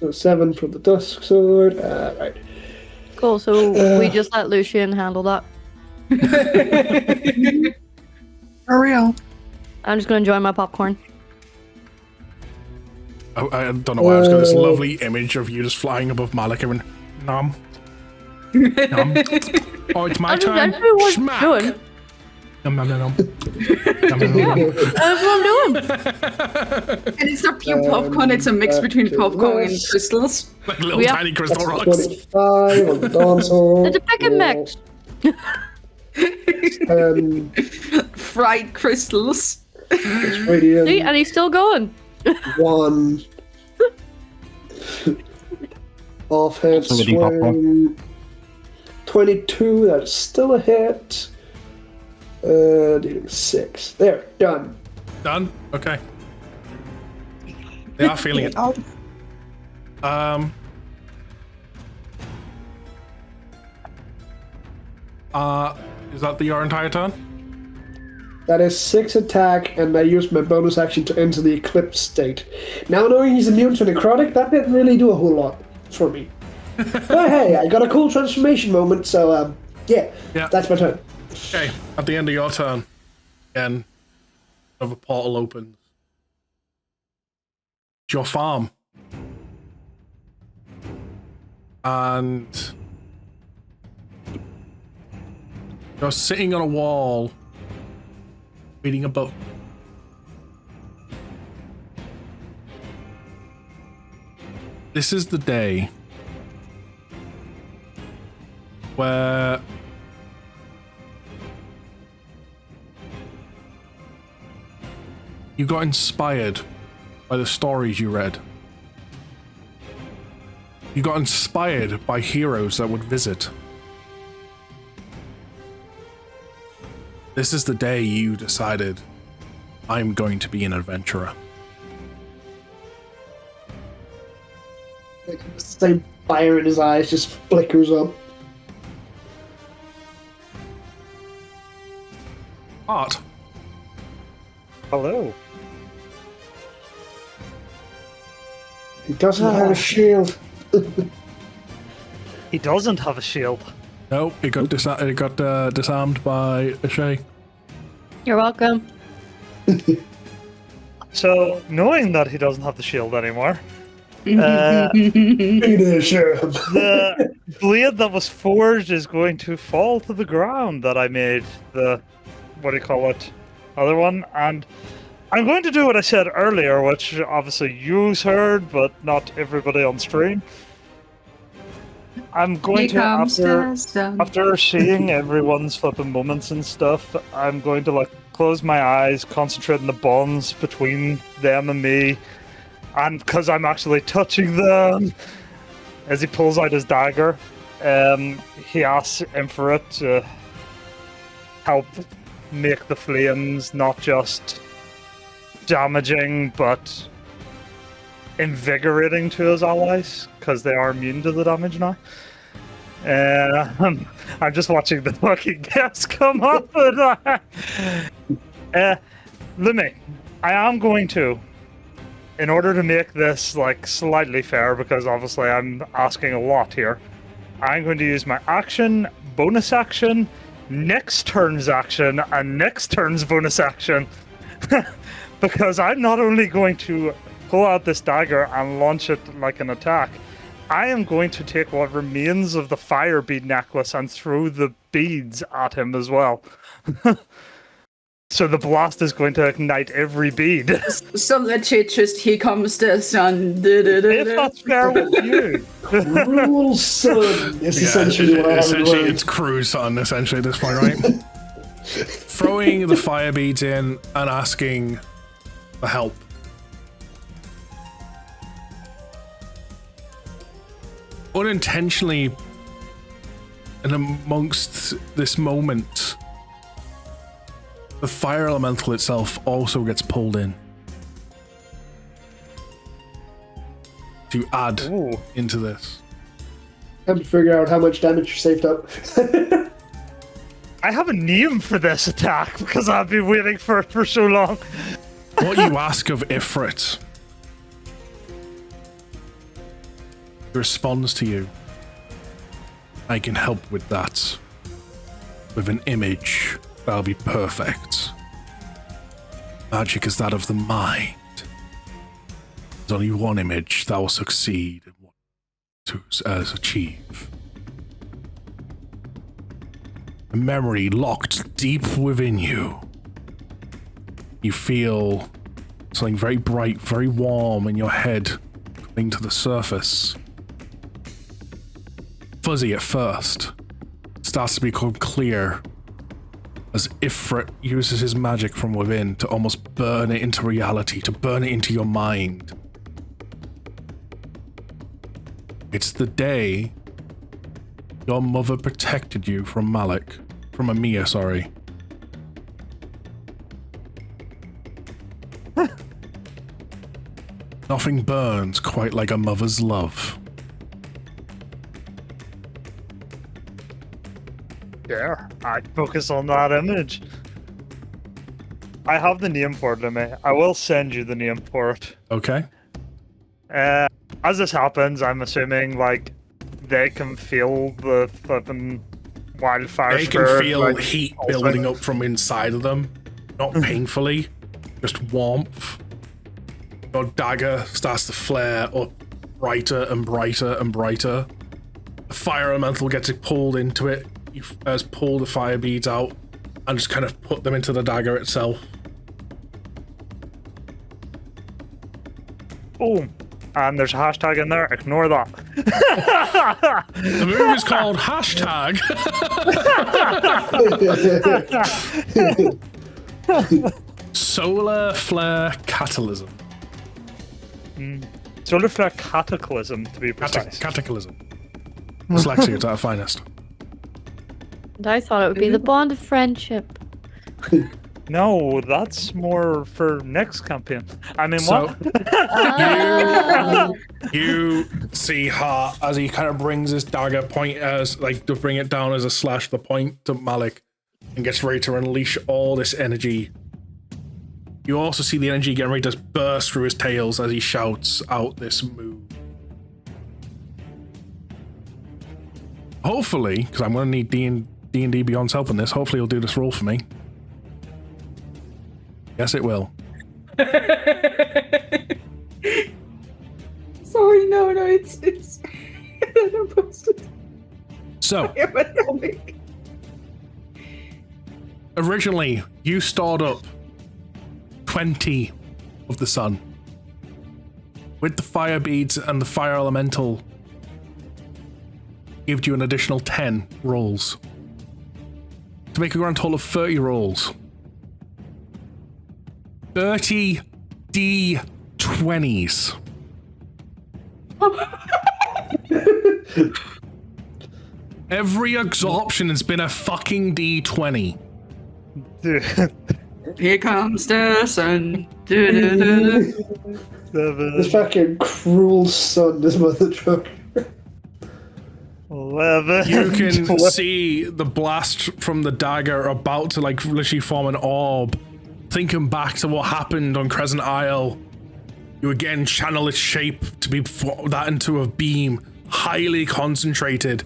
so 7 for the Dusk Sword. Right. Cool. So we just let Lucian handle that. For real. I'm just gonna enjoy my popcorn. I don't know why I was got this lovely image of you just flying above Malika and nom. Nom. Oh, it's my turn. That's what I'm Schmack. doing. Nom, nom, nom, nom. Nom, nom, nom, nom. That's what I'm doing. And it's not pure popcorn, it's a mix between popcorn and crystals. Like little We have- tiny crystal That's rocks. 25 on the Dawn Sword. It's a pick and mix. 10 Fried crystals. Radiant. See, and he's still going. 1 offhand So getting swing. 22, that's still a hit. Dealing 6. There, done. Done? Okay. They are feeling it. Oh, Is that your entire turn? That is 6 attack, and I used my bonus action to enter the Eclipse state. Now knowing he's immune to necrotic, that didn't really do a whole lot for me. But hey, I got a cool transformation moment, so yeah, that's my turn. Okay, at the end of your turn, again, another portal opens. It's your farm. And you're sitting on a wall, reading a book. This is the day where you got inspired by the stories you read. You got inspired by heroes that would visit. This is the day you decided, I'm going to be an adventurer. The same fire in his eyes just flickers up. Art. Hello. He doesn't have a shield. He doesn't have a shield. No, it got disarmed by Ashay. You're welcome. So, knowing that he doesn't have the shield anymore, Leadership. the blade that was forged is going to fall to the ground that I made the, what do you call it, other one, and I'm going to do what I said earlier, which obviously you heard, but not everybody on stream. I'm going to, after seeing everyone's flipping moments and stuff, I'm going to like close my eyes, concentrate on the bonds between them and me, and because I'm actually touching them, as he pulls out his dagger, he asks Infrared to help make the flames not just damaging, but invigorating to his allies, because they are immune to the damage now. I'm just watching the fucking gas come up. Lumi, I am going to, in order to make this like slightly fair, because obviously I'm asking a lot here, I'm going to use my action, bonus action, next turn's action, and next turn's bonus action. Because I'm not only going to pull out this dagger and launch it like an attack, I am going to take what remains of the fire bead necklace and throw the beads at him as well. So the blast is going to ignite every bead. So legit, just here comes the sun. If that's fair with you. Cruel sun is essentially what I have essentially learned. it's Cruise Sun, essentially, at this point, right? Throwing the fire beads in and asking for help. Unintentionally, and amongst this moment, The fire elemental itself also gets pulled in to add into this. Time to figure out how much damage you saved up. I have a name for this attack because I've been waiting for it for so long. What you ask of Ifrit, he responds to you. I can help with that. With an image, that'll be perfect. Magic is that of the mind. There's only one image that will succeed in what to achieve. A memory locked deep within you. You feel something very bright, very warm in your head coming to the surface. Fuzzy at first, starts to become clear as Ifrit uses his magic from within to almost burn it into reality, to burn it into your mind. It's the day your mother protected you from Amia, sorry. Nothing burns quite like a mother's love. Yeah, I'd focus on that image. I have the name for it, Lemmy. I will send you the name for it. Okay. As this happens, I'm assuming, like, they can feel the flipping wildfire They can spirit, feel like, heat pulsing. building up from inside of them. Not painfully, just warmth. Your dagger starts to flare up brighter and brighter and brighter. The fire elemental gets it pulled into it. You pull the fire beads out and just kind of put them into the dagger itself. Boom. And there's a hashtag in there. Ignore that. The move is called hashtag. Solar Flare Catalysm. Solar flare cataclysm, to be precise. Cataclysm. Dyslexia at our finest. And I thought it would be the bond of friendship. No, that's more for next campaign. I mean, So- what? You see Hart as he kind of brings his dagger point as like to bring it down as a slash the point to Malik and gets ready to unleash all this energy. You also see the energy getting ready to burst through his tails as he shouts out this move. Hopefully, because I'm going to need D&D Beyond's help in this, hopefully he'll do this roll for me. Yes, it will. Sorry, no, it's. I don't post it. So, originally, you stored up 20 of the sun. With the fire beads and the fire elemental, gives you an additional 10 rolls. To make a grand total of 30 rolls. 30 D20s. Every absorption has been a fucking D20. Here comes the sun. This fucking cruel son, this mother trucker. 11. You can see the blast from the dagger about to like literally form an orb. Thinking back to what happened on Crescent Isle, you again channel its shape to be that into a beam, highly concentrated,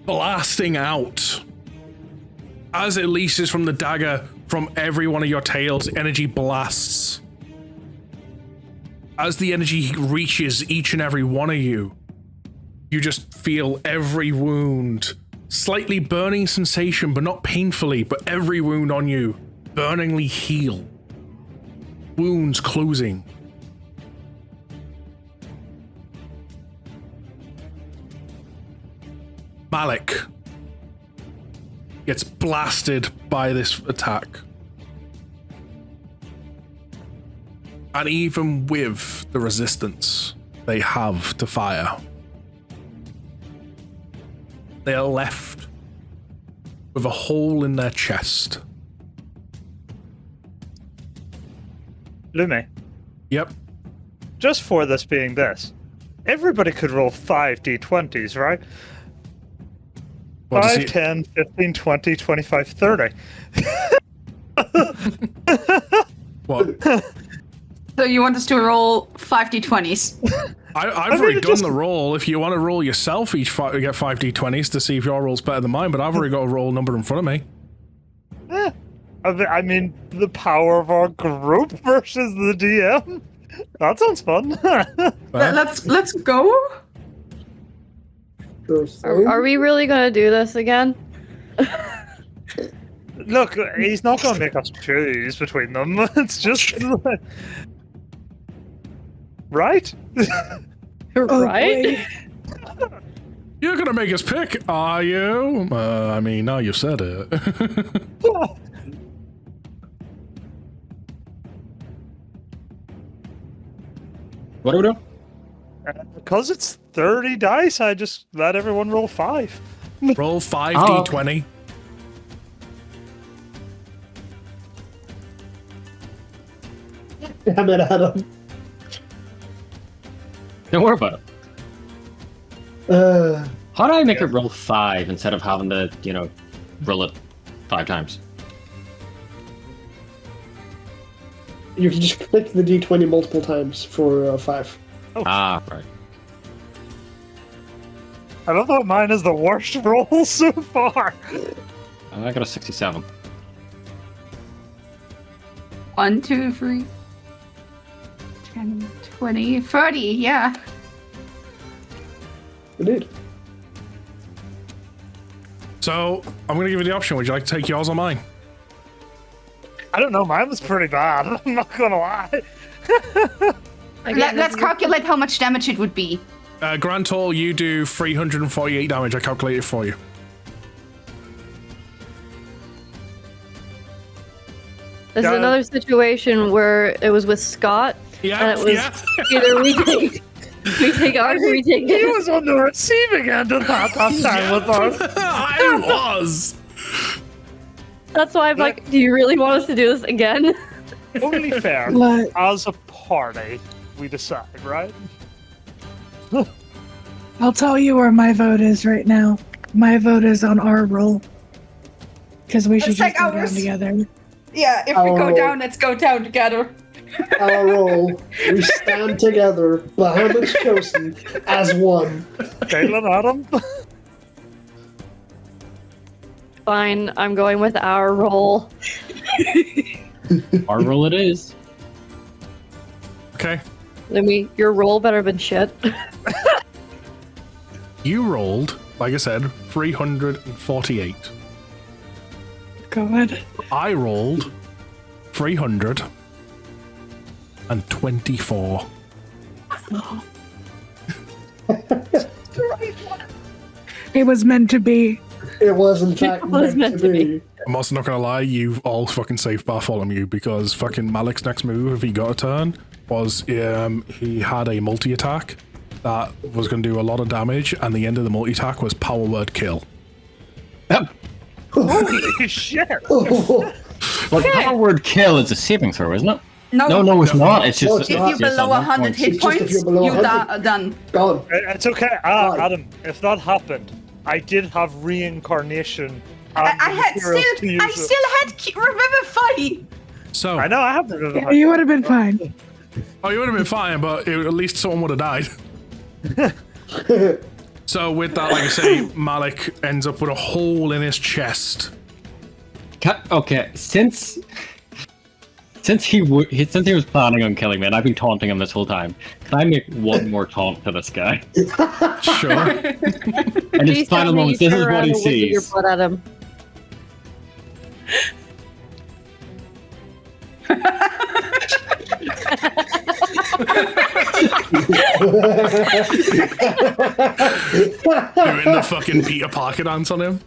blasting out. As it leashes from the dagger, from every one of your tails, energy blasts. As the energy reaches each and every one of you, you just feel every wound, slightly burning sensation, but not painfully, but every wound on you burningly heal. Wounds closing. Malik gets blasted by this attack. And even with the resistance they have to fire, they are left with a hole in their chest. Lume, Yep. just for this being this, everybody could roll 5 d20s, right? What, does 5, he- 10, 15, 20, 25, 30. What? So you want us to roll 5d20s? I've already done the roll. If you want to roll yourself, you get 5d20s to see if your roll's better than mine, but I've already got a roll number in front of me. I mean, the power of our group versus the DM. That sounds fun. Let's go. Are we really gonna do this again? Look, he's not going to make us choose between them. It's just... right? Right? You're gonna make us pick, are you? I mean, now you said it. What do we do? Because it's 30 dice, I just let everyone roll 5. Roll 5d20. Damn it, Adam. Don't worry about it. Uh, How do I make it roll 5 instead of having to, roll it 5 times? you can just click the d20 multiple times for 5. Ah, right. I love how mine is the worst roll so far. I got a 67. 1, 2, 3, 10, 20, 30, yeah. Indeed. So, I'm gonna give you the option. Would you like to take yours or mine? I don't know, mine was pretty bad. I'm not going to lie. Let's calculate how much damage it would be. Grand Toll, you do 348 damage. I calculated for you. This is another situation where it was with Scott, Yeah, and it was either we take ours or we take He his. was on the receiving end of that time with us. I was. That's why I'm like, do you really want us to do this again? Only fair. Look, As a party, we decide, right? I'll tell you where my vote is right now. My vote is on our roll. Because we should Let's just take go down ours. together. Yeah, if we go down, let's go down together. Our roll. We stand together, Bahamut's chosen, as one. Caitlin, Adam? Fine, I'm going with our roll. Our roll it is. Okay. Your roll better been shit. You rolled, like I said, 348. God. I rolled 324. It was meant to be. It was, in fact, was meant to be. I'm also not gonna lie, you've all fucking safe Bartholomew because fucking Malik's next move, if he got a turn, was he had a multi-attack that was gonna do a lot of damage, and the end of the multi-attack was power word kill. Holy shit! Well, power word kill is a saving throw, isn't it? No, No, it's not. It's No, just it's If not. you're below 100 hit It's just if points, you're below you're 100. done. Gone. It's okay. Adam, if that happened, I did have reincarnation. I and had materials to still, use I it. still had Revivify. So, I know, I have the Yeah, you would have been fine. oh, you would have been fine, but at least someone would have died. So with that, like I say, Malik ends up with a hole in his chest. Okay, since he was planning on killing me, and I've been taunting him this whole time, can I make one more taunt to this guy? Sure. And his Please tell final me moments, you this turn is what around he and wiggle your sees. butt at him. Doing the fucking Peter Parker dance on him.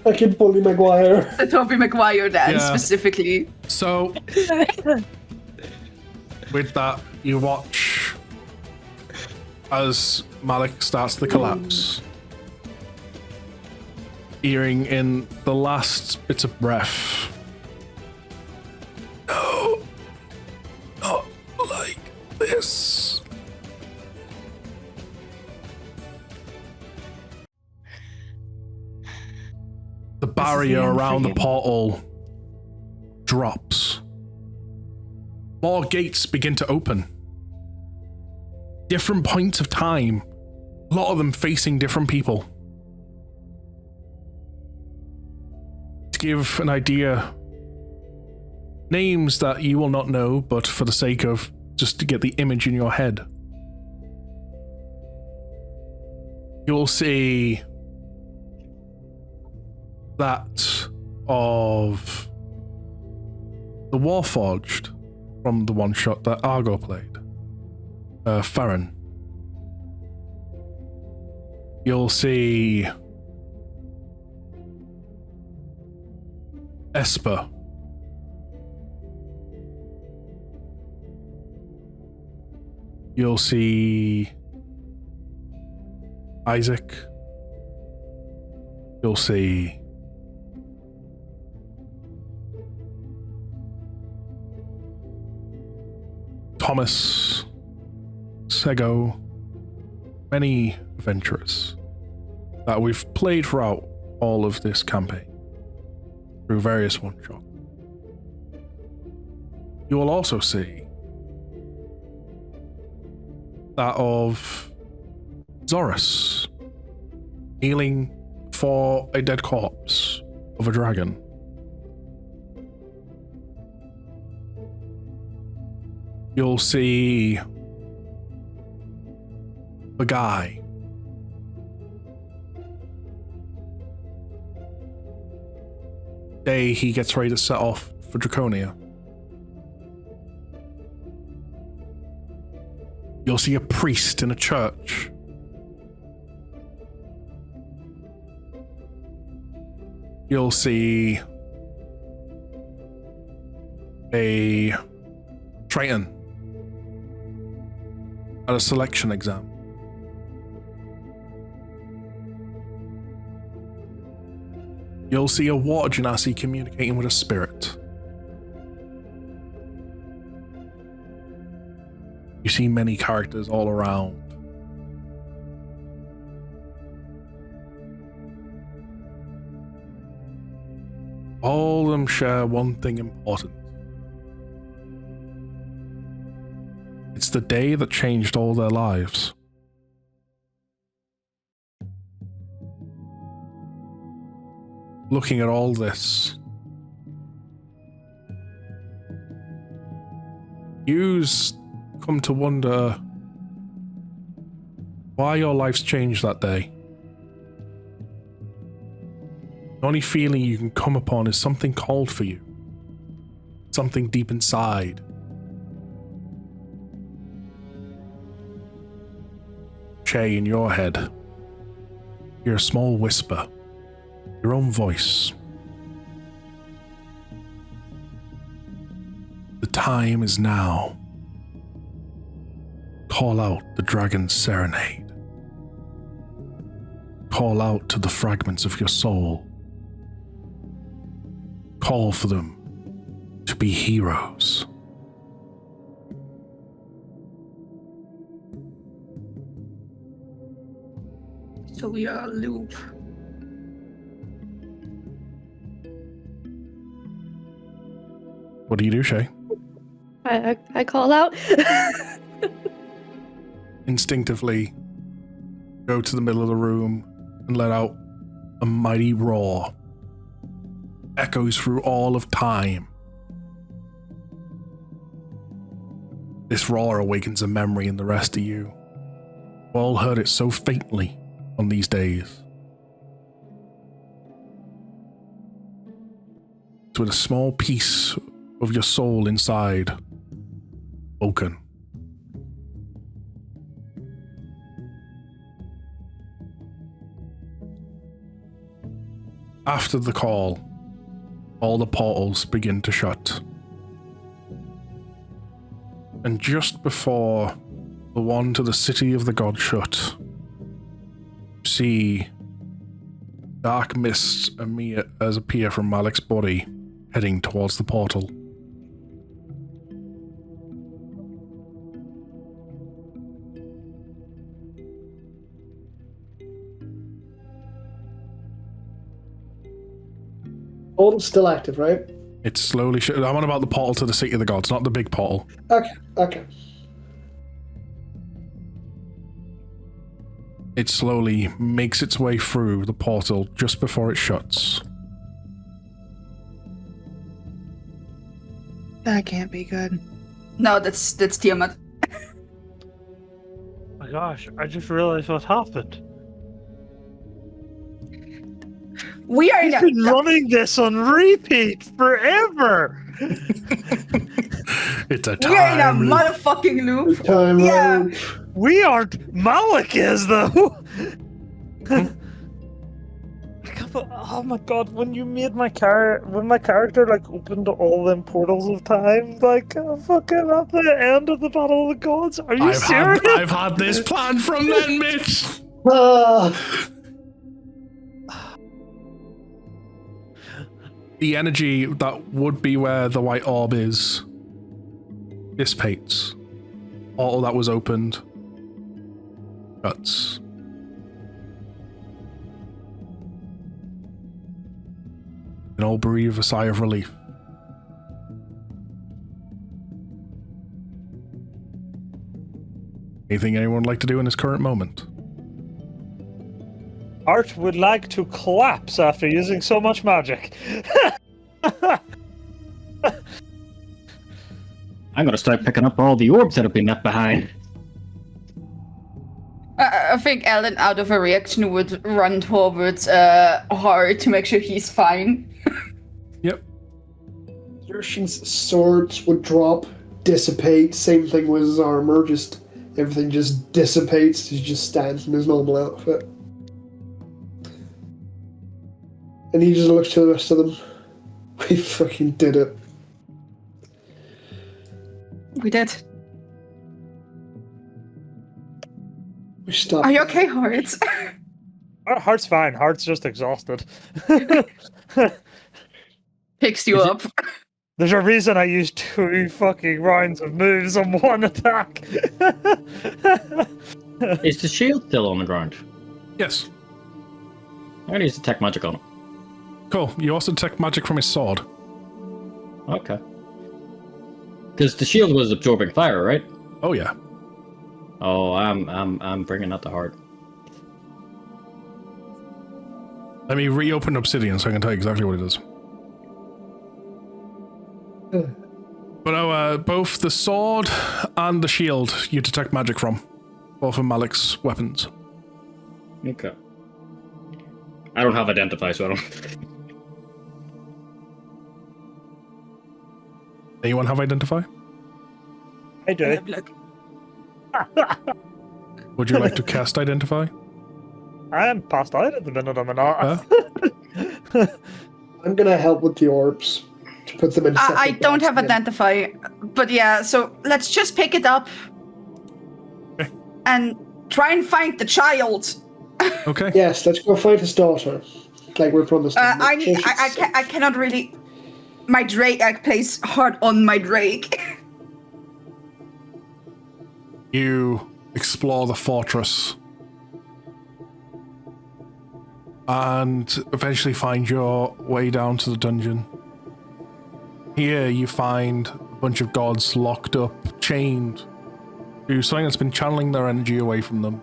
Fucking Bully Maguire. The Tobey Maguire dance Yeah. specifically. So with that, you watch as Malik starts to collapse, hearing in the last bits of breath. No, this. The barrier end for around the you. portal drops. More gates begin to open. Different points of time. A lot of them facing different people. To give an idea, names that you will not know, but for the sake of just to get the image in your head, you'll see that of the Warforged from the one shot that Argo played, Farron. You'll see Esper. You'll see Isaac. You'll see Thomas, Sego, many adventurers that we've played throughout all of this campaign through various one-shots. You will also see that of Zorus healing for a dead corpse of a dragon. You'll see the guy day he gets ready to set off for Draconia. You'll see a priest in a church. You'll see a Triton at a selection exam. You'll see a water genasi communicating with a spirit. You see many characters all around. All of them share one thing important. It's the day that changed all their lives. Looking at all this, you's come to wonder why your life's changed that day. The only feeling you can come upon is something called for you. Something deep inside. Shay, in your head, you're a small whisper. Your own voice. The time is now. Call out the dragon's serenade. Call out to the fragments of your soul. Call for them to be heroes. So we are a loop. What do you do, Shay? I call out. Instinctively, go to the middle of the room and let out a mighty roar. Echoes through all of time. This roar awakens a memory in the rest of you. You all heard it so faintly on these days. It's with a small piece of your soul inside, woken. After the call, all the portals begin to shut. And just before the one to the city of the gods shut, you see dark mists appear from Malik's body, heading towards the portal. Portal's still active, right? It's slowly. I'm on about the portal to the City of the Gods, not the big portal. Okay. It slowly makes its way through the portal just before it shuts. That can't be good. No, that's Tiamat. Oh my gosh, I just realized what happened. We are I've been running this on repeat forever. It's a we are in a time loop. motherfucking loop. Time Yeah. loop. We aren't. Malik is though. Oh my god! When you made my when my character like opened all them portals of time, like fucking at the end of the Battle of the Gods. Are you serious? I've had this plan from then, Mitch. The energy that would be where the white orb is dissipates. All that was opened shuts. And all breathe a sigh of relief. Anything anyone would like to do in this current moment? Art would like to collapse after using so much magic. I'm gonna start picking up all the orbs that have been left behind. I think Ellen, out of a reaction, would run towards Hart to make sure he's fine. Yep. Yersin's swords would drop, dissipate. Same thing with his armor. Just everything just dissipates. He just stands in his normal outfit, and he just looks to the rest of them. We fucking did it. We did. We stopped. Are you okay, Hart? Heart's fine. Heart's just exhausted. Picks you up. There's a reason I used 2 fucking rounds of moves on 1 attack. Is the shield still on the ground? Yes. I'm gonna use detect magic on it. Cool. You also detect magic from his sword. Okay. Because the shield was absorbing fire, right? Oh yeah. Oh, I'm bringing that to heart. Let me reopen Obsidian so I can tell you exactly what it is. But both the sword and the shield you detect magic from. Both of Malik's weapons. Okay. I don't have identify, so I don't. Anyone have identify? I do. Would you like to cast identify? I am passed out at the minute. I'm not. I'm gonna help with the orbs to put them in. I don't have again. identify, but yeah. So let's just pick it up and try and find the child. Okay. Yes, let's go find his daughter, like we're promised. I cannot really. My Drake, I place hard on my Drake. You explore the fortress and eventually find your way down to the dungeon. Here you find a bunch of gods locked up, chained to something that's been channeling their energy away from them.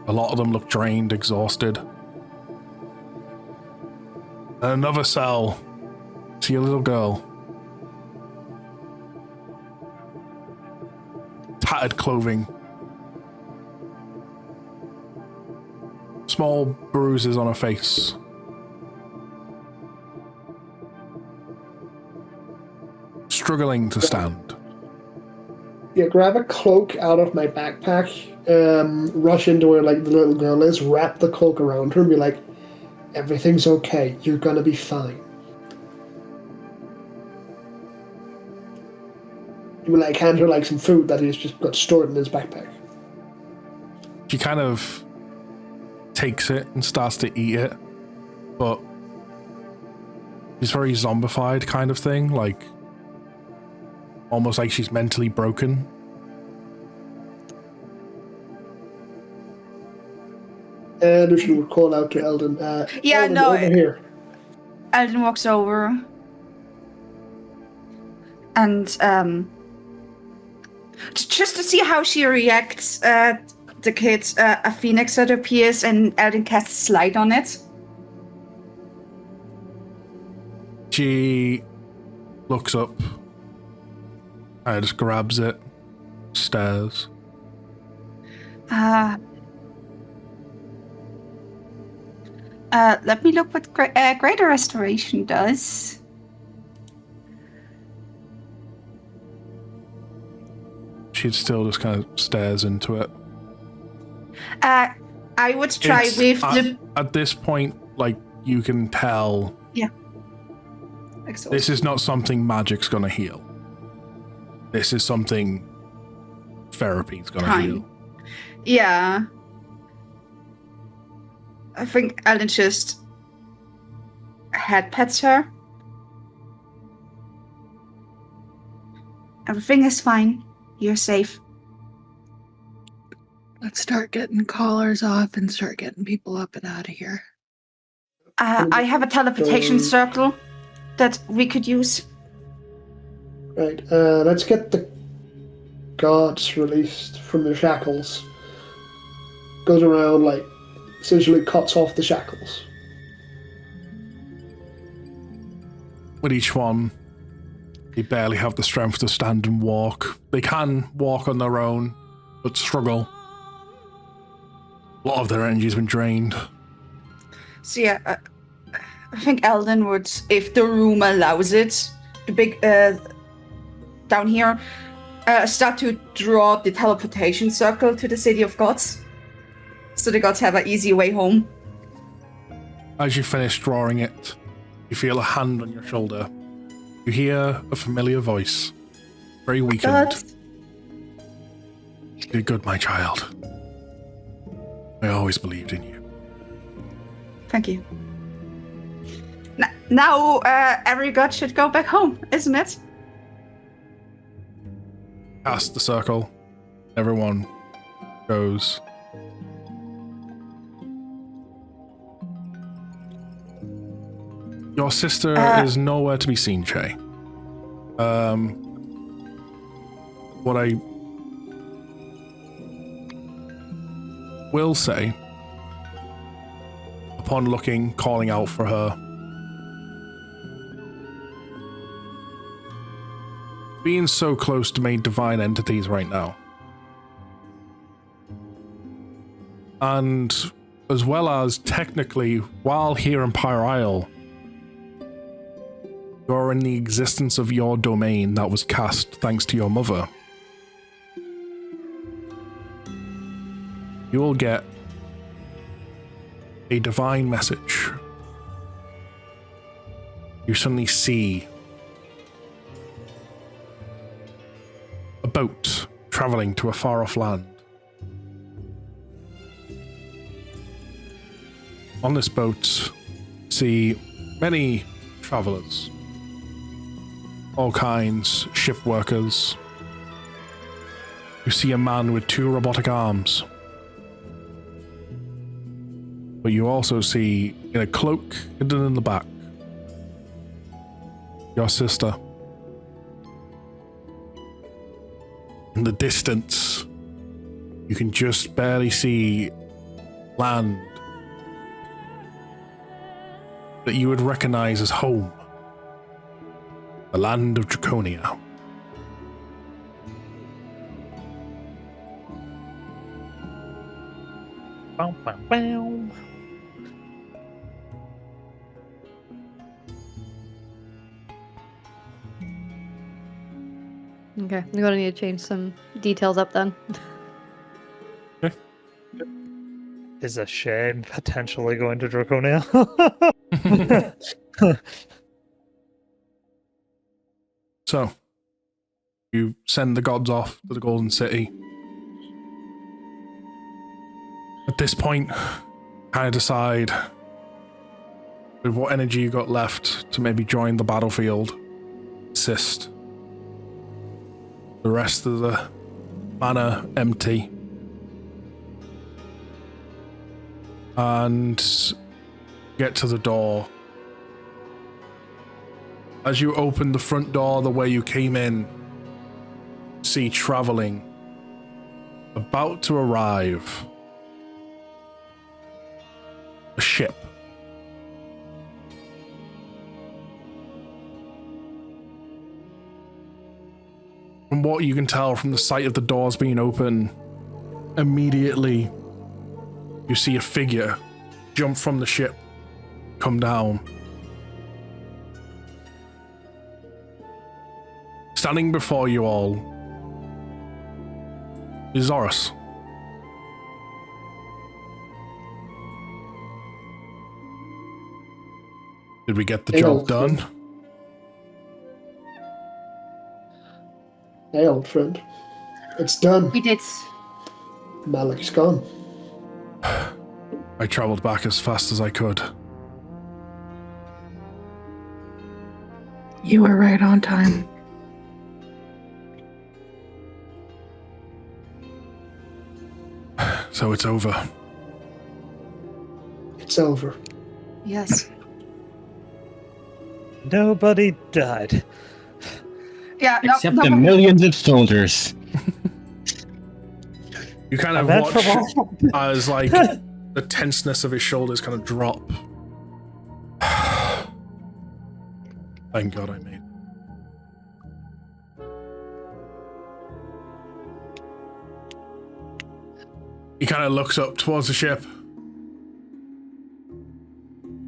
A lot of them look drained, exhausted. And another cell. See a little girl. Tattered clothing. Small bruises on her face. Struggling to stand. Yeah, grab a cloak out of my backpack, rush into where like the little girl is, wrap the cloak around her and be like, everything's okay, you're gonna be fine. You will like hand her like some food that he's just got stored in his backpack. She kind of takes it and starts to eat it, but she's very zombified kind of thing, like almost like she's mentally broken. And we should call out to Eldon. Yeah, Eldon, no, over here. Alden walks over and just to see how she reacts, the kid, a phoenix that appears, and Alden casts light on it. She looks up. I just grabs it, stares. Let me look what Greater Restoration does. She still just kind of stares into it. I would try with the... At this point, like, you can tell... Yeah. This is not something magic's gonna heal. This is something therapy's gonna heal. Yeah. I think Alden just head pets her. Everything is fine. You're safe. Let's start getting collars off and start getting people up and out of here. I have a teleportation circle that we could use. Right, let's get the guards released from the shackles. Goes around, like, essentially cuts off the shackles. With each one, they barely have the strength to stand and walk. They can walk on their own, but struggle. A lot of their energy's been drained. So yeah, I think Alden would, if the room allows it, the big, down here, start to draw the teleportation circle to the City of Gods. So the gods have an easy way home. As you finish drawing it, you feel a hand on your shoulder. You hear a familiar voice, very weakened. You did good, my child. I always believed in you. Thank you. Now, every god should go back home, isn't it? Past the circle, everyone goes. Your sister is nowhere to be seen, Shay. What I will say, upon looking, calling out for her, being so close to main divine entities right now, and as well as technically, while here in Pyre Isle, you're in the existence of your domain that was cast thanks to your mother. You will get a divine message. You suddenly see a boat traveling to a far-off land. On this boat, see many travelers. All kinds, ship workers. You see a man with 2 robotic arms. But you also see, in a cloak hidden in the back, your sister. In the distance, you can just barely see land that you would recognize as home. The land of Draconia. Bow, bow, bow. Okay, I'm gonna need to change some details up then. Is a shame potentially going to Draconia. So, you send the gods off to the Golden City. At this point, kind of decide with what energy you got left to maybe join the battlefield, assist. The rest of the mana empty. And get to the door As you open the front door the way you came in, see traveling, about to arrive, a ship. From what you can tell from the sight of the doors being open, immediately you see a figure jump from the ship, come down. Standing before you all is Zorus. Did we get the job done? Hey, old friend. It's done. We did. Malik's gone. I traveled back as fast as I could. You were right on time. So it's over. It's over. Yes. Nobody died. Yeah. Except the millions of soldiers. You kind of watch as like the tenseness of his shoulders kind of drop. Thank God I made it. He kind of looks up towards the ship.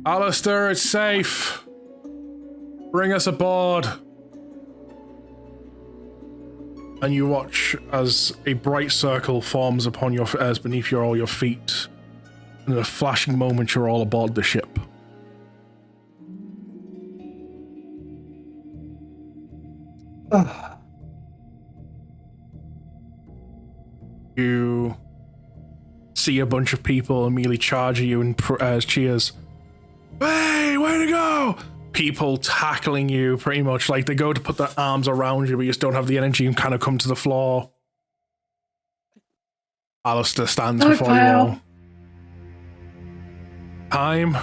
Alistair, it's safe. Bring us aboard. And you watch as a bright circle forms upon your as beneath all your feet. In a flashing moment, you're all aboard the ship. You see a bunch of people immediately charge you and cheers. Hey, way to go! People tackling you pretty much like they go to put their arms around you, but you just don't have the energy and kind of come to the floor. Alistair stands before you all. Time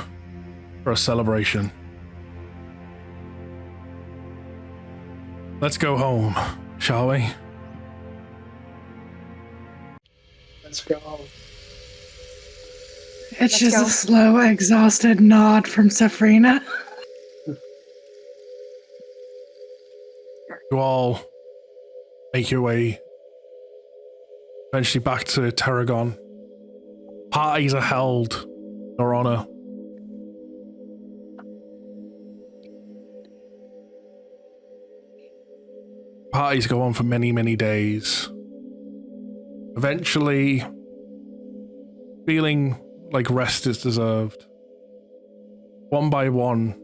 for a celebration. Let's go home, shall we? Let's go. It's just a slow, exhausted nod from Safrina. You all make your way eventually back to Terragon. Parties are held in your honor. Parties go on for many, many days. Eventually, feeling like rest is deserved, one by one,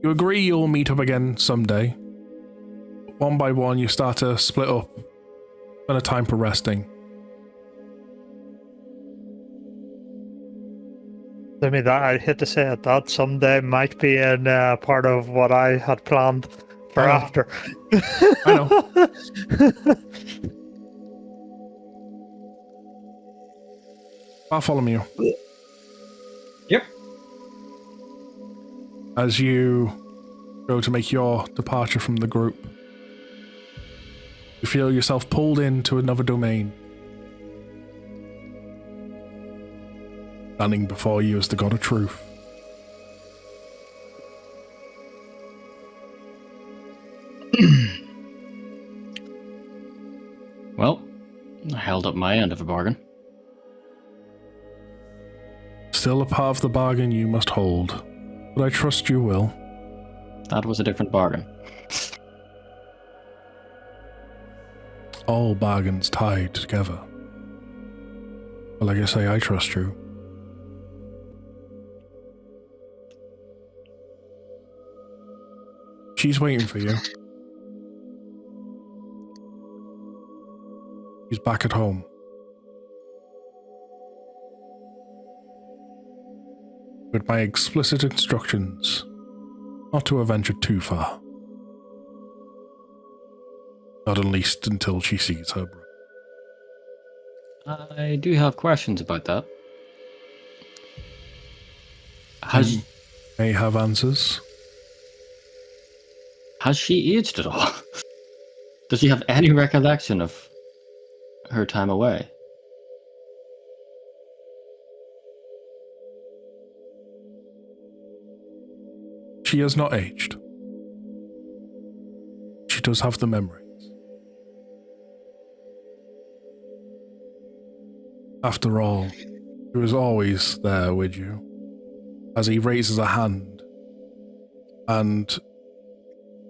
you agree you'll meet up again someday. One by one, you start to split up, spend a time for resting. I mean, that I hate to say it, that someday might be in part of what I had planned for after. I know. I'll follow you. Yep. As you go to make your departure from the group, you feel yourself pulled into another domain. Standing before you is the God of Truth. Well, I held up my end of the bargain. Still a part of the bargain you must hold, but I trust you will. That was a different bargain. All bargains tied together. But like I say, I trust you. She's waiting for you. She's back at home. With my explicit instructions not to venture too far. Not at least until she sees her brother. I do have questions about that. You may have answers. Has she aged at all? Does she have any recollection of her time away? She has not aged. She does have the memories. After all, she was always there with you. As he raises a hand and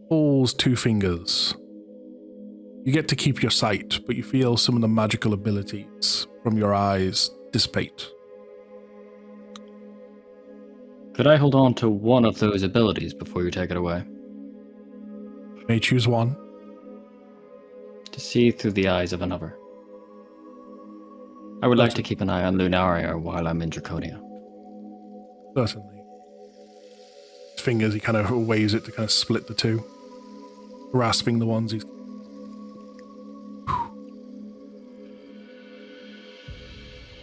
pulls 2 fingers. You get to keep your sight, but you feel some of the magical abilities from your eyes dissipate. Could I hold on to one of those abilities before you take it away? You may choose one. To see through the eyes of another. I would like to keep an eye on Lunaria while I'm in Draconia. Certainly. His fingers, he kind of waves it to kind of split the 2. Grasping the ones he's...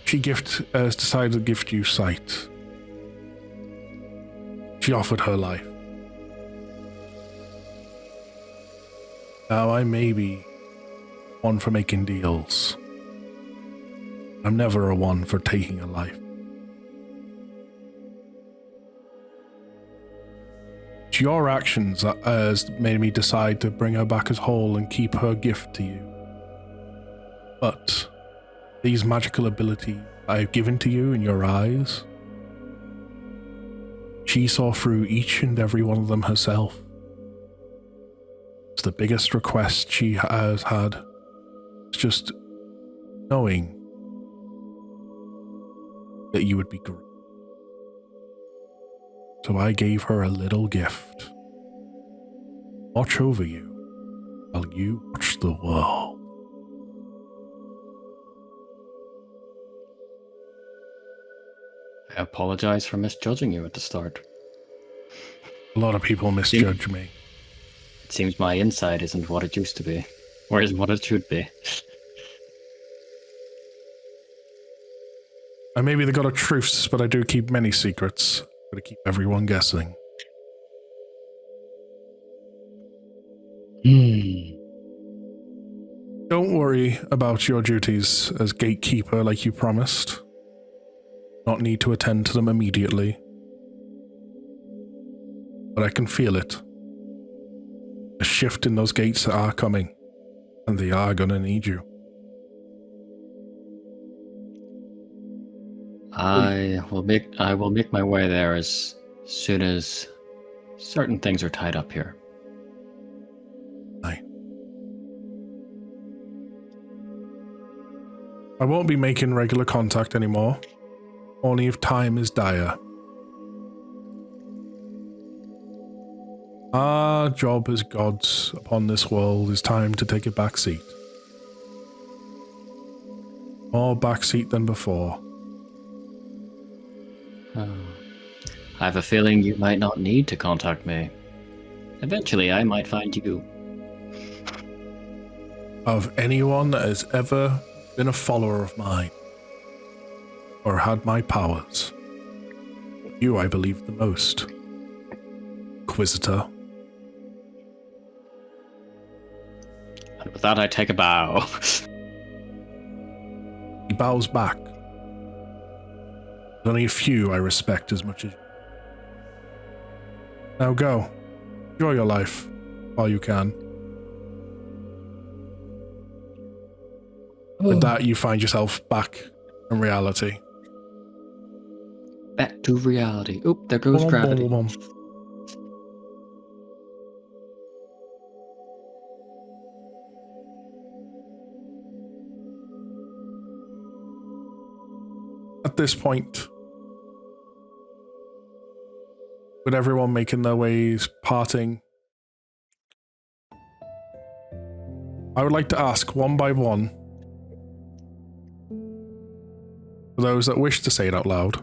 She has decided to gift you sight. She offered her life. Now I may be one for making deals. I'm never a one for taking a life. It's your actions that has made me decide to bring her back as whole and keep her gift to you. But these magical abilities I have given to you in your eyes, she saw through each and every one of them herself. It's the biggest request she has had. It's just knowing that you would be great. So I gave her a little gift. Watch over you while you watch the world. I apologize for misjudging you at the start. A lot of people misjudge me. It seems my insight isn't what it used to be, or isn't what it should be. And maybe they got a truce, but I do keep many secrets. Gotta keep everyone guessing. Don't worry about your duties as gatekeeper like you promised. Not need to attend to them immediately. But I can feel it. A shift in those gates are coming, and they are gonna need you. I will make my way there as soon as certain things are tied up here. I won't be making regular contact anymore, only if time is dire. Our job as gods upon this world is time to take a back seat. More backseat than before. I have a feeling you might not need to contact me. Eventually, I might find you. Of anyone that has ever been a follower of mine, or had my powers, you I believe the most. Inquisitor. And with that, I take a bow. He bows back. There's only a few I respect as much as you. Now go. Enjoy your life while you can. With that, you find yourself back in reality. Back to reality. Oop, there goes gravity. At this point, with everyone making their ways, parting, I would like to ask one by one, for those that wish to say it out loud,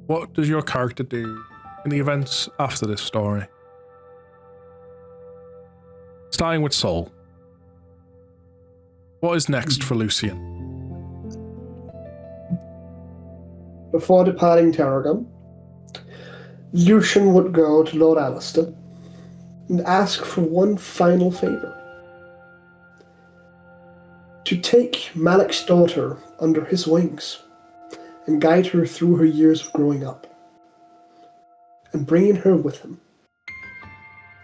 what does your character do in the events after this story? Starting with Soul. What is next for Lucian? Before departing Tarragon, Lucian would go to Lord Alistair and ask for one final favour. To take Malek's daughter under his wings and guide her through her years of growing up, and bringing her with him,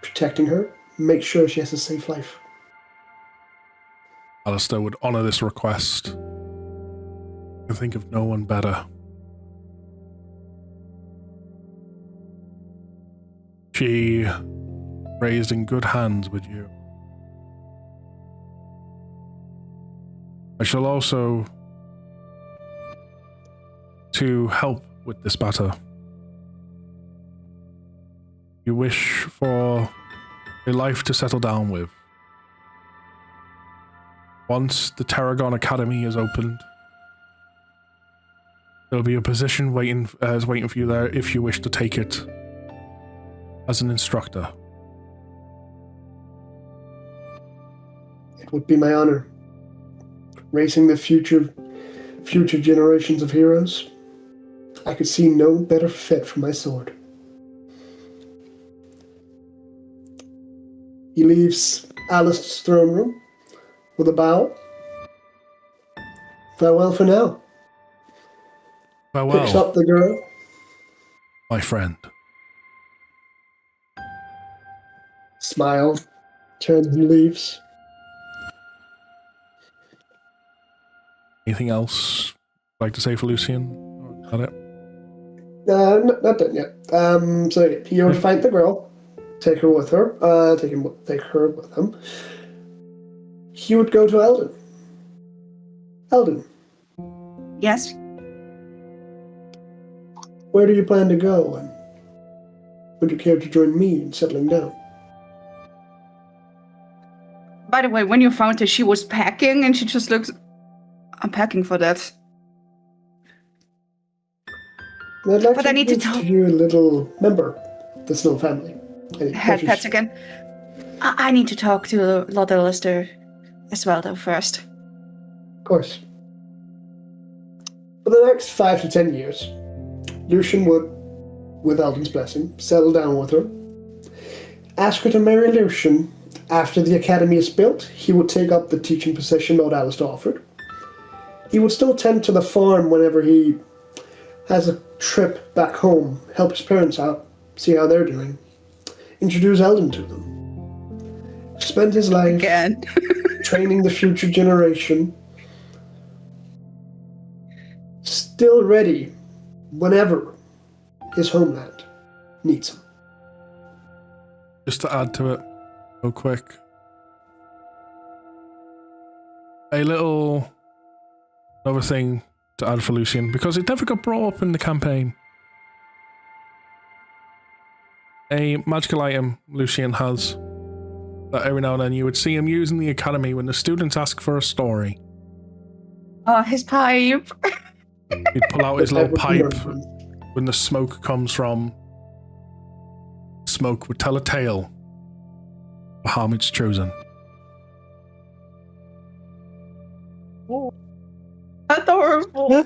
protecting her, make sure she has a safe life. Alistair would honour this request. I think of no one better. She raised in good hands with you. I shall also, to help with this matter, you wish for a life to settle down with. Once the Tarragon Academy is opened, there'll be a position waiting for you there if you wish to take it as an instructor. It would be my honor. Raising the future generations of heroes, I could see no better fit for my sword. He leaves Alice's throne room with a bow. Farewell for now. Farewell, Picks up the girl. my friend. Smile. Turns and leaves. Anything else you'd like to say for Lucian? Or is that it? Not done yet. So yeah, he would find the girl, take her with her, take her with him. He would go to Eldon. Eldon, Yes? where do you plan to go, and would you care to join me in settling down? By the way, when you found her, she was packing and she just looks... I'm packing for that. I'd like But to I need to introduce tell- you a little member of the Snow family. Had pets again. I need to talk to Lord Alistair as well, though, first. Of course. For the next 5 to 10 years, Lucian would, with Eldon's blessing, settle down with her. Ask her to marry Lucian. After the academy is built, he would take up the teaching position Lord Alistair offered. He would still tend to the farm whenever he has a trip back home, help his parents out, see how they're doing. Introduce Eldon to them. Spend his life Again. training the future generation. Still ready whenever his homeland needs him. Just to add to it, real quick. Another thing to add for Lucian, because it never got brought up in the campaign. A magical item Lucian has that every now and then you would see him use in the academy when the students ask for a story. Oh, his pipe. He'd pull out his little pipe when the smoke comes from. Smoke would tell a tale of Hamid's chosen. Adorable.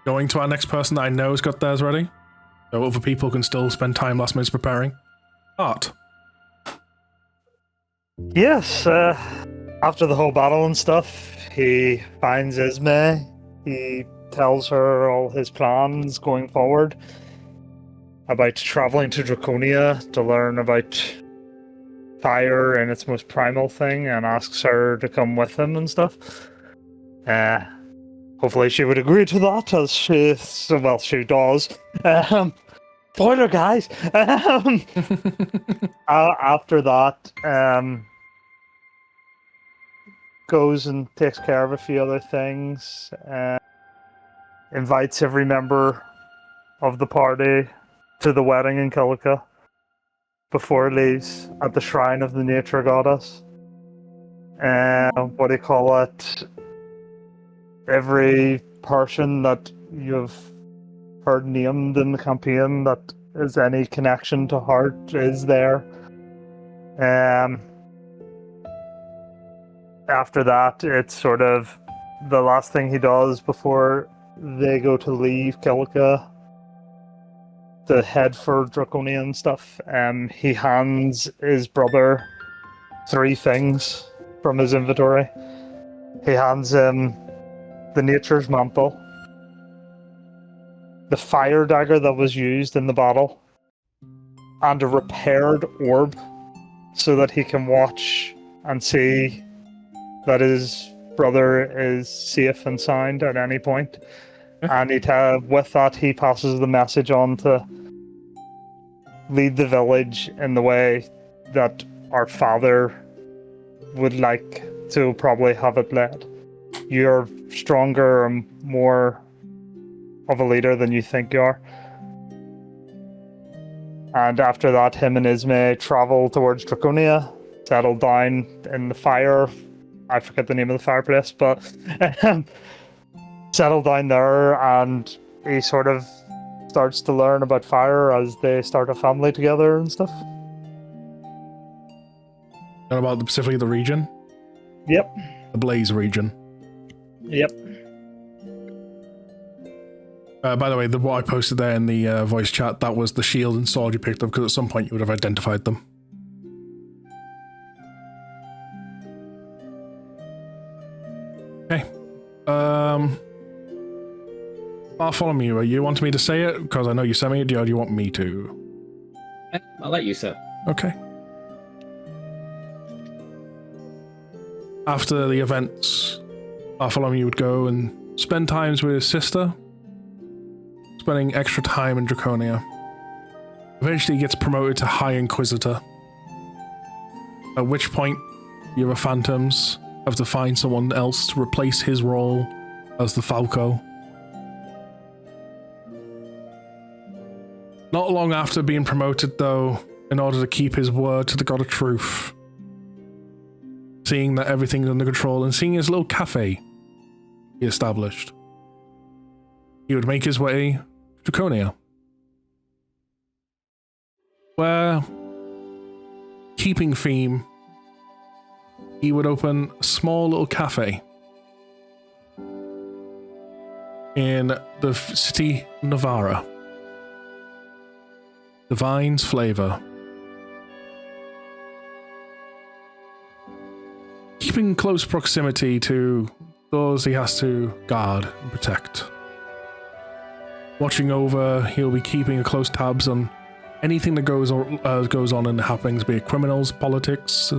Going to our next person that I know has got theirs ready, so other people can still spend time last minute preparing. Art. Yes, after the whole battle and stuff, he finds Ismay. He tells her all his plans going forward about traveling to Draconia to learn about fire and its most primal thing, and asks her to come with him and stuff. Hopefully she would agree to that, as she does. Spoiler, guys! After that, goes and takes care of a few other things, invites every member of the party to the wedding in Killica before it leaves at the shrine of the nature goddess. What do you call it? Every person that you've heard named in the campaign that is any connection to Heart is there. After that, it's sort of the last thing he does before they go to leave Kilika to head for Draconian stuff, he hands his brother 3 things from his inventory. He hands him the Nature's Mantle, the fire dagger that was used in the battle, and a repaired orb so that he can watch and see that his brother is safe and sound at any point. And with that, he passes the message on to lead the village in the way that our father would like to probably have it led. You're stronger and more of a leader than you think you are. And after that, him and Ismay travel towards Draconia, settle down in the fire. I forget the name of the fireplace, but settle down there, and he sort of starts to learn about fire as they start a family together and stuff. And about specifically the region? Yep. The Blaze region. Yep. By the way, what I posted there in the voice chat, that was the shield and sword you picked up, because at some point you would have identified them. Okay. Bartholomew, you want me to say it? Because I know you sent me it, or do you want me to? I'll let you say. Okay. After the events, Bartholomew would go and spend times with his sister, spending extra time in Draconia. Eventually he gets promoted to High Inquisitor, at which point the other Phantoms have to find someone else to replace his role as the Falco. Not long after being promoted, though, in order to keep his word to the God of Truth, seeing that everything's under control and seeing his little cafe he established, he would make his way to Draconia, where, keeping theme, he would open a small little cafe in the city Navarra. Divine's Flavor. Keeping close proximity to those he has to guard and protect. Watching over, he'll be keeping a close tabs on anything that goes on in the happenings, be it criminals, politics.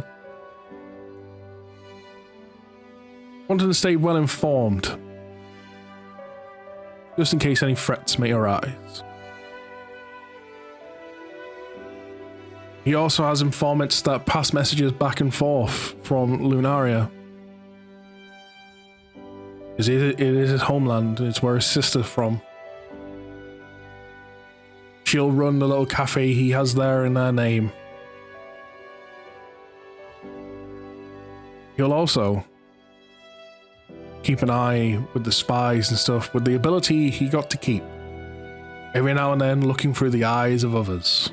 Wanting to stay well informed, just in case any threats may arise. He also has informants that pass messages back and forth from Lunaria. It is his homeland, it's where his sister's from. She'll run the little cafe he has there in their name. He'll also keep an eye with the spies and stuff, with the ability he got to keep. Every now and then looking through the eyes of others.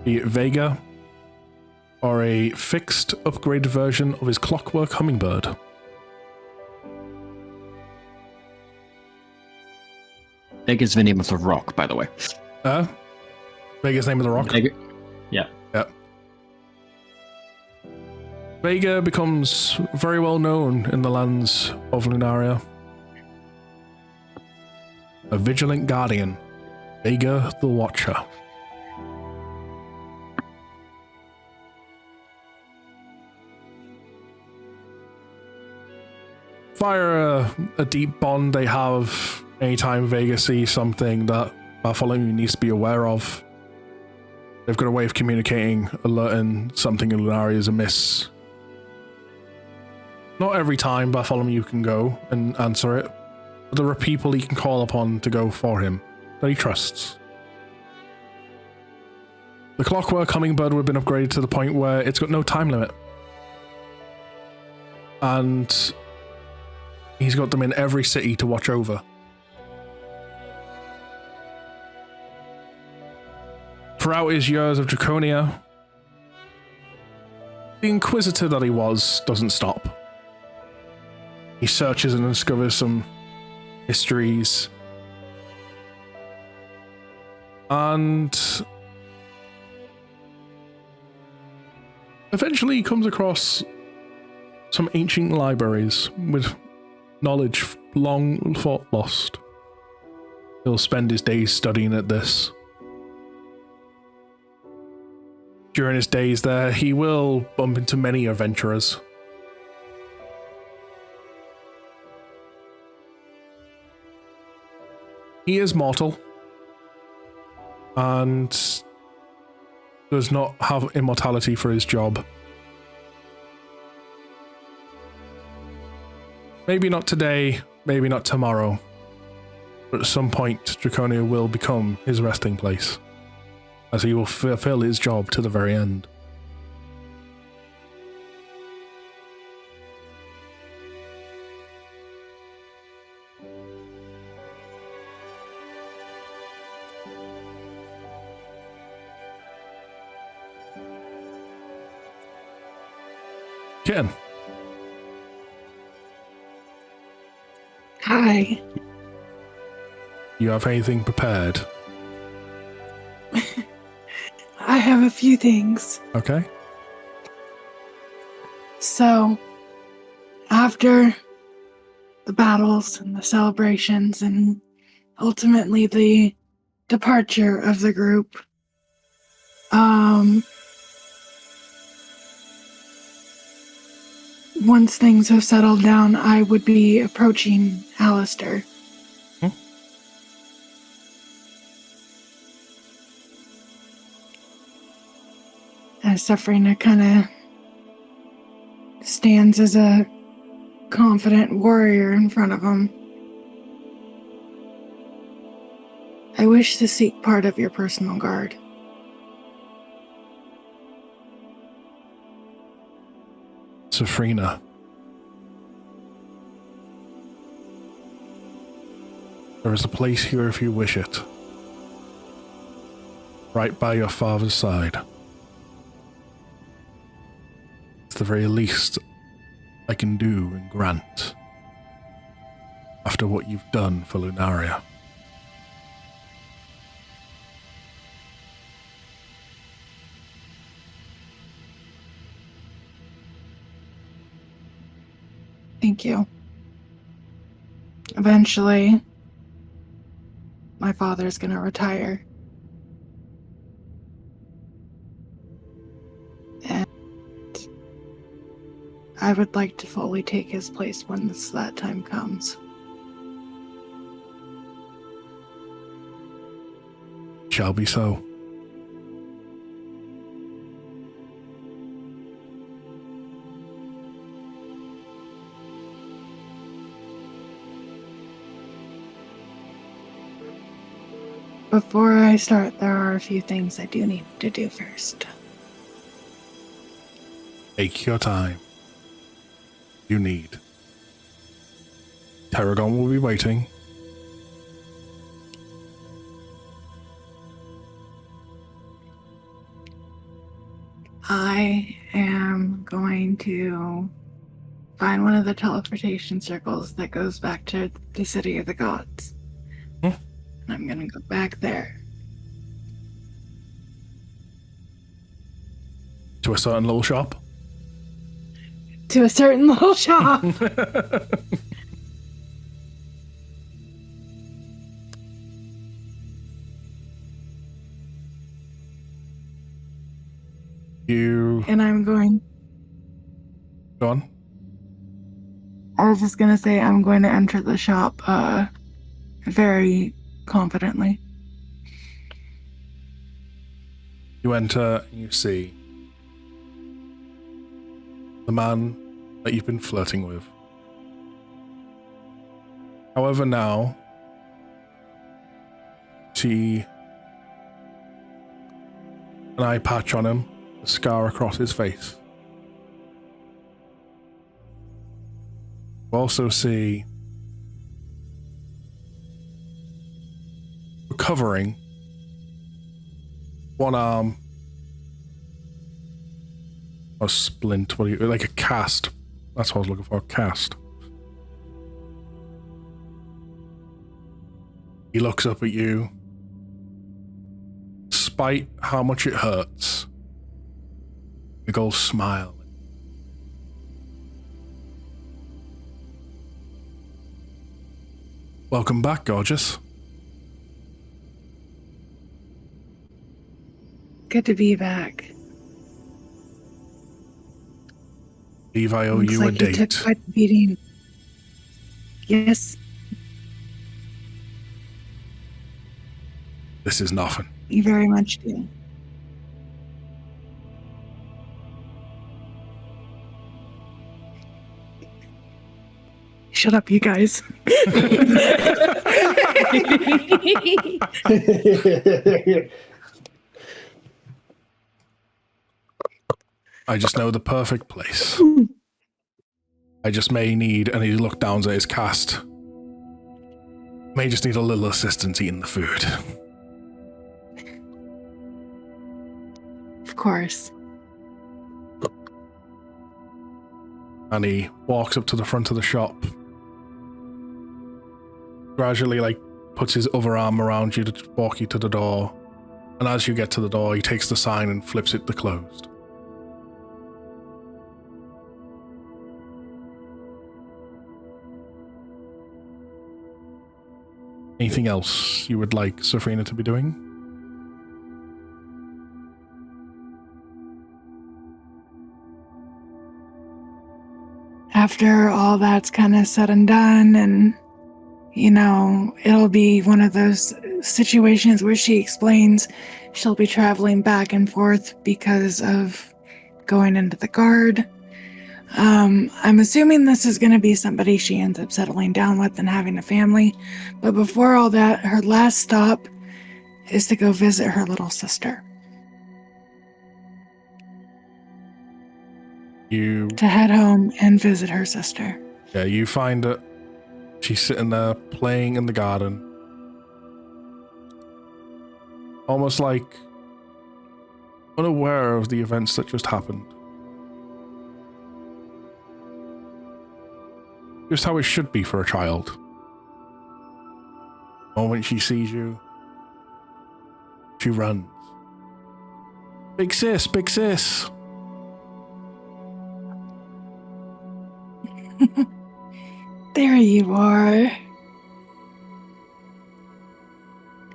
Be it Vega, or a fixed, upgraded version of his clockwork hummingbird. Vega's the name of the rock, by the way. Vega's name of the rock? Vega. Yeah. Yeah. Vega becomes very well known in the lands of Lunaria. A vigilant guardian, Vega the Watcher. Via a deep bond they have anytime Vega sees something that Bartholomew needs to be aware of. They've got a way of communicating, alerting something in Lunaria is amiss. Not every time Bartholomew can go and answer it, but there are people he can call upon to go for him, that he trusts. The clockwork hummingbird would have been upgraded to the point where it's got no time limit. And he's got them in every city to watch over. Throughout his years of Draconia, the Inquisitor that he was doesn't stop. He searches and discovers some histories. And eventually he comes across some ancient libraries with knowledge long thought lost. He'll spend his days studying at this. During his days there, he will bump into many adventurers. He is mortal and does not have immortality for his job. Maybe not today, maybe not tomorrow, but at some point Draconia will become his resting place, as he will fulfill his job to the very end. Ken. Hi. You have anything prepared? I have a few things. Okay. So, after the battles and the celebrations and ultimately the departure of the group, once things have settled down, I would be approaching Alistair. As Safrina kind of stands as a confident warrior in front of him. I wish to seek part of your personal guard. Safrina. There is a place here if you wish it. Right by your father's side. It's the very least I can do and grant after what you've done for Lunaria. Thank you. Eventually, my father's gonna retire. And I would like to fully take his place when that time comes. Shall be so. Before I start, there are a few things I do need to do first. Take your time. You need. Tarragon will be waiting. I am going to find one of the teleportation circles that goes back to the City of the Gods. And I'm gonna go back there. To a certain little shop? To a certain little shop. And I'm going... Go on. I was just gonna say I'm going to enter the shop very confidently. You enter and you see the man that you've been flirting with. However, now, see an eye patch on him, a scar across his face. You also see recovering one arm, or splint, like a cast. That's what I was looking for, a cast. He looks up at you. Despite how much it hurts, big old smile. Welcome back, gorgeous. Good to be back. Believe I owe Looks you like a you date. took quite a beating. Yes, This is nothing. you very much do. Shut up, you guys. I just know the perfect place. I just may need, and he looked down at his cast. May just need a little assistance eating the food. Of course. And he walks up to the front of the shop. Gradually, puts his other arm around you to walk you to the door. And as you get to the door, he takes the sign and flips it to closed. Anything else you would like Safrina to be doing? After all that's kind of said and done, and, it'll be one of those situations where she explains she'll be traveling back and forth because of going into the guard. I'm assuming this is going to be somebody she ends up settling down with and having a family. But before all that, her last stop is to go visit her little sister. To head home and visit her sister. Yeah, you find that she's sitting there playing in the garden. Almost like unaware of the events that just happened. Just how it should be for a child. The moment she sees you, she runs. Big sis, big sis. There you are.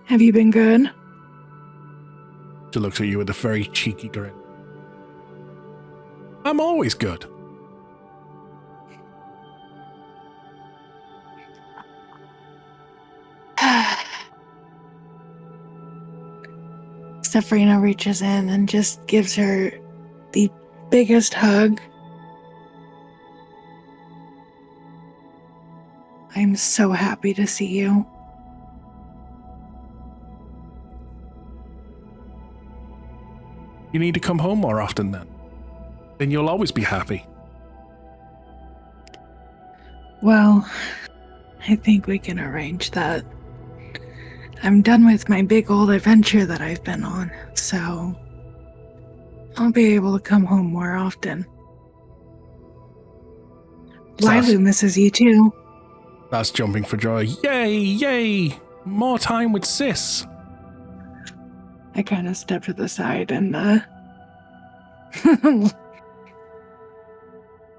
Have you been good? She looks at you with a very cheeky grin. I'm always good. Safrina reaches in and just gives her the biggest hug. I'm so happy to see you. You need to come home more often then. Then you'll always be happy. Well, I think we can arrange that. I'm done with my big old adventure that I've been on, so I'll be able to come home more often. Lilu misses you too. That's jumping for joy. Yay, yay! More time with sis. I kind of step to the side and,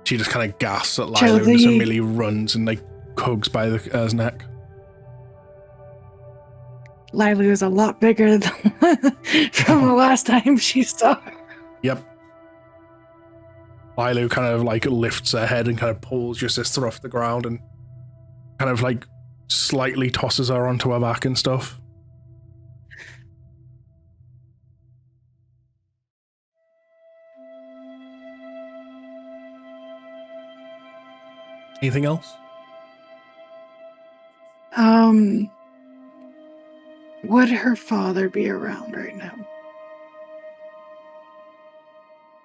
She just kind of gasps at Josie. Lilu and so Millie runs and hugs by the neck. Lilu is a lot bigger than from the last time she saw her. Yep. Lilu kind of lifts her head and kind of pulls your sister off the ground and kind of slightly tosses her onto her back and stuff. Anything else? Would her father be around right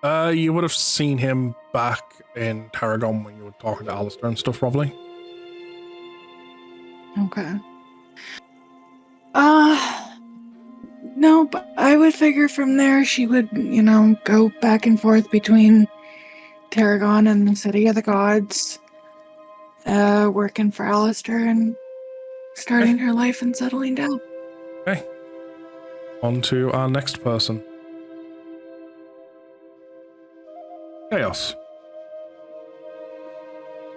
now? You would have seen him back in Tarragon when you were talking to Alistair and stuff, probably. Okay. No, but I would figure from there she would, go back and forth between Tarragon and the City of the Gods, working for Alistair and starting her life and settling down. Okay. On to our next person. Chaos.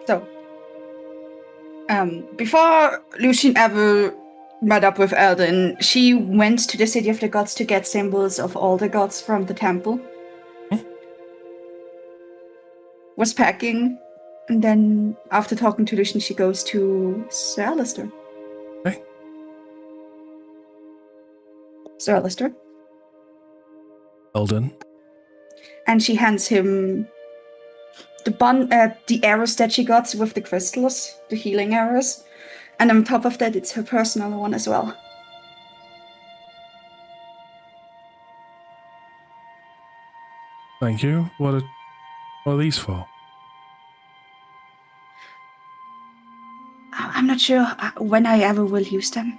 So, before Lucian ever met up with Eldon, she went to the City of the Gods to get symbols of all the gods from the temple. Was packing, and then after talking to Lucian, she goes to Sir Alistair. Okay. Sir Alistair. Eldon. And she hands him the arrows that she got with the crystals, the healing arrows. And on top of that, it's her personal one as well. Thank you. What are these for? I'm not sure when I ever will use them.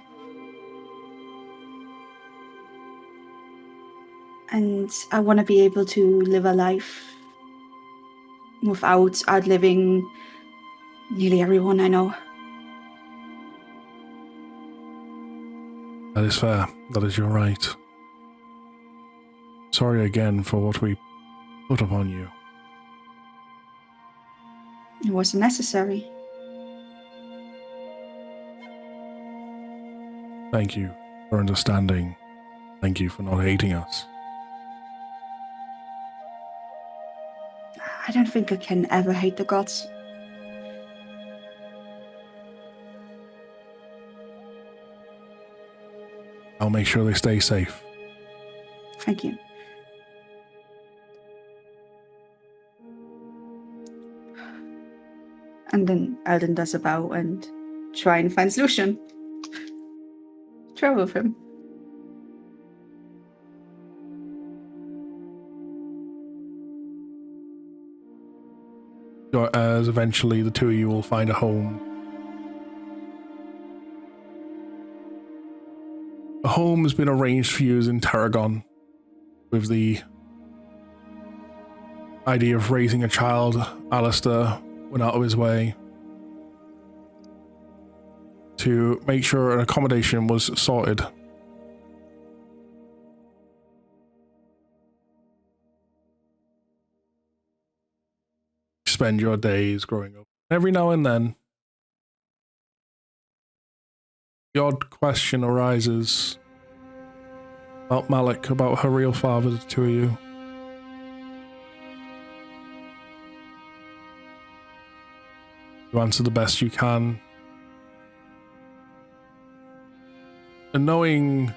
And I want to be able to live a life without outliving nearly everyone I know. That is fair. That is your right. Sorry again for what we put upon you. It wasn't necessary. Thank you for understanding. Thank you for not hating us. I don't think I can ever hate the gods. I'll make sure they stay safe. Thank you. And then Eldon does a bow and try and find Lucian. Travel with him. As eventually the two of you will find a home. A home has been arranged for you in Tarragon, with the idea of raising a child. Alistair went out of his way to make sure an accommodation was sorted. Spend your days growing up. Every now and then, the odd question arises about Malik, about her real father, the two of you. You answer the best you can. And knowing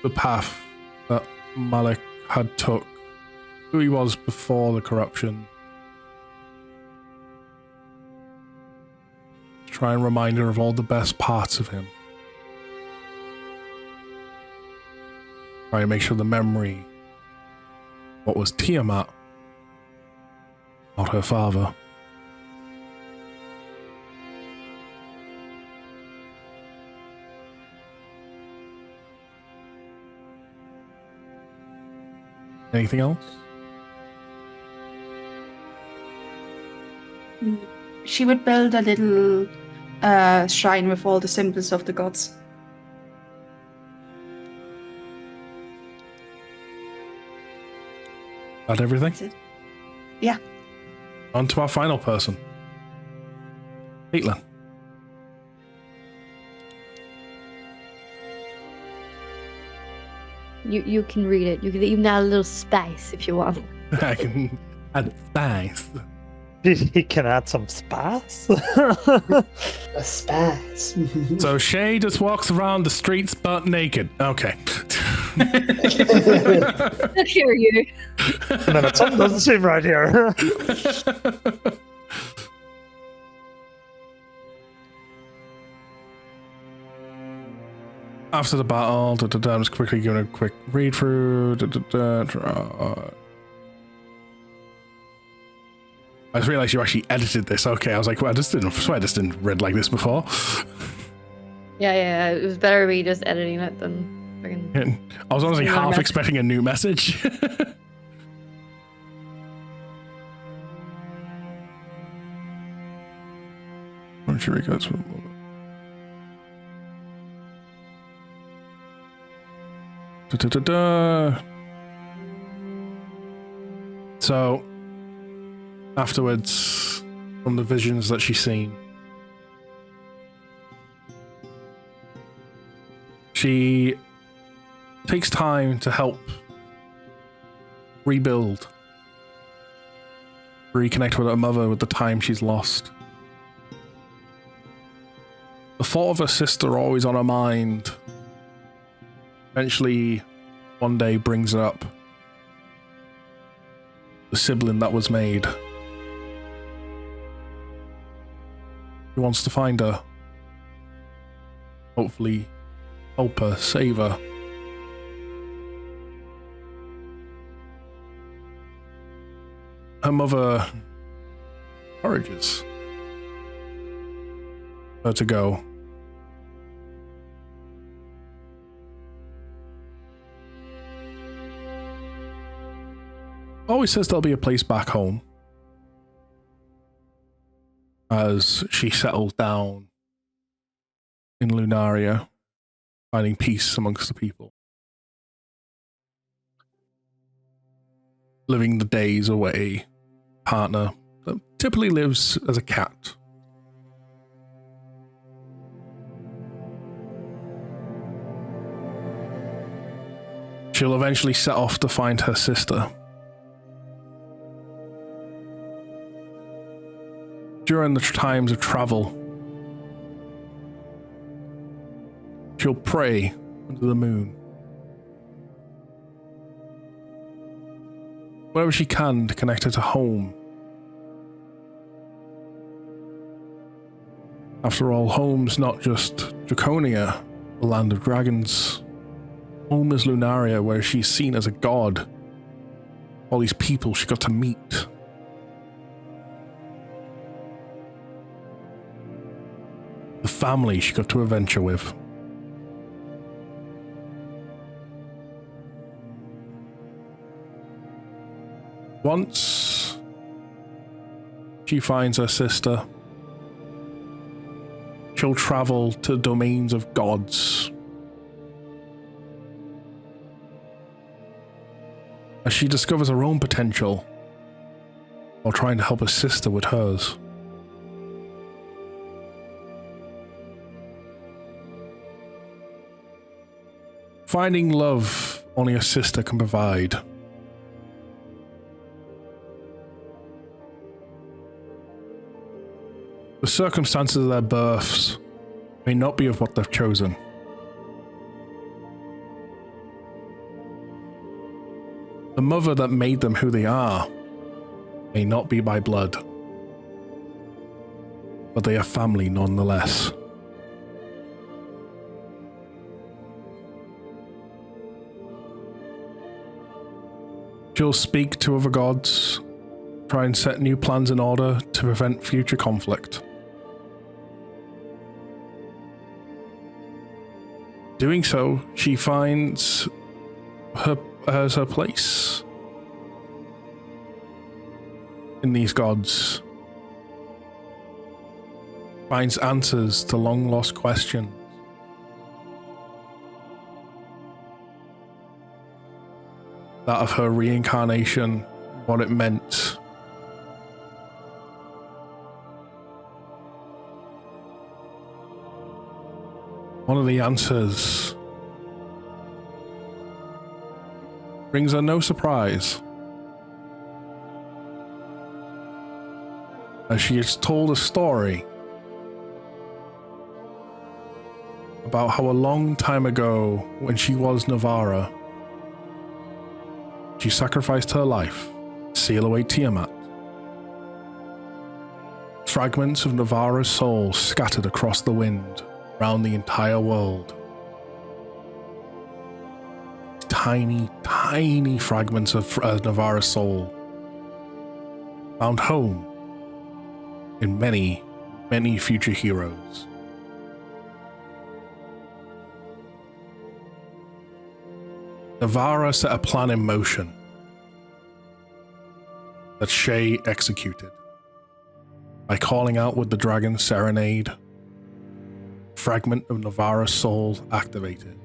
the path that Malik had took, who he was before the corruption, try and remind her of all the best parts of him. Try and make sure the memory, what was Tiamat, not her father. Anything else? She would build a little shrine with all the symbols of the gods. That everything? That's it. Yeah. On to our final person. Caitlin. You can read it. You can even add a little spice if you want. I can add spice. He can add some spice. A spice. So Shay just walks around the streets butt naked. Okay. I hear you. No, something doesn't seem right here. After the battle, I'm just quickly giving a quick read through. I just realized you actually edited this. Okay, I was like, well, I swear I just didn't read like this before. Yeah, it was better me just editing it than freaking. I was honestly half message. expecting a new message. Da-da-da-da. So, afterwards, from the visions that she's seen, she takes time to help rebuild, reconnect with her mother with the time she's lost. The thought of her sister always on her mind eventually one day brings her up. The sibling that was made. He wants to find her. Hopefully help her, save her. Her mother encourages her to go. Always says there'll be a place back home as she settles down in Lunaria, finding peace amongst the people. Living the days away, partner that typically lives as a cat. She'll eventually set off to find her sister. During the times of travel, she'll pray under the moon. Wherever she can to connect her to home. After all, home's not just Draconia, the land of dragons. Home is Lunaria, where she's seen as a god. All these people she got to meet. The family she got to adventure with. Once she finds her sister, she'll travel to domains of gods. As she discovers her own potential while trying to help her sister with hers. Finding love only a sister can provide. The circumstances of their births may not be of what they've chosen. The mother that made them who they are may not be by blood, but they are family nonetheless. She'll speak to other gods, try and set new plans in order to prevent future conflict. Doing so, she finds her place in these gods. Finds answers to long lost questions. That of her reincarnation, what it meant. One of the answers brings her no surprise, as she is told a story about how a long time ago, when she was Navara, she sacrificed her life to seal away Tiamat. Fragments of Navara's soul scattered across the wind around the entire world. Tiny, tiny fragments of Navara's soul found home in many, many future heroes. Navara set a plan in motion that Shay executed by calling out with the dragon serenade. Fragment of Navara's soul activated.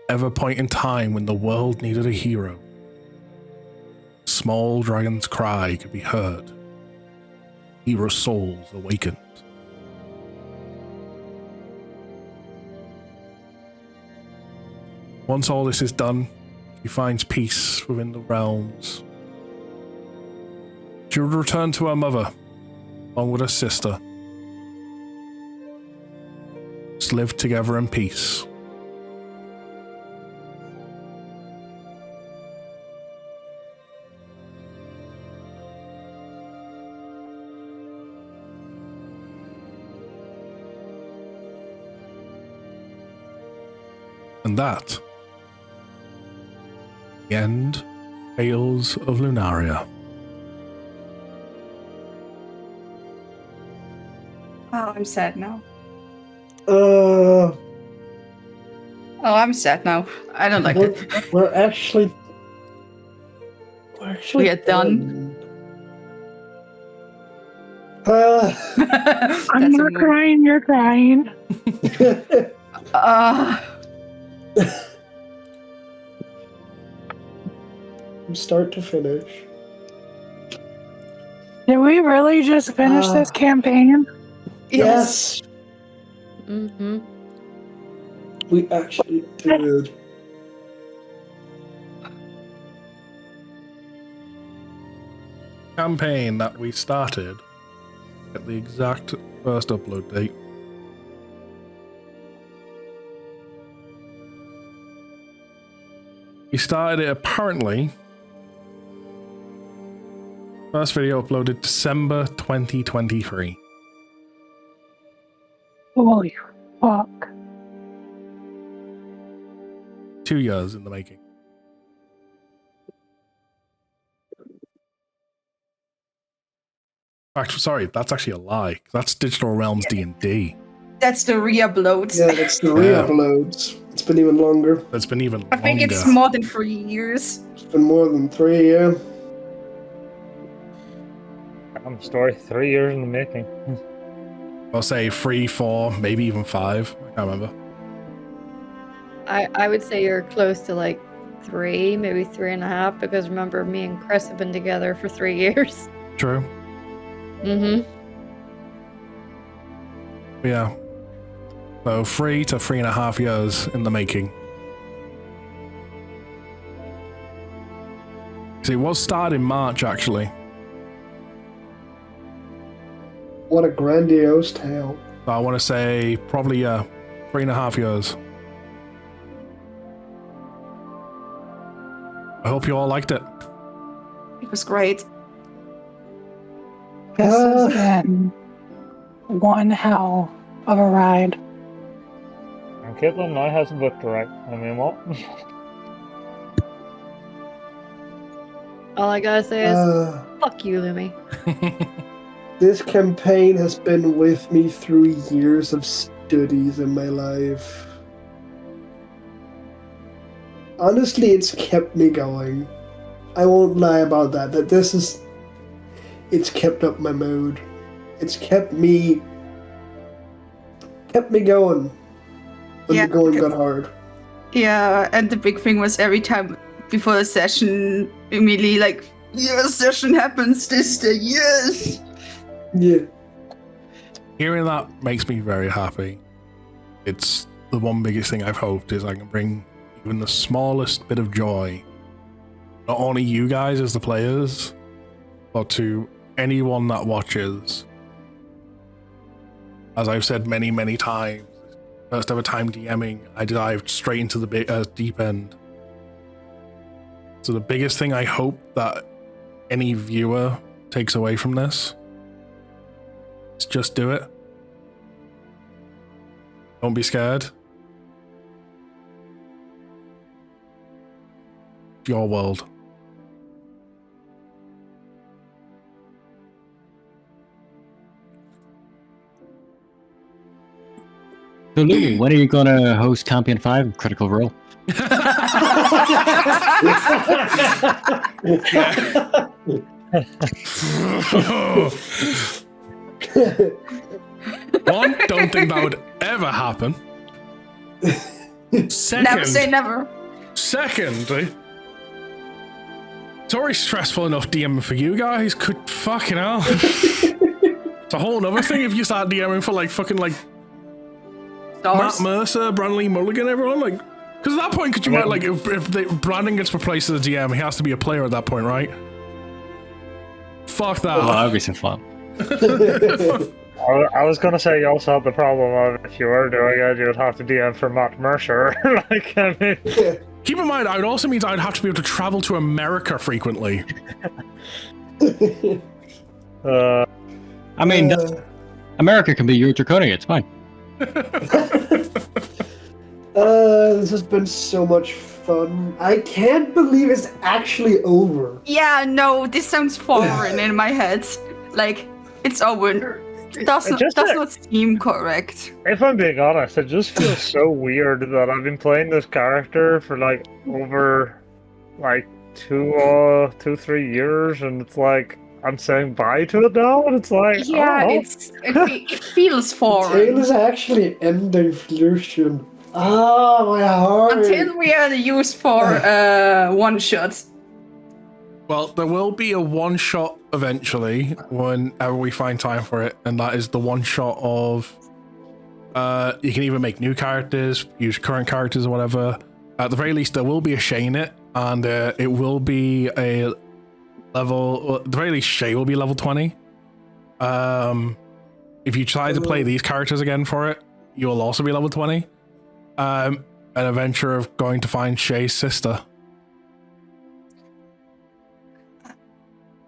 ever point in time when the world needed a hero, small dragon's cry could be heard. Hero souls awakened. Once all this is done, she finds peace within the realms. She would return to her mother, along with her sister. Just live together in peace. And that, the end, Tales of Lunaria. Oh, I'm sad now. Uh, Oh, I'm sad now. I don't like it. we're actually We are done. Uh, I'm That's a not move. crying, you're crying. from start to finish. Did we really just finish this campaign? Yes, Mm-hmm. we actually did. Campaign that we started at the exact first upload date. We started it apparently. First video uploaded December 2023. Holy fuck. 2 years in the making. Actually, sorry, that's actually a lie. That's Digital Realms D&D. That's the re-uploads. Yeah, that's the Yeah. re-uploads. It's been even longer. That's been even longer. I think it's more than 3 years. It's been more than 3, yeah. Story 3 years in the making. I'll say 3, 4, maybe even 5. I can't remember. I would say you're close to like 3, maybe 3.5, because remember, me and Chris have been together for 3 years. True. Mm-hmm. Yeah. So 3 to 3.5 years in the making. So it was started in March, actually. What a grandiose tale. So I want to say probably 3.5 years. I hope you all liked it. It was great. This has been one hell of a ride. And Caitlin now has a book to write. I mean, what? All I gotta say is, fuck you, Lumi. This campaign has been with me through years of studies in my life. Honestly, it's kept me going. I won't lie about that. It's kept up my mood. It's kept me going when Yeah, the going because- got hard. Yeah, and the big thing was every time before the session, immediately like, yes, session happens this day, yes! Yeah. Hearing that makes me very happy. It's the one biggest thing I've hoped is I can bring even the smallest bit of joy, not only you guys as the players, but to anyone that watches. As I've said many, many times, first ever time DMing, I dived straight into the deep end. So the biggest thing I hope that any viewer takes away from this is just do it. Don't be scared. It's your world. So, Lulu, when are you going to host Campaign 5 of Critical Role? One, don't think that would ever happen. Second, Never say never. Second, it's already stressful enough DMing for you guys. Could fucking hell. It's a whole other thing if you start DMing for like fucking like Stars. Matt Mercer, Brandley Mulligan, everyone like. Because at that point, could you might like if Brandon gets replaced as a DM, he has to be a player at that point, right? Fuck that. Oh, that'd be some fun. I was gonna say you also have the problem of if you were doing it, you would have to DM for Matt Mercer. Like, I mean, Keep in mind, it also means I'd have to be able to travel to America frequently. I mean, America can be your Draconia, it's fine. This has been so much fun. I can't believe it's actually over. Yeah, no, this sounds foreign in my head. Like, it's over. Does not seem correct. if I'm being honest, it just feels so weird that I've been playing this character for like over like 3 years, and it's like I'm saying bye to it now, and it's like Yeah, oh. it feels Tale foreign. is actually ending Lucian. Ah, my heart. Until we are used for one shots. Well, there will be a one shot eventually whenever we find time for it, and that is the one shot of you can either make new characters, use current characters or whatever. At the very least, there will be a Shay in it, and it will be a level. Well, at the very least, Shay will be level 20. If you try to play these characters again for it, you will also be level 20. An adventure of going to find Shay's sister.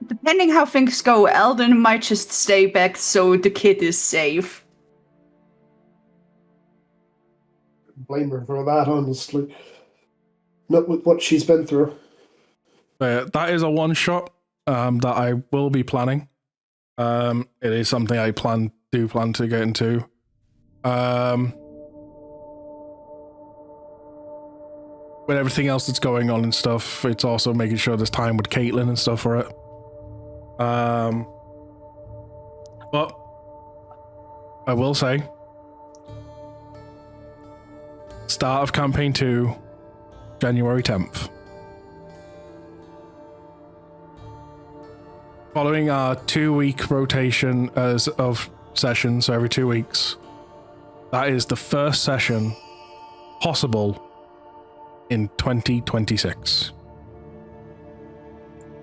Depending how things go, Eldon might just stay back so the kid is safe. Blame her for that, honestly. Not with what she's been through. That is a one shot that I will be planning. It is something I plan to get into. With everything else that's going on and stuff, it's also making sure there's time with Caitlin and stuff for it. But I will say, start of campaign 2, January 10th. Following our 2-week rotation of sessions, so every 2 weeks, that is the first session possible in 2026.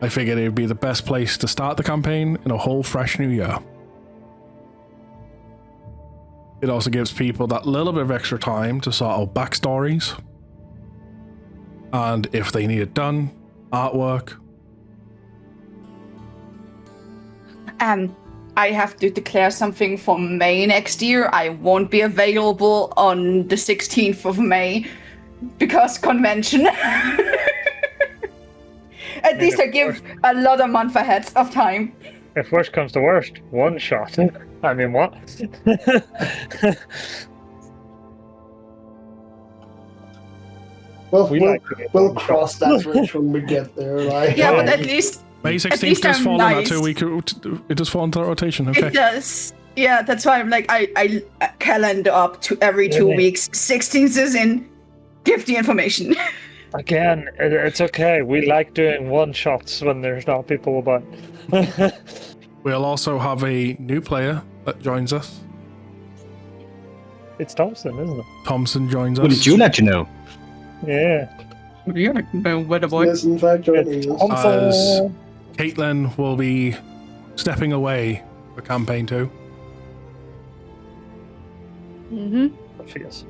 I figured it would be the best place to start the campaign in a whole fresh new year. It also gives people that little bit of extra time to sort out backstories, and if they need it done, artwork. I have to declare something for May next year. I won't be available on the 16th of May because convention. At least I give a lot of month ahead of time. If worst comes to worst, one shot. I mean, what? We'll cross that bridge when we get there. Like, Yeah, but at least May At 16th least does I'm fall nice. in that 2 week. It does fall into that rotation. Okay. it does. Yeah, that's why I'm like I calendar up to every 2 weeks. 16th is in. Give the information. Again, it's okay. We like doing one shots when there's not people about. We'll also have a new player that joins us. It's Thompson, isn't it? Thompson joins us. What did you let you know? Yeah. You're like the boy. yes, in fact, joining us. As Caitlin will be stepping away for campaign 2. Yes.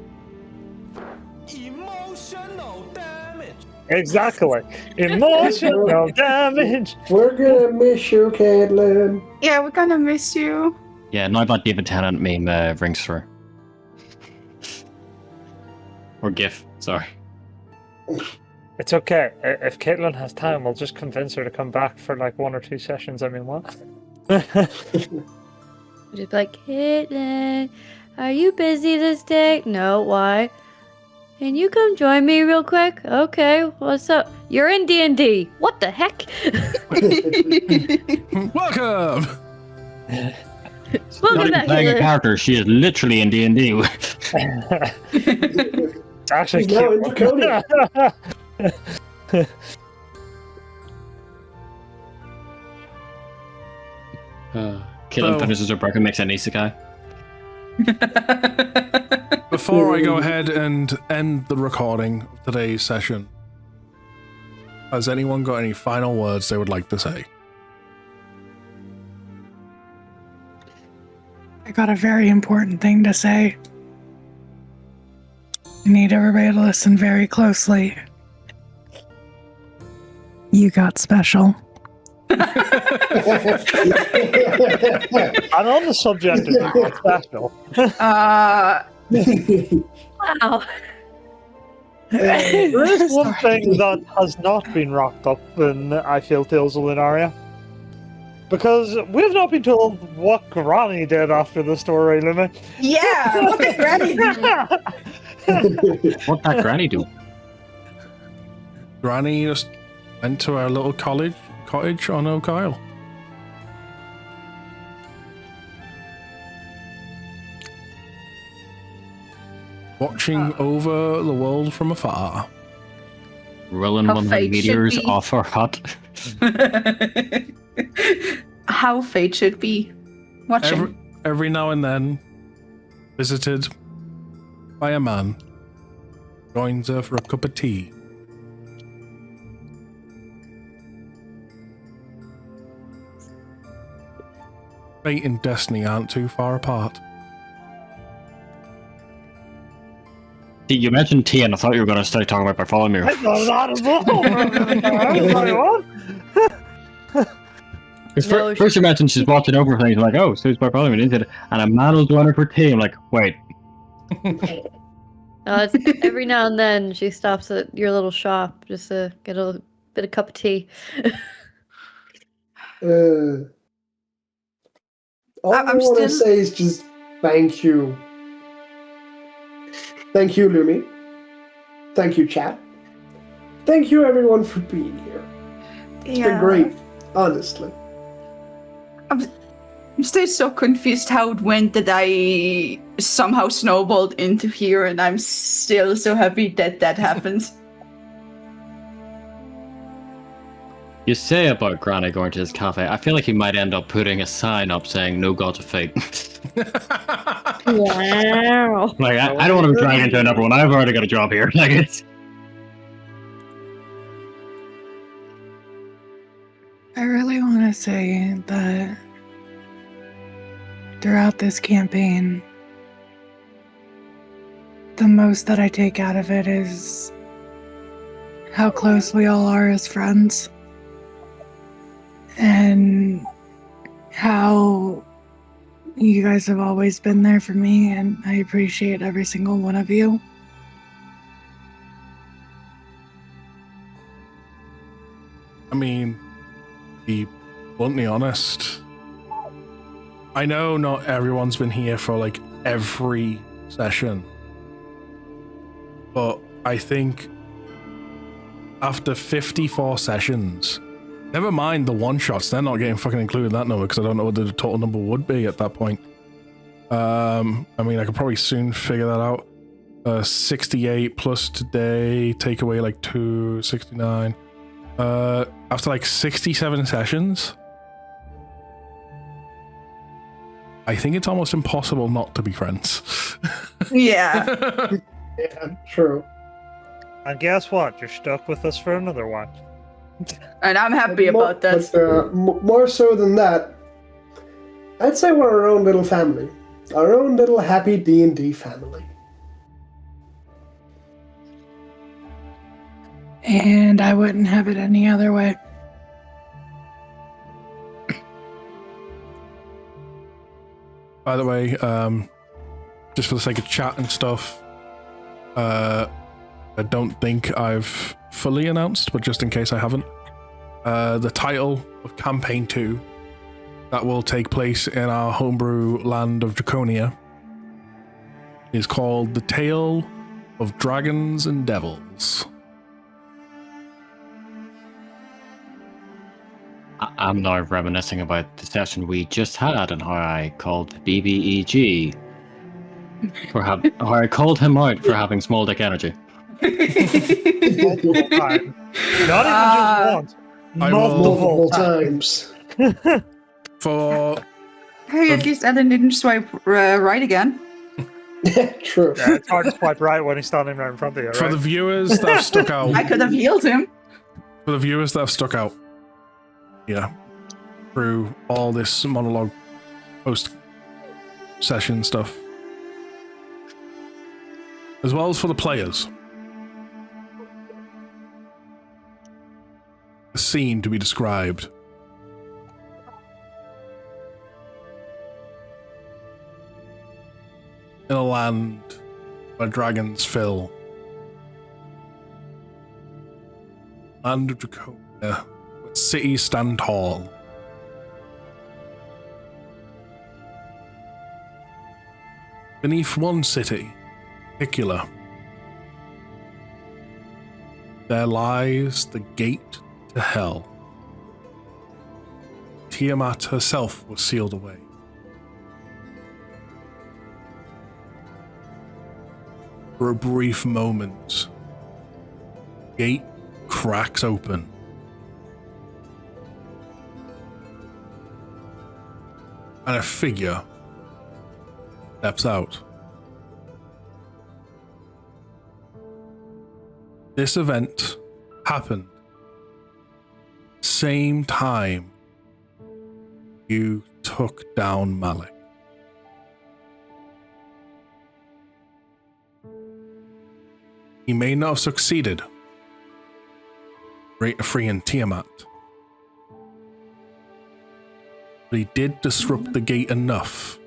Emotional damage. Exactly. Emotional damage. We're gonna miss you, Caitlin. Yeah, we're gonna miss you. Yeah, now that David Tennant meme rings through. Or GIF, sorry. It's okay. If Caitlin has time, we'll just convince her to come back for like 1 or 2 sessions. I mean, what? Just like, Caitlin, are you busy this day? No, why? Can you come join me real quick? Okay, what's up? You're in D&D. What the heck? Welcome. Not even playing a character, she is literally in D&D. It's actually He's now in cute. Draconia. Killing So- finishes her broken makes an isekai. Before I go ahead and end the recording of today's session, has anyone got any final words they would like to say? I got a very important thing to say. I need everybody to listen very closely. You got special. And on the subject of special, Wow. there is one thing that has not been wrapped up in I Feel Tales of Lunaria. Because we've not been told what Granny did after the story limit. Yeah, what did Granny do? What that granny do? Granny just went to our little cottage on Oak Isle. Watching over the world from afar. Rolling How one of the fate should meteors be. off her hut. How fate should be. Watching. Every now and then, visited by a man, joins her for a cup of tea. Fate and destiny aren't too far apart. See, you mentioned tea, and I thought you were going to start talking about Bartholomew. I thought that as well. No, First you mentioned she's watching over things. I'm like, oh, so it's Bartholomew, isn't it? And a man will join her for tea. I'm like, wait. It's every now and then she stops at your little shop just to get a bit of cup of tea. All I I'm want to still- say is just thank you. Thank you, Lumi. Thank you, chat. Thank you, everyone, for being here. It's been great, honestly. I'm still so confused how it went that I somehow snowballed into here, and I'm still so happy that that happened. You say about Granny going to his cafe, I feel like he might end up putting a sign up saying, no gods of fate. Wow. Like, I don't want to be dragged into another one. I've already got a job here. Like, it's... I really want to say that throughout this campaign, the most that I take out of it is how close we all are as friends. And how you guys have always been there for me, and I appreciate every single one of you. I mean, be bluntly honest. I know not everyone's been here for like every session, but I think after 54 sessions, never mind the one-shots, they're not getting fucking included in that number because I don't know what the total number would be at that point. I mean, I could probably soon figure that out. 68 plus today, take away like 269. After like 67 sessions, I think it's almost impossible not to be friends. Yeah. Yeah, true. And guess what? You're stuck with us for another one. And I'm happy But about that. more so than that, I'd say we're our own little family. Our own little happy D&D family. And I wouldn't have it any other way. By the way, just for the sake of chat and stuff, I don't think I've fully announced, but just in case I haven't, the title of Campaign 2 that will take place in our homebrew land of Draconia is called The Tale of Dragons and Devils. I'm now reminiscing about the session we just had and how I called BBEG I called him out for having small dick energy. Multiple times. Not even just once. I will- Multiple times. For Hey, at least Ellen didn't swipe right again. True. Yeah, it's hard to swipe right when he's standing right in front of you, for right? the viewers that have stuck out, I could have healed him. for the viewers that have stuck out, through all this monologue post session stuff, as well as for the players, a scene to be described. In a land where dragons fill, land of Draconia, where cities stand tall. Beneath one city, in particular, there lies the gate to hell. Tiamat herself was sealed away. For a brief moment, the gate cracks open. And a figure steps out. This event happened same time you took down Malik. He may not have succeeded freeing Tiamat, but he did disrupt the gate enough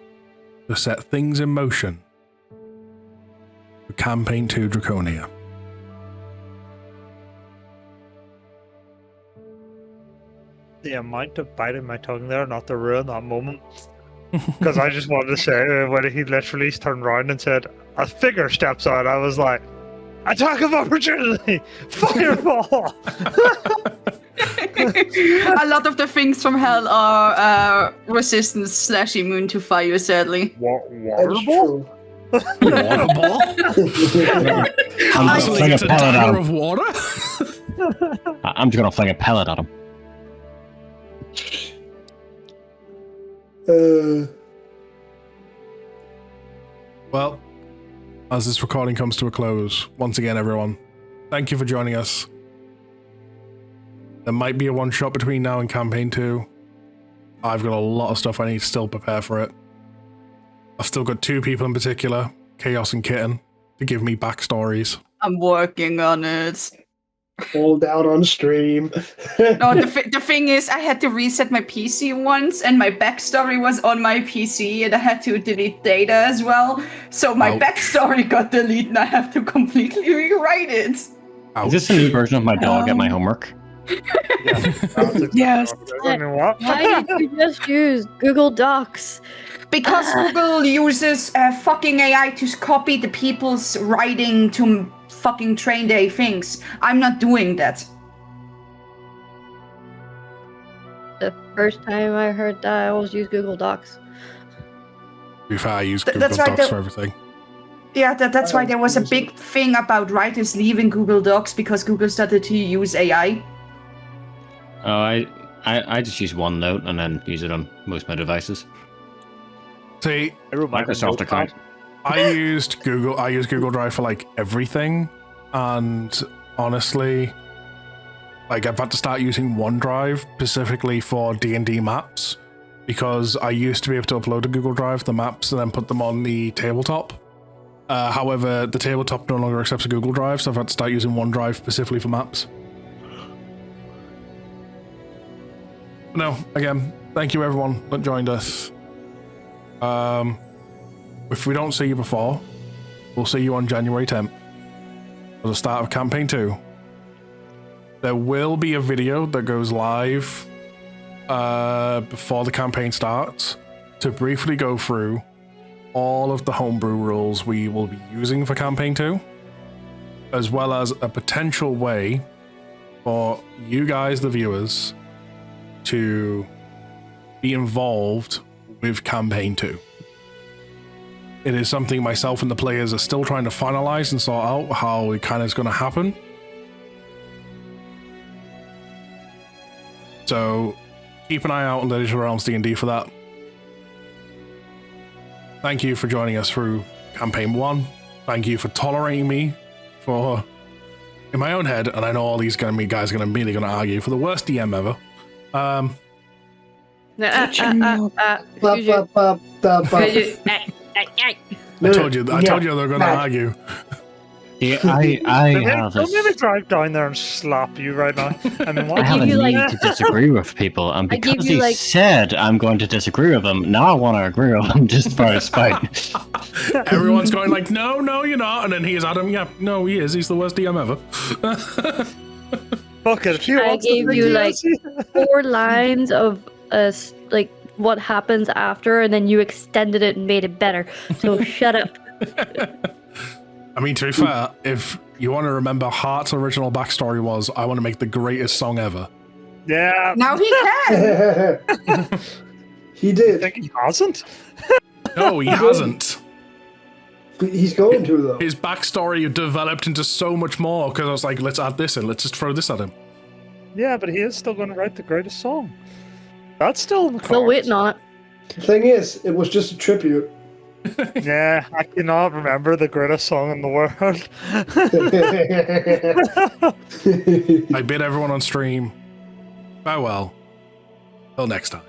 to set things in motion for Campaign 2 Draconia. The amount of biting my tongue there not to ruin that moment. Because I just wanted to say, when he literally turned around and said, a figure steps out, I was like, attack of opportunity! Fireball! A lot of the things from hell are resistance / immune to fire, sadly. That's true. Water ball? I'm So gonna fling a it's a pellet at dagger him. of water? I'm just gonna fling a pellet at him. Well, as this recording comes to a close, once again, everyone, thank you for joining us. There might be a one-shot between now and Campaign 2. I've got a lot of stuff I need to still prepare for it. I've still got two people in particular, Chaos and Kitten, to give me backstories. I'm working on it. Hold out on stream. No, the thing is, I had to reset my PC once, and my backstory was on my PC, and I had to delete data as well. So my Ouch. backstory got deleted, and I have to completely rewrite it. Is this a new version of my dog at my homework? Yes. I mean, what? Why did you just use Google Docs? Because Google uses fucking AI to copy the people's writing to fucking train their things. I'm not doing that. The first time I heard that, I always use Google Docs. To be fair, I use Google That's right, Docs for everything. Yeah, that's why there was a big thing about writers leaving Google Docs because Google started to use AI. Oh, I just use OneNote and then use it on most of my devices. See, Microsoft account. I use Google Drive for like everything, and honestly, like I've had to start using OneDrive specifically for D&D maps because I used to be able to upload to Google Drive the maps and then put them on the tabletop. However, the tabletop no longer accepts a Google Drive, so I've had to start using OneDrive specifically for maps. No, again, thank you everyone that joined us. If we don't see you before, we'll see you on January 10th for the start of Campaign 2. There will be a video that goes live before the campaign starts to briefly go through all of the homebrew rules we will be using for Campaign 2, as well as a potential way for you guys, the viewers, to be involved with Campaign 2. it is something myself and the players are still trying to finalize and sort out how it kind of is going to happen. So keep an eye out on the Digital Realms D&D for that. Thank you for joining us through Campaign 1. Thank you for tolerating me for, in my own head, and I know all these guys are immediately going to argue, for the worst DM ever. I told you they're going to argue. Yeah, I have Don't let me drive down there and slap you right now. I mean, what? I have a give you, need like- to disagree with people, and I give because you, he like- said I'm going to disagree with him, now I want to agree with him just for spite. Everyone's going like, no, you're not. And then he's Adam, yeah, no, he is. He's the worst DM ever. Fuck it. If you I want gave something, you like yes. 4 lines of like what happens after, and then you extended it and made it better. So shut up. I mean, to be fair, if you want to remember Hart's original backstory was, I want to make the greatest song ever. Yeah. Now he can. He I did. think he hasn't. No, he hasn't. He's going to, though. His backstory developed into so much more, because I was like, let's add this in, let's just throw this at him. Yeah, but he is still going to write the greatest song. That's still in the Still cards. waiting on it. The thing is, it was just a tribute. Yeah, I cannot remember the greatest song in the world. I bid everyone on stream farewell. Till next time.